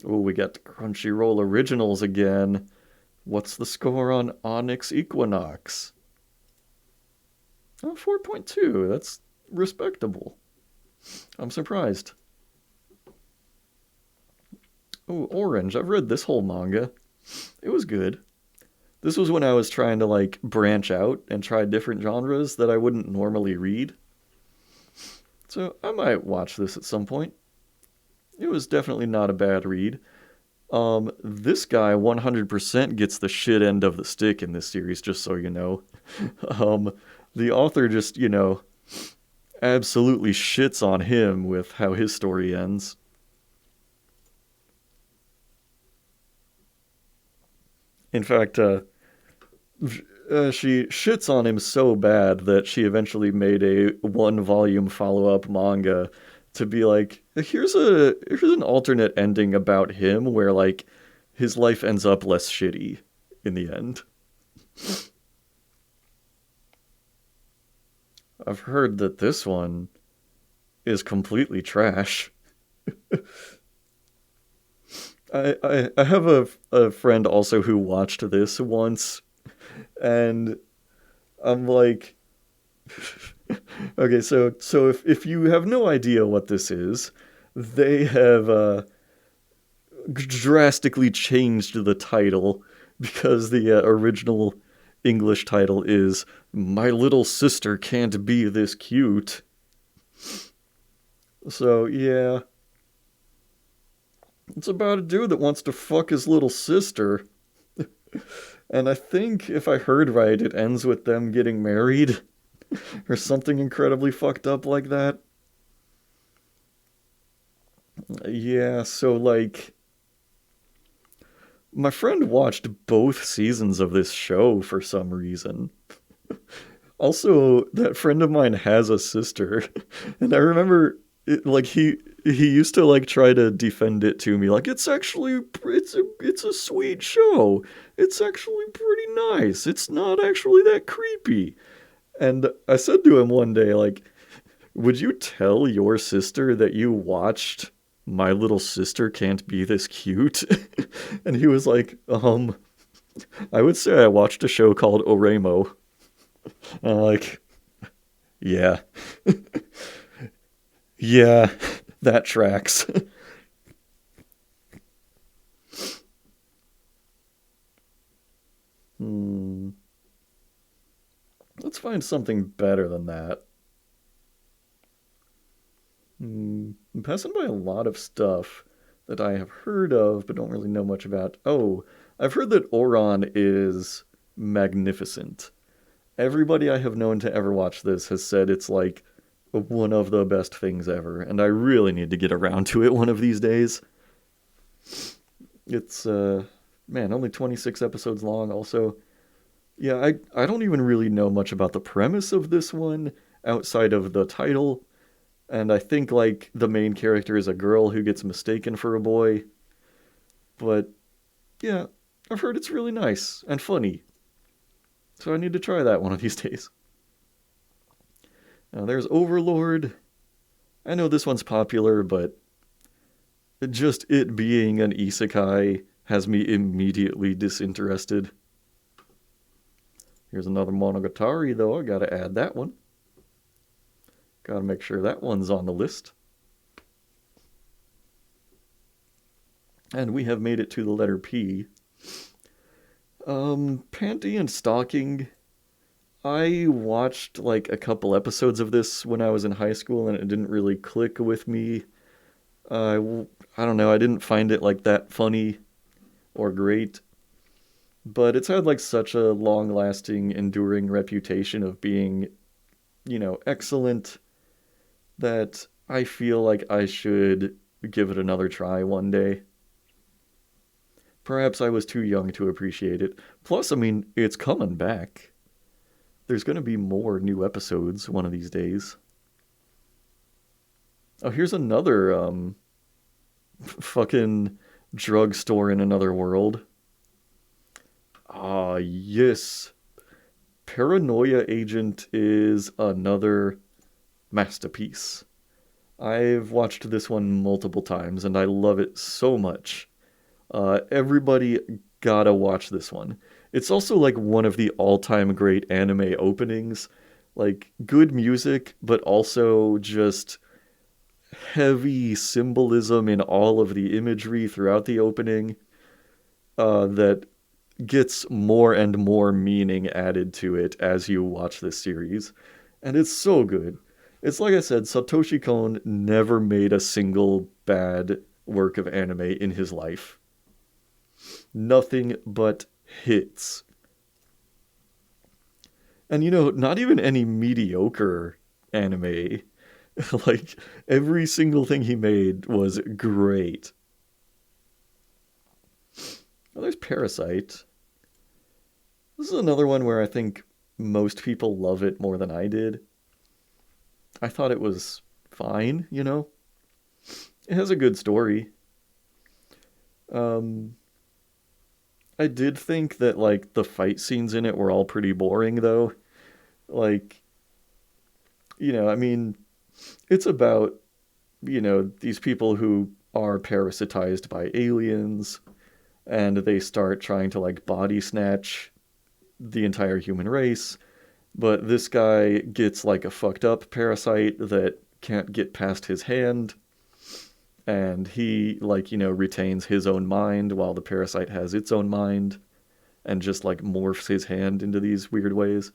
[SPEAKER 1] Oh, we got Crunchyroll Originals again. What's the score on Onyx Equinox? Oh, 4.2. That's respectable. I'm surprised. Oh, Orange. I've read this whole manga. It was good. This was when I was trying to like branch out and try different genres that I wouldn't normally read. So I might watch this at some point. It was definitely not a bad read. This guy 100% gets the shit end of the stick in this series, just so you know. Um, the author just, absolutely shits on him with how his story ends. In fact, she shits on him so bad that she eventually made a one-volume follow-up manga to be like, here's an alternate ending about him where like his life ends up less shitty in the end. I've heard that this one is completely trash. I have a friend also who watched this once, and I'm like, okay, so if you have no idea what this is, they have drastically changed the title because the original English title is "My Little Sister Can't Be This Cute." So yeah, it's about a dude that wants to fuck his little sister. And I think if I heard right, it ends with them getting married or something incredibly fucked up like that. Yeah, so like my friend watched both seasons of this show for some reason. Also, that friend of mine has a sister, and I remember like he used to like try to defend it to me like it's a sweet show. It's actually pretty nice. It's not actually that creepy. And I said to him one day like, "Would you tell your sister that you watched My Little Sister Can't Be This Cute?" And he was like, I would say I watched a show called Oremo." And I'm like, "Yeah, yeah, that tracks." Hmm. Let's find something better than that. I'm passing by a lot of stuff that I have heard of but don't really know much about. Oh, I've heard that Oron is magnificent. Everybody I have known to ever watch this has said it's like one of the best things ever, and I really need to get around to it one of these days. It's man, only 26 episodes long also. Yeah, I don't even really know much about the premise of this one outside of the title, and I think like the main character is a girl who gets mistaken for a boy. But yeah, I've heard it's really nice and funny. So I need to try that one of these days. Now there's Overlord. I know this one's popular, but Just it being an isekai has me immediately disinterested. Here's another Monogatari, though. I gotta add that one. Gotta make sure that one's on the list. And we have made it to the letter P. Panty and Stocking. I watched like a couple episodes of this when I was in high school and it didn't really click with me. I don't know, I didn't find it like that funny or great. But it's had like such a long lasting, enduring reputation of being, excellent that I feel like I should give it another try one day. Perhaps I was too young to appreciate it. Plus, I mean, it's coming back. There's going to be more new episodes one of these days. Oh, here's another fucking drugstore in another world. Ah, yes. Paranoia Agent is another masterpiece. I've watched this one multiple times and I love it so much. Everybody gotta watch this one. It's also like one of the all-time great anime openings. Like good music, but also just heavy symbolism in all of the imagery throughout the opening that gets more and more meaning added to it as you watch this series. And it's so good. It's like I said, Satoshi Kon never made a single bad work of anime in his life. Nothing but hits. And not even any mediocre anime. Like, every single thing he made was great. Oh, there's Parasite. This is another one where I think most people love it more than I did. I thought it was fine. It has a good story. Um, I did think that, like, the fight scenes in it were all pretty boring, though. Like, I mean, it's about, these people who are parasitized by aliens, and they start trying to, like, body snatch the entire human race. But this guy gets, like, a fucked up parasite that can't get past his hand, and he, like, retains his own mind while the parasite has its own mind, and just, like, morphs his hand into these weird ways.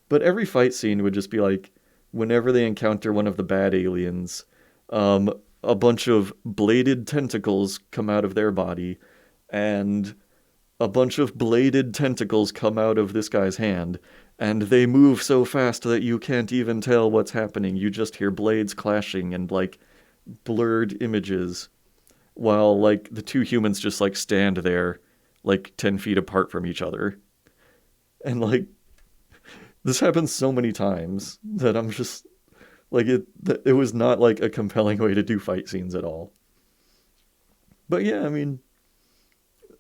[SPEAKER 1] But every fight scene would just be like, whenever they encounter one of the bad aliens, um, a bunch of bladed tentacles come out of their body, and a bunch of bladed tentacles come out of this guy's hand, and they move so fast that you can't even tell what's happening. You just hear blades clashing and, like, blurred images, while, like, the two humans just, like, stand there, like, 10 feet apart from each other. And, like, this happens so many times that I'm just like it was not like a compelling way to do fight scenes at all. But yeah, I mean,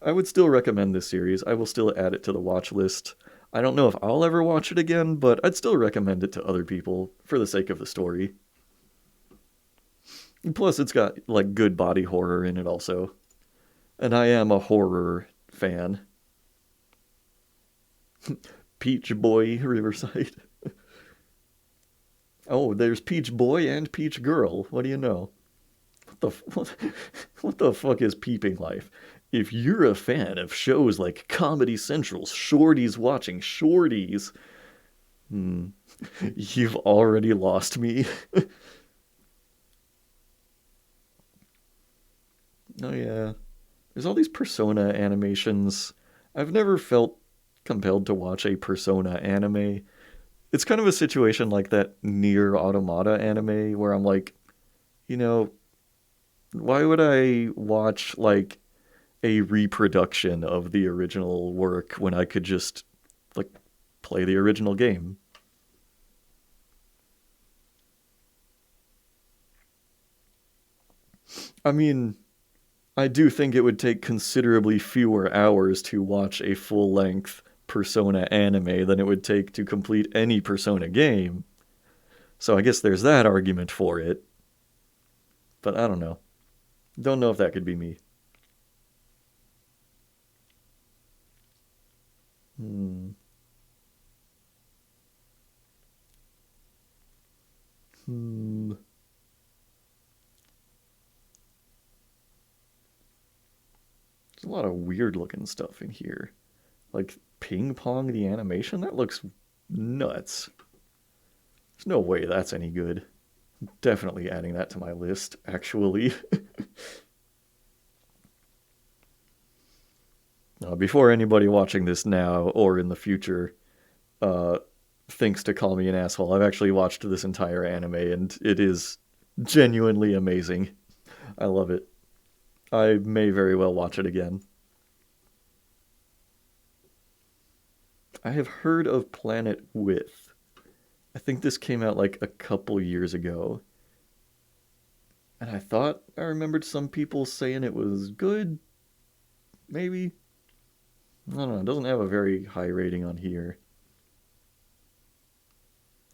[SPEAKER 1] I would still recommend this series. I will still add it to the watch list. I don't know if I'll ever watch it again, but I'd still recommend it to other people for the sake of the story. And plus, it's got like good body horror in it also. And I am a horror fan. Peach Boy Riverside. Oh, there's Peach Boy and Peach Girl. What do you know? What the fuck is Peeping Life? If you're a fan of shows like Comedy Central's Shorties Watching Shorties, you've already lost me. Oh yeah. There's all these Persona animations. I've never felt compelled to watch a Persona anime. It's kind of a situation like that Nier Automata anime where I'm like, you know, why would I watch like a reproduction of the original work when I could just like play the original game? I mean, I do think it would take considerably fewer hours to watch a full length Persona anime than it would take to complete any Persona game. So I guess there's that argument for it. But I don't know. Don't know if that could be me. Hmm. Hmm. There's a lot of weird looking stuff in here. Like ping pong the animation? That looks nuts. There's no way that's any good. Definitely adding that to my list, actually. Before anybody watching this now or in the future uh, thinks to call me an asshole, I've actually watched this entire anime and it is genuinely amazing. I love it. I may very well watch it again. I have heard of Planet With. I think this came out like a couple years ago. And I thought I remembered some people saying it was good, maybe. I don't know. It doesn't have a very high rating on here.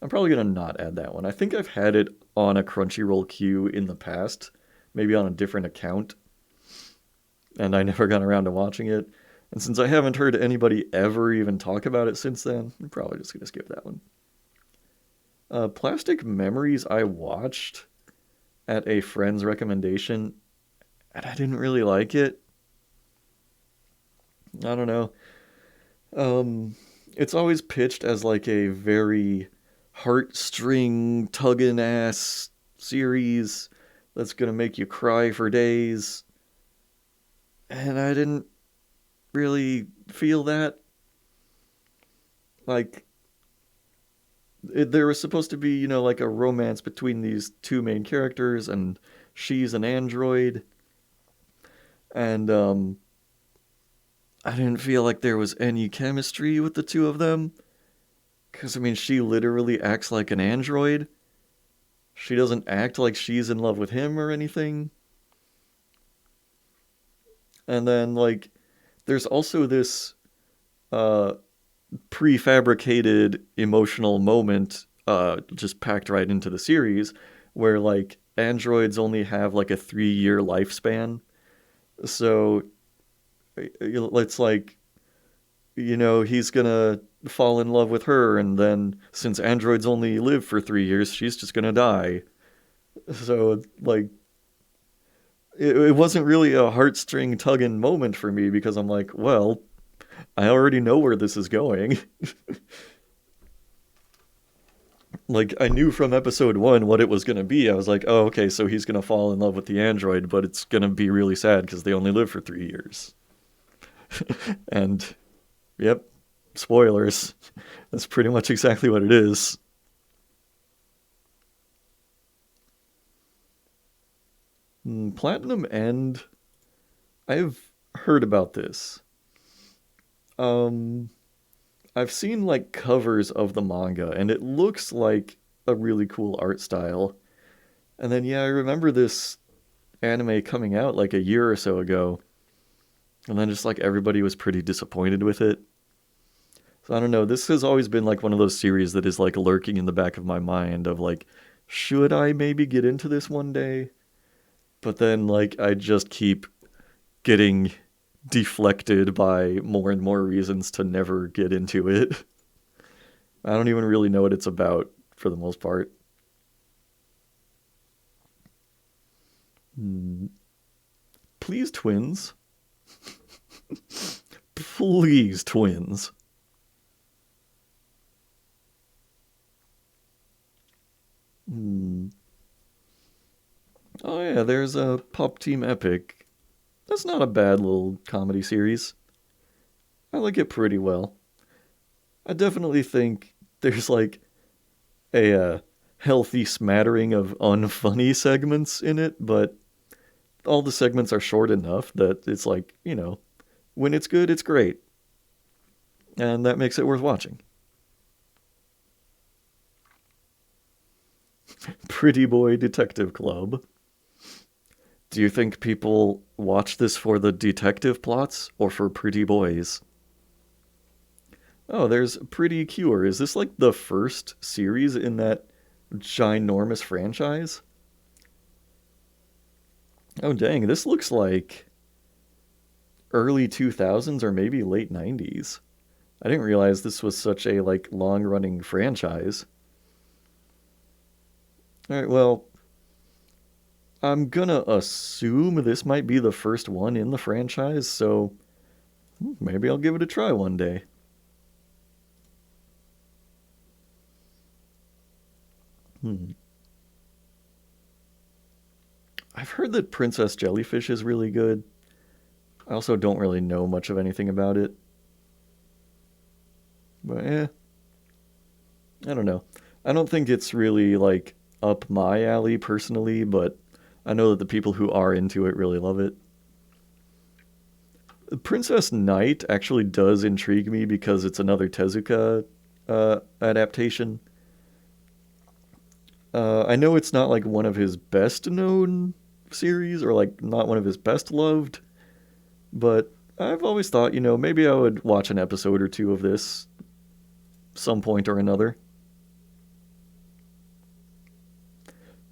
[SPEAKER 1] I'm probably gonna not add that one. I think I've had it on a Crunchyroll queue in the past, maybe on a different account, and I never got around to watching it. And since I haven't heard anybody ever even talk about it since then, I'm probably just gonna skip that one. Plastic Memories I watched at a friend's recommendation, and I didn't really like it. I don't know. It's always pitched as like a very heartstring tugging ass series that's gonna make you cry for days, and I didn't really feel that. Like there was supposed to be, like a romance between these two main characters, and she's an android, and I didn't feel like there was any chemistry with the two of them. Because, I mean, she literally acts like an android. She doesn't act like she's in love with him or anything. And then, like, there's also this uh, prefabricated emotional moment just packed right into the series where, like, androids only have, like, a 3-year lifespan. So it's like, he's gonna fall in love with her, and then since androids only live for 3 years, she's just gonna die. So, like, it wasn't really a heartstring tugging moment for me because I'm like, well, I already know where this is going. Like, I knew from episode one what it was gonna be. I was like, oh, okay, so he's gonna fall in love with the android, but it's gonna be really sad because they only live for 3 years. And, yep, spoilers. That's pretty much exactly what it is. Platinum End. I've heard about this. Um, I've seen like covers of the manga, and it looks like a really cool art style. And then, yeah, I remember this anime coming out like a year or so ago, and then just like everybody was pretty disappointed with it. So I don't know. This has always been like one of those series that is like lurking in the back of my mind of like, should I maybe get into this one day? But then like I just keep getting deflected by more and more reasons to never get into it. I don't even really know what it's about for the most part. Hmm. Please, twins. Please, twins. Hmm. Oh, yeah, there's a Pop Team Epic. That's not a bad little comedy series. I like it pretty well. I definitely think there's like a healthy smattering of unfunny segments in it, but all the segments are short enough that it's like, when it's good, it's great. And that makes it worth watching. Pretty Boy Detective Club. Do you think people watch this for the detective plots or for pretty boys? Oh, there's Pretty Cure. Is this like the first series in that ginormous franchise? Oh dang, this looks like early 2000s or maybe late 90s. I didn't realize this was such a like long-running franchise. All right, well, I'm gonna assume this might be the first one in the franchise, so maybe I'll give it a try one day. Hmm. I've heard that Princess Jellyfish is really good. I also don't really know much of anything about it, but I don't know. I don't think it's really like up my alley personally, but I know that the people who are into it really love it. Princess Knight actually does intrigue me because it's another Tezuka adaptation. I know it's not like one of his best known series or like not one of his best loved, but I've always thought, maybe I would watch an episode or two of this some point or another.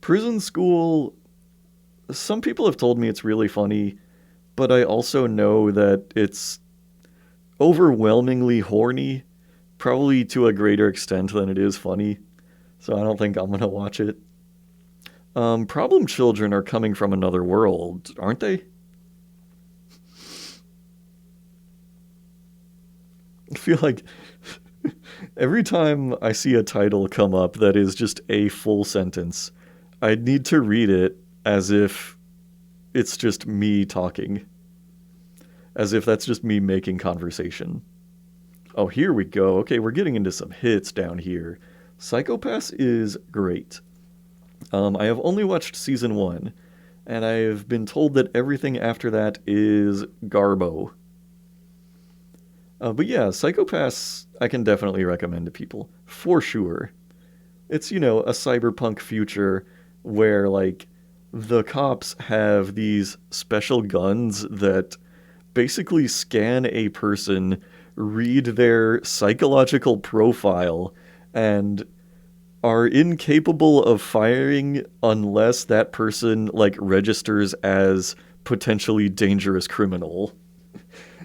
[SPEAKER 1] Prison School, some people have told me it's really funny, but I also know that it's overwhelmingly horny, probably to a greater extent than it is funny. So I don't think I'm gonna watch it. Problem children are coming from another world, aren't they? I feel like every time I see a title come up that is just a full sentence, I need to read it as if it's just me talking, as if that's just me making conversation. Oh, here we go. Okay, we're getting into some hits down here. Psychopaths is great. I have only watched season one, and I've been told that everything after that is garbo. But yeah, Psychopaths I can definitely recommend to people for sure. It's a cyberpunk future where like the cops have these special guns that basically scan a person, read their psychological profile, and are incapable of firing unless that person like registers as potentially dangerous criminal.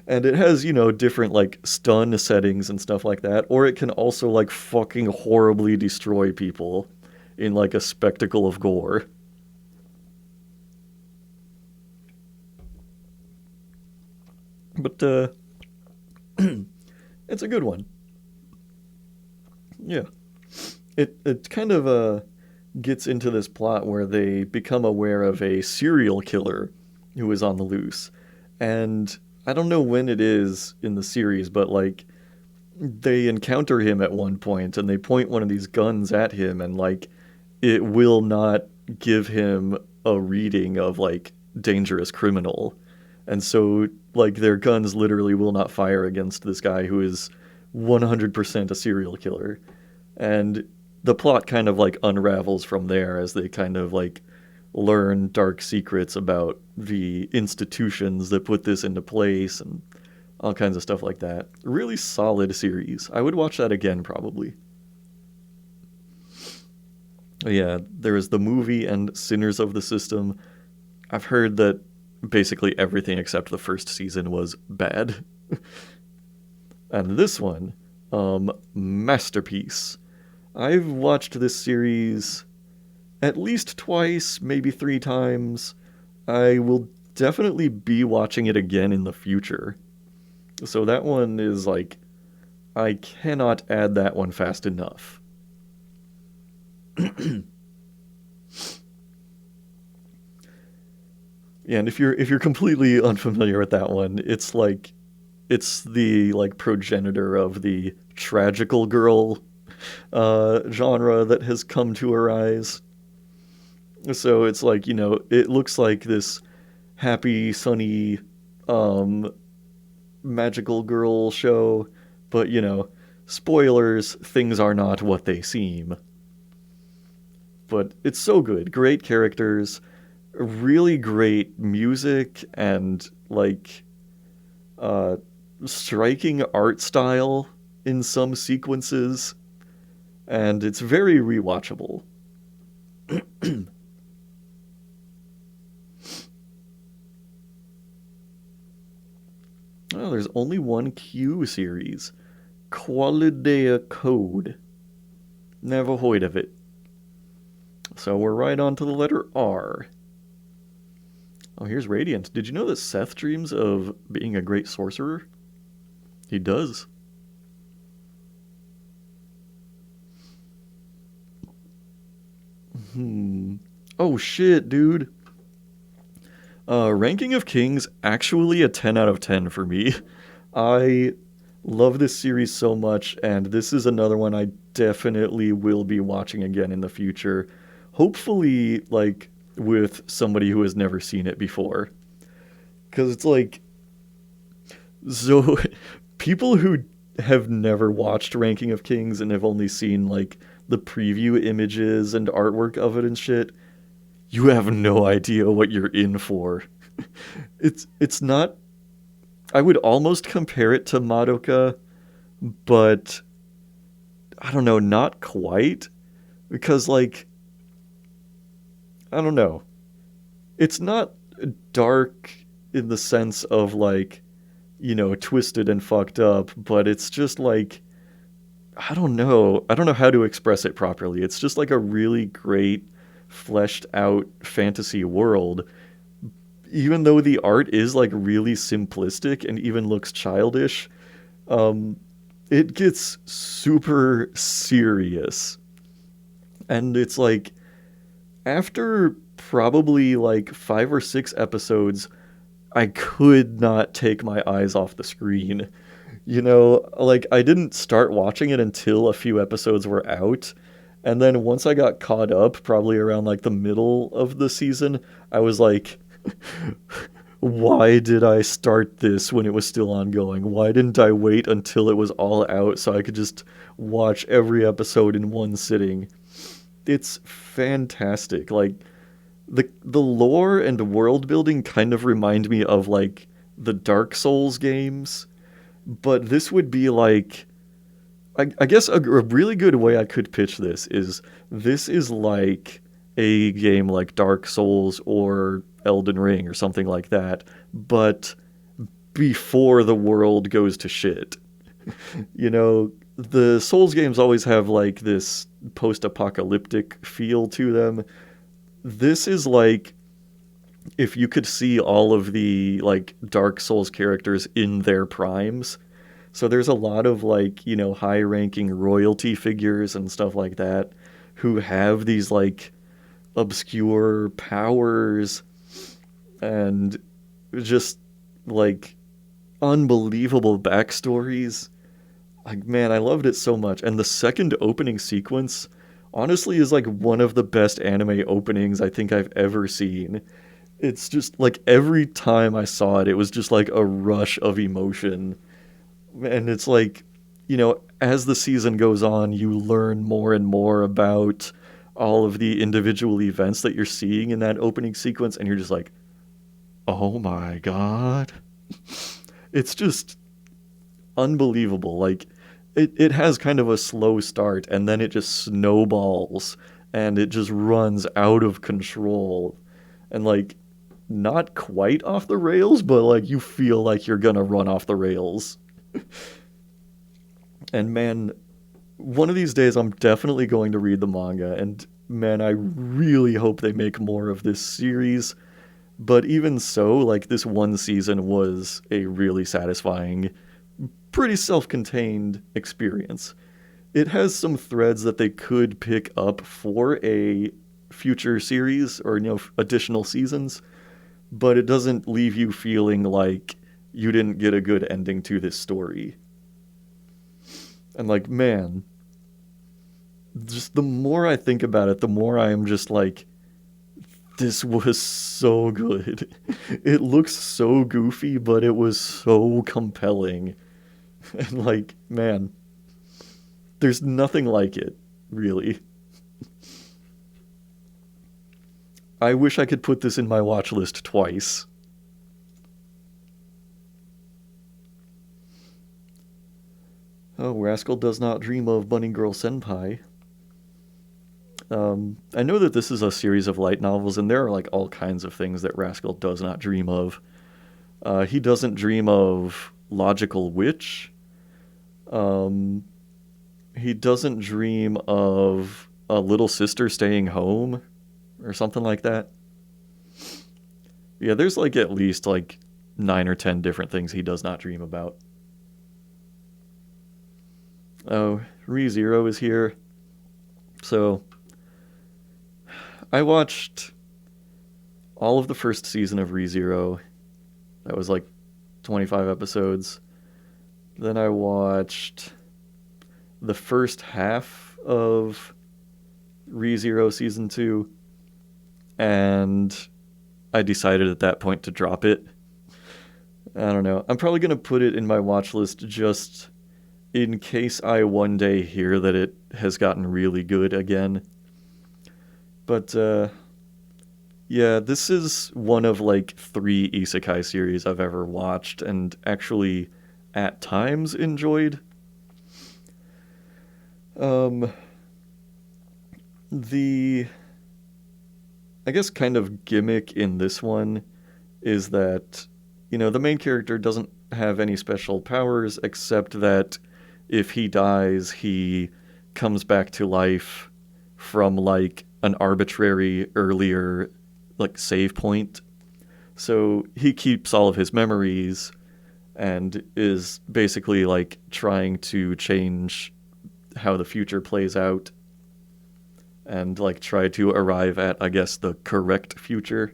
[SPEAKER 1] And it has, different like stun settings and stuff like that, or it can also like fucking horribly destroy people in like a spectacle of gore. But it's a good one. Yeah. It kind of gets into this plot where they become aware of a serial killer who is on the loose. And I don't know when it is in the series, but like they encounter him at one point and they point one of these guns at him and like it will not give him a reading of like dangerous criminal. And so like their guns literally will not fire against this guy who is 100% a serial killer. And the plot kind of like unravels from there as they kind of like learn dark secrets about the institutions that put this into place and all kinds of stuff like that. Really solid series. I would watch that again probably. Yeah, there is the movie and Sinners of the System. I've heard that basically everything except the first season was bad. And this one, masterpiece. I've watched this series at least twice, maybe three times. I will definitely be watching it again in the future. So that one is like, I cannot add that one fast enough. Yeah, and if you're completely unfamiliar with that one, it's the like progenitor of the tragical girl genre that has come to arise. So it's like, it looks like this happy, sunny, um, magical girl show, but spoilers, things are not what they seem. But it's so good. Great characters, really great music, and like uh, striking art style in some sequences, and it's very rewatchable. Oh, there's only one Q series. Qualidea Code. Never heard of it. So we're right on to the letter R. Oh, here's Radiant. Did you know that Seth dreams of being a great sorcerer? He does. Oh shit, dude. Ranking of Kings, actually a 10 out of 10 for me. I love this series so much, and this is another one I definitely will be watching again in the future. Hopefully, like, with somebody who has never seen it before. Because it's like, so people who have never watched Ranking of Kings and have only seen, like, the preview images and artwork of it and shit, you have no idea what you're in for. It's not. I would almost compare it to Madoka, but I don't know, not quite, because like I don't know, it's not dark in the sense of like twisted and fucked up, but it's just like I don't know how to express it properly. It's just like a really great fleshed out fantasy world, even though the art is like really simplistic and even looks childish. um it gets super serious, and it's like after probably like 5 or 6 episodes I could not take my eyes off the screen. Like I didn't start watching it until a few episodes were out, and then once I got caught up probably around like the middle of the season, I was like, why did I start this when it was still ongoing? Why didn't I wait until it was all out so I could just watch every episode in one sitting? It's fantastic. Like the lore and world building kind of remind me of like the Dark Souls games, but this would be like I guess a really good way I could pitch this is like a game like Dark Souls or Elden Ring or something like that, but before the world goes to shit. The Souls games always have like this post-apocalyptic feel to them. This is like if you could see all of the like Dark Souls characters in their primes. So there's a lot of like, high ranking royalty figures and stuff like that who have these like obscure powers and just like unbelievable backstories. Like, man, I loved it so much. And the second opening sequence honestly is like one of the best anime openings I think I've ever seen. It's just like every time I saw it, it was just like a rush of emotion. And it's like, as the season goes on, you learn more and more about all of the individual events that you're seeing in that opening sequence, and you're just like, oh my god. It's just unbelievable. Like, it has kind of a slow start, and then it just snowballs, and it just runs out of control. And, like, not quite off the rails, but, like, you feel like you're gonna run off the rails. And man, one of these days I'm definitely going to read the manga, and man, I really hope they make more of this series. But even so, like this one season was a really satisfying, pretty self-contained experience. It has some threads that they could pick up for a future series or additional seasons, but it doesn't leave you feeling like you didn't get a good ending to this story. And like, man, just the more I think about it, the more I am just like, this was so good. It looks so goofy, but it was so compelling. And like, man, there's nothing like it, really. I wish I could put this in my watch list twice. Oh, Rascal does not dream of Bunny Girl Senpai. I know that this is a series of light novels, and there are like all kinds of things that Rascal does not dream of. He doesn't dream of logical witch. Um, he doesn't dream of a little sister staying home or something like that. Yeah, there's like at least like 9 or 10 different things he does not dream about. Oh, ReZero is here. So I watched all of the first season of ReZero. That was like 25 episodes. Then I watched the first half of ReZero season 2, and I decided at that point to drop it. I don't know. I'm probably going to put it in my watch list just in case I one day hear that it has gotten really good again. But yeah, this is one of like 3 isekai series I've ever watched and actually at times enjoyed. Um, the, I guess, kind of gimmick in this one is that, the main character doesn't have any special powers except that if he dies, he comes back to life from like an arbitrary earlier like save point. So he keeps all of his memories and is basically like trying to change how the future plays out and like try to arrive at, I guess, the correct future.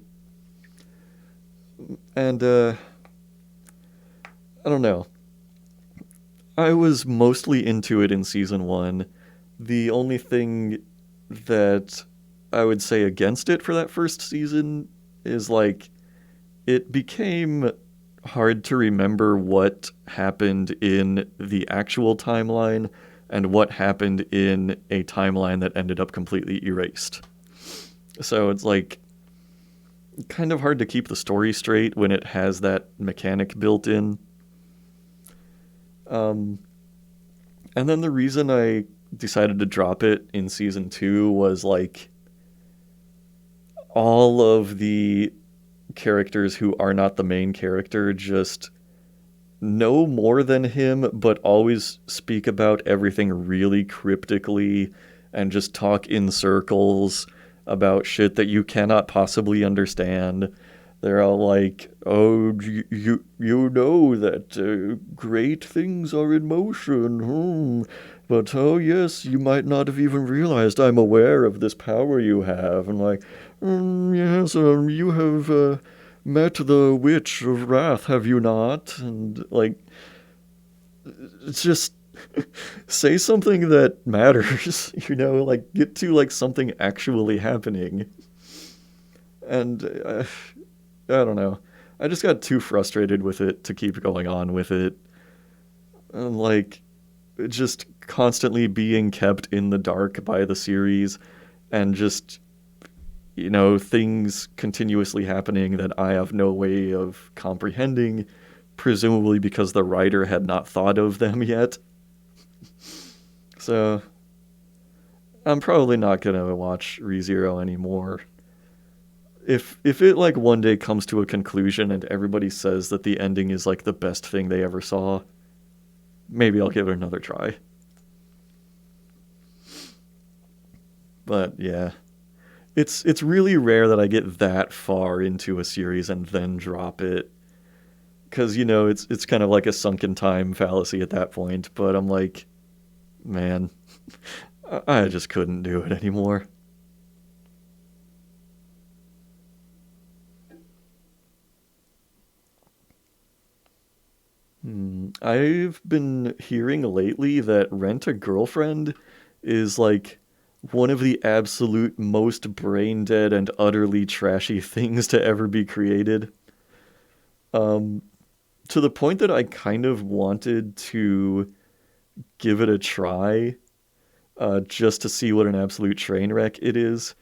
[SPEAKER 1] And I don't know. I was mostly into it in season 1. The only thing that I would say against it for that first season is like it became hard to remember what happened in the actual timeline and what happened in a timeline that ended up completely erased. So it's like kind of hard to keep the story straight when it has that mechanic built in. Um, and then the reason I decided to drop it in season 2 was like all of the characters who are not the main character just know more than him, but always speak about everything really cryptically and just talk in circles about shit that you cannot possibly understand. They're all like, "Oh, you know that great things are in motion, but oh yes, you might not have even realized I'm aware of this power you have." And like, yes, you have met the Witch of Wrath, have you not? And like, it's just say something that matters, like get to like something actually happening. And I don't know. I just got too frustrated with it to keep going on with it. And like, just constantly being kept in the dark by the series and just, things continuously happening that I have no way of comprehending, presumably because the writer had not thought of them yet. So, I'm probably not gonna watch ReZero anymore. If it like one day comes to a conclusion and everybody says that the ending is like the best thing they ever saw, maybe I'll give it another try. But yeah, it's really rare that I get that far into a series and then drop it, because it's kind of like a sunken time fallacy at that point. But I'm like, man, I just couldn't do it anymore. I've been hearing lately that Rent a Girlfriend is like one of the absolute most brain dead and utterly trashy things to ever be created. Um, to the point that I kind of wanted to give it a try, just to see what an absolute train wreck it is.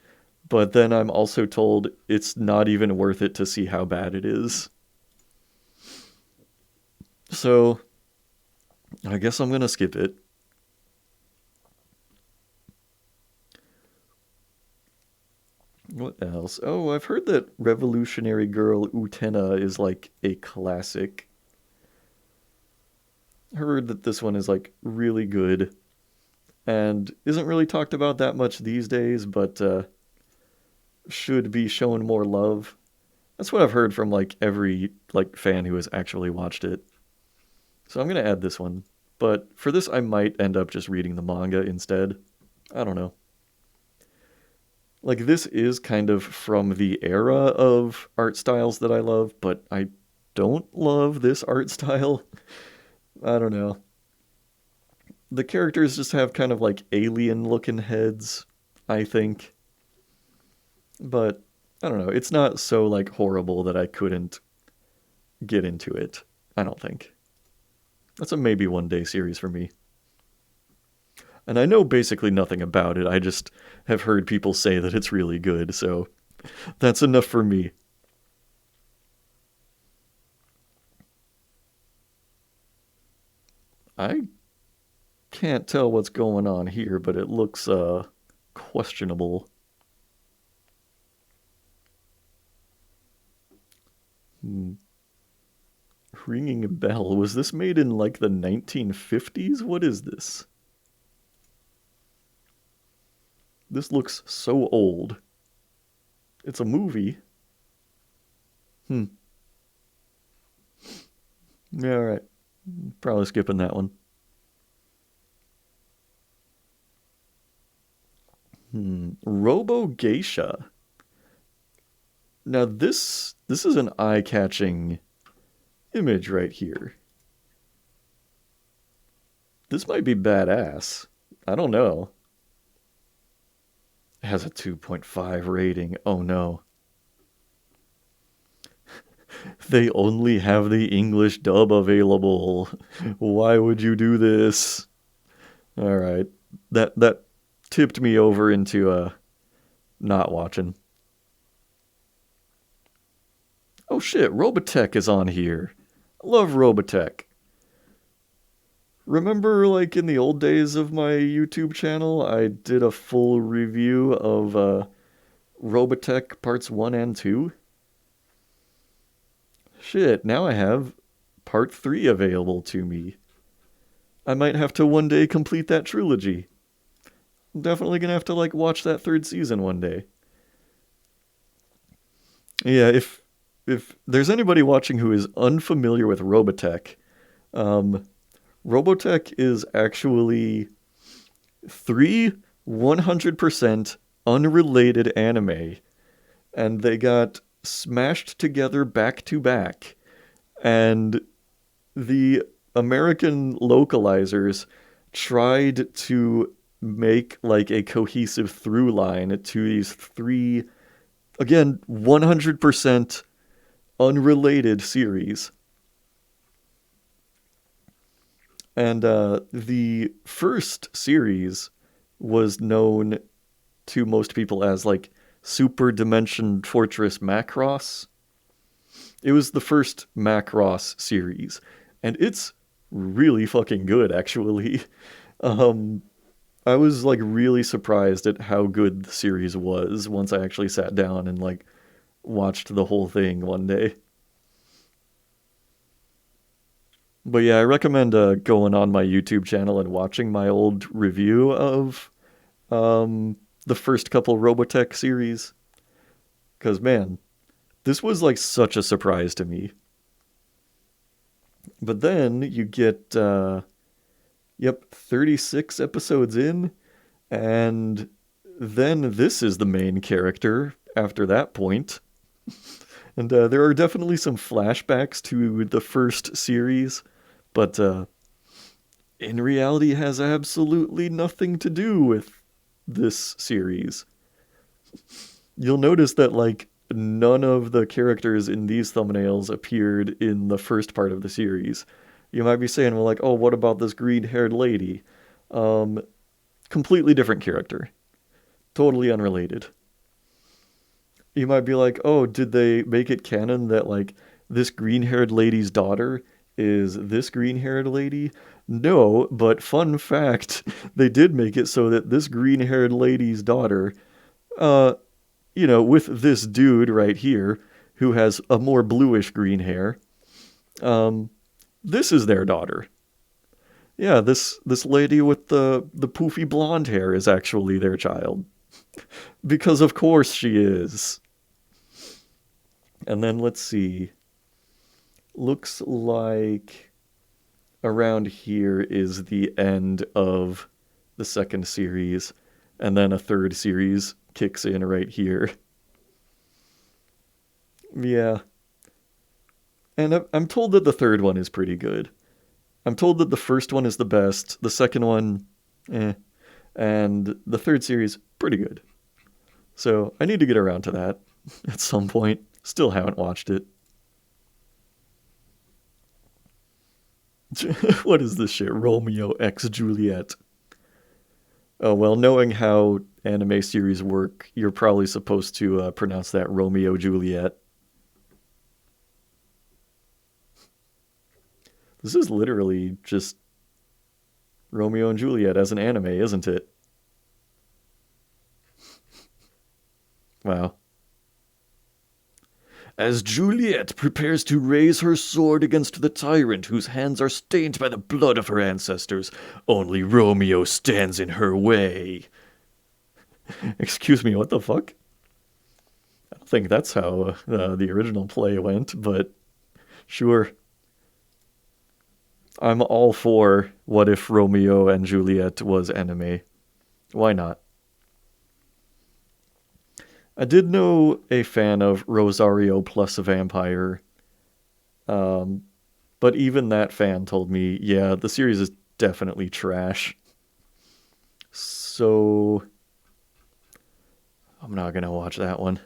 [SPEAKER 1] But then I'm also told it's not even worth it to see how bad it is. So I guess I'm gonna skip it. What else? Oh, I've heard that Revolutionary Girl Utena is like a classic. Heard that this one is like really good and isn't really talked about that much these days, but should be shown more love. That's what I've heard from like every like fan who has actually watched it. So I'm gonna add this one. But for this, I might end up just reading the manga instead. I don't know. Like, this is kind of from the era of art styles that I love, but I don't love this art style. I don't know. The characters just have kind of like alien looking heads, I think. But I don't know. It's not so like horrible that I couldn't get into it. I don't think. That's a maybe one day series for me. And I know basically nothing about it. I just have heard people say that it's really good, so that's enough for me. I can't tell what's going on here, but it looks questionable. Hmm. Ringing a bell. Was this made in like the 1950s? What is this? This looks so old. It's a movie. Hmm. Yeah, all right. Probably skipping that one. Robo Geisha. Now this is an eye-catching image right here. This might be badass. I don't know. It has a 2.5 rating. Oh no. They only have the English dub available. Why would you do this? All right. That tipped me over into not watching. Oh shit, Robotech is on here. I love Robotech. Remember, like in the old days of my YouTube channel, I did a full review of Robotech parts 1 and 2? Shit, now I have part 3 available to me. I might have to one day complete that trilogy. I'm definitely gonna have to like watch that third season one day. Yeah, if there's anybody watching who is unfamiliar with Robotech, um, Robotech is actually three 100% unrelated anime, and they got smashed together back to back. And the American localizers tried to make like a cohesive through line to these three, again, 100% unrelated series. And the first series was known to most people as like Super Dimension Fortress Macross. It was the first Macross series, and it's really fucking good, actually. Um, I was like really surprised at how good the series was once I actually sat down and like watched the whole thing one day. But yeah, I recommend going on my YouTube channel and watching my old review of um, the first couple Robotech series. Because man, this was like such a surprise to me. But then you get, yep, 36 episodes in, and then this is the main character after that point. And there are definitely some flashbacks to the first series, but in reality has absolutely nothing to do with this series. You'll notice that like none of the characters in these thumbnails appeared in the first part of the series. You might be saying, well, like, oh, what about this green-haired lady? Um, Completely different character, totally unrelated. You might be like, oh, did they make it canon that like this green-haired lady's daughter is this green-haired lady? No, but fun fact, they did make it so that this green-haired lady's daughter, uh, with this dude right here who has a more bluish green hair, um, this is their daughter. Yeah, this lady with the poofy blonde hair is actually their child. Because of course she is. And then let's see. Looks like around here is the end of the second series, and then a third series kicks in right here. Yeah. And I'm told that the third one is pretty good. I'm told that the first one is the best, the second one, eh, and the third series, pretty good. So I need to get around to that at some point. Still haven't watched it. What is this shit? Romeo X Juliet. Oh, well, knowing how anime series work, you're probably supposed to pronounce that Romeo Juliet. This is literally just Romeo and Juliet as an anime, isn't it? Wow. As Juliet prepares to raise her sword against the tyrant whose hands are stained by the blood of her ancestors, only Romeo stands in her way. Excuse me, what the fuck? I don't think that's how the original play went, but sure. I'm all for what if Romeo and Juliet was anime. Why not? I did know a fan of Rosario plus a vampire, um, but even that fan told me, yeah, the series is definitely trash. So I'm not gonna watch that one.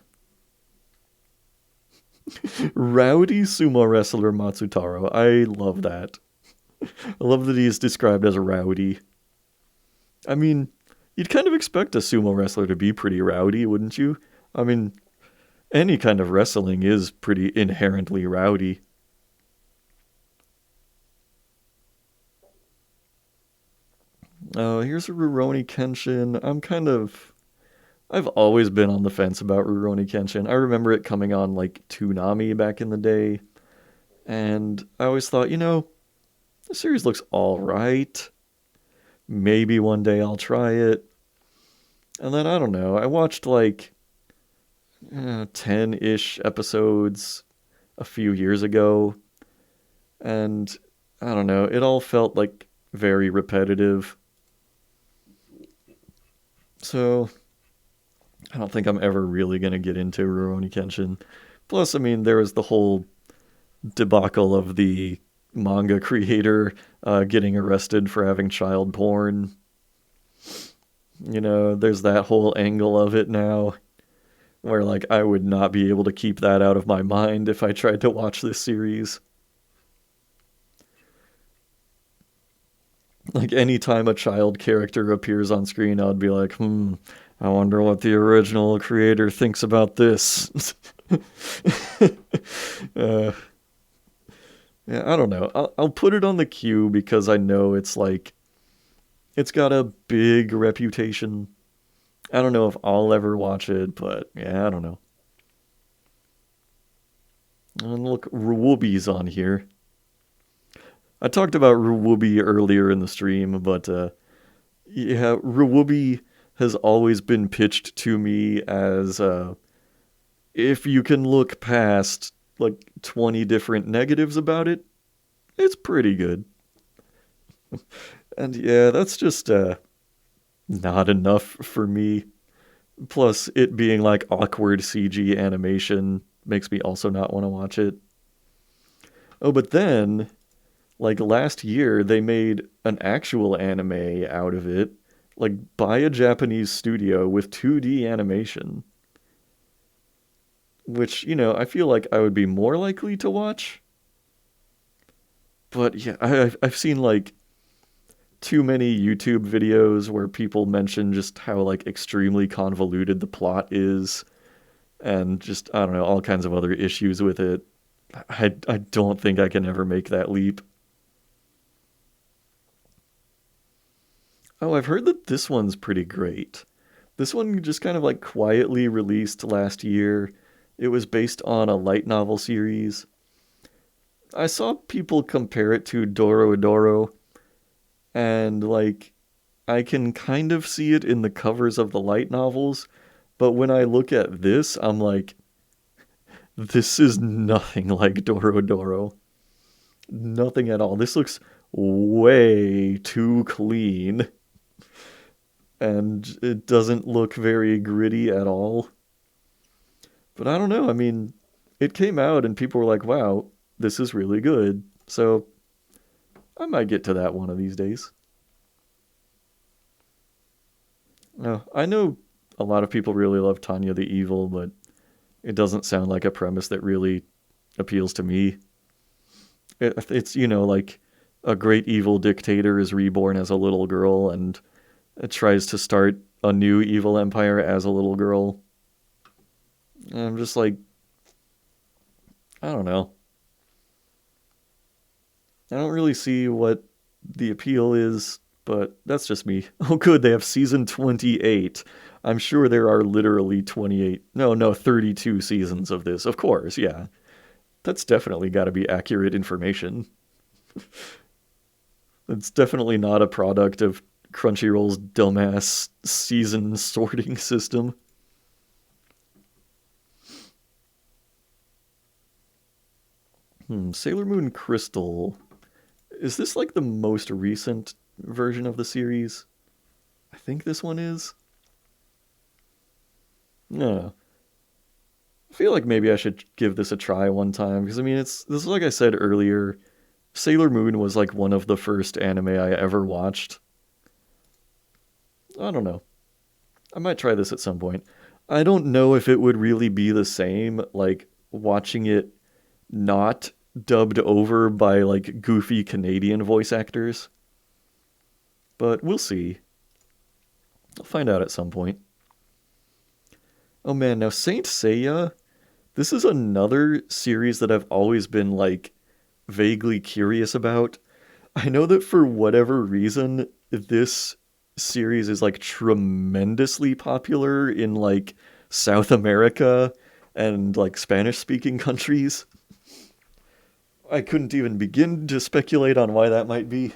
[SPEAKER 1] Rowdy sumo wrestler Matsutaro. I love that. I love that he's described as rowdy. I mean, you'd kind of expect a sumo wrestler to be pretty rowdy, wouldn't you? I mean, any kind of wrestling is pretty inherently rowdy. Oh, here's a Rurouni Kenshin. I've always been on the fence about Rurouni Kenshin. I remember it coming on like Toonami back in the day, and I always thought, the series looks alright. Maybe one day I'll try it. And then I don't know, I watched like 10 ish episodes a few years ago, and I don't know, it all felt like very repetitive. So I don't think I'm ever really going to get into Rurouni Kenshin. Plus, I mean, there was the whole debacle of the manga creator getting arrested for having child porn. There's that whole angle of it now where, like, I would not be able to keep that out of my mind if I tried to watch this series. Like, anytime a child character appears on screen, I'd be like, I wonder what the original creator thinks about this. uh, yeah, I don't know. I'll put it on the queue because I know it's got a big reputation. I don't know if I'll ever watch it, but yeah, I don't know. And look, Ruwubi's on here. I talked about Ruwubi earlier in the stream, but yeah, Ruwubi has always been pitched to me as if you can look past like 20 different negatives about it, it's pretty good. And yeah, that's just not enough for me. Plus, it being like awkward CG animation makes me also not want to watch it. Oh, but then, like last year, they made an actual anime out of it, like by a Japanese studio with 2D animation. Which, I feel like I would be more likely to watch. But yeah, I've seen like too many YouTube videos where people mention just how like extremely convoluted the plot is and just I don't know all kinds of other issues with it. I don't think I can ever make that leap. Oh, I've heard that this one's pretty great. This one just kind of like quietly released last year. It was based on a light novel series. I saw people compare it to Doro Doro, And like I can kind of see it in the covers of the light novels, but when I look at this, I'm like, this is nothing like Doro Doro. Nothing at all. This looks way too clean, and it doesn't look very gritty at all. But I don't know. I mean, it came out and people were like, wow, this is really good. So I might get to that one of these days. I know a lot of people really love Tanya the Evil, but it doesn't sound like a premise that really appeals to me. It's, like a great evil dictator is reborn as a little girl and it tries to start a new evil empire as a little girl. And I'm just like, I don't know. I don't really see what the appeal is, but that's just me. Oh, good, they have season 28. I'm sure there are literally 28, no, 32 seasons of this. Of course, yeah. That's definitely got to be accurate information. It's definitely not a product of Crunchyroll's dumbass season sorting system. Sailor Moon Crystal. Is this like the most recent version of the series? I think this one is. No. I feel like maybe I should give this a try one time because I mean this is like I said earlier, Sailor Moon was like one of the first anime I ever watched. I don't know. I might try this at some point. I don't know if it would really be the same like watching it not dubbed over by like goofy Canadian voice actors, but we'll see. I'll find out at some point. Oh man, now Saint Seiya, this is another series that I've always been like vaguely curious about. I know that for whatever reason, this series is like tremendously popular in like South America and like Spanish speaking countries. I couldn't even begin to speculate on why that might be,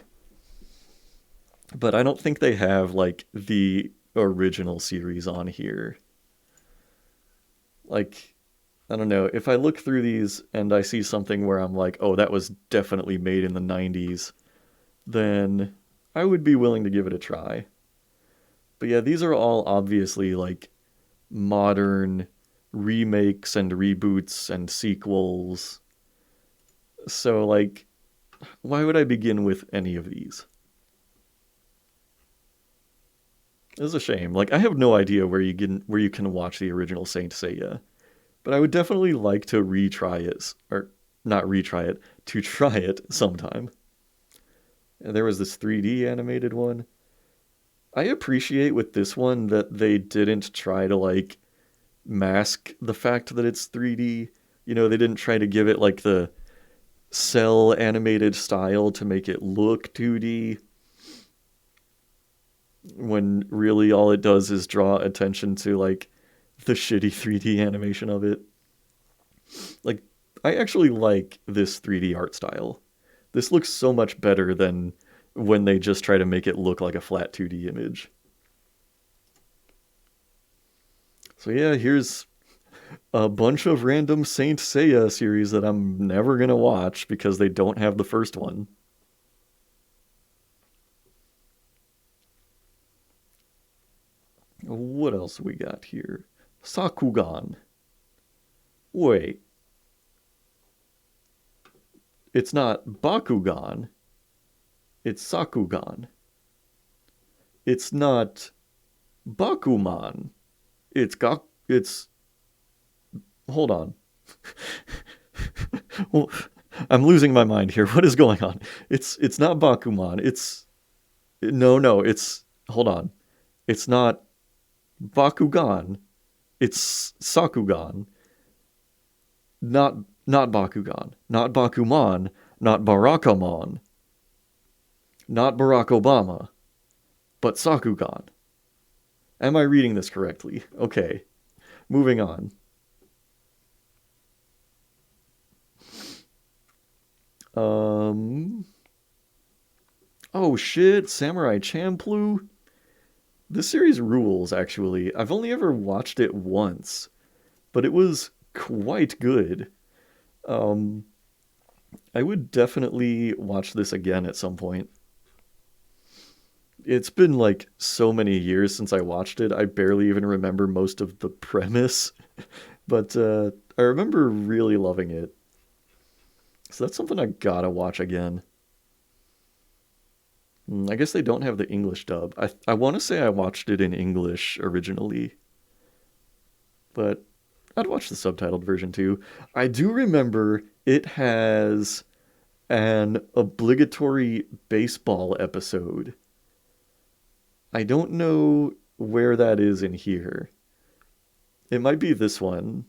[SPEAKER 1] but I don't think they have like the original series on here. Like, I don't know, if I look through these and I see something where I'm like, oh, that was definitely made in the 90s, then I would be willing to give it a try. But yeah, these are all obviously like modern remakes and reboots and sequels. So like, why would I begin with any of these? It's a shame. Like I have no idea where you can watch the original Saint Seiya, but I would definitely like to retry it or not retry it, to try it sometime. And there was this 3D animated one. I appreciate with this one that they didn't try to like mask the fact that it's 3D. They didn't try to give it like the cell animated style to make it look 2D when really all it does is draw attention to like the shitty 3D animation of it. Like I actually like this 3D art style. This looks so much better than when they just try to make it look like a flat 2D image. So yeah, here's a bunch of random Saint Seiya series that I'm never gonna watch because they don't have the first one. What else we got here? Sakugan. Wait, it's not Bakugan. It's Sakugan. It's not Bakuman. It's hold on. Well, I'm losing my mind here. What is going on? It's not Bakuman. It's hold on. It's not Bakugan. It's Sakugan. Not not Bakugan. Not Bakuman. Not Barakamon. Not Barack Obama. But Sakugan. Am I reading this correctly? Okay. Moving on. Um Oh shit, Samurai Champloo? This series rules, actually. I've only ever watched it once, but it was quite good. Um, I would definitely watch this again at some point. It's been like so many years since I watched it, I barely even remember most of the premise, but I remember really loving it. So that's something I gotta watch again. I guess they don't have the English dub. I want to say I watched it in English originally, but I'd watch the subtitled version too. I do remember it has an obligatory baseball episode. I don't know where that is in here. It might be this one,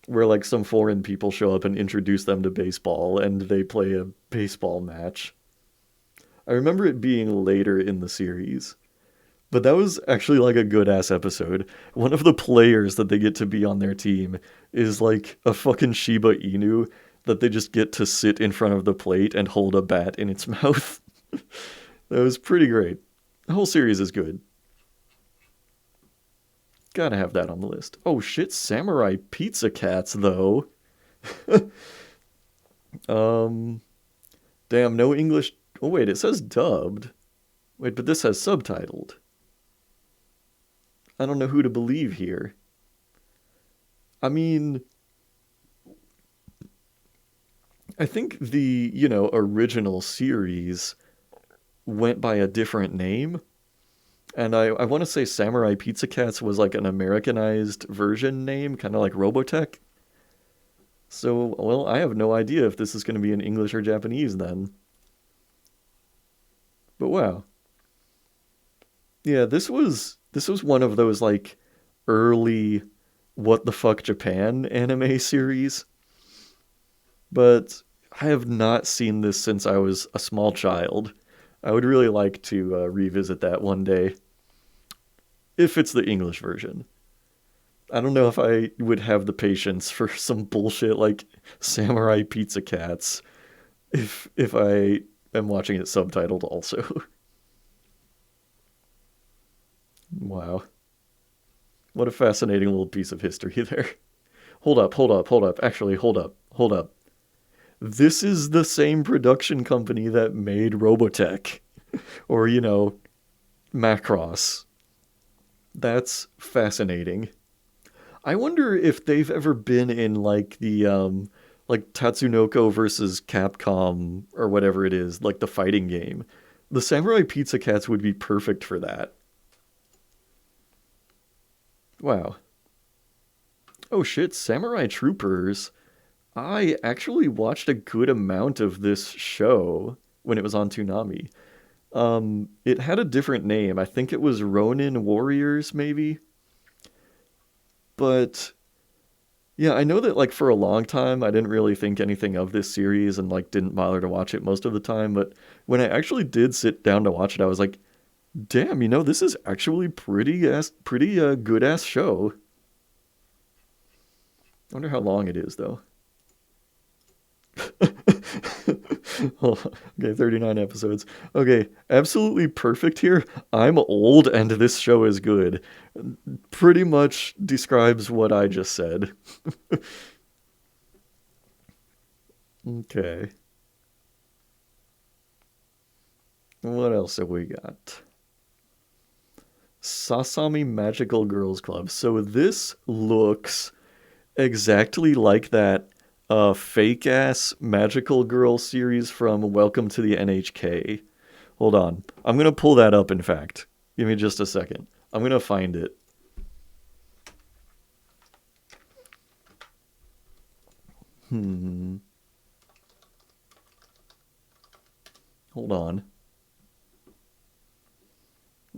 [SPEAKER 1] where like some foreign people show up and introduce them to baseball and they play a baseball match. I remember it being later in the series, but that was actually like a good ass episode. One of the players that they get to be on their team is like a fucking Shiba Inu that they just get to sit in front of the plate and hold a bat in its mouth. That was pretty great. The whole series is good. Gotta have that on the list. Oh shit, Samurai Pizza Cats though. um, damn, no English. Oh wait, it says dubbed. Wait, but this has subtitled. I don't know who to believe here. I mean, I think the, original series went by a different name. And I want to say Samurai Pizza Cats was like an Americanized version name, kind of like Robotech. So, well, I have no idea if this is going to be in English or Japanese then. But wow. Yeah, this was one of those like early what the fuck Japan anime series. But I have not seen this since I was a small child. I would really like to revisit that one day, if it's the English version. I don't know if I would have the patience for some bullshit like Samurai Pizza Cats if I am watching it subtitled also. Wow. What a fascinating little piece of history there. Hold up, hold up, hold up. Actually, hold up, hold up. This is the same production company that made Robotech. Or, Macross. That's fascinating. I wonder if they've ever been in like the like Tatsunoko versus Capcom or whatever it is, like the fighting game. The Samurai Pizza Cats would be perfect for that. Wow. Oh shit, Samurai Troopers. I actually watched a good amount of this show when it was on Toonami. It had a different name. I think it was Ronin Warriors, maybe. But yeah, I know that like for a long time I didn't really think anything of this series and like didn't bother to watch it most of the time, but when I actually did sit down to watch it, I was like, "Damn, this is actually pretty good ass show." I wonder how long it is though. Okay, 39 episodes. Okay, absolutely perfect here. I'm old and this show is good. Pretty much describes what I just said. Okay. What else have we got? Sasami Magical Girls Club. So this looks exactly like that fake ass magical girl series from Welcome to the NHK. Hold on. I'm going to pull that up, in fact. Give me just a second. I'm going to find it. Hold on.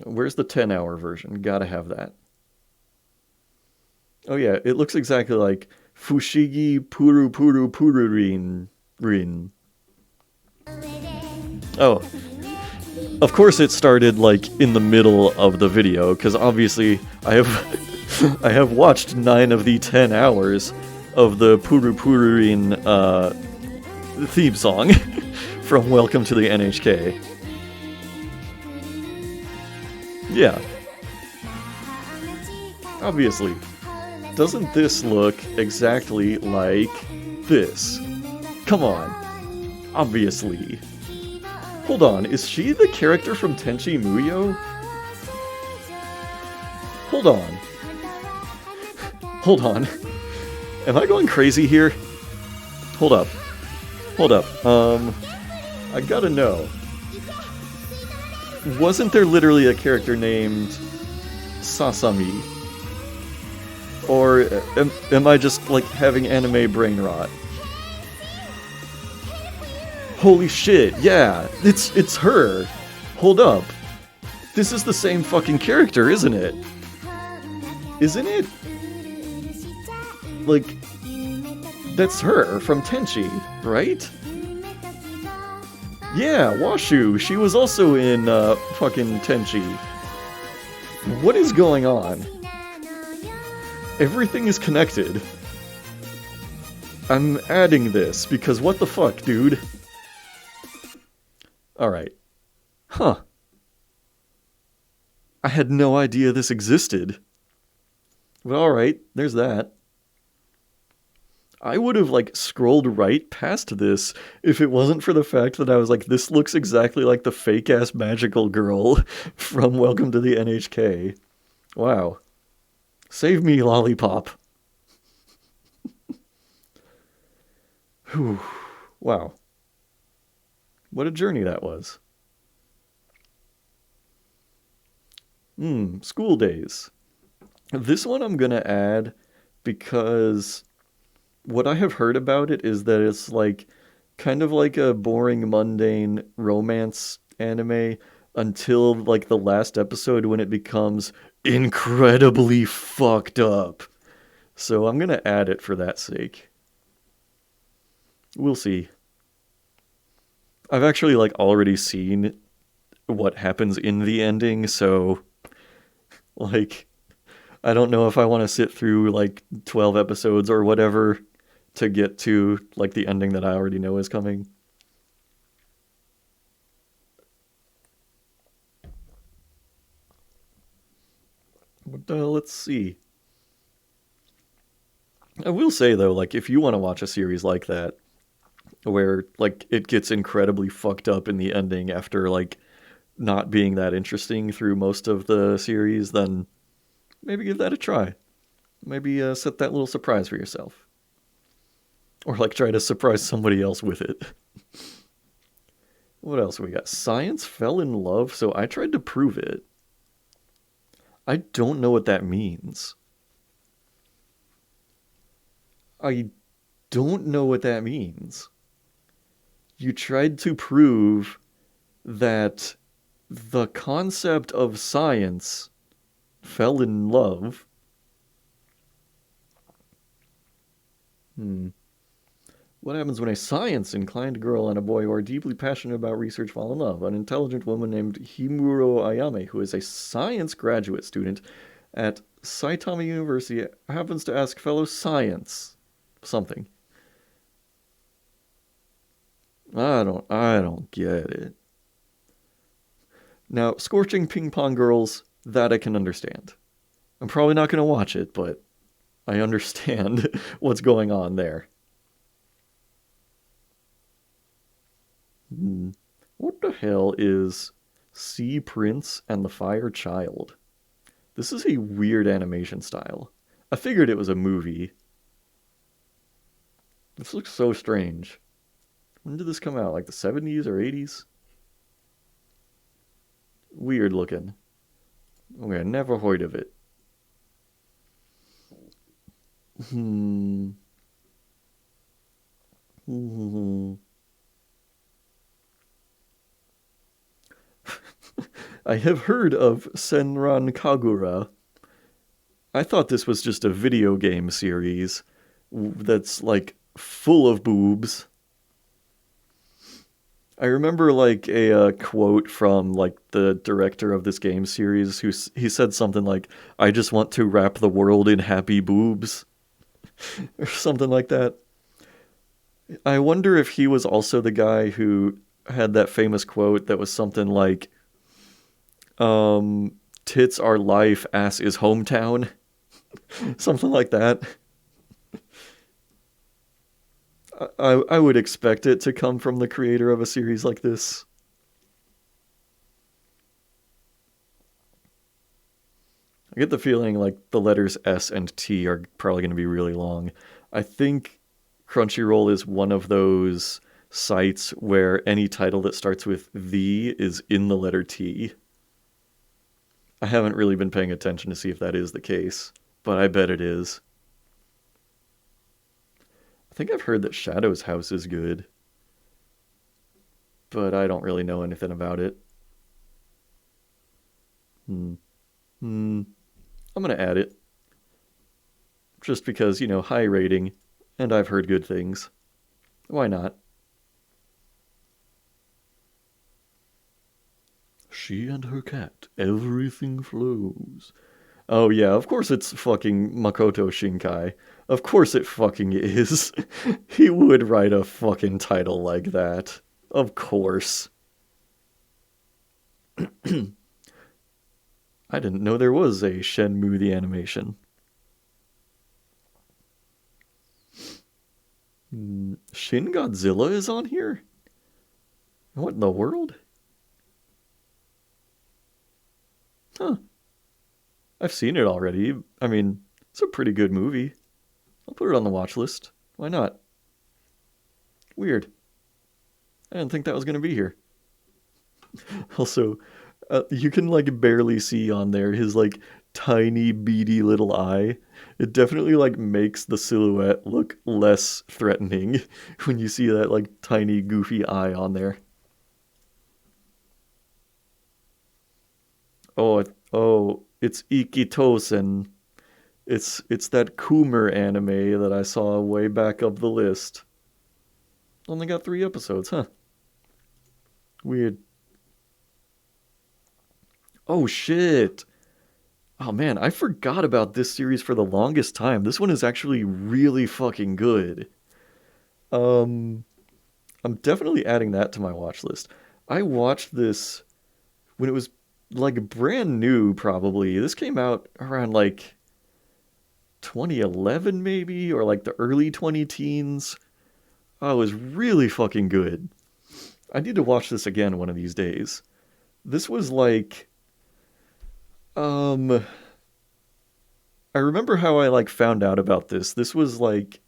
[SPEAKER 1] Where's the 10-hour version? Gotta have that. Oh yeah, it looks exactly like Fushigi Puru Puru Pururin Rin. Oh, of course it started like in the middle of the video because obviously I have I have watched 9 of the 10 hours of the Puru Pururin theme song from Welcome to the NHK. Yeah, obviously. Doesn't this look exactly like this? Come on. Obviously. Hold on, is she the character from Tenchi Muyo? Hold on. Hold on. Am I going crazy here? Hold up. Hold up. I gotta know. Wasn't there literally a character named Sasami? Or am I just, like, having anime brain rot? Holy shit, yeah, it's her. Hold up. This is the same fucking character, isn't it? Isn't it? Like, that's her from Tenchi, right? Yeah, Washu. She was also in fucking Tenchi. What is going on? Everything is connected. I'm adding this because what the fuck, dude? Alright. Huh. I had no idea this existed. But alright, there's that. I would have, like, scrolled right past this if it wasn't for the fact that I was like, this looks exactly like the fake-ass magical girl from Welcome to the NHK. Wow. Save me, Lollipop. Whew. Wow. What a journey that was. School days. This one I'm gonna add because what I have heard about it is that it's like kind of like a boring, mundane romance anime until like the last episode when it becomes incredibly fucked up. So I'm gonna add it for that sake. We'll see. I've actually like already seen what happens in the ending, so like I don't know if I want to sit through like 12 episodes or whatever to get to like the ending that I already know is coming. But let's see. I will say though, like if you want to watch a series like that, where like it gets incredibly fucked up in the ending after like not being that interesting through most of the series, then maybe give that a try. Maybe set that little surprise for yourself. Or like try to surprise somebody else with it. What else we got? Science fell in love, so I tried to prove it. I don't know what that means. I don't know what that means. You tried to prove that the concept of science fell in love. What happens when a science-inclined girl and a boy who are deeply passionate about research fall in love? An intelligent woman named Himuro Ayame, who is a science graduate student at Saitama University, happens to ask fellow science something. I don't get it. Now, Scorching Ping Pong Girls, that I can understand. I'm probably not going to watch it, but I understand what's going on there. What the hell is Sea Prince and the Fire Child? This is a weird animation style. I figured it was a movie. This looks so strange. When did this come out? Like the 70s or 80s? Weird looking. Okay, I never heard of it. I have heard of Senran Kagura. I thought this was just a video game series that's like full of boobs. I remember like a quote from like the director of this game series he said something like, "I just want to wrap the world in happy boobs," or something like that. I wonder if he was also the guy who had that famous quote that was something like, tits are life, ass is hometown. Something like that. I would expect it to come from the creator of a series like this. I get the feeling like the letters S and T are probably going to be really long. I think Crunchyroll is one of those sites where any title that starts with the is in the letter T. I haven't really been paying attention to see if that is the case, but I bet it is. I think I've heard that Shadow's House is good, but I don't really know anything about it. Hmm. Hmm. I'm gonna add it just because, high rating, and I've heard good things. Why not? She and her cat, everything flows. Oh yeah, of course it's fucking Makoto Shinkai. Of course it fucking is. He would write a fucking title like that. Of course. I didn't know there was a Shenmue the animation. Shin Godzilla is on here? What in the world? Huh. I've seen it already. I mean, it's a pretty good movie. I'll put it on the watch list. Why not? Weird. I didn't think that was going to be here. Also, you can like barely see on there his like tiny beady little eye. It definitely like makes the silhouette look less threatening when you see that like tiny goofy eye on there. Oh, it's Ikitosen. It's that Coomer anime that I saw way back up the list. Only got 3 episodes, huh? Weird. Oh shit. Oh man, I forgot about this series for the longest time. This one is actually really fucking good. Um, I'm definitely adding that to my watch list. I watched this when it was like brand new, probably. This came out around like 2011, maybe, or like the early 20 teens. Oh, it was really fucking good. I need to watch this again one of these days. This was like, um, I remember how I like found out about this. This was like,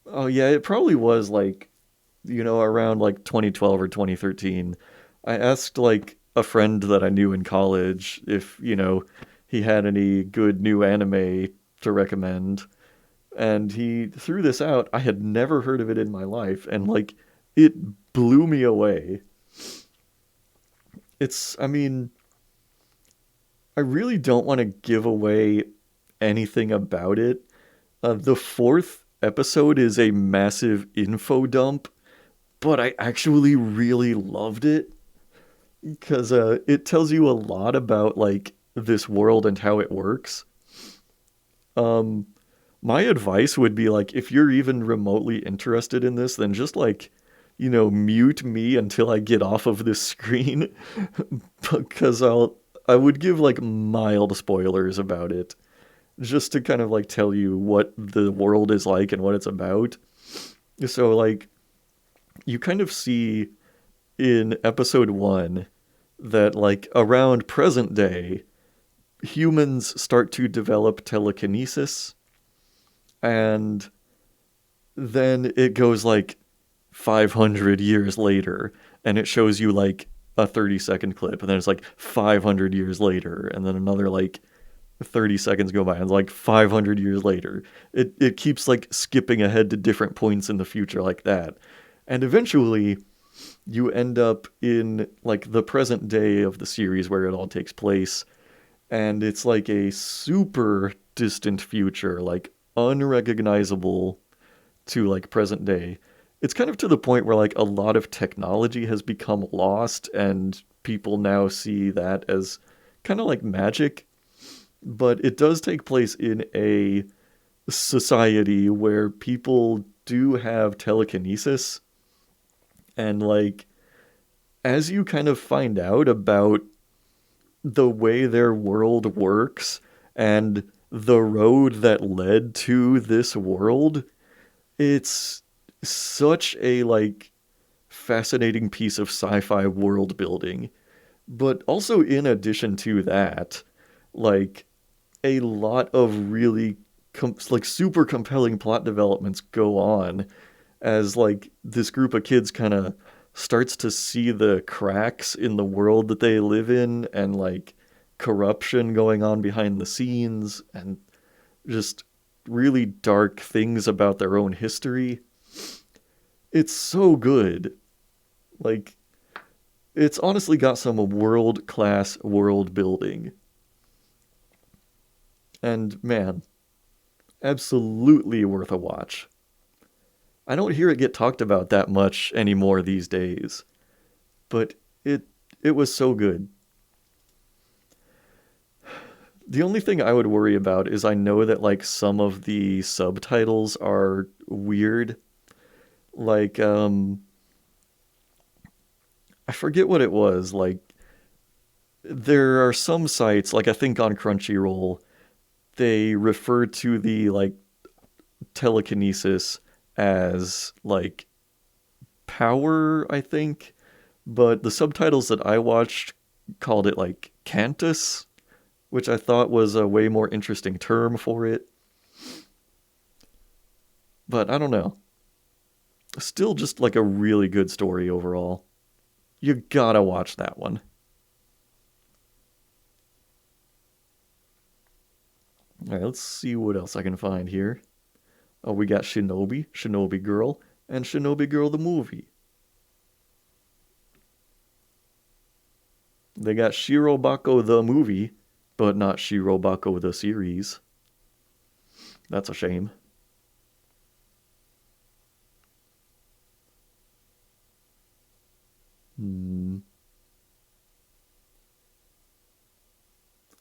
[SPEAKER 1] oh yeah, it probably was like, around like 2012 or 2013. I asked like a friend that I knew in college if, he had any good new anime to recommend. And he threw this out. I had never heard of it in my life, and like it blew me away. I mean, I really don't want to give away anything about it. The fourth episode is a massive info dump, but I actually really loved it because it tells you a lot about like this world and how it works. Um, my advice would be like if you're even remotely interested in this, then just like mute me until I get off of this screen because I would give like mild spoilers about it just to kind of like tell you what the world is like and what it's about. So like you kind of see in episode 1 that like around present day humans start to develop telekinesis, and then it goes like 500 years later and it shows you like a 30-second clip, and then it's like 500 years later, and then another like 30 seconds go by and it's like 500 years later. It keeps like skipping ahead to different points in the future like that, and eventually you end up in like the present day of the series where it all takes place, and it's like a super distant future, like unrecognizable to like present day. It's kind of to the point where like a lot of technology has become lost and people now see that as kind of like magic, but it does take place in a society where people do have telekinesis, and like as you kind of find out about the way their world works and the road that led to this world, it's such a like fascinating piece of sci-fi world building. But also in addition to that, like a lot of really like super compelling plot developments go on as like this group of kids kind of starts to see the cracks in the world that they live in and like corruption going on behind the scenes and just really dark things about their own history. It's so good. Like it's honestly got some world class world building. And man, absolutely worth a watch. I don't hear it get talked about that much anymore these days, but it was so good. The only thing I would worry about is I know that like some of the subtitles are weird. Like I forget what it was. Like there are some sites like I think on Crunchyroll they refer to the like telekinesis as like power, I think, but the subtitles that I watched called it like Cantus, which I thought was a way more interesting term for it. But I don't know. Still just like a really good story overall. You gotta watch that one. All right, let's see what else I can find here. Oh, we got Shinobi, Shinobi Girl, and Shinobi Girl the movie. They got Shirobako the movie, but not Shirobako the series. That's a shame. Hmm.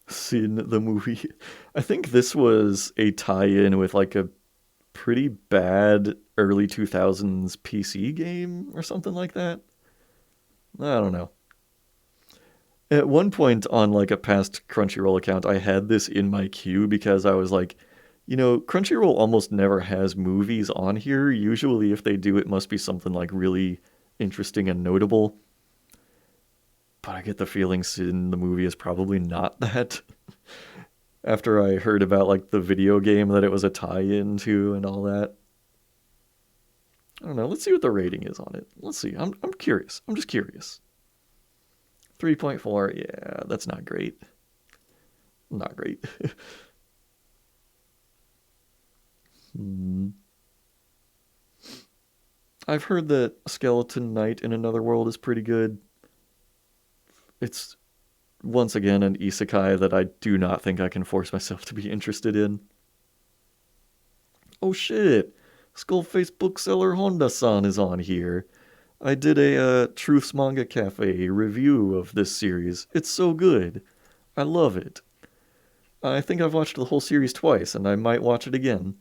[SPEAKER 1] Sin the movie. I think this was a tie-in with like a pretty bad early 2000s PC game or something like that. I don't know. At one point on like a past Crunchyroll account, I had this in my queue because I was like, Crunchyroll almost never has movies on here. Usually, if they do, it must be something like really interesting and notable. But I get the feeling Sin the movie is probably not that. After I heard about like the video game that it was a tie-in to and all that. I don't know. Let's see what the rating is on it. Let's see. I'm curious. I'm just curious. 3.4. Yeah, that's not great. Not great. Hmm. I've heard that Skeleton Knight in Another World is pretty good. It's once again an isekai that I do not think I can force myself to be interested in. Oh shit! Skullface bookseller Honda-san is on here. I did a Truth's Manga Cafe review of this series. It's so good. I love it. I think I've watched the whole series twice, and I might watch it again.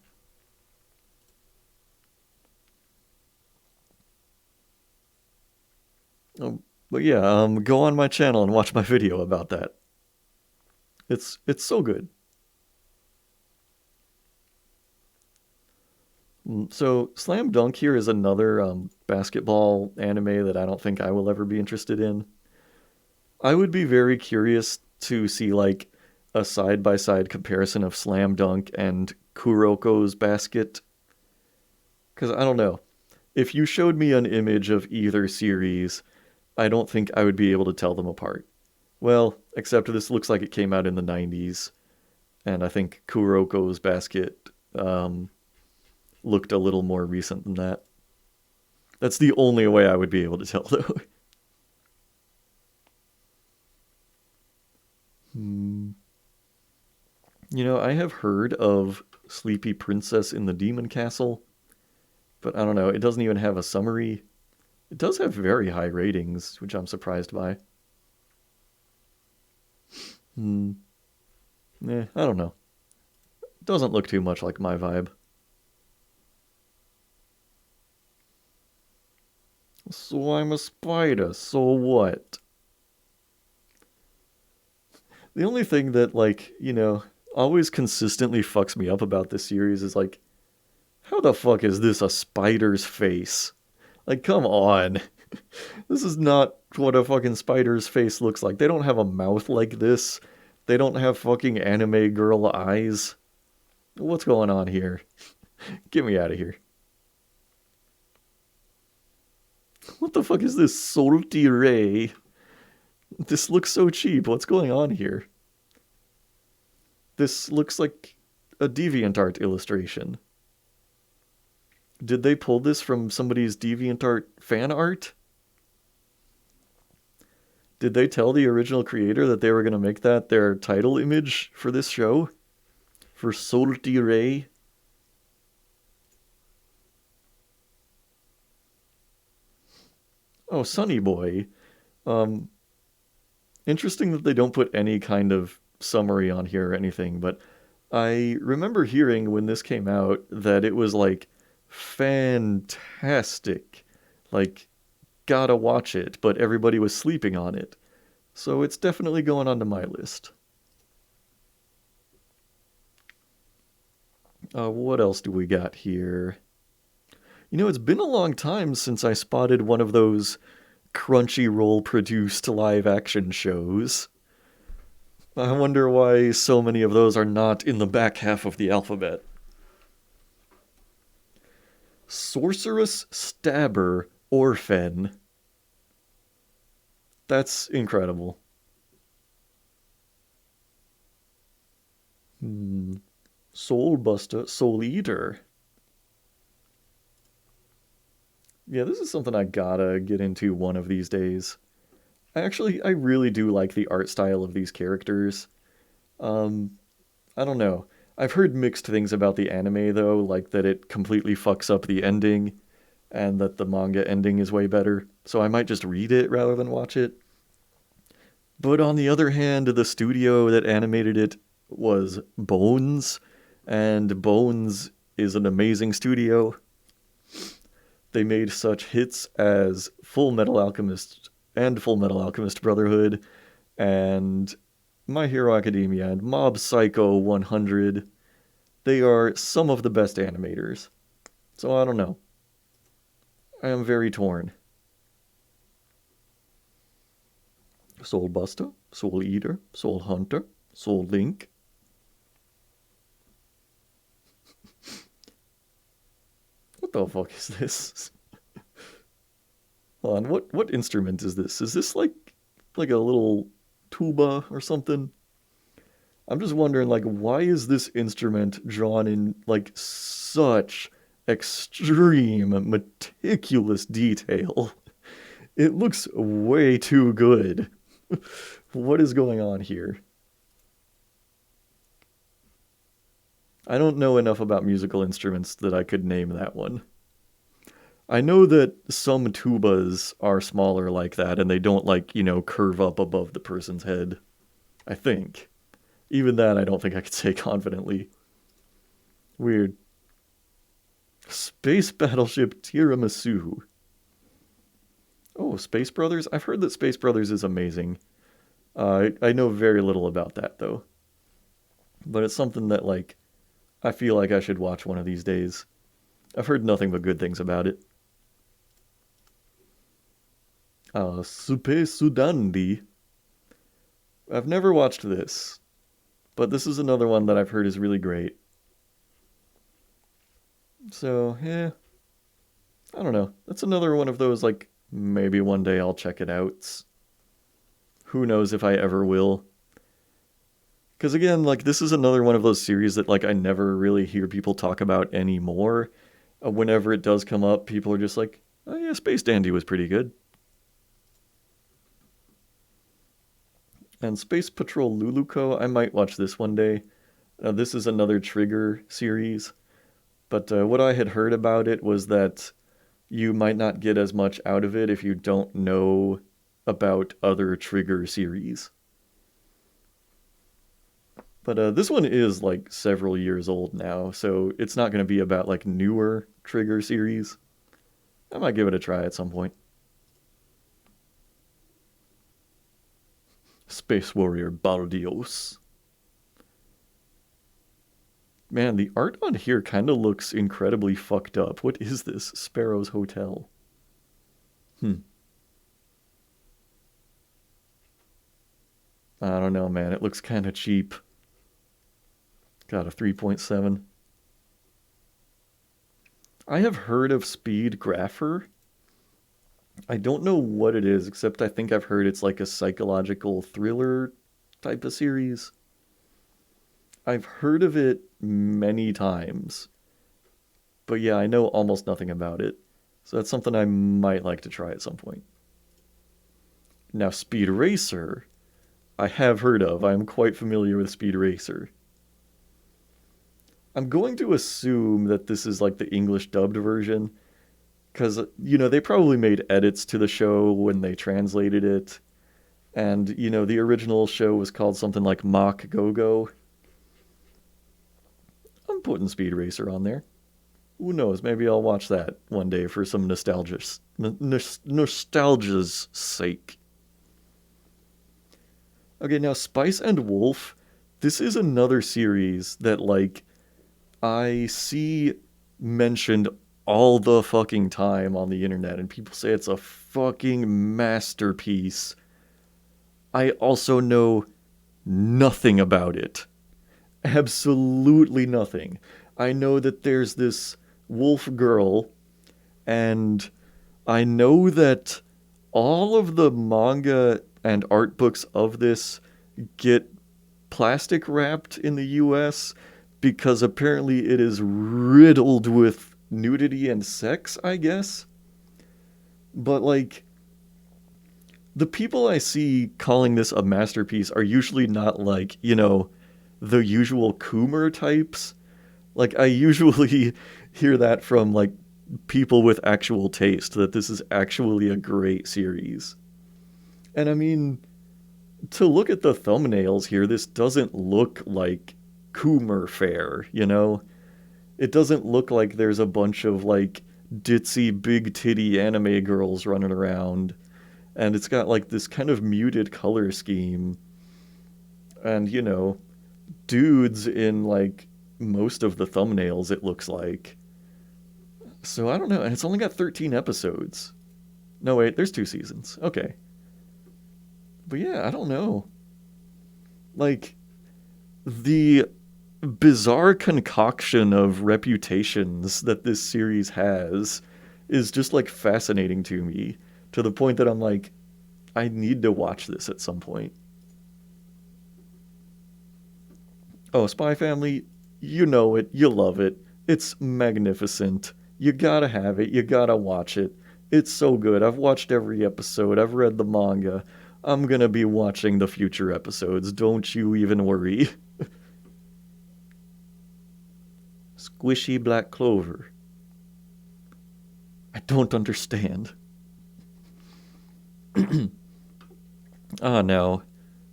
[SPEAKER 1] But yeah, go on my channel and watch my video about that. It's so good. So Slam Dunk here is another basketball anime that I don't think I will ever be interested in. I would be very curious to see like a side by side comparison of Slam Dunk and Kuroko's Basket. Because I don't know. If you showed me an image of either series, I don't think I would be able to tell them apart. Well, except this looks like it came out in the 90s, and I think Kuroko's Basket looked a little more recent than that. That's the only way I would be able to tell, though. Hmm. I have heard of Sleepy Princess in the Demon Castle, but I don't know. It doesn't even have a summary. It does have very high ratings, which I'm surprised by. Hmm. I don't know. It doesn't look too much like my vibe. So I'm a spider, so what? The only thing that, like, always consistently fucks me up about this series is, like, how the fuck is this a spider's face? Like, come on. This is not what a fucking spider's face looks like. They don't have a mouth like this. They don't have fucking anime girl eyes. What's going on here? Get me out of here. What the fuck is this salty ray? This looks so cheap. What's going on here? This looks like a DeviantArt illustration. Did they pull this from somebody's DeviantArt fan art? Did they tell the original creator that they were going to make that their title image for this show? For Salty Ray? Oh, Sunny Boy. Um, Interesting that they don't put any kind of summary on here or anything, but I remember hearing when this came out that it was like fantastic. Like, gotta watch it, but everybody was sleeping on it. So it's definitely going onto my list. What else do we got here? It's been a long time since I spotted one of those Crunchyroll produced live action shows. I wonder why so many of those are not in the back half of the alphabet. Sorceress Stabber Orphan. That's incredible. Hmm. Soul Buster, Soul Eater. Yeah, this is something I gotta get into one of these days. I really do like the art style of these characters. Um, I don't know. I've heard mixed things about the anime though, like that it completely fucks up the ending and that the manga ending is way better. So I might just read it rather than watch it. But on the other hand, the studio that animated it was Bones, and Bones is an amazing studio. They made such hits as Full Metal Alchemist and Full Metal Alchemist Brotherhood and My Hero Academia and Mob Psycho 100. They are some of the best animators. So I don't know. I am very torn. Soul Buster, Soul Eater, Soul Hunter, Soul Link. What the fuck is this? Hold on, what instrument is this? Is this like a little tuba or something? I'm just wondering, like, why is this instrument drawn in like such extreme meticulous detail? It looks way too good. What is going on here? I don't know enough about musical instruments that I could name that one. I know that some tubas are smaller like that and they don't, like, curve up above the person's head. I think. Even that I don't think I could say confidently. Weird. Space Battleship Tiramisu. Oh, Space Brothers? I've heard that Space Brothers is amazing. I know very little about that, though. But it's something that, like, I feel like I should watch one of these days. I've heard nothing but good things about it. Supe Sudandi. I've never watched this, but this is another one that I've heard is really great. So, yeah, I don't know. That's another one of those, like, maybe one day I'll check it out. Who knows if I ever will. Because again, like, this is another one of those series that, like, I never really hear people talk about anymore. Whenever it does come up, people are just like, oh yeah, Space Dandy was pretty good. And Space Patrol Luluco, I might watch this one day. This is another Trigger series. But what I had heard about it was that you might not get as much out of it if you don't know about other Trigger series. But this one is like several years old now, so it's not going to be about like newer Trigger series. I might give it a try at some point. Space Warrior Bardios. Man, the art on here kind of looks incredibly fucked up. What is this? Sparrow's Hotel. Hmm. I don't know, man. It looks kind of cheap. Got a 3.7. I have heard of Speed Grapher. I don't know what it is, except I think I've heard it's like a psychological thriller type of series. I've heard of it many times, but yeah, I know almost nothing about it. So that's something I might like to try at some point. Now, Speed Racer, I have heard of. I'm quite familiar with Speed Racer. I'm going to assume that this is like the English dubbed version, because, they probably made edits to the show when they translated it. And, the original show was called something like Mach Go-Go. I'm putting Speed Racer on there. Who knows? Maybe I'll watch that one day for some nostalgia's sake. Okay, now Spice and Wolf. This is another series that, like, I see mentioned all the fucking time on the internet, and people say it's a fucking masterpiece. I also know nothing about it. Absolutely nothing. I know that there's this wolf girl, and I know that all of the manga and art books of this get plastic wrapped in the US because apparently it is riddled with nudity and sex, I guess. But, like, the people I see calling this a masterpiece are usually not, like, the usual Coomer types. Like, I usually hear that from, like, people with actual taste, that this is actually a great series. And I mean, to look at the thumbnails here, this doesn't look like Coomer fare, It doesn't look like there's a bunch of, like, ditzy big titty anime girls running around. And it's got, like, this kind of muted color scheme. And, dudes in, like, most of the thumbnails, it looks like. So I don't know. And it's only got 13 episodes. No, wait, there's 2 seasons. Okay. But yeah, I don't know. Like, the bizarre concoction of reputations that this series has is just, like, fascinating to me, to the point that I'm like, I need to watch this at some point. Oh, Spy Family, you know it, you love it. It's magnificent. You gotta have it, you gotta watch it. It's so good. I've watched every episode, I've read the manga. I'm gonna be watching the future episodes, don't you even worry. Squishy Black Clover. I don't understand. Now,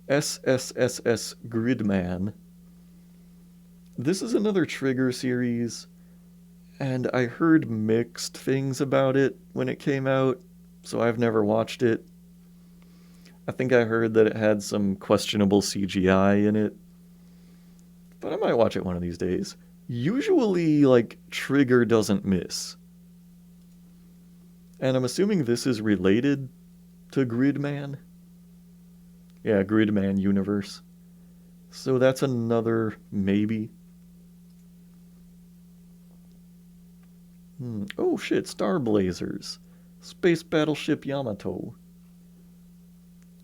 [SPEAKER 1] SSSS Gridman. This is another Trigger series, and I heard mixed things about it when it came out, so I've never watched it. I think I heard that it had some questionable CGI in it, but I might watch it one of these days. Usually, like, Trigger doesn't miss. And I'm assuming this is related to Gridman. Yeah, Gridman universe. So that's another maybe. Oh shit, Star Blazers. Space Battleship Yamato.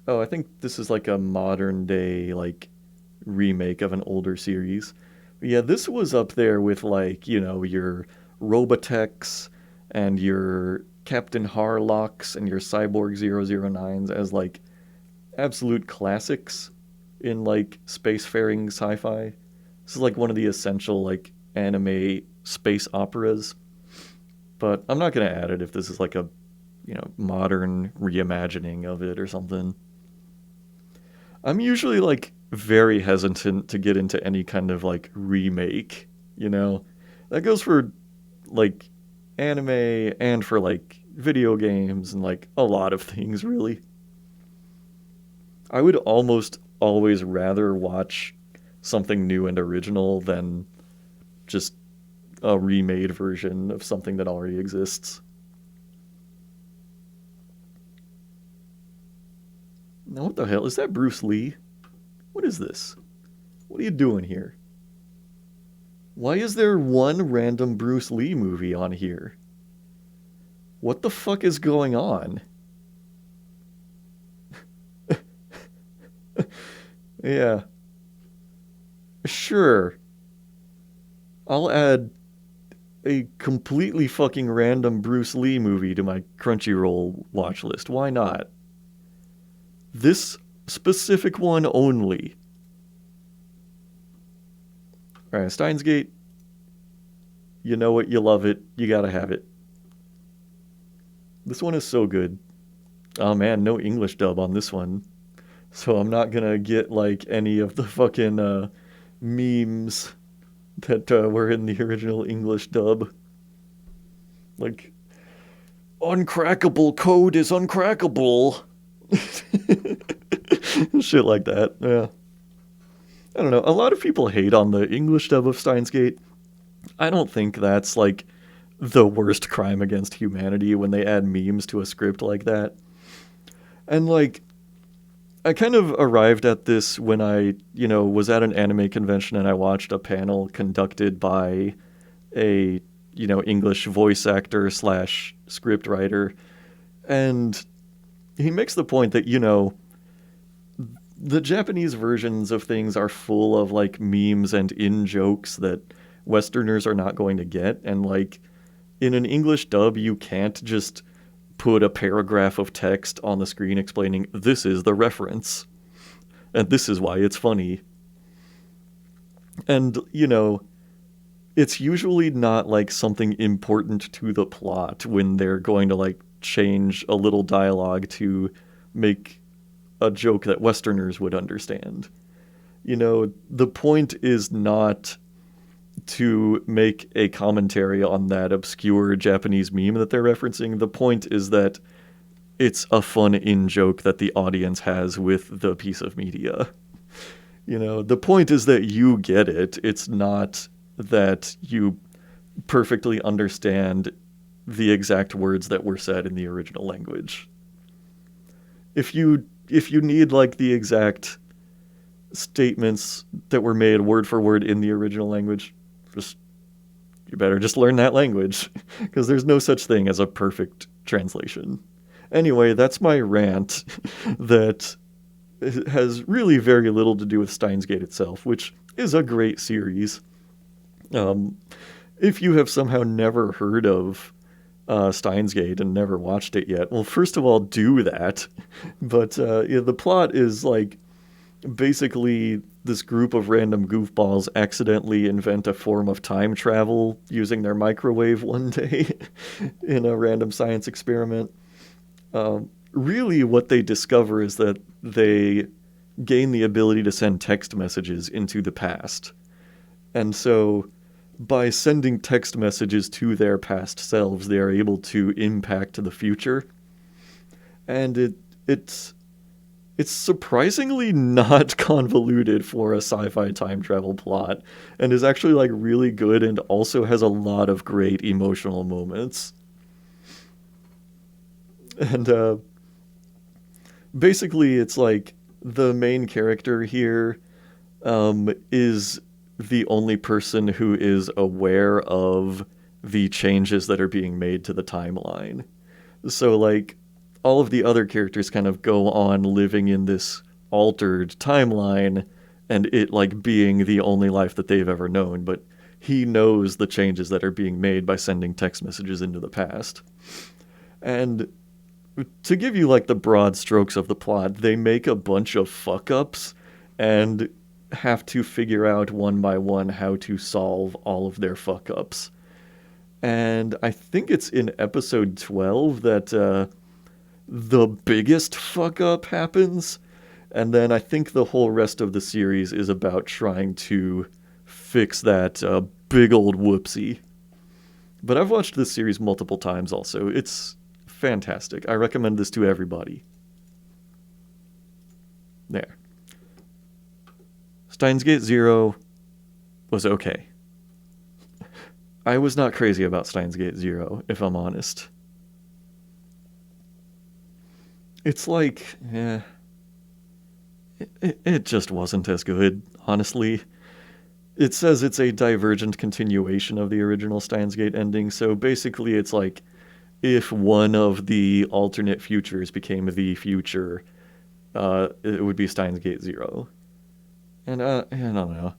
[SPEAKER 1] Oh, I think this is like a modern day, like, remake of an older series. But yeah, this was up there with, like, your Robotechs and your Captain Harlocks and your Cyborg 009s as, like, absolute classics in, like, spacefaring sci-fi. This is, like, one of the essential, like, anime space operas. But I'm not going to add it if this is, like, a, modern reimagining of it or something. I'm usually, like, very hesitant to get into any kind of, like, remake, That goes for, like, anime and for, like, video games and, like, a lot of things, really. I would almost always rather watch something new and original than just a remade version of something that already exists. Now, what the hell? Is that Bruce Lee? What is this? What are you doing here? Why is there one random Bruce Lee movie on here? What the fuck is going on? Yeah, sure. I'll add a completely fucking random Bruce Lee movie to my Crunchyroll watch list. Why not? This specific one only. Alright, Steins Gate, you know it, you love it, you gotta have it. This one is so good. Oh man, no English dub on this one. So I'm not gonna get like any of the fucking memes that were in the original English dub. Like, uncrackable code is uncrackable. Shit like that, yeah. I don't know. A lot of people hate on the English dub of Steins Gate. I don't think that's like the worst crime against humanity when they add memes to a script like that. And like, I kind of arrived at this when I, was at an anime convention and I watched a panel conducted by a, English voice actor slash script writer. And he makes the point that, the Japanese versions of things are full of like memes and in jokes that Westerners are not going to get. And like in an English dub, you can't just put a paragraph of text on the screen explaining this is the reference and this is why it's funny. And, it's usually not like something important to the plot when they're going to like change a little dialogue to make a joke that Westerners would understand. The point is not to make a commentary on that obscure Japanese meme that they're referencing. The point is that it's a fun in joke that the audience has with the piece of media. The point is that you get it. It's not that you perfectly understand the exact words that were said in the original language. If you need like the exact statements that were made word for word in the original language, you better just learn that language because there's no such thing as a perfect translation. Anyway, that's my rant that has really very little to do with Steins Gate itself, which is a great series. If you have somehow never heard of Steins Gate and never watched it yet, well, first of all, do that. But yeah, the plot is like basically this group of random goofballs accidentally invent a form of time travel using their microwave one day in a random science experiment. Really, what they discover is that they gain the ability to send text messages into the past. And so, by sending text messages to their past selves, they are able to impact the future. And it's surprisingly not convoluted for a sci-fi time travel plot, and is actually like really good and also has a lot of great emotional moments. And basically, it's like the main character here is the only person who is aware of the changes that are being made to the timeline. So, like, all of the other characters kind of go on living in this altered timeline and it, like, being the only life that they've ever known. But he knows the changes that are being made by sending text messages into the past. And to give you, like, the broad strokes of the plot, they make a bunch of fuck-ups and have to figure out one by one how to solve all of their fuck-ups. And I think it's in episode 12 that the biggest fuck-up happens. And then I think the whole rest of the series is about trying to fix that big old whoopsie. But I've watched this series multiple times also. It's fantastic. I recommend this to everybody. There. Steins Gate Zero was okay. I was not crazy about Steins Gate Zero, if I'm honest. It's like, it just wasn't as good, honestly. It says it's a divergent continuation of the original Steins Gate ending, so basically it's like if one of the alternate futures became the future, it would be Steins Gate Zero. And I don't know.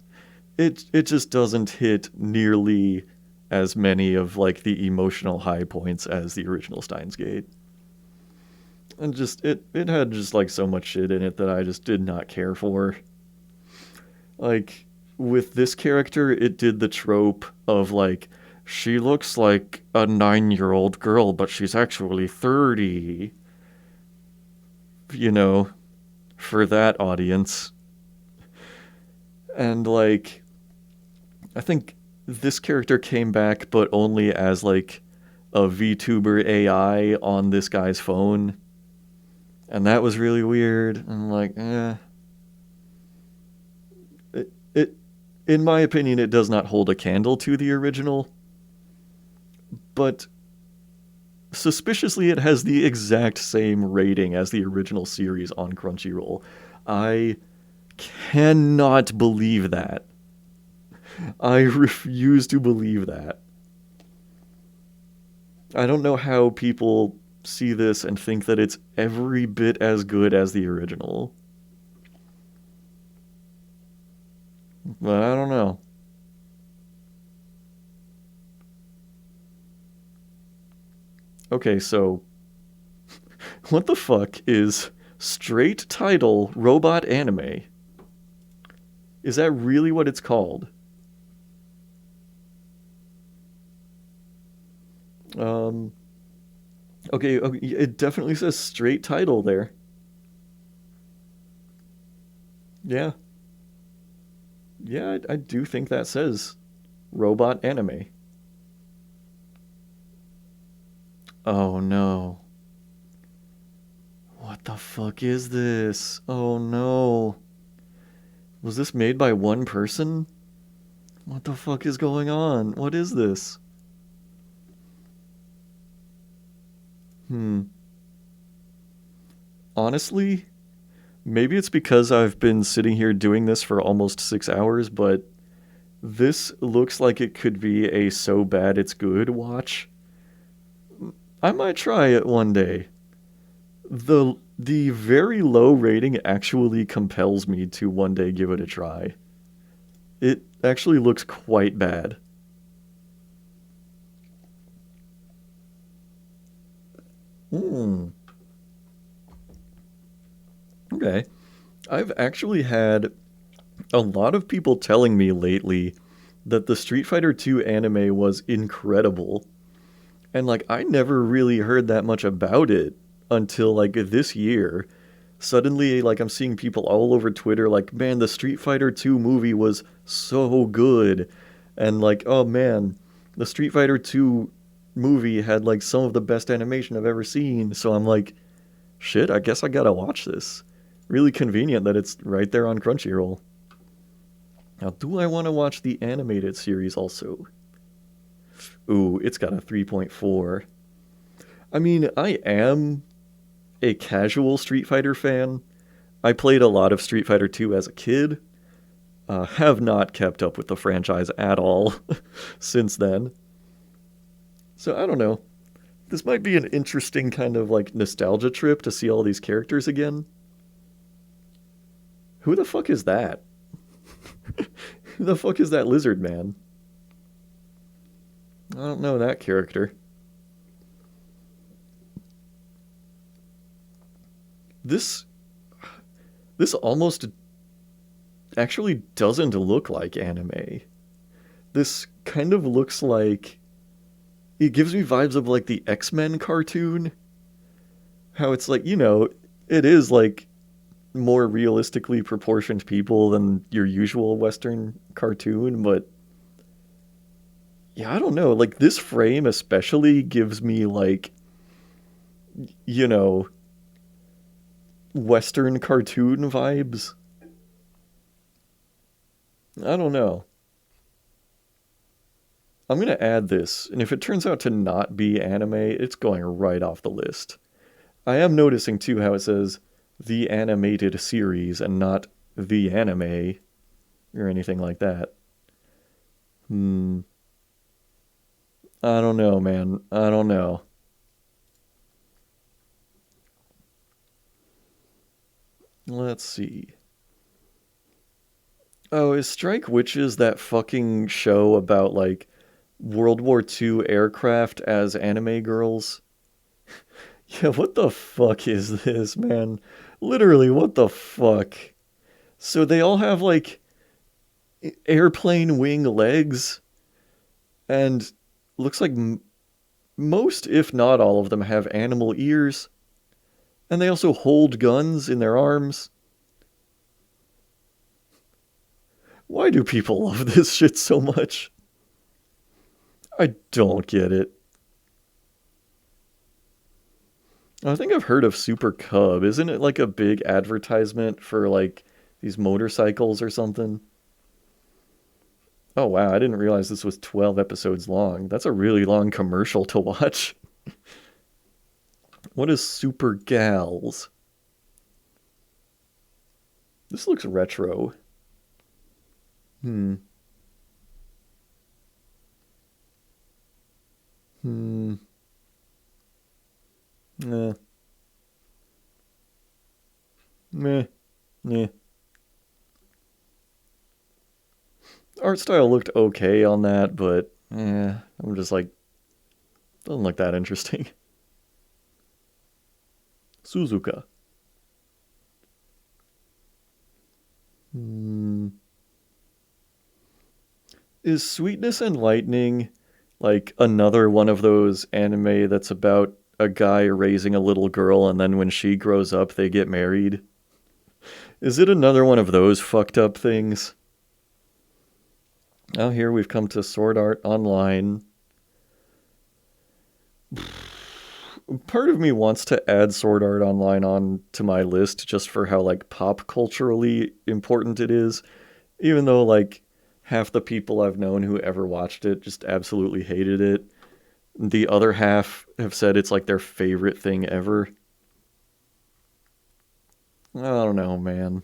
[SPEAKER 1] It just doesn't hit nearly as many of like the emotional high points as the original Steins Gate. And just it had just like so much shit in it that I just did not care for. Like with this character, it did the trope of like she looks like a 9-year-old girl, but she's actually 30. You know, for that audience. And like I think this character came back but only as like a VTuber AI on this guy's phone. And that was really weird. And like, it in my opinion, it does not hold a candle to the original. But suspiciously, it has the exact same rating as the original series on Crunchyroll. I cannot believe that. I refuse to believe that. I don't know how people see this and think that it's every bit as good as the original. But I don't know. Okay, so what the fuck is straight title robot anime? Is that really what it's called? Um, okay, it definitely says straight title there. Yeah, yeah, I do think that says robot anime. Oh no. What the fuck is this? Oh no. Was this made by one person? What the fuck is going on? What is this? Hmm. Honestly, maybe it's because I've been sitting here doing this for almost 6 hours, but this looks like it could be a so bad it's good watch. I might try it one day. The very low rating actually compels me to one day give it a try. It actually looks quite bad. Hmm. Okay. I've actually had a lot of people telling me lately that the Street Fighter 2 anime was incredible. And like I never really heard that much about it until like this year. Suddenly like I'm seeing people all over Twitter like, "Man, the Street Fighter 2 movie was so good." And like, "Oh man, the Street Fighter 2 movie had like some of the best animation I've ever seen." So I'm like, "Shit, I guess I got to watch this." Really convenient that it's right there on Crunchyroll. Now, do I want to watch the animated series also? Ooh, it's got a 3.4. I mean, I am a casual Street Fighter fan. I played a lot of Street Fighter 2 as a kid. Have not kept up with the franchise at all since then. So I don't know. This might be an interesting kind of like nostalgia trip to see all these characters again. Who the fuck is that? Who the fuck is that lizard man? I don't know that character. This this almost actually doesn't look like anime. This kind of looks like it gives me vibes of like the X-Men cartoon. How it's like, it is like more realistically proportioned people than your usual Western cartoon, but yeah, I don't know. Like this frame especially gives me like, you know, Western cartoon vibes. I don't know. I'm going to add this, and if it turns out to not be anime, it's going right off the list. I am noticing too how it says the animated series and not the anime or anything like that. Hmm. I don't know, man. I don't know. Let's see. Oh, is Strike Witches that fucking show about like World War II aircraft as anime girls? Yeah, what the fuck is this, man? Literally, what the fuck? So they all have like airplane wing legs, and looks like most, if not all of them, have animal ears, and they also hold guns in their arms. Why do people love this shit so much? I don't get it. I think I've heard of Super Cub. Isn't it like a big advertisement for like these motorcycles or something? Oh wow, I didn't realize this was 12 episodes long. That's a really long commercial to watch. What is Super Gals? This looks retro. Hmm. Hmm. Nah. Meh. Meh. Art style looked okay on that, but I'm just like, doesn't look that interesting. Suzuka. Hmm. Is Sweetness and Lightning like another one of those anime that's about a guy raising a little girl and then when she grows up they get married? Is it another one of those fucked up things? Now here we've come to Sword Art Online. Part of me wants to add Sword Art Online on to my list just for how like pop culturally important it is, even though like half the people I've known who ever watched it just absolutely hated it. The other half have said it's like their favorite thing ever. I don't know, man.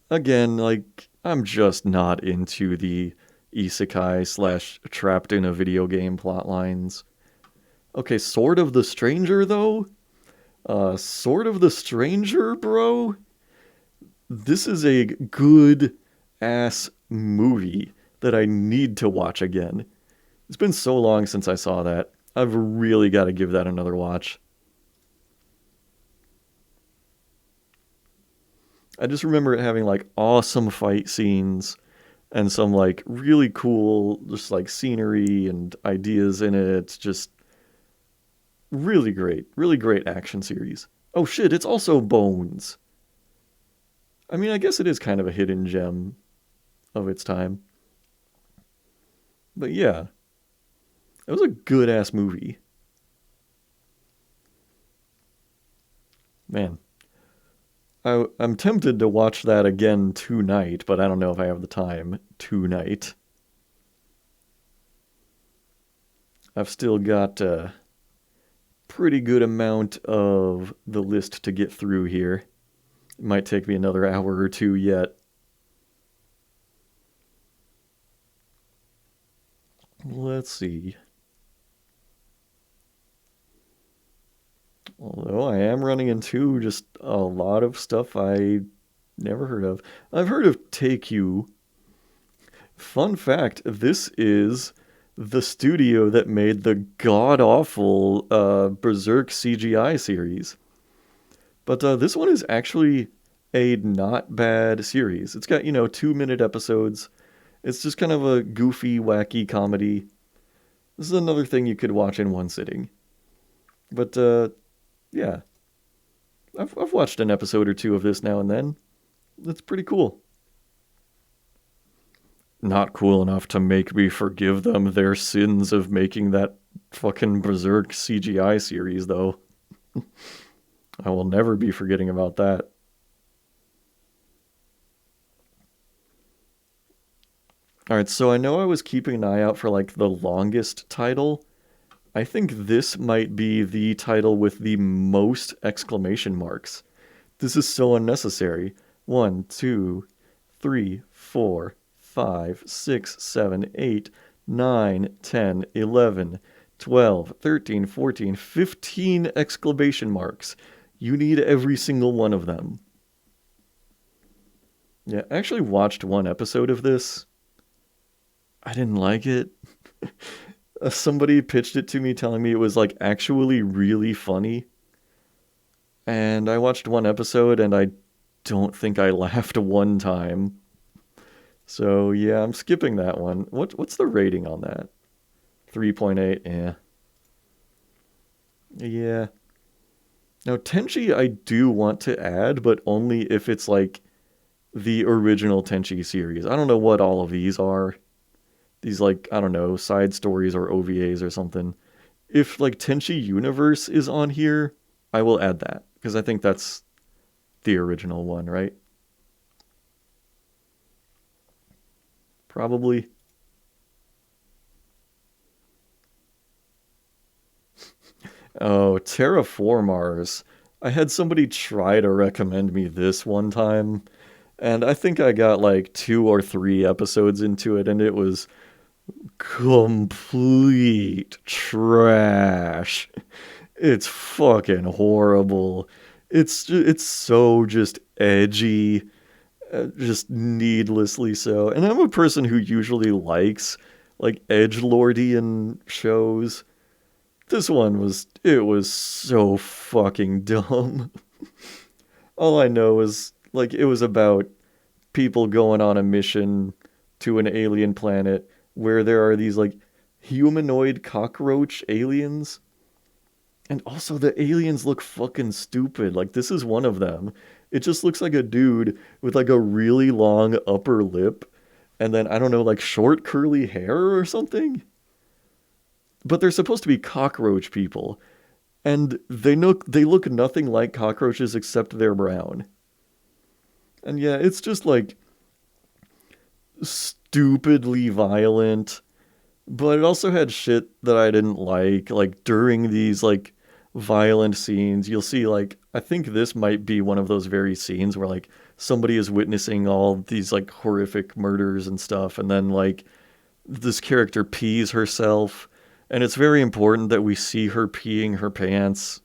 [SPEAKER 1] Again, like I'm just not into the isekai slash trapped in a video game plot lines. Okay, Sword of the Stranger though? Sword of the Stranger, bro? This is a good ass movie that I need to watch again. It's been so long since I saw that. I've really got to give that another watch. I just remember it having like awesome fight scenes and some like really cool just like scenery and ideas in it. Just really great action series. Oh shit, it's also Bones. I mean, I guess it is kind of a hidden gem of its time. But yeah, it was a good ass movie. Man, I'm tempted to watch that again tonight, but I don't know if I have the time tonight. I've still got a pretty good amount of the list to get through here. It might take me another hour or two yet. Let's see. Although I am running into just a lot of stuff I never heard of. I've heard of Take You. Fun fact, this is the studio that made the god awful Berserk CGI series. But this one is actually a not bad series. It's got, 2-minute episodes. It's just kind of a goofy, wacky comedy. This is another thing you could watch in one sitting. But yeah, I've watched an episode or two of this now and then. It's pretty cool. Not cool enough to make me forgive them their sins of making that fucking Berserk CGI series, though. I will never be forgetting about that. All right, so I know I was keeping an eye out for like the longest title. I think this might be the title with the most exclamation marks. This is so unnecessary. One, two, three, 4, 5, 6, 7, 8, 9, 10, 11, 12, 13, 14, 15 exclamation marks. You need every single one of them. Yeah, I actually watched one episode of this. I didn't like it. Somebody pitched it to me telling me it was like actually really funny. And I watched one episode and I don't think I laughed one time. So yeah, I'm skipping that one. What's the rating on that? 3.8. Yeah. Yeah. Now Tenchi I do want to add, but only if it's like the original Tenchi series. I don't know what all of these are. These like, I don't know, side stories or OVAs or something. If like Tenchi Universe is on here, I will add that because I think that's the original one, right? Probably. Oh, Terraformars. I had somebody try to recommend me this one time, and I think I got like 2 or 3 episodes into it, and it was complete trash. It's fucking horrible. It's so just edgy, just needlessly so. And I'm a person who usually likes like edgelordian shows. This one was it was so fucking dumb. All I know is like it was about people going on a mission to an alien planet where there are these like humanoid cockroach aliens. And also the aliens look fucking stupid. Like this is one of them. It just looks like a dude with like a really long upper lip and then I don't know like short curly hair or something. But they're supposed to be cockroach people and they look nothing like cockroaches except they're brown. And yeah, it's just like stupidly violent, but it also had shit that I didn't like. Like during these like violent scenes, you'll see like I think this might be one of those very scenes where like somebody is witnessing all these like horrific murders and stuff, and then like this character pees herself, and it's very important that we see her peeing her pants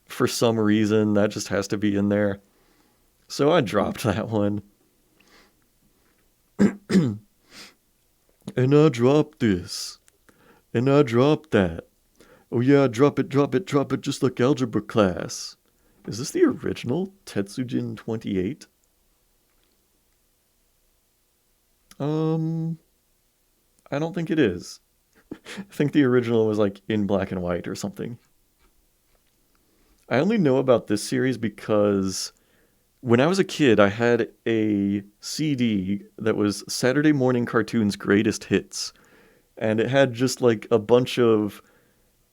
[SPEAKER 1] for some reason. That just has to be in there. So I dropped that one. And I dropped this. And I dropped that. Oh yeah, drop it, drop it, drop it, just like algebra class. Is this the original Tetsujin 28? Um, I don't think it is. I think the original was like in black and white or something. I only know about this series because when I was a kid, I had a CD that was Saturday Morning Cartoons Greatest Hits. And it had just like a bunch of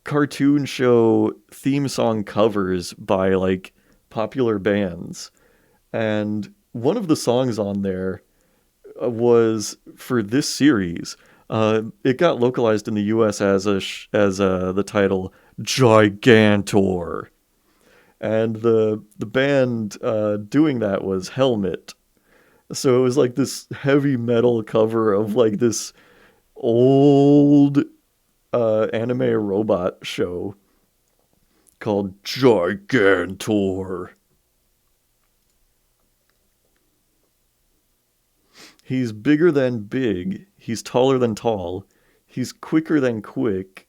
[SPEAKER 1] cartoon show theme song covers by like popular bands. And one of the songs on there was for this series. It got localized in the U.S. as the title Gigantor, and the band doing that was Helmet. So it was like this heavy metal cover of like this old anime robot show called Gigantor. He's bigger than big. He's taller than tall. He's quicker than quick.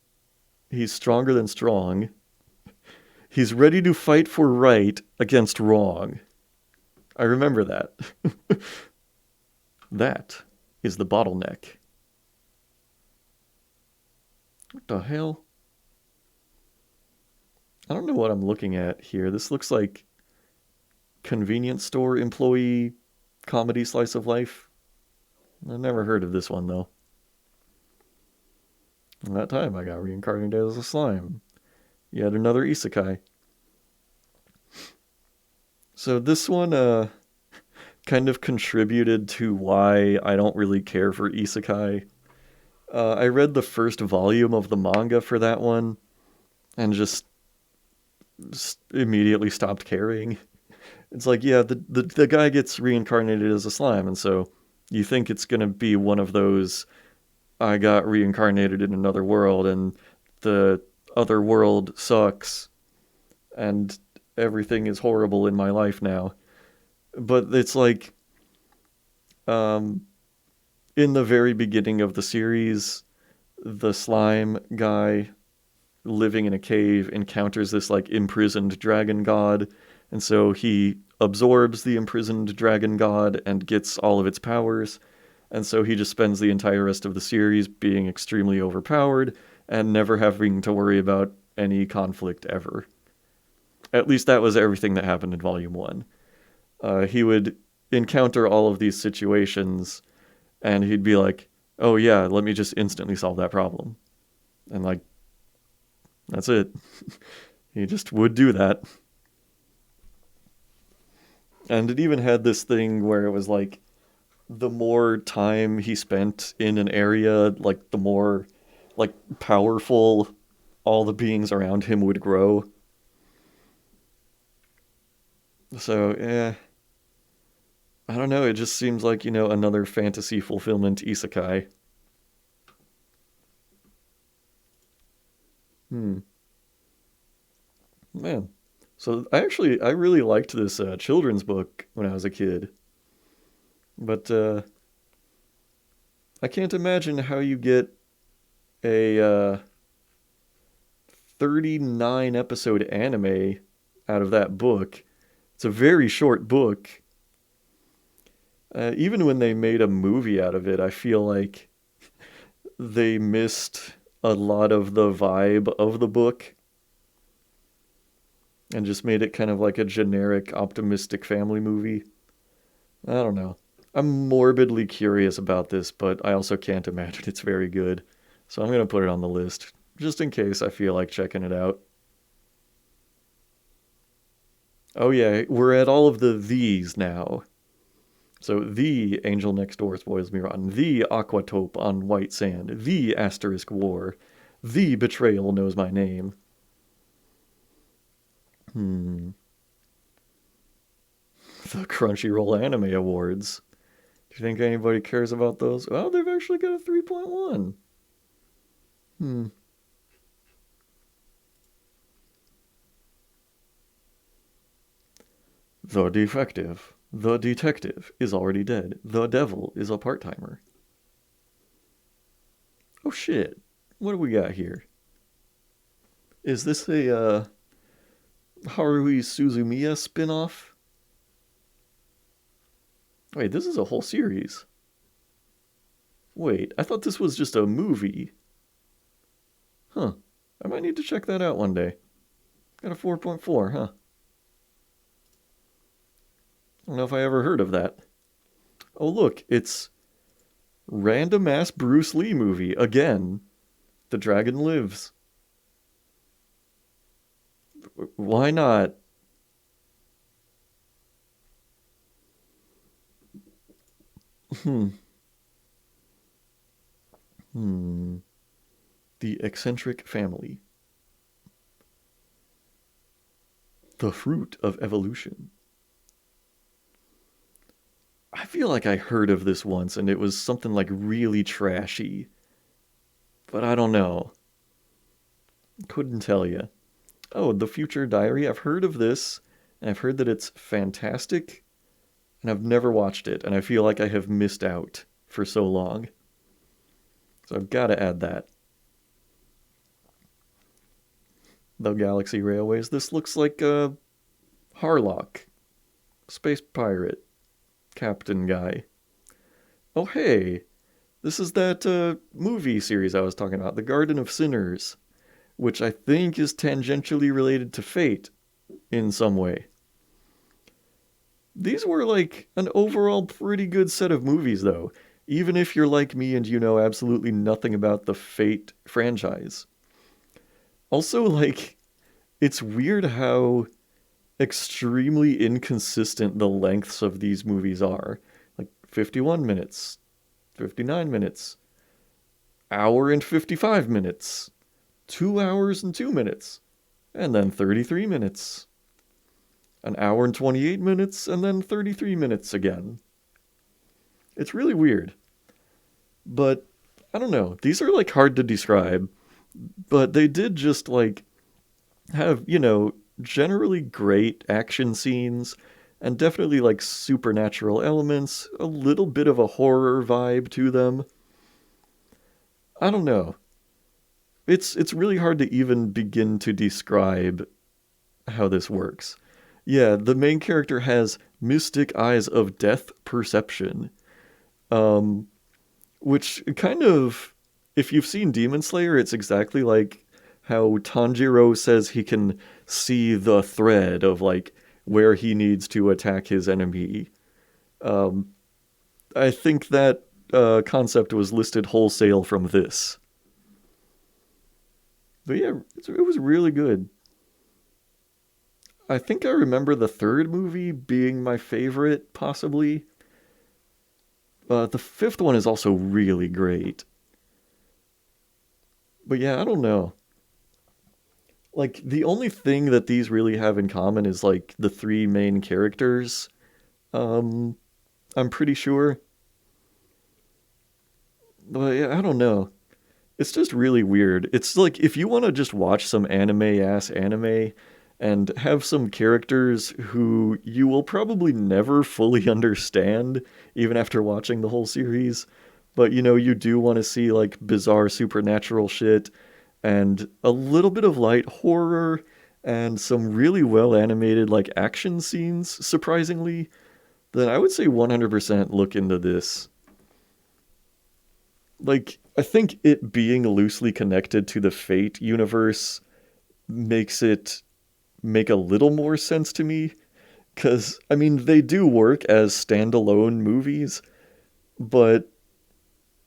[SPEAKER 1] He's stronger than strong. He's ready to fight for right against wrong. I remember that. That is the bottleneck. What the hell? I don't know what I'm looking at here. This looks like convenience store employee comedy slice of life. I've never heard of this one though. And that time I got reincarnated as a slime. Yet another isekai. So this one kind of contributed to why I don't really care for isekai. I read the first volume of the manga for that one and just immediately stopped caring. It's like, yeah, the guy gets reincarnated as a slime, and so you think it's gonna be one of those I got reincarnated in another world and the other world sucks and everything is horrible in my life now. But it's like um in the very beginning of the series, the slime guy living in a cave encounters this like imprisoned dragon god, and so he absorbs the imprisoned dragon god and gets all of its powers, and so he just spends the entire rest of the series being extremely overpowered and never having to worry about any conflict ever. At least that was everything that happened in Volume 1. He would encounter all of these situations and he'd be like, oh yeah, let me just instantly solve that problem. And like, that's it. He just would do that. And it even had this thing where it was like, the more time he spent in an area, like the more like powerful all the beings around him would grow. So, yeah, I don't know. It just seems like, another fantasy fulfillment isekai. Hmm. Man. So I really liked this children's book when I was a kid, but I can't imagine how you get a 39 episode anime out of that book. It's a very short book. Even when they made a movie out of it, I feel like they missed a lot of the vibe of the book and just made it kind of like a generic optimistic family movie. I don't know. I'm morbidly curious about this, but I also can't imagine it's very good. So I'm going to put it on the list just in case I feel like checking it out. Oh yeah, we're at all of the these now. So the Angel Next Door spoils me rotten, the Aquatope on White Sand, the Asterisk War, the Betrayal knows my name. Hmm. The Crunchyroll Anime Awards. Do you think anybody cares about those? Well, they've actually got a 3.1. Hmm. The defective. The detective is already dead. The devil is a part timer. Oh shit. What do we got here? Is this a Haruhi Suzumiya spin off? Wait, this is a whole series. Wait, I thought this was just a movie. Huh. I might need to check that out one day. Got a 4.4, huh? I don't know if I ever heard of that. Oh, look, it's random ass Bruce Lee movie again. The Dragon Lives. Why not? Hmm. Hmm. The eccentric family. The fruit of evolution. I feel like I heard of this once and it was something like really trashy, but I don't know. Couldn't tell you. Oh, The Future Diary. I've heard of this, and I've heard that it's fantastic, and I've never watched it, and I feel like I have missed out for so long. So I've got to add that. The Galaxy Railways. This looks like a Harlock, space pirate, captain guy. Oh, hey, this is that movie series I was talking about, The Garden of Sinners, which I think is tangentially related to Fate in some way. These were like an overall pretty good set of movies, though, even if you're like me and you know absolutely nothing about the Fate franchise. Also, like, it's weird how extremely inconsistent the lengths of these movies are. Like 51 minutes, 59 minutes, hour and 55 minutes, 2 hours and 2 minutes, and then 33 minutes, an hour and 28 minutes, and then 33 minutes again. It's really weird. But I don't know. These are like hard to describe, but they did just like have, generally great action scenes and definitely like supernatural elements, a little bit of a horror vibe to them. I don't know. It's really hard to even begin to describe how this works. Yeah, the main character has mystic eyes of death perception. Um which kind of, if you've seen Demon Slayer, it's exactly like how Tanjiro says he can see the thread of like where he needs to attack his enemy. Um, I think that concept was listed wholesale from this. But yeah, it was really good. I think I remember the third movie being my favorite, possibly. The fifth one is also really great. But yeah, I don't know. Like, the only thing that these really have in common is like the three main characters. Um, I'm pretty sure. But yeah, I don't know. It's just really weird. It's like if you want to just watch some anime ass anime and have some characters who you will probably never fully understand, even after watching the whole series, but you do want to see like bizarre supernatural shit and a little bit of light horror and some really well animated like action scenes, surprisingly, then I would say 100% look into this. Like, I think it being loosely connected to the Fate universe makes it make a little more sense to me. Because, I mean, they do work as standalone movies, but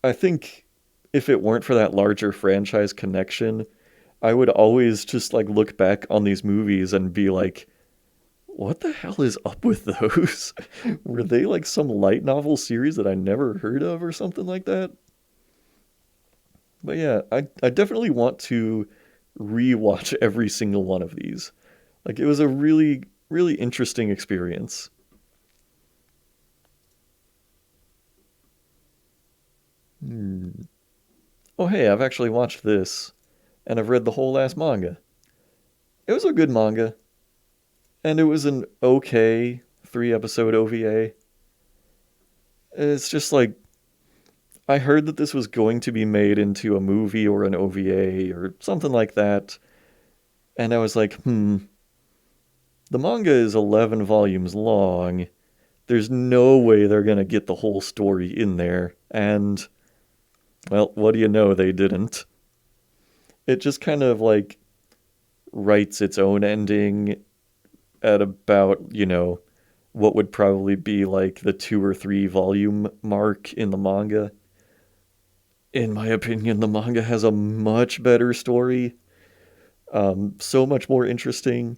[SPEAKER 1] I think if it weren't for that larger franchise connection, I would always just like look back on these movies and be like, what the hell is up with those? Were they like some light novel series that I never heard of or something like that? But yeah, I definitely want to rewatch every single one of these. Like it was a really, really interesting experience. Hmm. Oh hey, I've actually watched this, and I've read the whole last manga. It was a good manga, and it was an okay 3 episode OVA. It's just like I heard that this was going to be made into a movie or an OVA or something like that, and I was like, the manga is 11 volumes long. There's no way they're going to get the whole story in there. And, well, what do you know? They didn't. It just kind of like writes its own ending at about, what would probably be like the 2 or 3 volume mark in the manga. In my opinion, the manga has a much better story, so much more interesting.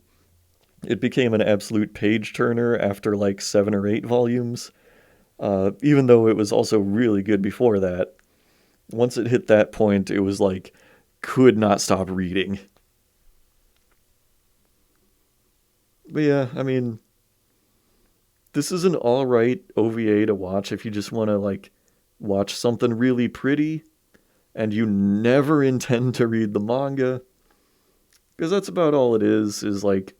[SPEAKER 1] It became an absolute page turner after like 7 or 8 volumes, even though it was also really good before that. Once it hit that point, it was like, could not stop reading. But yeah, I mean, this is an alright OVA to watch if you just want to like watch something really pretty and you never intend to read the manga. Because that's about all it is like,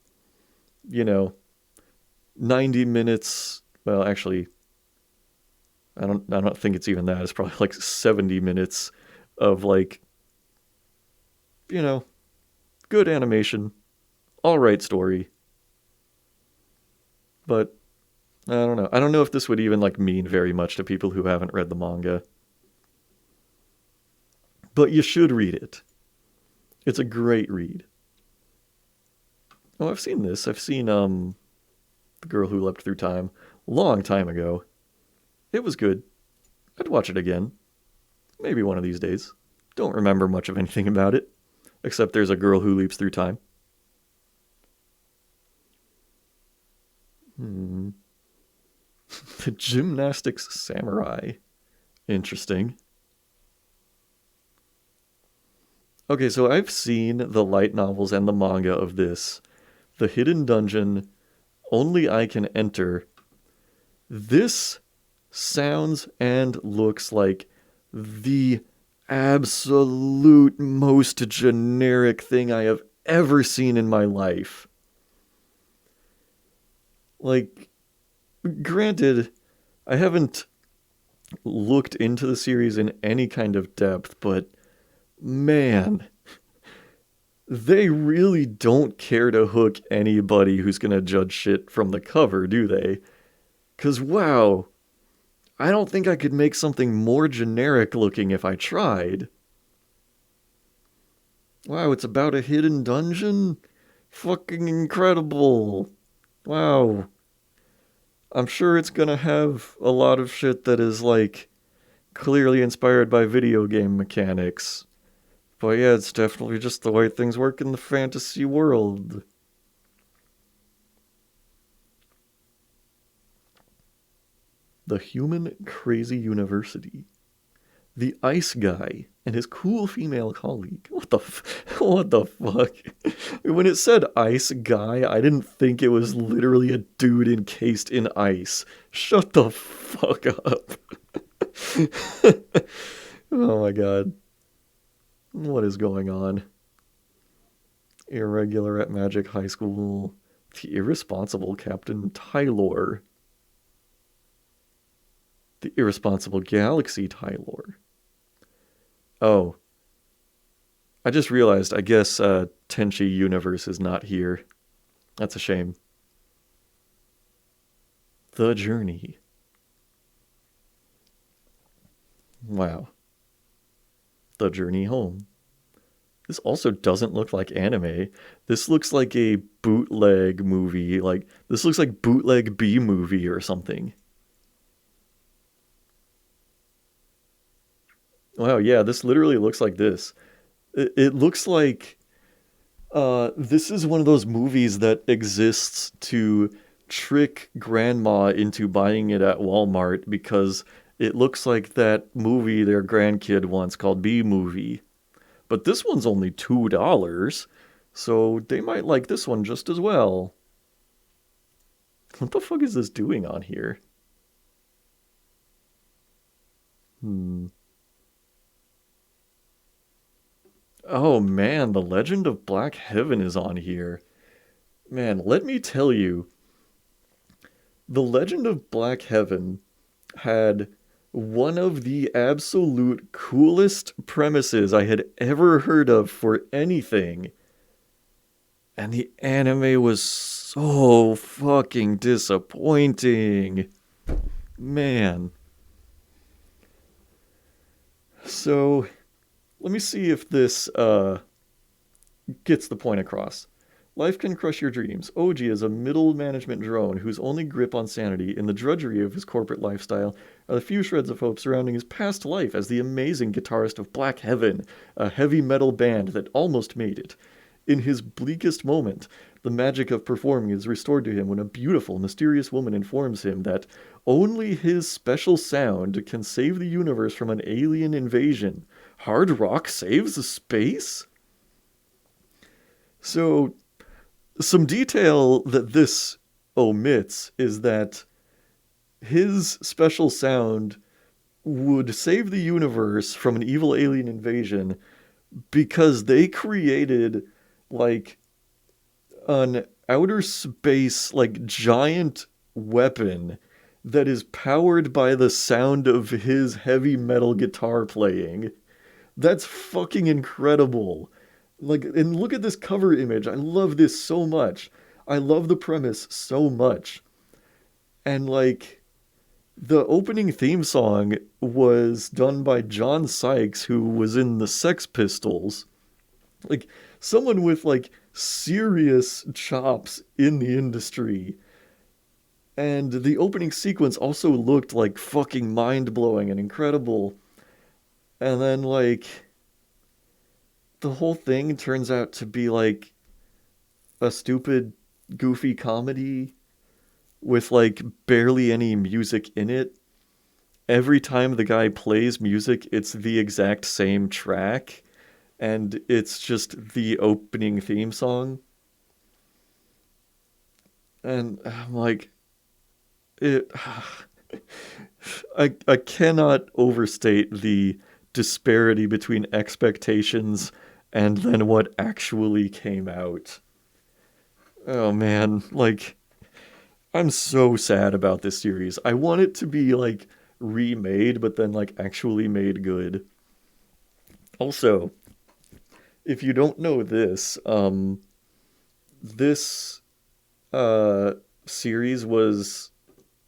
[SPEAKER 1] you know, 90 minutes. Well, actually, I don't think it's even that. It's probably like 70 minutes of like, you know, good animation, all right story. But I don't know. I don't know if this would even like mean very much to people who haven't read the manga. But you should read it. It's a great read. Oh, I've seen this. I've seen The Girl Who Leapt Through Time long time ago. It was good. I'd watch it again. Maybe one of these days. Don't remember much of anything about it, except there's a girl who leaps through time. Hmm. The Gymnastics Samurai. Interesting. Okay, so I've seen the light novels and the manga of this. The Hidden Dungeon, Only I Can Enter. This sounds and looks like the absolute most generic thing I have ever seen in my life. Like, granted, I haven't looked into the series in any kind of depth, but man, they really don't care to hook anybody who's gonna judge shit from the cover, do they? Cause wow, I don't think I could make something more generic looking if I tried. Wow, it's about a hidden dungeon? Fucking incredible. Wow. I'm sure it's gonna have a lot of shit that is like clearly inspired by video game mechanics. But yeah, it's definitely just the way things work in the fantasy world. The Human Crazy University. The Ice Guy and his cool female colleague. What the fuck? When it said Ice Guy, I didn't think it was literally a dude encased in ice. Shut the fuck up. Oh my god. What is going on? Irregular at Magic High School. The irresponsible Captain Tylor. The irresponsible Galaxy Tylor. Oh, I just realized, I guess Tenchi Universe is not here. That's a shame. The Journey. Wow. The Journey Home. This also doesn't look like anime. This looks like a bootleg movie. Like, this looks like bootleg B movie or something. Wow, yeah, this literally looks like this. It looks like this is one of those movies that exists to trick grandma into buying it at Walmart because it looks like that movie their grandkid wants called B Movie. But this one's only $2, so they might like this one just as well. What the fuck is this doing on here? Hmm. Oh man, The Legend of Black Heaven is on here. Man, let me tell you, The Legend of Black Heaven had one of the absolute coolest premises I had ever heard of for anything. And the anime was so fucking disappointing. Man. So, let me see if this gets the point across. Life can crush your dreams. Oji is a middle management drone whose only grip on sanity in the drudgery of his corporate lifestyle are the few shreds of hope surrounding his past life as the amazing guitarist of Black Heaven, a heavy metal band that almost made it. In his bleakest moment, the magic of performing is restored to him when a beautiful, mysterious woman informs him that only his special sound can save the universe from an alien invasion. Hard rock saves space? So, some detail that this omits is that his special sound would save the universe from an evil alien invasion because they created like an outer space like giant weapon that is powered by the sound of his heavy metal guitar playing. That's fucking incredible. Like, and look at this cover image. I love this so much. I love the premise so much. And like the opening theme song was done by John Sykes, who was in the Sex Pistols. Like someone with like serious chops in the industry. And the opening sequence also looked like fucking mind blowing and incredible. And then like the whole thing turns out to be like a stupid, goofy comedy. with like barely any music in it. Every time the guy plays music, it's the exact same track, and it's just the opening theme song. And I'm like, it. I cannot overstate the disparity between expectations and then what actually came out. Oh man, like I'm so sad about this series. I want it to be like remade, but then like actually made good. Also, if you don't know this, this uh series was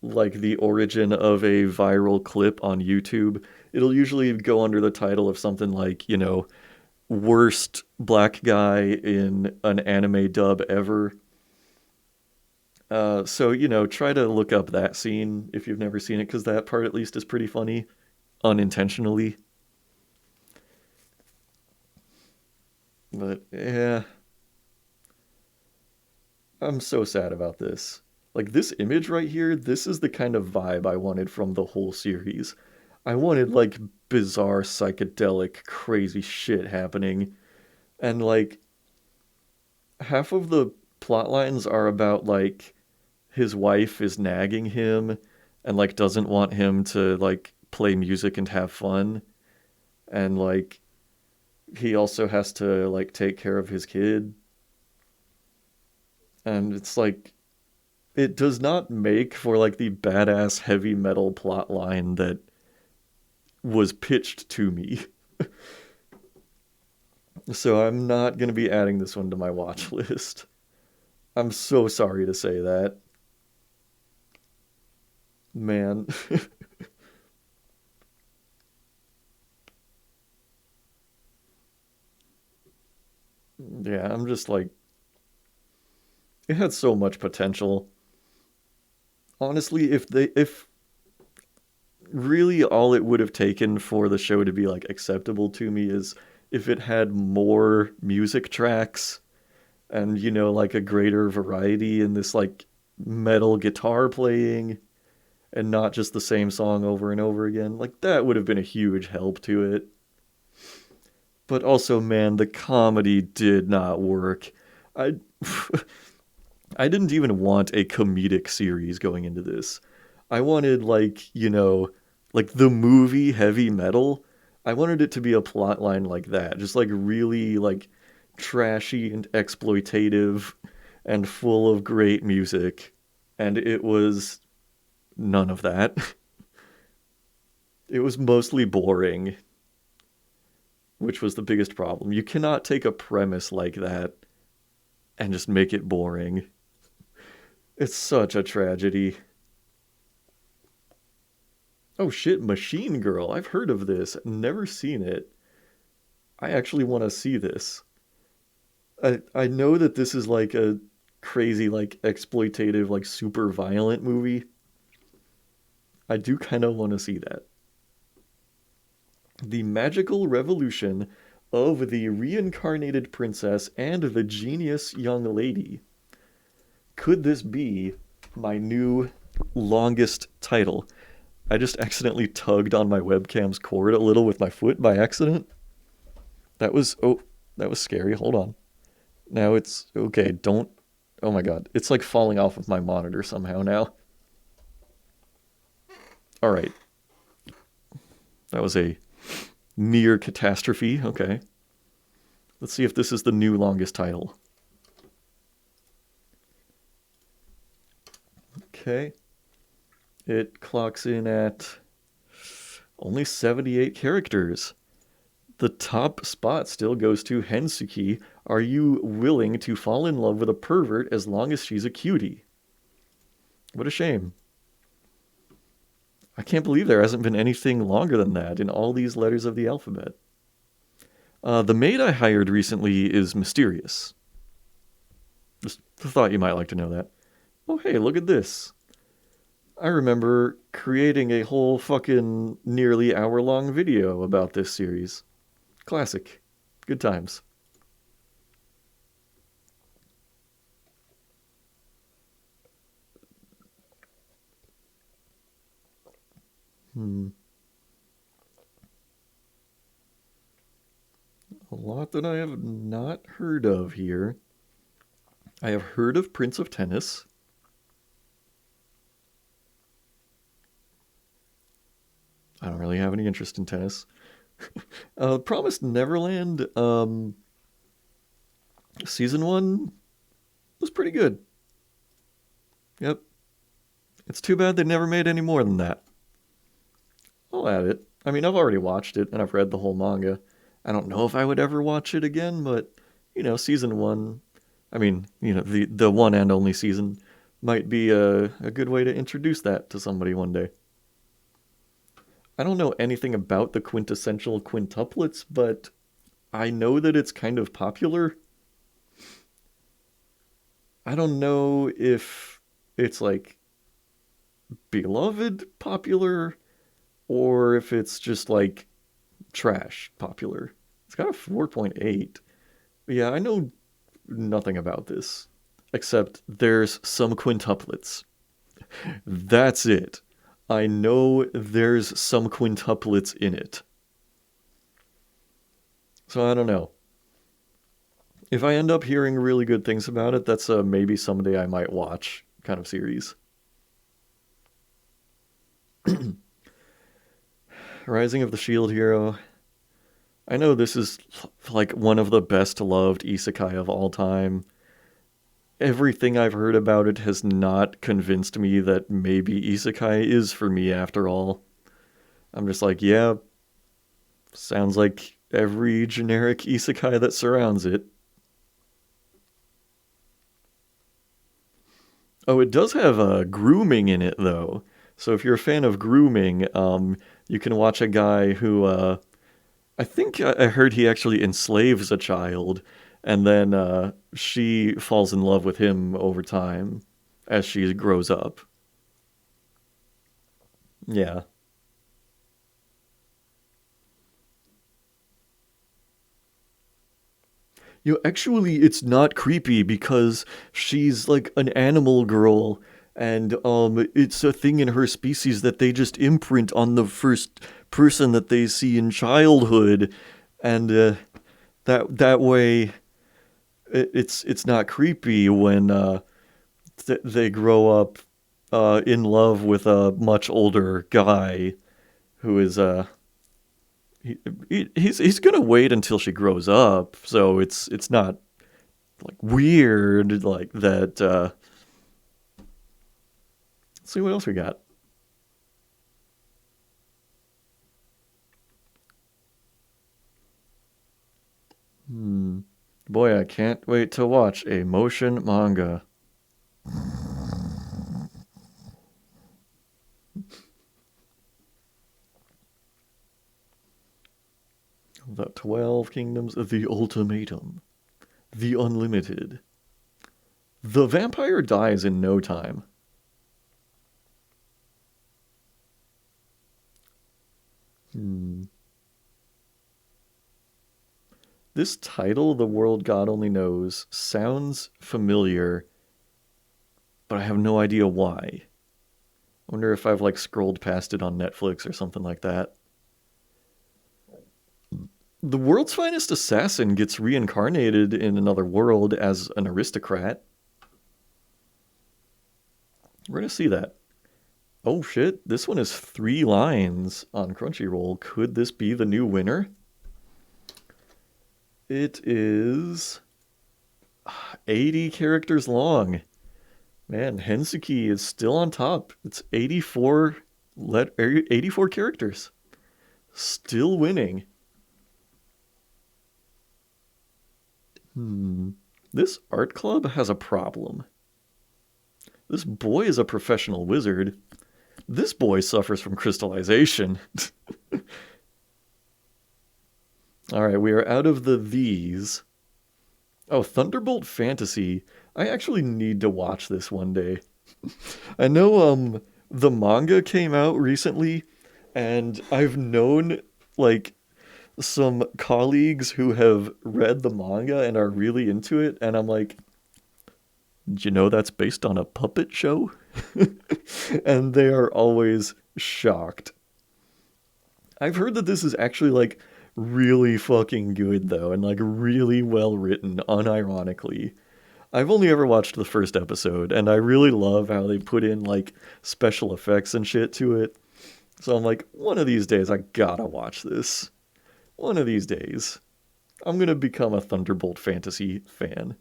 [SPEAKER 1] like the origin of a viral clip on YouTube. It'll usually go under the title of something like, worst black guy in an anime dub ever. So, try to look up that scene if you've never seen it, because that part at least is pretty funny, unintentionally. But yeah, I'm so sad about this. Like, this image right here, this is the kind of vibe I wanted from the whole series. I wanted, like, bizarre, psychedelic, crazy shit happening. And, like, half of the plot lines are about, like, his wife is nagging him and, like, doesn't want him to, like, play music and have fun. And, like, he also has to, like, take care of his kid. And it's like, it does not make for, like, the badass heavy metal plot line that was pitched to me. So I'm not going to be adding this one to my watch list. I'm so sorry to say that. Man. Yeah, I'm just like, it had so much potential. Honestly, if really all it would have taken for the show to be like acceptable to me is if it had more music tracks and like a greater variety in this like metal guitar playing and not just the same song over and over again. Like that would have been a huge help to it. But also, man, the comedy did not work. I I didn't even want a comedic series going into this. I wanted like the movie Heavy Metal. I wanted it to be a plot line like that, just like really like trashy and exploitative and full of great music. And it was none of that. It was mostly boring, which was the biggest problem. You cannot take a premise like that and just make it boring. It's such a tragedy. Oh shit, Machine Girl. I've heard of this. Never seen it. I actually want to see this. I know that this is like a crazy like exploitative like super violent movie. I do kind of want to see that. The magical revolution of the reincarnated princess and the genius young lady. Could this be my new longest title? I just accidentally tugged on my webcam's cord a little with my foot by accident. That was that was scary. Hold on. Now it's okay. Don't. Oh my god. It's like falling off of my monitor somehow now. All right. That was a near catastrophe. Okay. Let's see if this is the new longest title. Okay. It clocks in at only 78 characters. The top spot still goes to Hensuki. Are you willing to fall in love with a pervert as long as she's a cutie? What a shame. I can't believe there hasn't been anything longer than that in all these letters of the alphabet. The maid I hired recently is mysterious. Just thought you might like to know that. Oh, hey, look at this. I remember creating a whole fucking nearly hour-long video about this series. Classic. Good times. Hmm. A lot that I have not heard of here. I have heard of Prince of Tennis. I don't really have any interest in tennis. Promised Neverland, season one was pretty good. Yep. It's too bad they never made any more than that. I'll add it. I mean, I've already watched it and I've read the whole manga. I don't know if I would ever watch it again, but season one. I mean, the one and only season might be a good way to introduce that to somebody one day. I don't know anything about the quintessential quintuplets, but I know that it's kind of popular. I don't know if it's like beloved popular or if it's just like trash popular. It's got a 4.8. Yeah, I know nothing about this except there's some quintuplets. That's it. I know there's some quintuplets in it. So I don't know. If I end up hearing really good things about it, that's a maybe someday I might watch kind of series. Rising of the Shield Hero. I know this is like one of the best loved isekai of all time. Everything I've heard about it has not convinced me that maybe isekai is for me after all. I'm just like, yeah, sounds like every generic isekai that surrounds it. Oh, it does have grooming in it though. So if you're a fan of grooming, you can watch a guy who I think I heard he actually enslaves a child, and then she falls in love with him over time as she grows up. Yeah. Actually, it's not creepy because she's like an animal girl, and it's a thing in her species that they just imprint on the first person that they see in childhood, and that way it's not creepy when they grow up in love with a much older guy who is he's gonna wait until she grows up, so it's not like weird like that. Let's see what else we got. Hmm. Boy, I can't wait to watch a motion manga. The 12 Kingdoms, The Ultimatum, The Unlimited. The vampire dies in no time. Hmm. This title, The World God Only Knows, sounds familiar, but I have no idea why. I wonder if I've like scrolled past it on Netflix or something like that. The world's finest assassin gets reincarnated in another world as an aristocrat. We're gonna see that. Oh shit, this one is 3 lines on Crunchyroll. Could this be the new winner? It is 80 characters long. Man, Hensuki is still on top. It's 84 characters. Still winning. Hmm. This art club has a problem. This boy is a professional wizard. This boy suffers from crystallization. All right, we are out of the these. Oh, Thunderbolt Fantasy. I actually need to watch this one day. I know the manga came out recently and I've known like some colleagues who have read the manga and are really into it and I'm like, "Do you know that's based on a puppet show?" And they are always shocked. I've heard that this is actually like really fucking good though, and like really well written, unironically. I've only ever watched the first episode, and I really love how they put in like special effects and shit to it. So I'm like, one of these days I gotta watch this. One of these days. I'm gonna become a Thunderbolt Fantasy fan.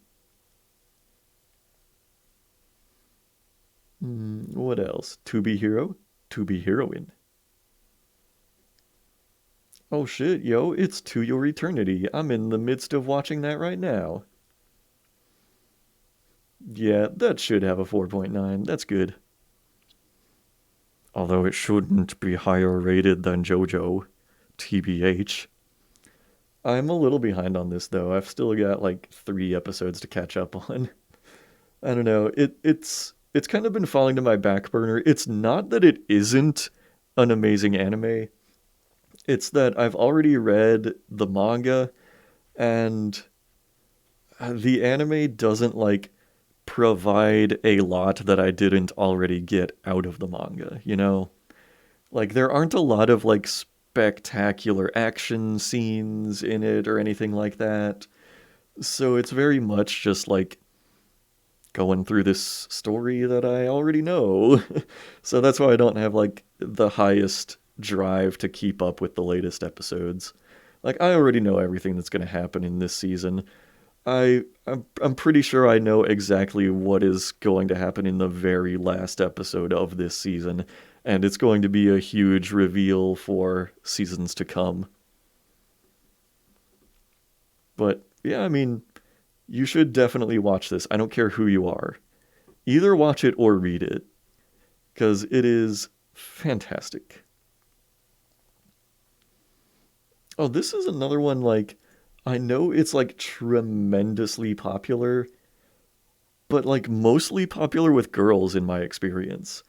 [SPEAKER 1] What else? To be hero? To be heroine. Oh shit, yo, it's To Your Eternity. I'm in the midst of watching that right now. Yeah, that should have a 4.9. That's good. Although it shouldn't be higher rated than JoJo. TBH. I'm a little behind on this though. I've still got like 3 episodes to catch up on. I don't know. It's kind of been falling to my back burner. It's not that it isn't an amazing anime. It's that I've already read the manga and the anime doesn't like provide a lot that I didn't already get out of the manga, you know? Like there aren't a lot of like spectacular action scenes in it or anything like that. So it's very much just like going through this story that I already know. So that's why I don't have like the highest drive to keep up with the latest episodes. Like I already know everything that's going to happen in this season. I'm pretty sure I know exactly what is going to happen in the very last episode of this season, and it's going to be a huge reveal for seasons to come. But yeah, I mean, you should definitely watch this. I don't care who you are. Either watch it or read it, because it is fantastic. Oh, this is another one like I know it's like tremendously popular, but like mostly popular with girls in my experience.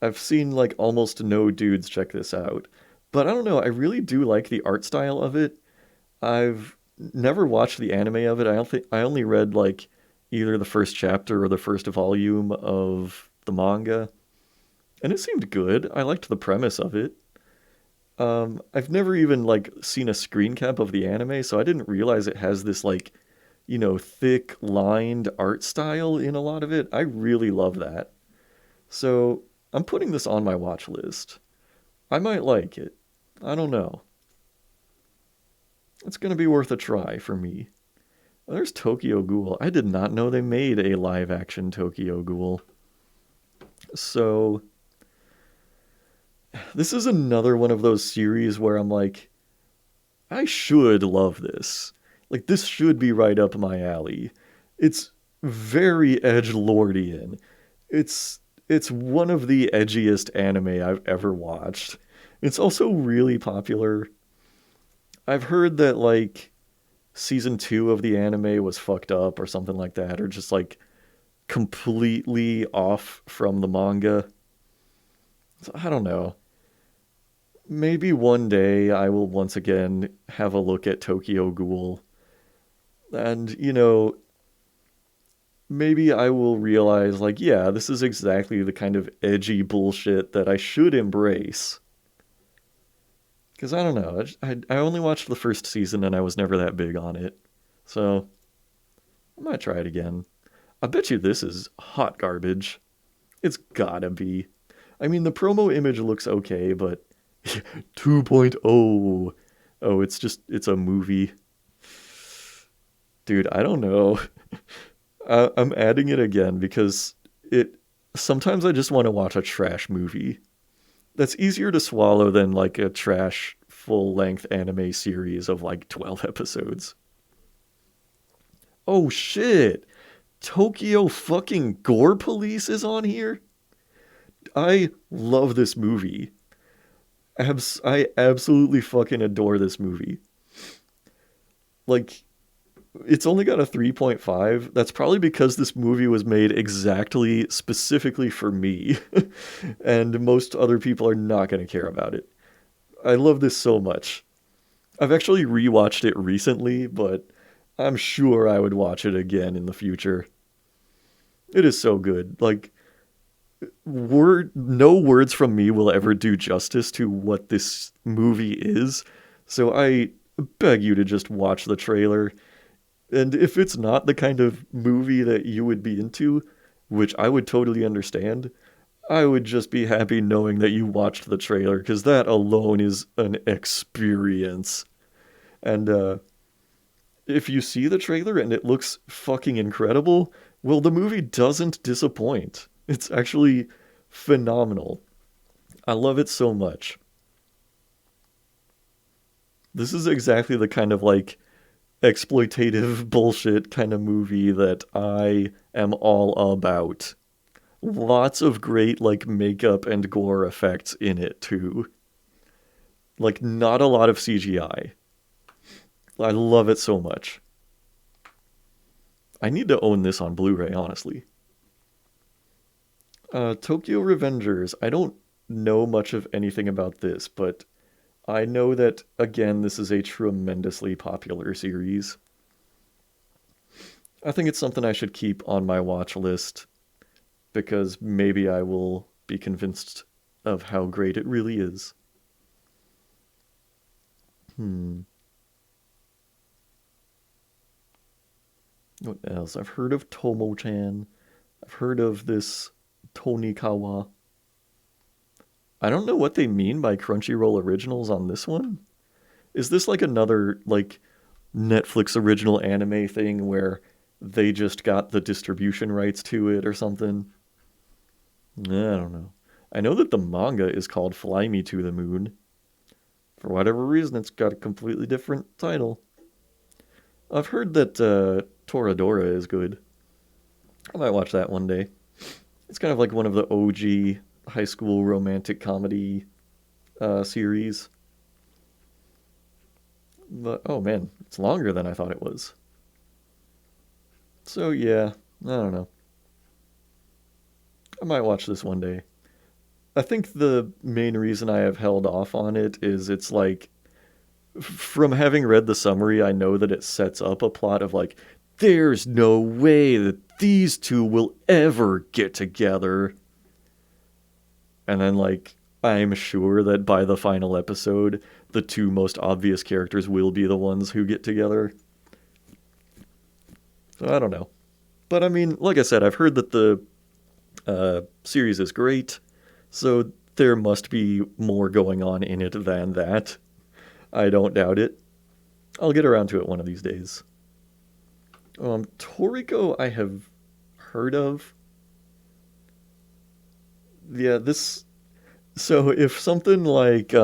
[SPEAKER 1] I've seen like almost no dudes check this out. But I don't know, I really do like the art style of it. I've never watched the anime of it. I don't think I only read like either the first chapter or the first volume of the manga, and it seemed good. I liked the premise of it. I've never even like seen a screen cap of the anime, so I didn't realize it has this like, thick lined art style in a lot of it. I really love that. So I'm putting this on my watch list. I might like it. I don't know. It's gonna be worth a try for me. Oh, there's Tokyo Ghoul. I did not know they made a live action Tokyo Ghoul. So this is another one of those series where I'm like, I should love this. Like this should be right up my alley. It's very edge lordian. It's one of the edgiest anime I've ever watched. It's also really popular. I've heard that like season 2 of the anime was fucked up or something like that, or just like completely off from the manga. So I don't know. Maybe one day I will once again have a look at Tokyo Ghoul. And, maybe I will realize, like, yeah, this is exactly the kind of edgy bullshit that I should embrace. Because I don't know. I only watched the first season and I was never that big on it. So I might try it again. I bet you this is hot garbage. It's gotta be. I mean, the promo image looks okay, but 2.0. Oh, it's a movie. Dude, I don't know. I'm adding it again because it sometimes I just want to watch a trash movie. That's easier to swallow than like a trash full length anime series of like 12 episodes. Oh shit. Tokyo fucking Gore Police is on here? I love this movie. I absolutely fucking adore this movie. Like, it's only got a 3.5. That's probably because this movie was made exactly specifically for me. And most other people are not going to care about it. I love this so much. I've actually rewatched it recently, but I'm sure I would watch it again in the future. It is so good. Like, No words from me will ever do justice to what this movie is. So I beg you to just watch the trailer. And if it's not the kind of movie that you would be into, which I would totally understand, I would just be happy knowing that you watched the trailer because that alone is an experience. And if you see the trailer and it looks fucking incredible, well, the movie doesn't disappoint. It's actually phenomenal. I love it so much. This is exactly the kind of like exploitative bullshit kind of movie that I am all about. Lots of great like makeup and gore effects in it too. Like not a lot of CGI. I love it so much. I need to own this on Blu-ray, honestly. Tokyo Revengers. I don't know much of anything about this, but I know that again this is a tremendously popular series. I think it's something I should keep on my watch list because maybe I will be convinced of how great it really is. Hmm. What else? I've heard of Tomo-chan. I've heard of this Tonikawa. I don't know what they mean by Crunchyroll originals on this one. Is this like another like Netflix original anime thing where they just got the distribution rights to it or something? I don't know. I know that the manga is called Fly Me to the Moon. For whatever reason, it's got a completely different title. I've heard that Toradora is good. I might watch that one day. It's kind of like one of the OG high school romantic comedy series. But oh man, it's longer than I thought it was. So yeah, I don't know. I might watch this one day. I think the main reason I have held off on it is it's like from having read the summary, I know that it sets up a plot of like there's no way that these two will ever get together. And then like I'm sure that by the final episode, the two most obvious characters will be the ones who get together. So I don't know. But I mean, like I said, I've heard that the series is great, so there must be more going on in it than that. I don't doubt it. I'll get around to it one of these days. Toriko, I have heard of. Yeah, this. So if something like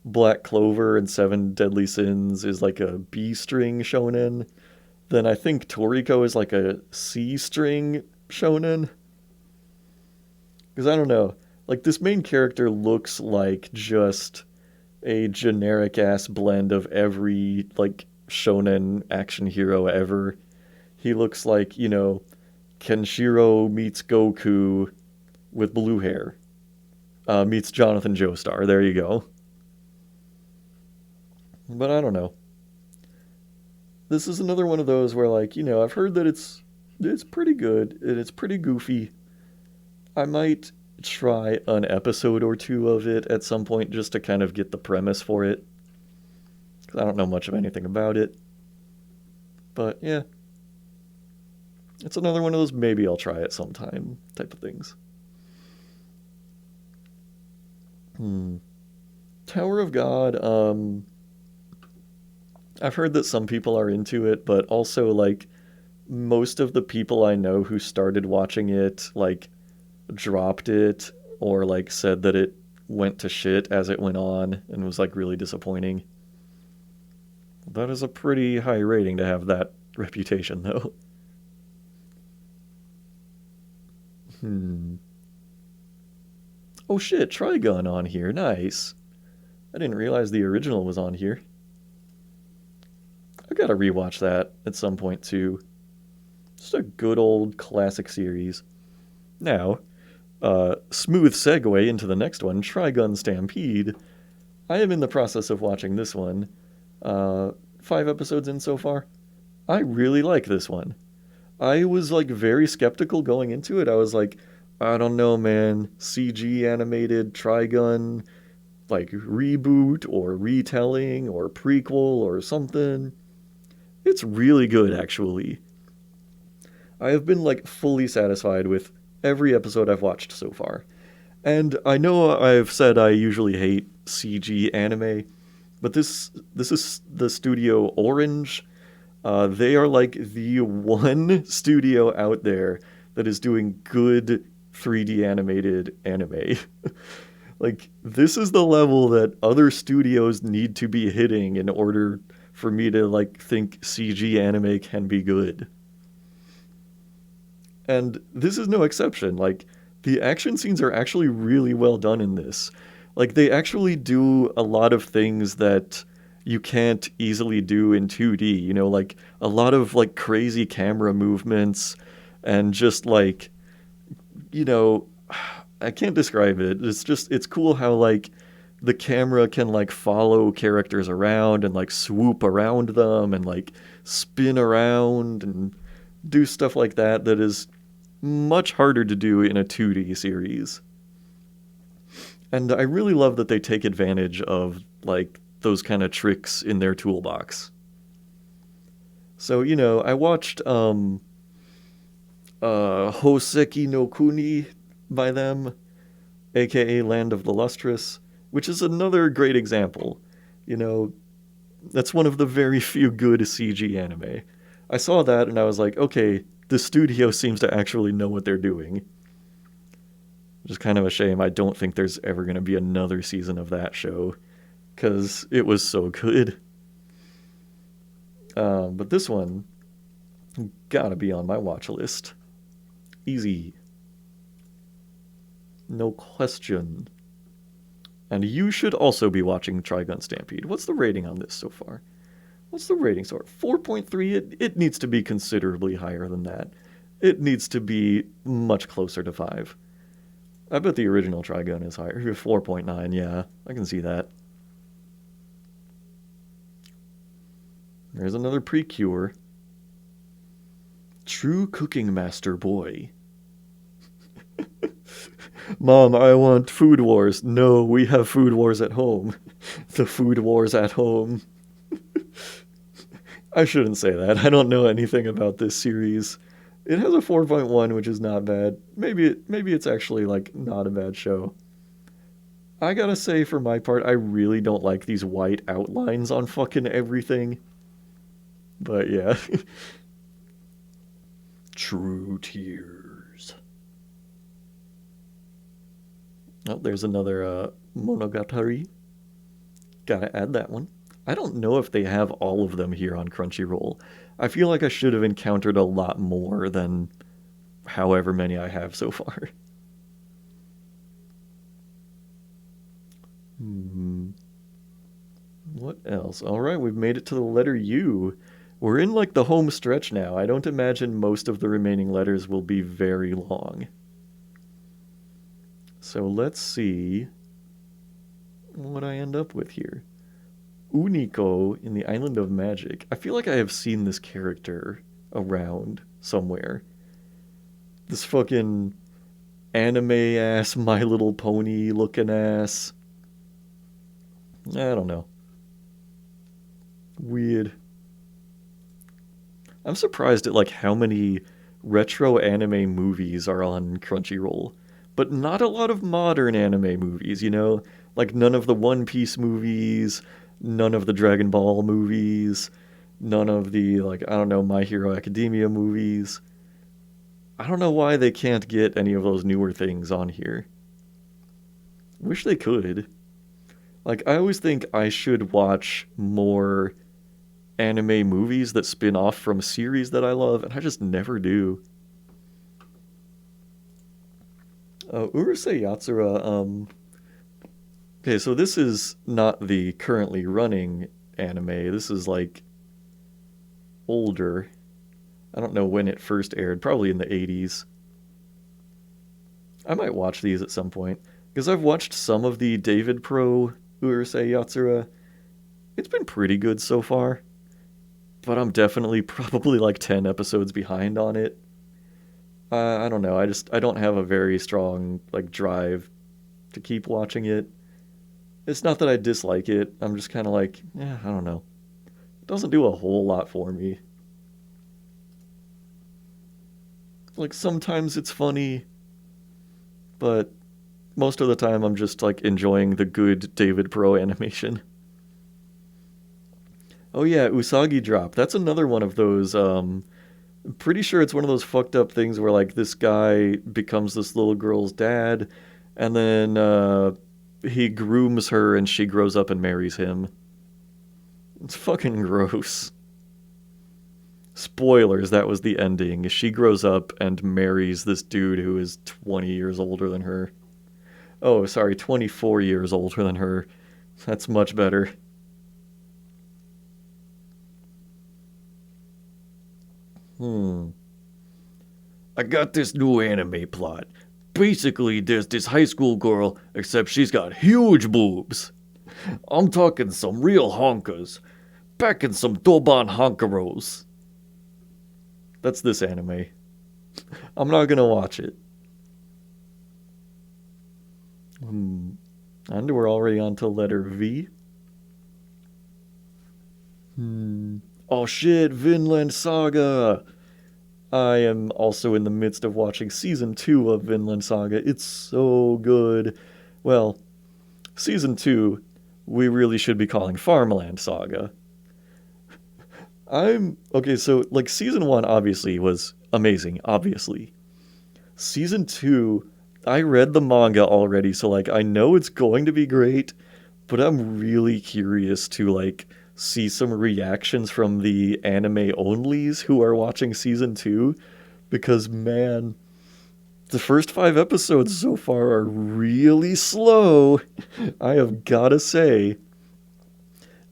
[SPEAKER 1] Black Clover and Seven Deadly Sins is like a B string shonen, then I think Toriko is like a C string shonen. Because I don't know. Like, this main character looks like just a generic ass blend of every, like, shonen action hero ever. He looks like, Kenshiro meets Goku with blue hair, meets Jonathan Joestar. There you go. But I don't know. This is another one of those where, like, I've heard that it's pretty good and it's pretty goofy. I might try an episode or two of it at some point just to kind of get the premise for it. 'Cause I don't know much of anything about it. But yeah, it's another one of those maybe I'll try it sometime type of things. Hmm. Tower of God, I've heard that some people are into it, but also like most of the people I know who started watching it like dropped it or like said that it went to shit as it went on and was like really disappointing. That is a pretty high rating to have that reputation though. Hmm. Oh shit, Trigun on here. Nice. I didn't realize the original was on here. I gotta rewatch that at some point too. Just a good old classic series. Now, smooth segue into the next one, Trigun Stampede. I am in the process of watching this one. 5 episodes in so far. I really like this one. I was like very skeptical going into it. I was like, I don't know, man, CG animated Trigun, like reboot or retelling or prequel or something. It's really good, actually. I have been like fully satisfied with every episode I've watched so far. And I know I've said I usually hate CG anime, but this is the studio Orange. They are like the one studio out there that is doing good 3D animated anime. Like, this is the level that other studios need to be hitting in order for me to like think CG anime can be good. And this is no exception. Like, the action scenes are actually really well done in this. Like, they actually do a lot of things that you can't easily do in 2D, like a lot of like crazy camera movements and just like, you know, I can't describe it. It's cool how like the camera can like follow characters around and like swoop around them and like spin around and do stuff like that that is much harder to do in a 2D series. And I really love that they take advantage of like those kind of tricks in their toolbox. So, I watched Hoseki no Kuni by them, aka Land of the Lustrous, which is another great example. You know, that's one of the very few good CG anime. I saw that and I was like, okay, the studio seems to actually know what they're doing. Which is kind of a shame. I don't think there's ever going to be another season of that show because it was so good. But this one gotta be on my watch list. Easy, no question. And you should also be watching Trigun Stampede. What's the rating on this so far? What's the rating so far? 4.3? It needs to be considerably higher than that. It needs to be much closer to 5. I bet the original Trigun is higher. 4.9, yeah. I can see that. There's another Precure. True Cooking Master Boy. Mom, I want Food Wars. No, we have Food Wars at home. The Food Wars at home. I shouldn't say that. I don't know anything about this series. It has a 4.1, which is not bad. Maybe it's actually like not a bad show. I gotta say, for my part, I really don't like these white outlines on fucking everything. But yeah. True Tears. Oh, there's another Monogatari. Gotta add that one. I don't know if they have all of them here on Crunchyroll. I feel like I should have encountered a lot more than however many I have so far. Hmm. What else? All right, we've made it to the letter U. We're in like the home stretch now. I don't imagine most of the remaining letters will be very long. So let's see what I end up with here. Unico in the Island of Magic. I feel like I have seen this character around somewhere. This fucking anime ass My Little Pony looking ass. I don't know. Weird. I'm surprised at like how many retro anime movies are on Crunchyroll, but not a lot of modern anime movies, Like none of the One Piece movies, none of the Dragon Ball movies, none of the like I don't know, My Hero Academia movies. I don't know why they can't get any of those newer things on here. Wish they could. Like I always think I should watch more anime movies that spin off from series that I love, and I just never do. Urusei Yatsura, okay, so this is not the currently running anime. This is like older. I don't know when it first aired, probably in the 80s. I might watch these at some point, because I've watched some of the David Pro Urusei Yatsura. It's been pretty good so far, but I'm definitely probably like 10 episodes behind on it. I don't know. I don't have a very strong like drive to keep watching it. It's not that I dislike it. I'm just kind of like, yeah, I don't know. It doesn't do a whole lot for me. Like sometimes it's funny, but most of the time I'm just like enjoying the good David Pro animation. Oh yeah, Usagi Drop. That's another one of those pretty sure it's one of those fucked up things where like this guy becomes this little girl's dad and then he grooms her and she grows up and marries him. It's fucking gross. Spoilers, that was the ending. She grows up and marries this dude who is 20 years older than her. Oh, sorry, 24 years older than her. That's much better. Hmm. I got this new anime plot. Basically, there's this high school girl, except she's got huge boobs. I'm talking some real honkas. Packing some Doban honkeros. That's this anime. I'm not gonna watch it. Hmm. And we're already on to letter V. Hmm. Oh shit, Vinland Saga! I am also in the midst of watching season 2 of Vinland Saga. It's so good. Well, season 2, we really should be calling Farmland Saga. I'm okay, so like season 1 obviously was amazing, obviously. Season 2, I read the manga already, so like I know it's going to be great, but I'm really curious to like see some reactions from the anime onlys who are watching season 2 because man, the first 5 episodes so far are really slow. I have got to say,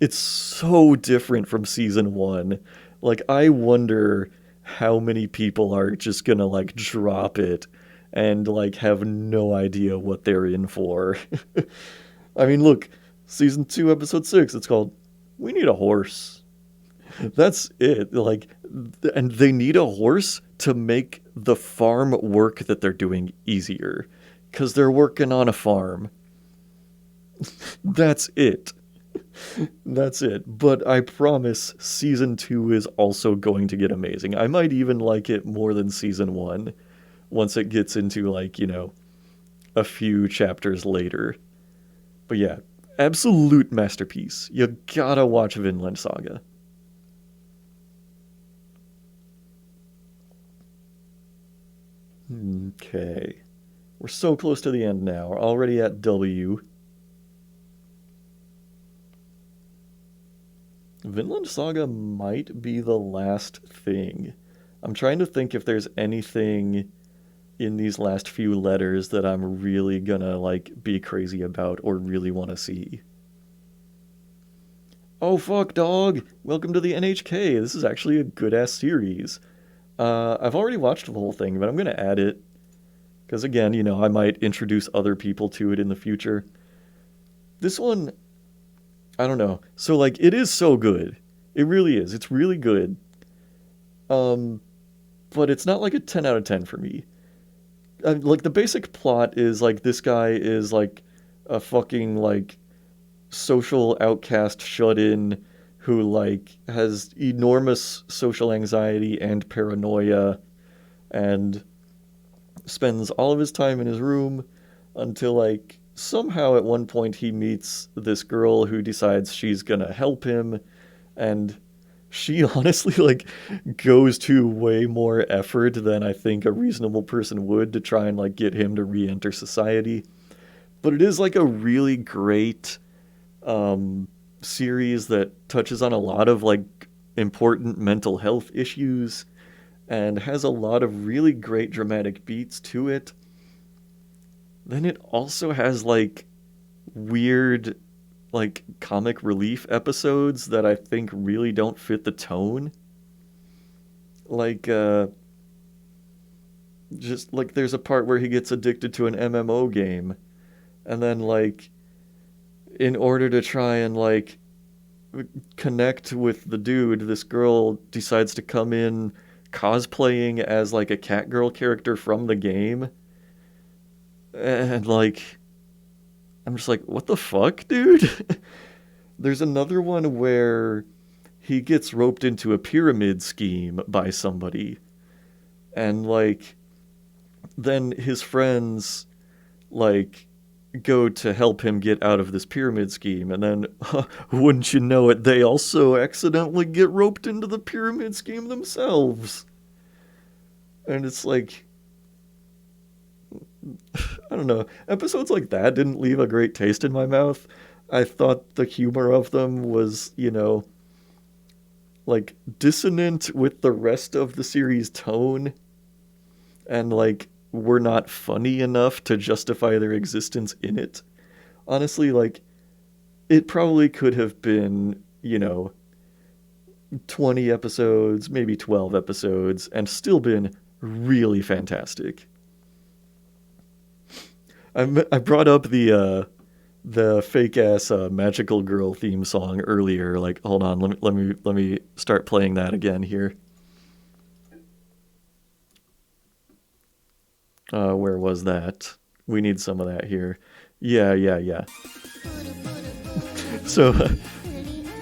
[SPEAKER 1] it's so different from season 1. Like I wonder how many people are just going to like drop it and like have no idea what they're in for. I mean, look, season 2 episode 6, it's called We Need a Horse. That's it. Like, and they need a horse to make the farm work that they're doing easier because they're working on a farm. That's it. That's it. But I promise season 2 is also going to get amazing. I might even like it more than season 1 once it gets into, like, a few chapters later. But yeah, absolute masterpiece. You gotta watch Vinland Saga. Okay. We're so close to the end now. We're already at W. Vinland Saga might be the last thing. I'm trying to think if there's anything in these last few letters that I'm really gonna like be crazy about or really want to see. Oh fuck, dog! Welcome to the NHK. This is actually a good ass series. I've already watched the whole thing, but I'm gonna add it because again, I might introduce other people to it in the future. This one, I don't know. So like, it is so good. It really is. It's really good. Um, but it's not like a 10 out of 10 for me. Like the basic plot is like this guy is like a fucking like social outcast shut in who like has enormous social anxiety and paranoia and spends all of his time in his room until like somehow at one point he meets this girl who decides she's gonna help him and she honestly like goes to way more effort than I think a reasonable person would to try and like get him to re-enter society. But it is like a really great series that touches on a lot of like important mental health issues and has a lot of really great dramatic beats to it. Then it also has like weird like comic relief episodes that I think really don't fit the tone. Like just like there's a part where he gets addicted to an MMO game and then like in order to try and connect with the dude, this girl decides to come in cosplaying as like a Catgirl character from the game. And like, I'm just like, what the fuck, dude? There's another one where he gets roped into a pyramid scheme by somebody. And like, then his friends like go to help him get out of this pyramid scheme, and then wouldn't you know it, they also accidentally get roped into the pyramid scheme themselves. And it's like, I don't know, episodes like that didn't leave a great taste in my mouth. I thought the humor of them was, like dissonant with the rest of the series tone, and like were not funny enough to justify their existence in it. Honestly, like, it probably could have been, 20 episodes, maybe 12 episodes, and still been really fantastic. I brought up the fake ass magical girl theme song earlier. Like, hold on, let me start playing that again here. Where was that? We need some of that here. Yeah. So,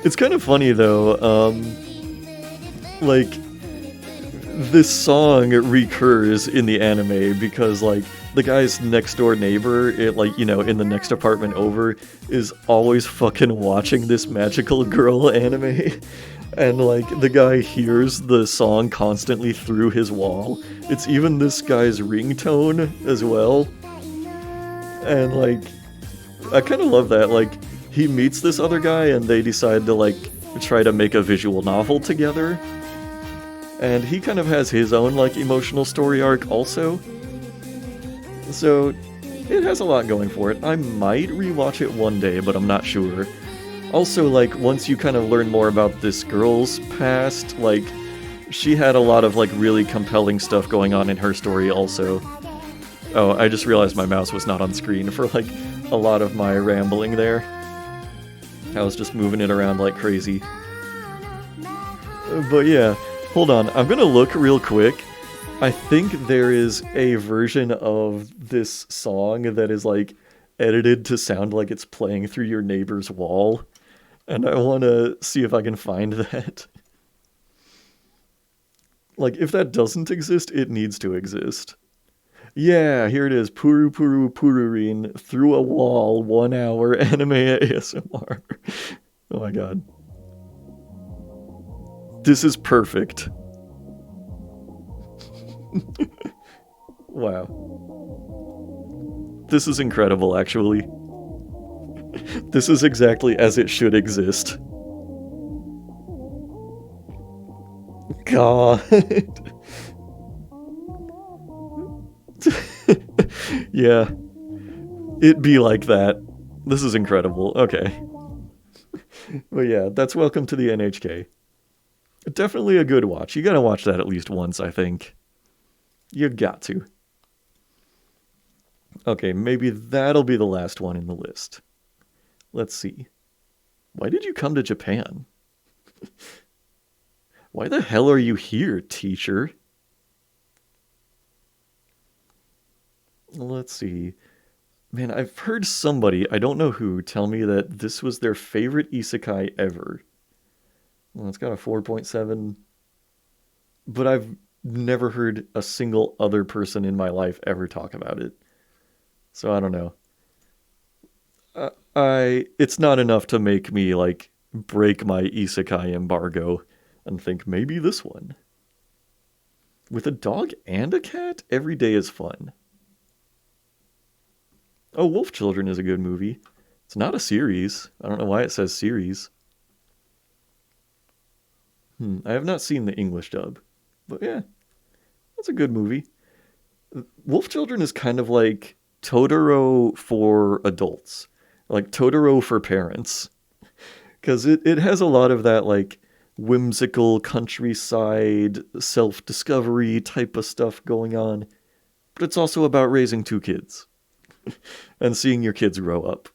[SPEAKER 1] it's kind of funny though. Like, this song recurs in the anime because, like, the guy's next door neighbor, in the next apartment over, is always fucking watching this magical girl anime. And, like, the guy hears the song constantly through his wall. It's even this guy's ringtone as well. And, like, I kind of love that. Like, he meets this other guy and they decide to, like, try to make a visual novel together. And he kind of has his own, like, emotional story arc also. So, it has a lot going for it. I might rewatch it one day, but I'm not sure. Also, like, once you kind of learn more about this girl's past, like, she had a lot of, like, really compelling stuff going on in her story also. Oh, I just realized my mouse was not on screen for, like, a lot of my rambling there. I was just moving it around like crazy. But yeah, hold on, I'm gonna look real quick. I think there is a version of this song that is, like, edited to sound like it's playing through your neighbor's wall. And I want to see if I can find that. Like, if that doesn't exist, it needs to exist. Yeah, here it is. Puru Puru Pururin through a wall, 1 hour anime ASMR. Oh my god. This is perfect. Wow. This is incredible, actually. This is exactly as it should exist. God. Yeah. It be like that. This is incredible. Okay. But yeah, that's Welcome to the NHK. Definitely a good watch. You gotta watch that at least once, I think. You got to. Okay, maybe that'll be the last one in the list. Let's see. Why did you come to Japan? Why the hell are you here, teacher? Let's see. Man, I've heard somebody, I don't know who, tell me that this was their favorite isekai ever. Well, it's got a 4.7, but I've never heard a single other person in my life ever talk about it. So I don't know. It's not enough to make me, like, break my isekai embargo and think maybe this one. With a dog and a cat, every day is fun. Oh, Wolf Children is a good movie. It's not a series. I don't know why it says series. I have not seen the English dub. But yeah, that's a good movie. Wolf Children is kind of like Totoro for adults. Like Totoro for parents. Because it has a lot of that, like, whimsical countryside self-discovery type of stuff going on. But it's also about raising 2 kids. And seeing your kids grow up.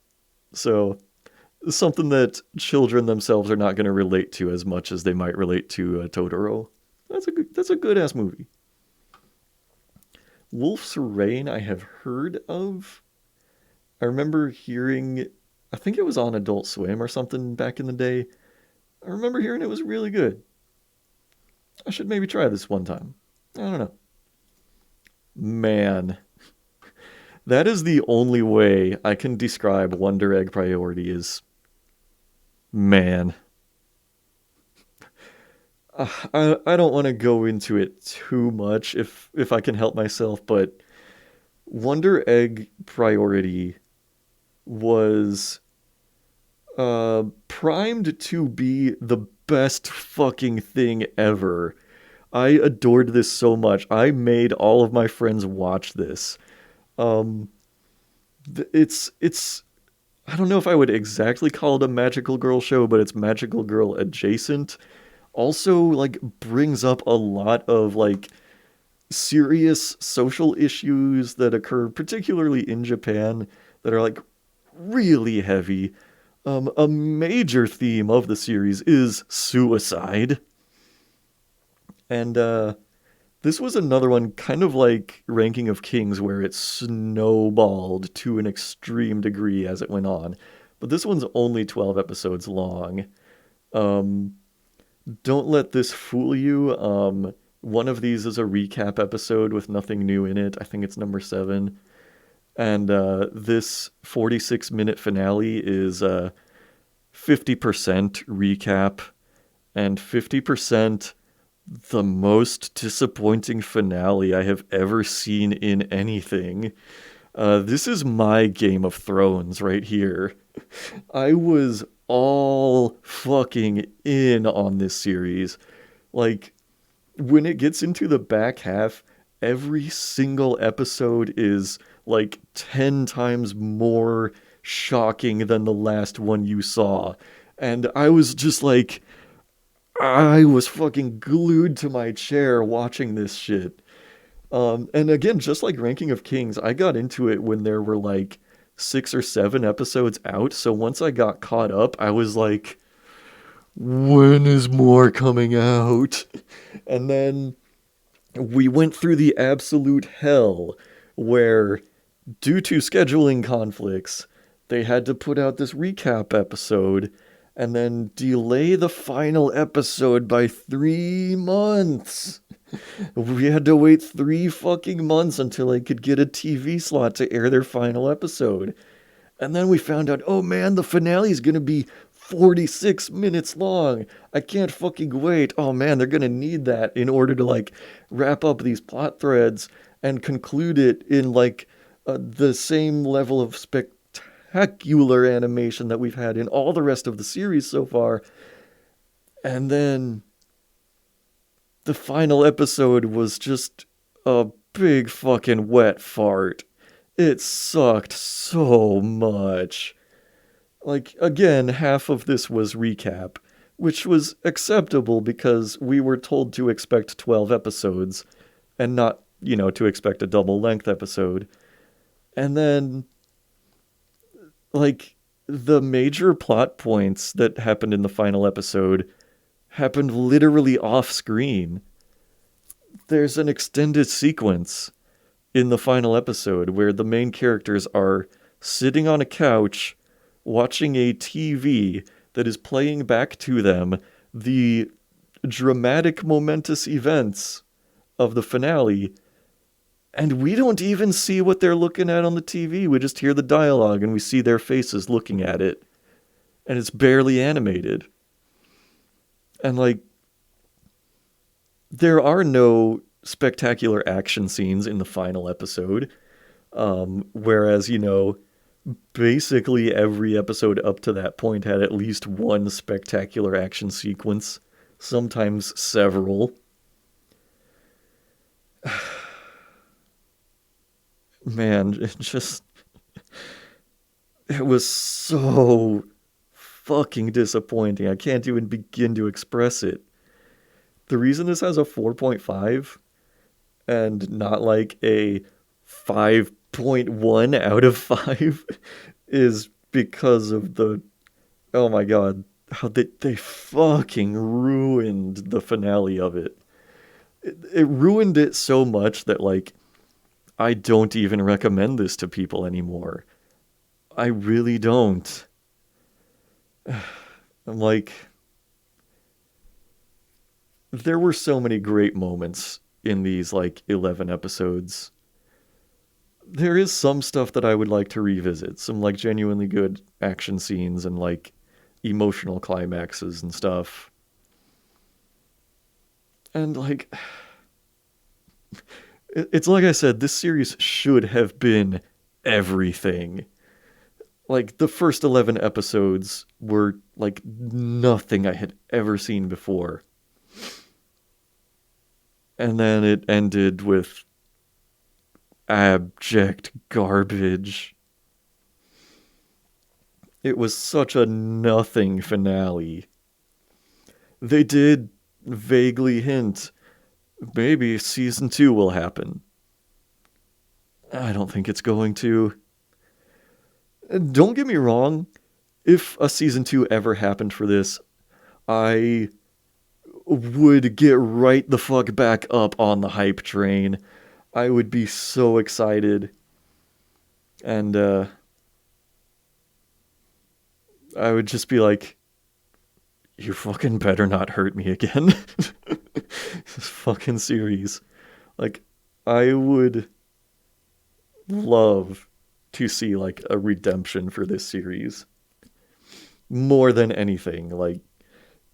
[SPEAKER 1] So, something that children themselves are not going to relate to as much as they might relate to Totoro. That's a good ass movie. Wolf's Rain I have heard of. I remember hearing, I think it was on Adult Swim or something back in the day. I remember hearing it was really good. I should maybe try this one time. I don't know. Man, that is the only way I can describe Wonder Egg Priority is man. I don't want to go into it too much if I can help myself, but Wonder Egg Priority was primed to be the best fucking thing ever. I adored this so much. I made all of my friends watch this. Um, it's I don't know if I would exactly call it a magical girl show, but it's magical girl adjacent. Also, like brings up a lot of like serious social issues that occur particularly in Japan that are like really heavy. A major theme of the series is suicide. And this was another one, kind of like Ranking of Kings, where it snowballed to an extreme degree as it went on. But this one's only 12 episodes long. Um, don't let this fool you. One of these is a recap episode with nothing new in it. I think it's number 7. And this 46-minute finale is 50% recap and 50% the most disappointing finale I have ever seen in anything. This is my Game of Thrones right here. I was all fucking in on this series. Like, when it gets into the back half, every single episode is like 10 times more shocking than the last one you saw. And I was just like, I was fucking glued to my chair watching this shit. And again, just like Ranking of Kings, I got into it when there were like 6 or 7 episodes out. So once I got caught up, I was like, when is more coming out? And then we went through the absolute hell where, due to scheduling conflicts, they had to put out this recap episode and then delay the final episode by 3 months. We had to wait 3 fucking months until I could get a TV slot to air their final episode. And then we found out, oh man, the finale is going to be 46 minutes long. I can't fucking wait. Oh man, they're going to need that in order to like wrap up these plot threads and conclude it in like the same level of spectacular animation that we've had in all the rest of the series so far. And then the final episode was just a big fucking wet fart. It sucked so much. Like, again, half of this was recap, which was acceptable because we were told to expect 12 episodes and not, to expect a double length episode. And then, like, the major plot points that happened in the final episode happened literally off screen. There's an extended sequence in the final episode where the main characters are sitting on a couch watching a TV that is playing back to them the dramatic, momentous events of the finale. And we don't even see what they're looking at on the TV. We just hear the dialogue and we see their faces looking at it. And it's barely animated. And like, there are no spectacular action scenes in the final episode. Whereas, basically every episode up to that point had at least one spectacular action sequence, sometimes several. Man, it was so fucking disappointing. I can't even begin to express it. The reason this has a 4.5 and not like a 5.1 out of 5 is because of the, oh my god, how they fucking ruined the finale of it. it ruined it so much that like I don't even recommend this to people anymore. I really don't. I'm like, there were so many great moments in these like 11 episodes. There is some stuff that I would like to revisit, some like genuinely good action scenes and like emotional climaxes and stuff. And like, it's like I said, this series should have been everything. Like, the first 11 episodes were like nothing I had ever seen before. And then it ended with abject garbage. It was such a nothing finale. They did vaguely hint maybe season 2 will happen. I don't think it's going to. Don't get me wrong, if a season 2 ever happened for this, I would get right the fuck back up on the hype train. I would be so excited. And I would just be like, you fucking better not hurt me again. This fucking series. Like, I would love to see like a redemption for this series more than anything. Like,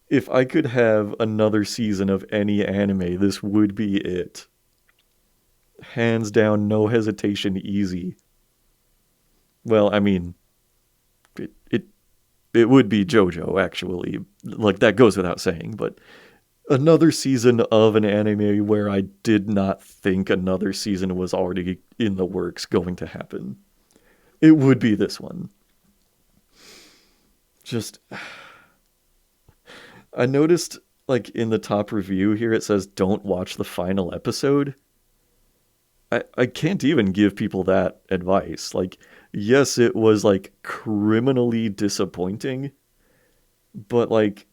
[SPEAKER 1] if I could have another season of any anime, this would be it. Hands down, no hesitation, easy. Well, I mean, it it, it would be JoJo actually. Like, that goes without saying, but another season of an anime where I did not think another season was already in the works going to happen. It would be this one. Just, I noticed like in the top review here it says don't watch the final episode. I can't even give people that advice. Like, yes, it was like criminally disappointing, but like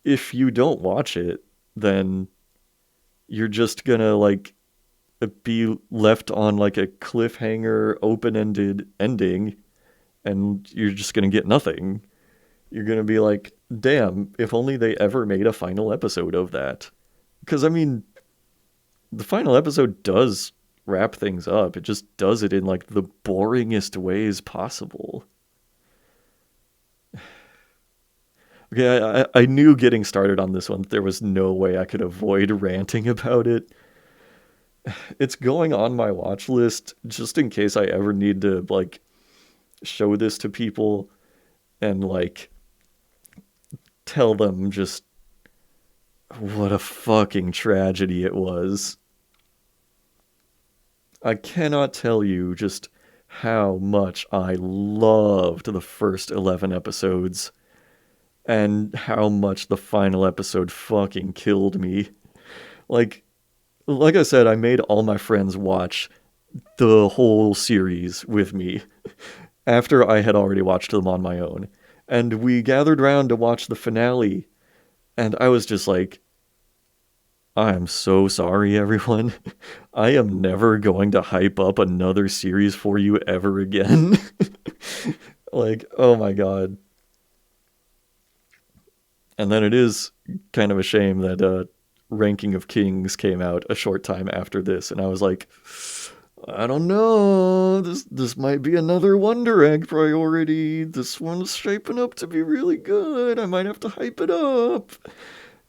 [SPEAKER 1] if you don't watch it, then you're just gonna like be left on like a cliffhanger, open-ended ending, and you're just gonna get nothing. You're gonna be like, damn, if only they ever made a final episode of that. Because I mean, the final episode does wrap things up. It just does it in like the boringest ways possible. Okay, I knew getting started on this one, there was no way I could avoid ranting about it. It's going on my watch list just in case I ever need to like show this to people and like tell them just what a fucking tragedy it was. I cannot tell you just how much I loved the first 11 episodes and how much the final episode fucking killed me. Like like I said, I made all my friends watch the whole series with me after I had already watched them on my own. And we gathered around to watch the finale, and I was just like, I am so sorry, everyone. I am never going to hype up another series for you ever again. Like, oh my god. And then it is kind of a shame that Ranking of Kings came out a short time after this, and I was like, I don't know. This might be another Wonder Egg priority. This one's shaping up to be really good. I might have to hype it up.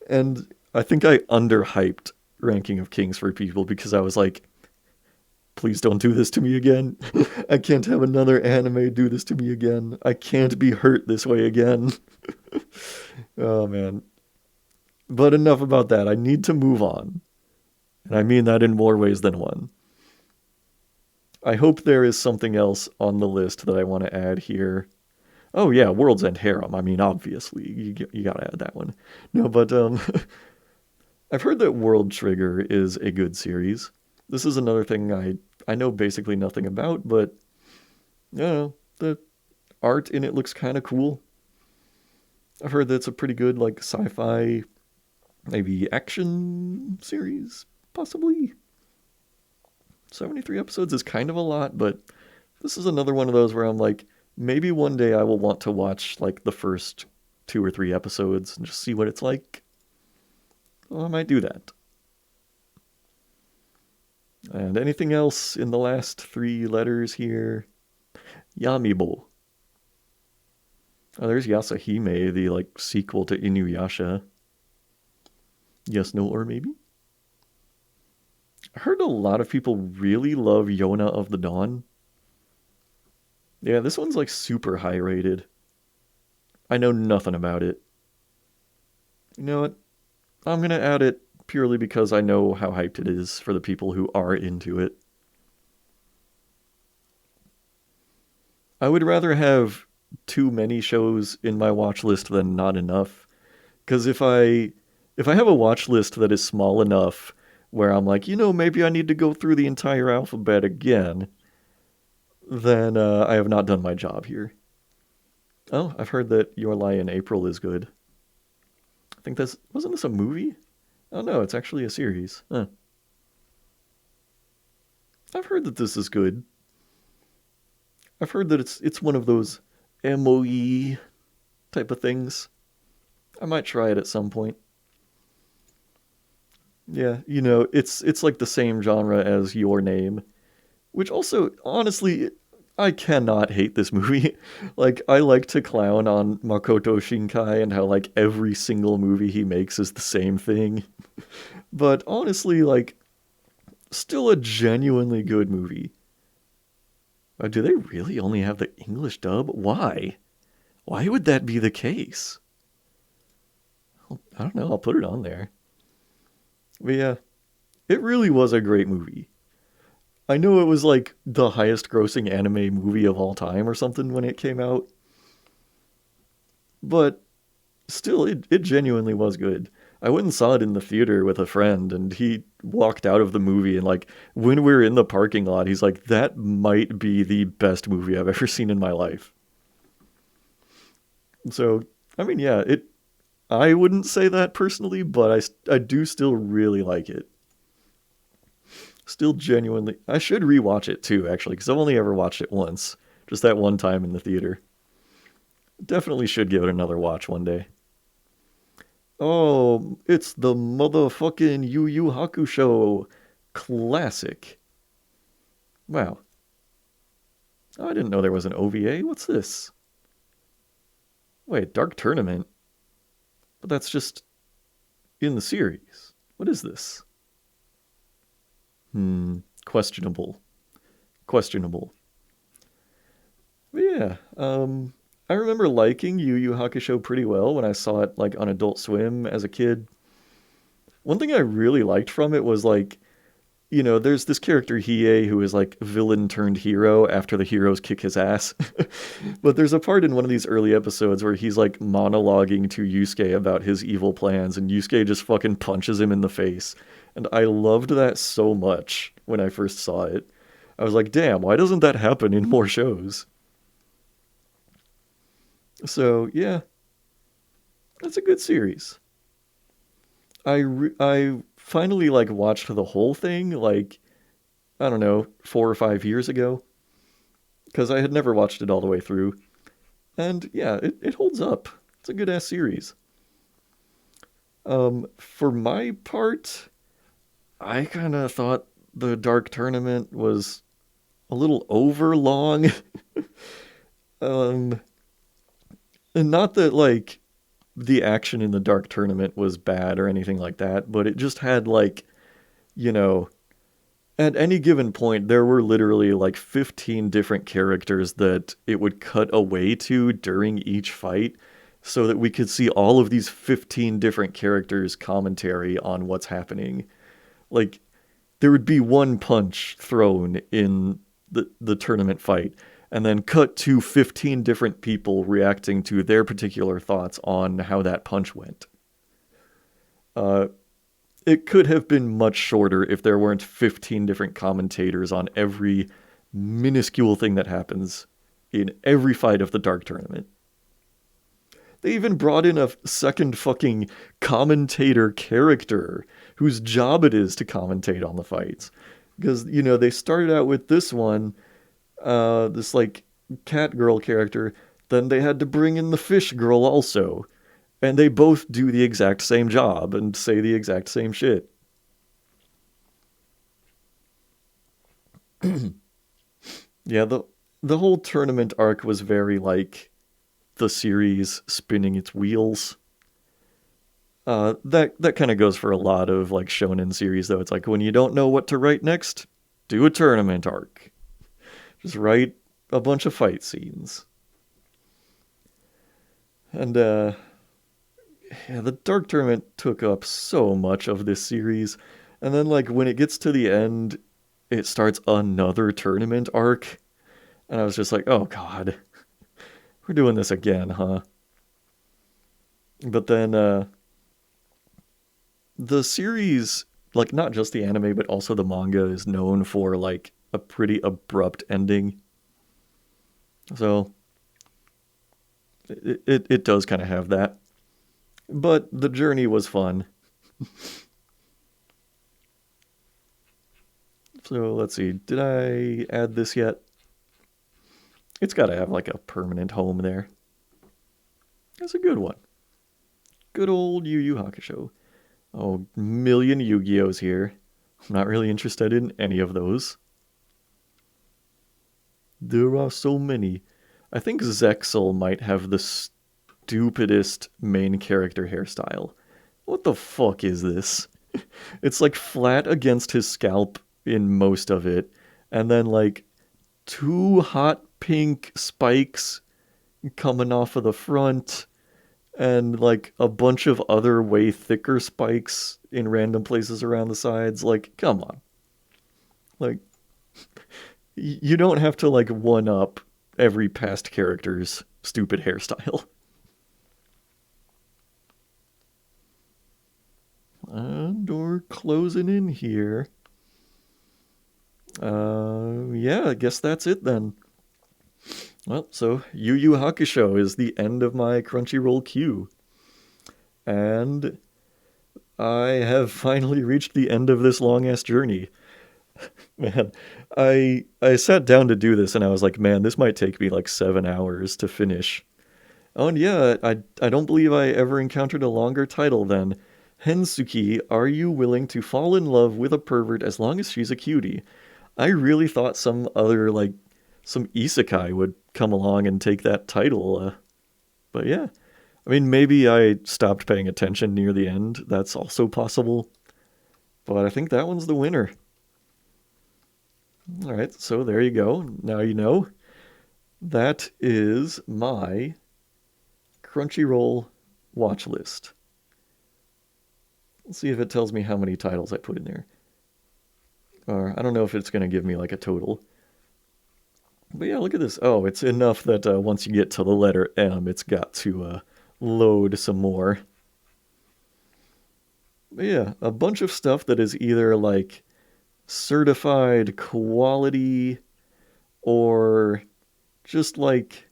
[SPEAKER 1] And I think I underhyped Ranking of Kings for people because I was like, please don't do this to me again. I can't have another anime do this to me again. I can't be hurt this way again. Oh man. But enough about that. I need to move on. And I mean that in more ways than one. I hope there is something else on the list that I want to add here. Oh yeah, World's End Harem. I mean, obviously, you gotta add that one. No, but I've heard that World Trigger is a good series. This is another thing I know basically nothing about, but you know, the art in it looks kind of cool. I've heard that it's a pretty good like sci-fi maybe action series, possibly. 73 episodes is kind of a lot, but this is another one of those where I'm like, maybe one day I will want to watch like the first 2 or 3 episodes and just see what it's like. Well, I might do that. And anything else in the last 3 letters here? Yamibo. Oh, there's Yasahime, the like sequel to Inuyasha. Yes, no, or maybe? I heard a lot of people really love Yona of the Dawn. Yeah, this one's like super high rated. I know nothing about it. You know what? I'm gonna add it purely because I know how hyped it is for the people who are into it. I would rather have too many shows in my watch list than not enough. Because if I have a watch list that is small enough where I'm like, maybe I need to go through the entire alphabet again, then I have not done my job here. Oh, I've heard that Your Lie in April is good. I think wasn't this a movie? Oh no, it's actually a series. Huh. I've heard that this is good. I've heard that it's one of those MOE type of things. I might try it at some point. Yeah, it's like the same genre as Your Name, which also, honestly, I cannot hate this movie. Like, I like to clown on Makoto Shinkai and how, like, every single movie he makes is the same thing. But honestly, like, still a genuinely good movie. Do they really only have the English dub? Why? Why would that be the case? I don't know, I'll put it on there. But yeah, it really was a great movie. I know it was like the highest grossing anime movie of all time or something when it came out, but still, it genuinely was good. I went and saw it in the theater with a friend, and he walked out of the movie, and like when we were in the parking lot, he's like, "That might be the best movie I've ever seen in my life." So, I mean, yeah, it. I wouldn't say that personally, but I do still really like it. Still genuinely, I should rewatch it too, actually, because I've only ever watched it once, just that one time in the theater. Definitely should give it another watch one day. Oh, it's the motherfucking Yu Yu Hakusho classic. Wow. Oh, I didn't know there was an OVA. What's this? Wait, Dark Tournament? But that's just in the series. What is this? Questionable. Questionable. But yeah, I remember liking Yu Yu Hakusho pretty well when I saw it like on Adult Swim as a kid. One thing I really liked from it was like, there's this character Hiei who is like villain turned hero after the heroes kick his ass. But there's a part in one of these early episodes where he's like monologuing to Yusuke about his evil plans, and Yusuke just fucking punches him in the face. And I loved that so much when I first saw it. I was like, damn, why doesn't that happen in more shows? So, yeah, that's a good series. I finally like watched the whole thing like I don't know 4 or 5 years ago because I had never watched it all the way through, and yeah, it holds up. It's a good ass series. For my part, I kind of thought the Dark Tournament was a little over long. um, and not that like the action in the Dark Tournament was bad or anything like that, but it just had like, you know, at any given point, there were literally like 15 different characters that it would cut away to during each fight so that we could see all of these 15 different characters' commentary on what's happening. Like, there would be one punch thrown in the tournament fight, and then cut to 15 different people reacting to their particular thoughts on how that punch went. Uh, it could have been much shorter if there weren't 15 different commentators on every minuscule thing that happens in every fight of the Dark Tournament. They even brought in a second fucking commentator character whose job it is to commentate on the fights. Because, they started out with this one, this like cat girl character, then they had to bring in the fish girl also. And they both do the exact same job and say the exact same shit. Yeah, the whole tournament arc was very like the series spinning its wheels. That kind of goes for a lot of like shonen series though. It's like when you don't know what to write next, do a tournament arc. Just write a bunch of fight scenes. And yeah, the Dark Tournament took up so much of this series. And then like when it gets to the end, it starts another tournament arc. And I was just like, "Oh god, we're doing this again, huh?" But then the series, like not just the anime but also the manga, is known for like a pretty abrupt ending. So it does kind of have that. But the journey was fun. So let's see. Did I add this yet? It's got to have like a permanent home there. That's a good one. Good old Yu Yu Hakusho. Oh, million Yu-Gi-Ohs here. I'm not really interested in any of those. There are so many. I think Zexel might have the stupidest main character hairstyle. What the fuck is this? It's like flat against his scalp in most of it, and then like two hot pink spikes coming off of the front, and like a bunch of other way thicker spikes in random places around the sides. Like, come on. Like, you don't have to like one up every past character's stupid hairstyle. Door closing in here. Yeah, I guess that's it then. Well, so Yu Yu Hakusho is the end of my Crunchyroll queue. And I have finally reached the end of this long ass journey. Man, I sat down to do this and I was like, man, this might take me like 7 hours to finish. Oh, and yeah, I don't believe I ever encountered a longer title than Hensuki, are you willing to fall in love with a pervert as long as she's a cutie? I really thought some isekai would come along and take that title. But yeah, I mean, maybe I stopped paying attention near the end. That's also possible. But I think that one's the winner. All right, so there you go. Now you know. That is my Crunchyroll watch list. Let's see if it tells me how many titles I put in there. Or I don't know if it's going to give me like a total. But yeah, look at this. Oh, it's enough that once you get to the letter M, it's got to load some more. But yeah, a bunch of stuff that is either like certified quality or just like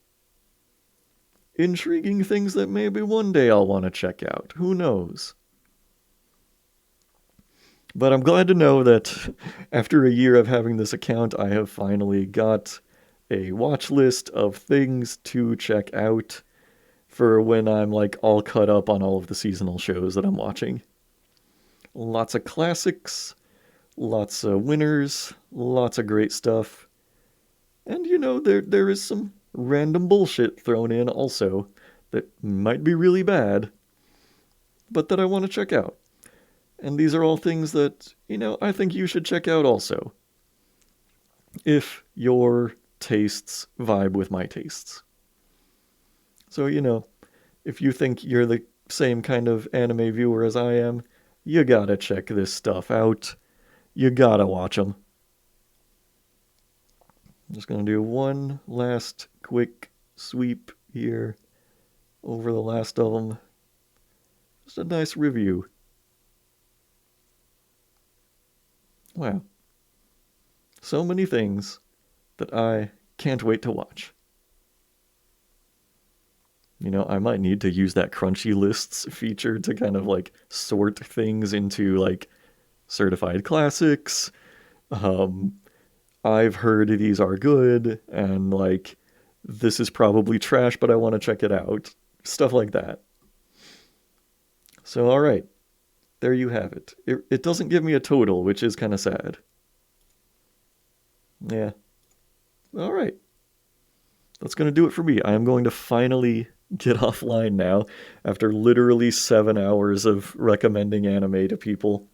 [SPEAKER 1] intriguing things that maybe one day I'll want to check out. Who knows? But I'm glad to know that after a year of having this account, I have finally got a watch list of things to check out for when I'm like all caught up on all of the seasonal shows that I'm watching. Lots of classics, lots of winners, lots of great stuff. And there is some random bullshit thrown in also that might be really bad, but that I want to check out. And these are all things that, I think you should check out also. If your tastes vibe with my tastes. So, if you think you're the same kind of anime viewer as I am, you gotta check this stuff out. You gotta watch them. I'm just gonna do one last quick sweep here over the last of them. Just a nice review. Wow. So many things that I can't wait to watch. You know, I might need to use that Crunchy lists feature to kind of like sort things into like certified classics. Um, I've heard these are good, and like this is probably trash, but I want to check it out. Stuff like that. So, all right, there you have it. It doesn't give me a total, which is kind of sad. Yeah. All right. That's going to do it for me. I am going to finally get offline now after literally 7 hours of recommending anime to people.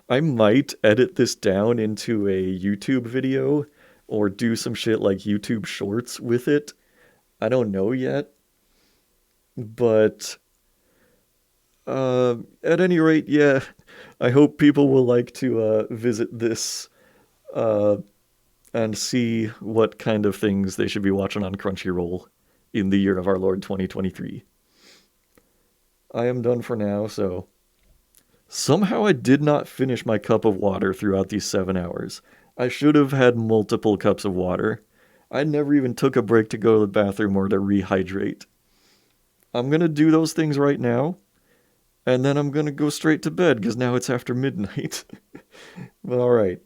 [SPEAKER 1] I might edit this down into a YouTube video or do some shit like YouTube shorts with it. I don't know yet, but at any rate, yeah, I hope people will like to visit this uh, and see what kind of things they should be watching on Crunchyroll in the year of our Lord 2023. I am done for now, so somehow I did not finish my cup of water throughout these 7 hours. I should have had multiple cups of water. I never even took a break to go to the bathroom or to rehydrate. I'm gonna do those things right now, and then I'm gonna go straight to bed because now it's after midnight. But alright.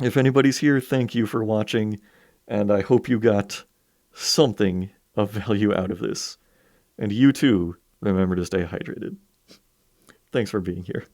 [SPEAKER 1] If anybody's here, thank you for watching, and I hope you got something of value out of this. And you too, remember to stay hydrated. Thanks for being here.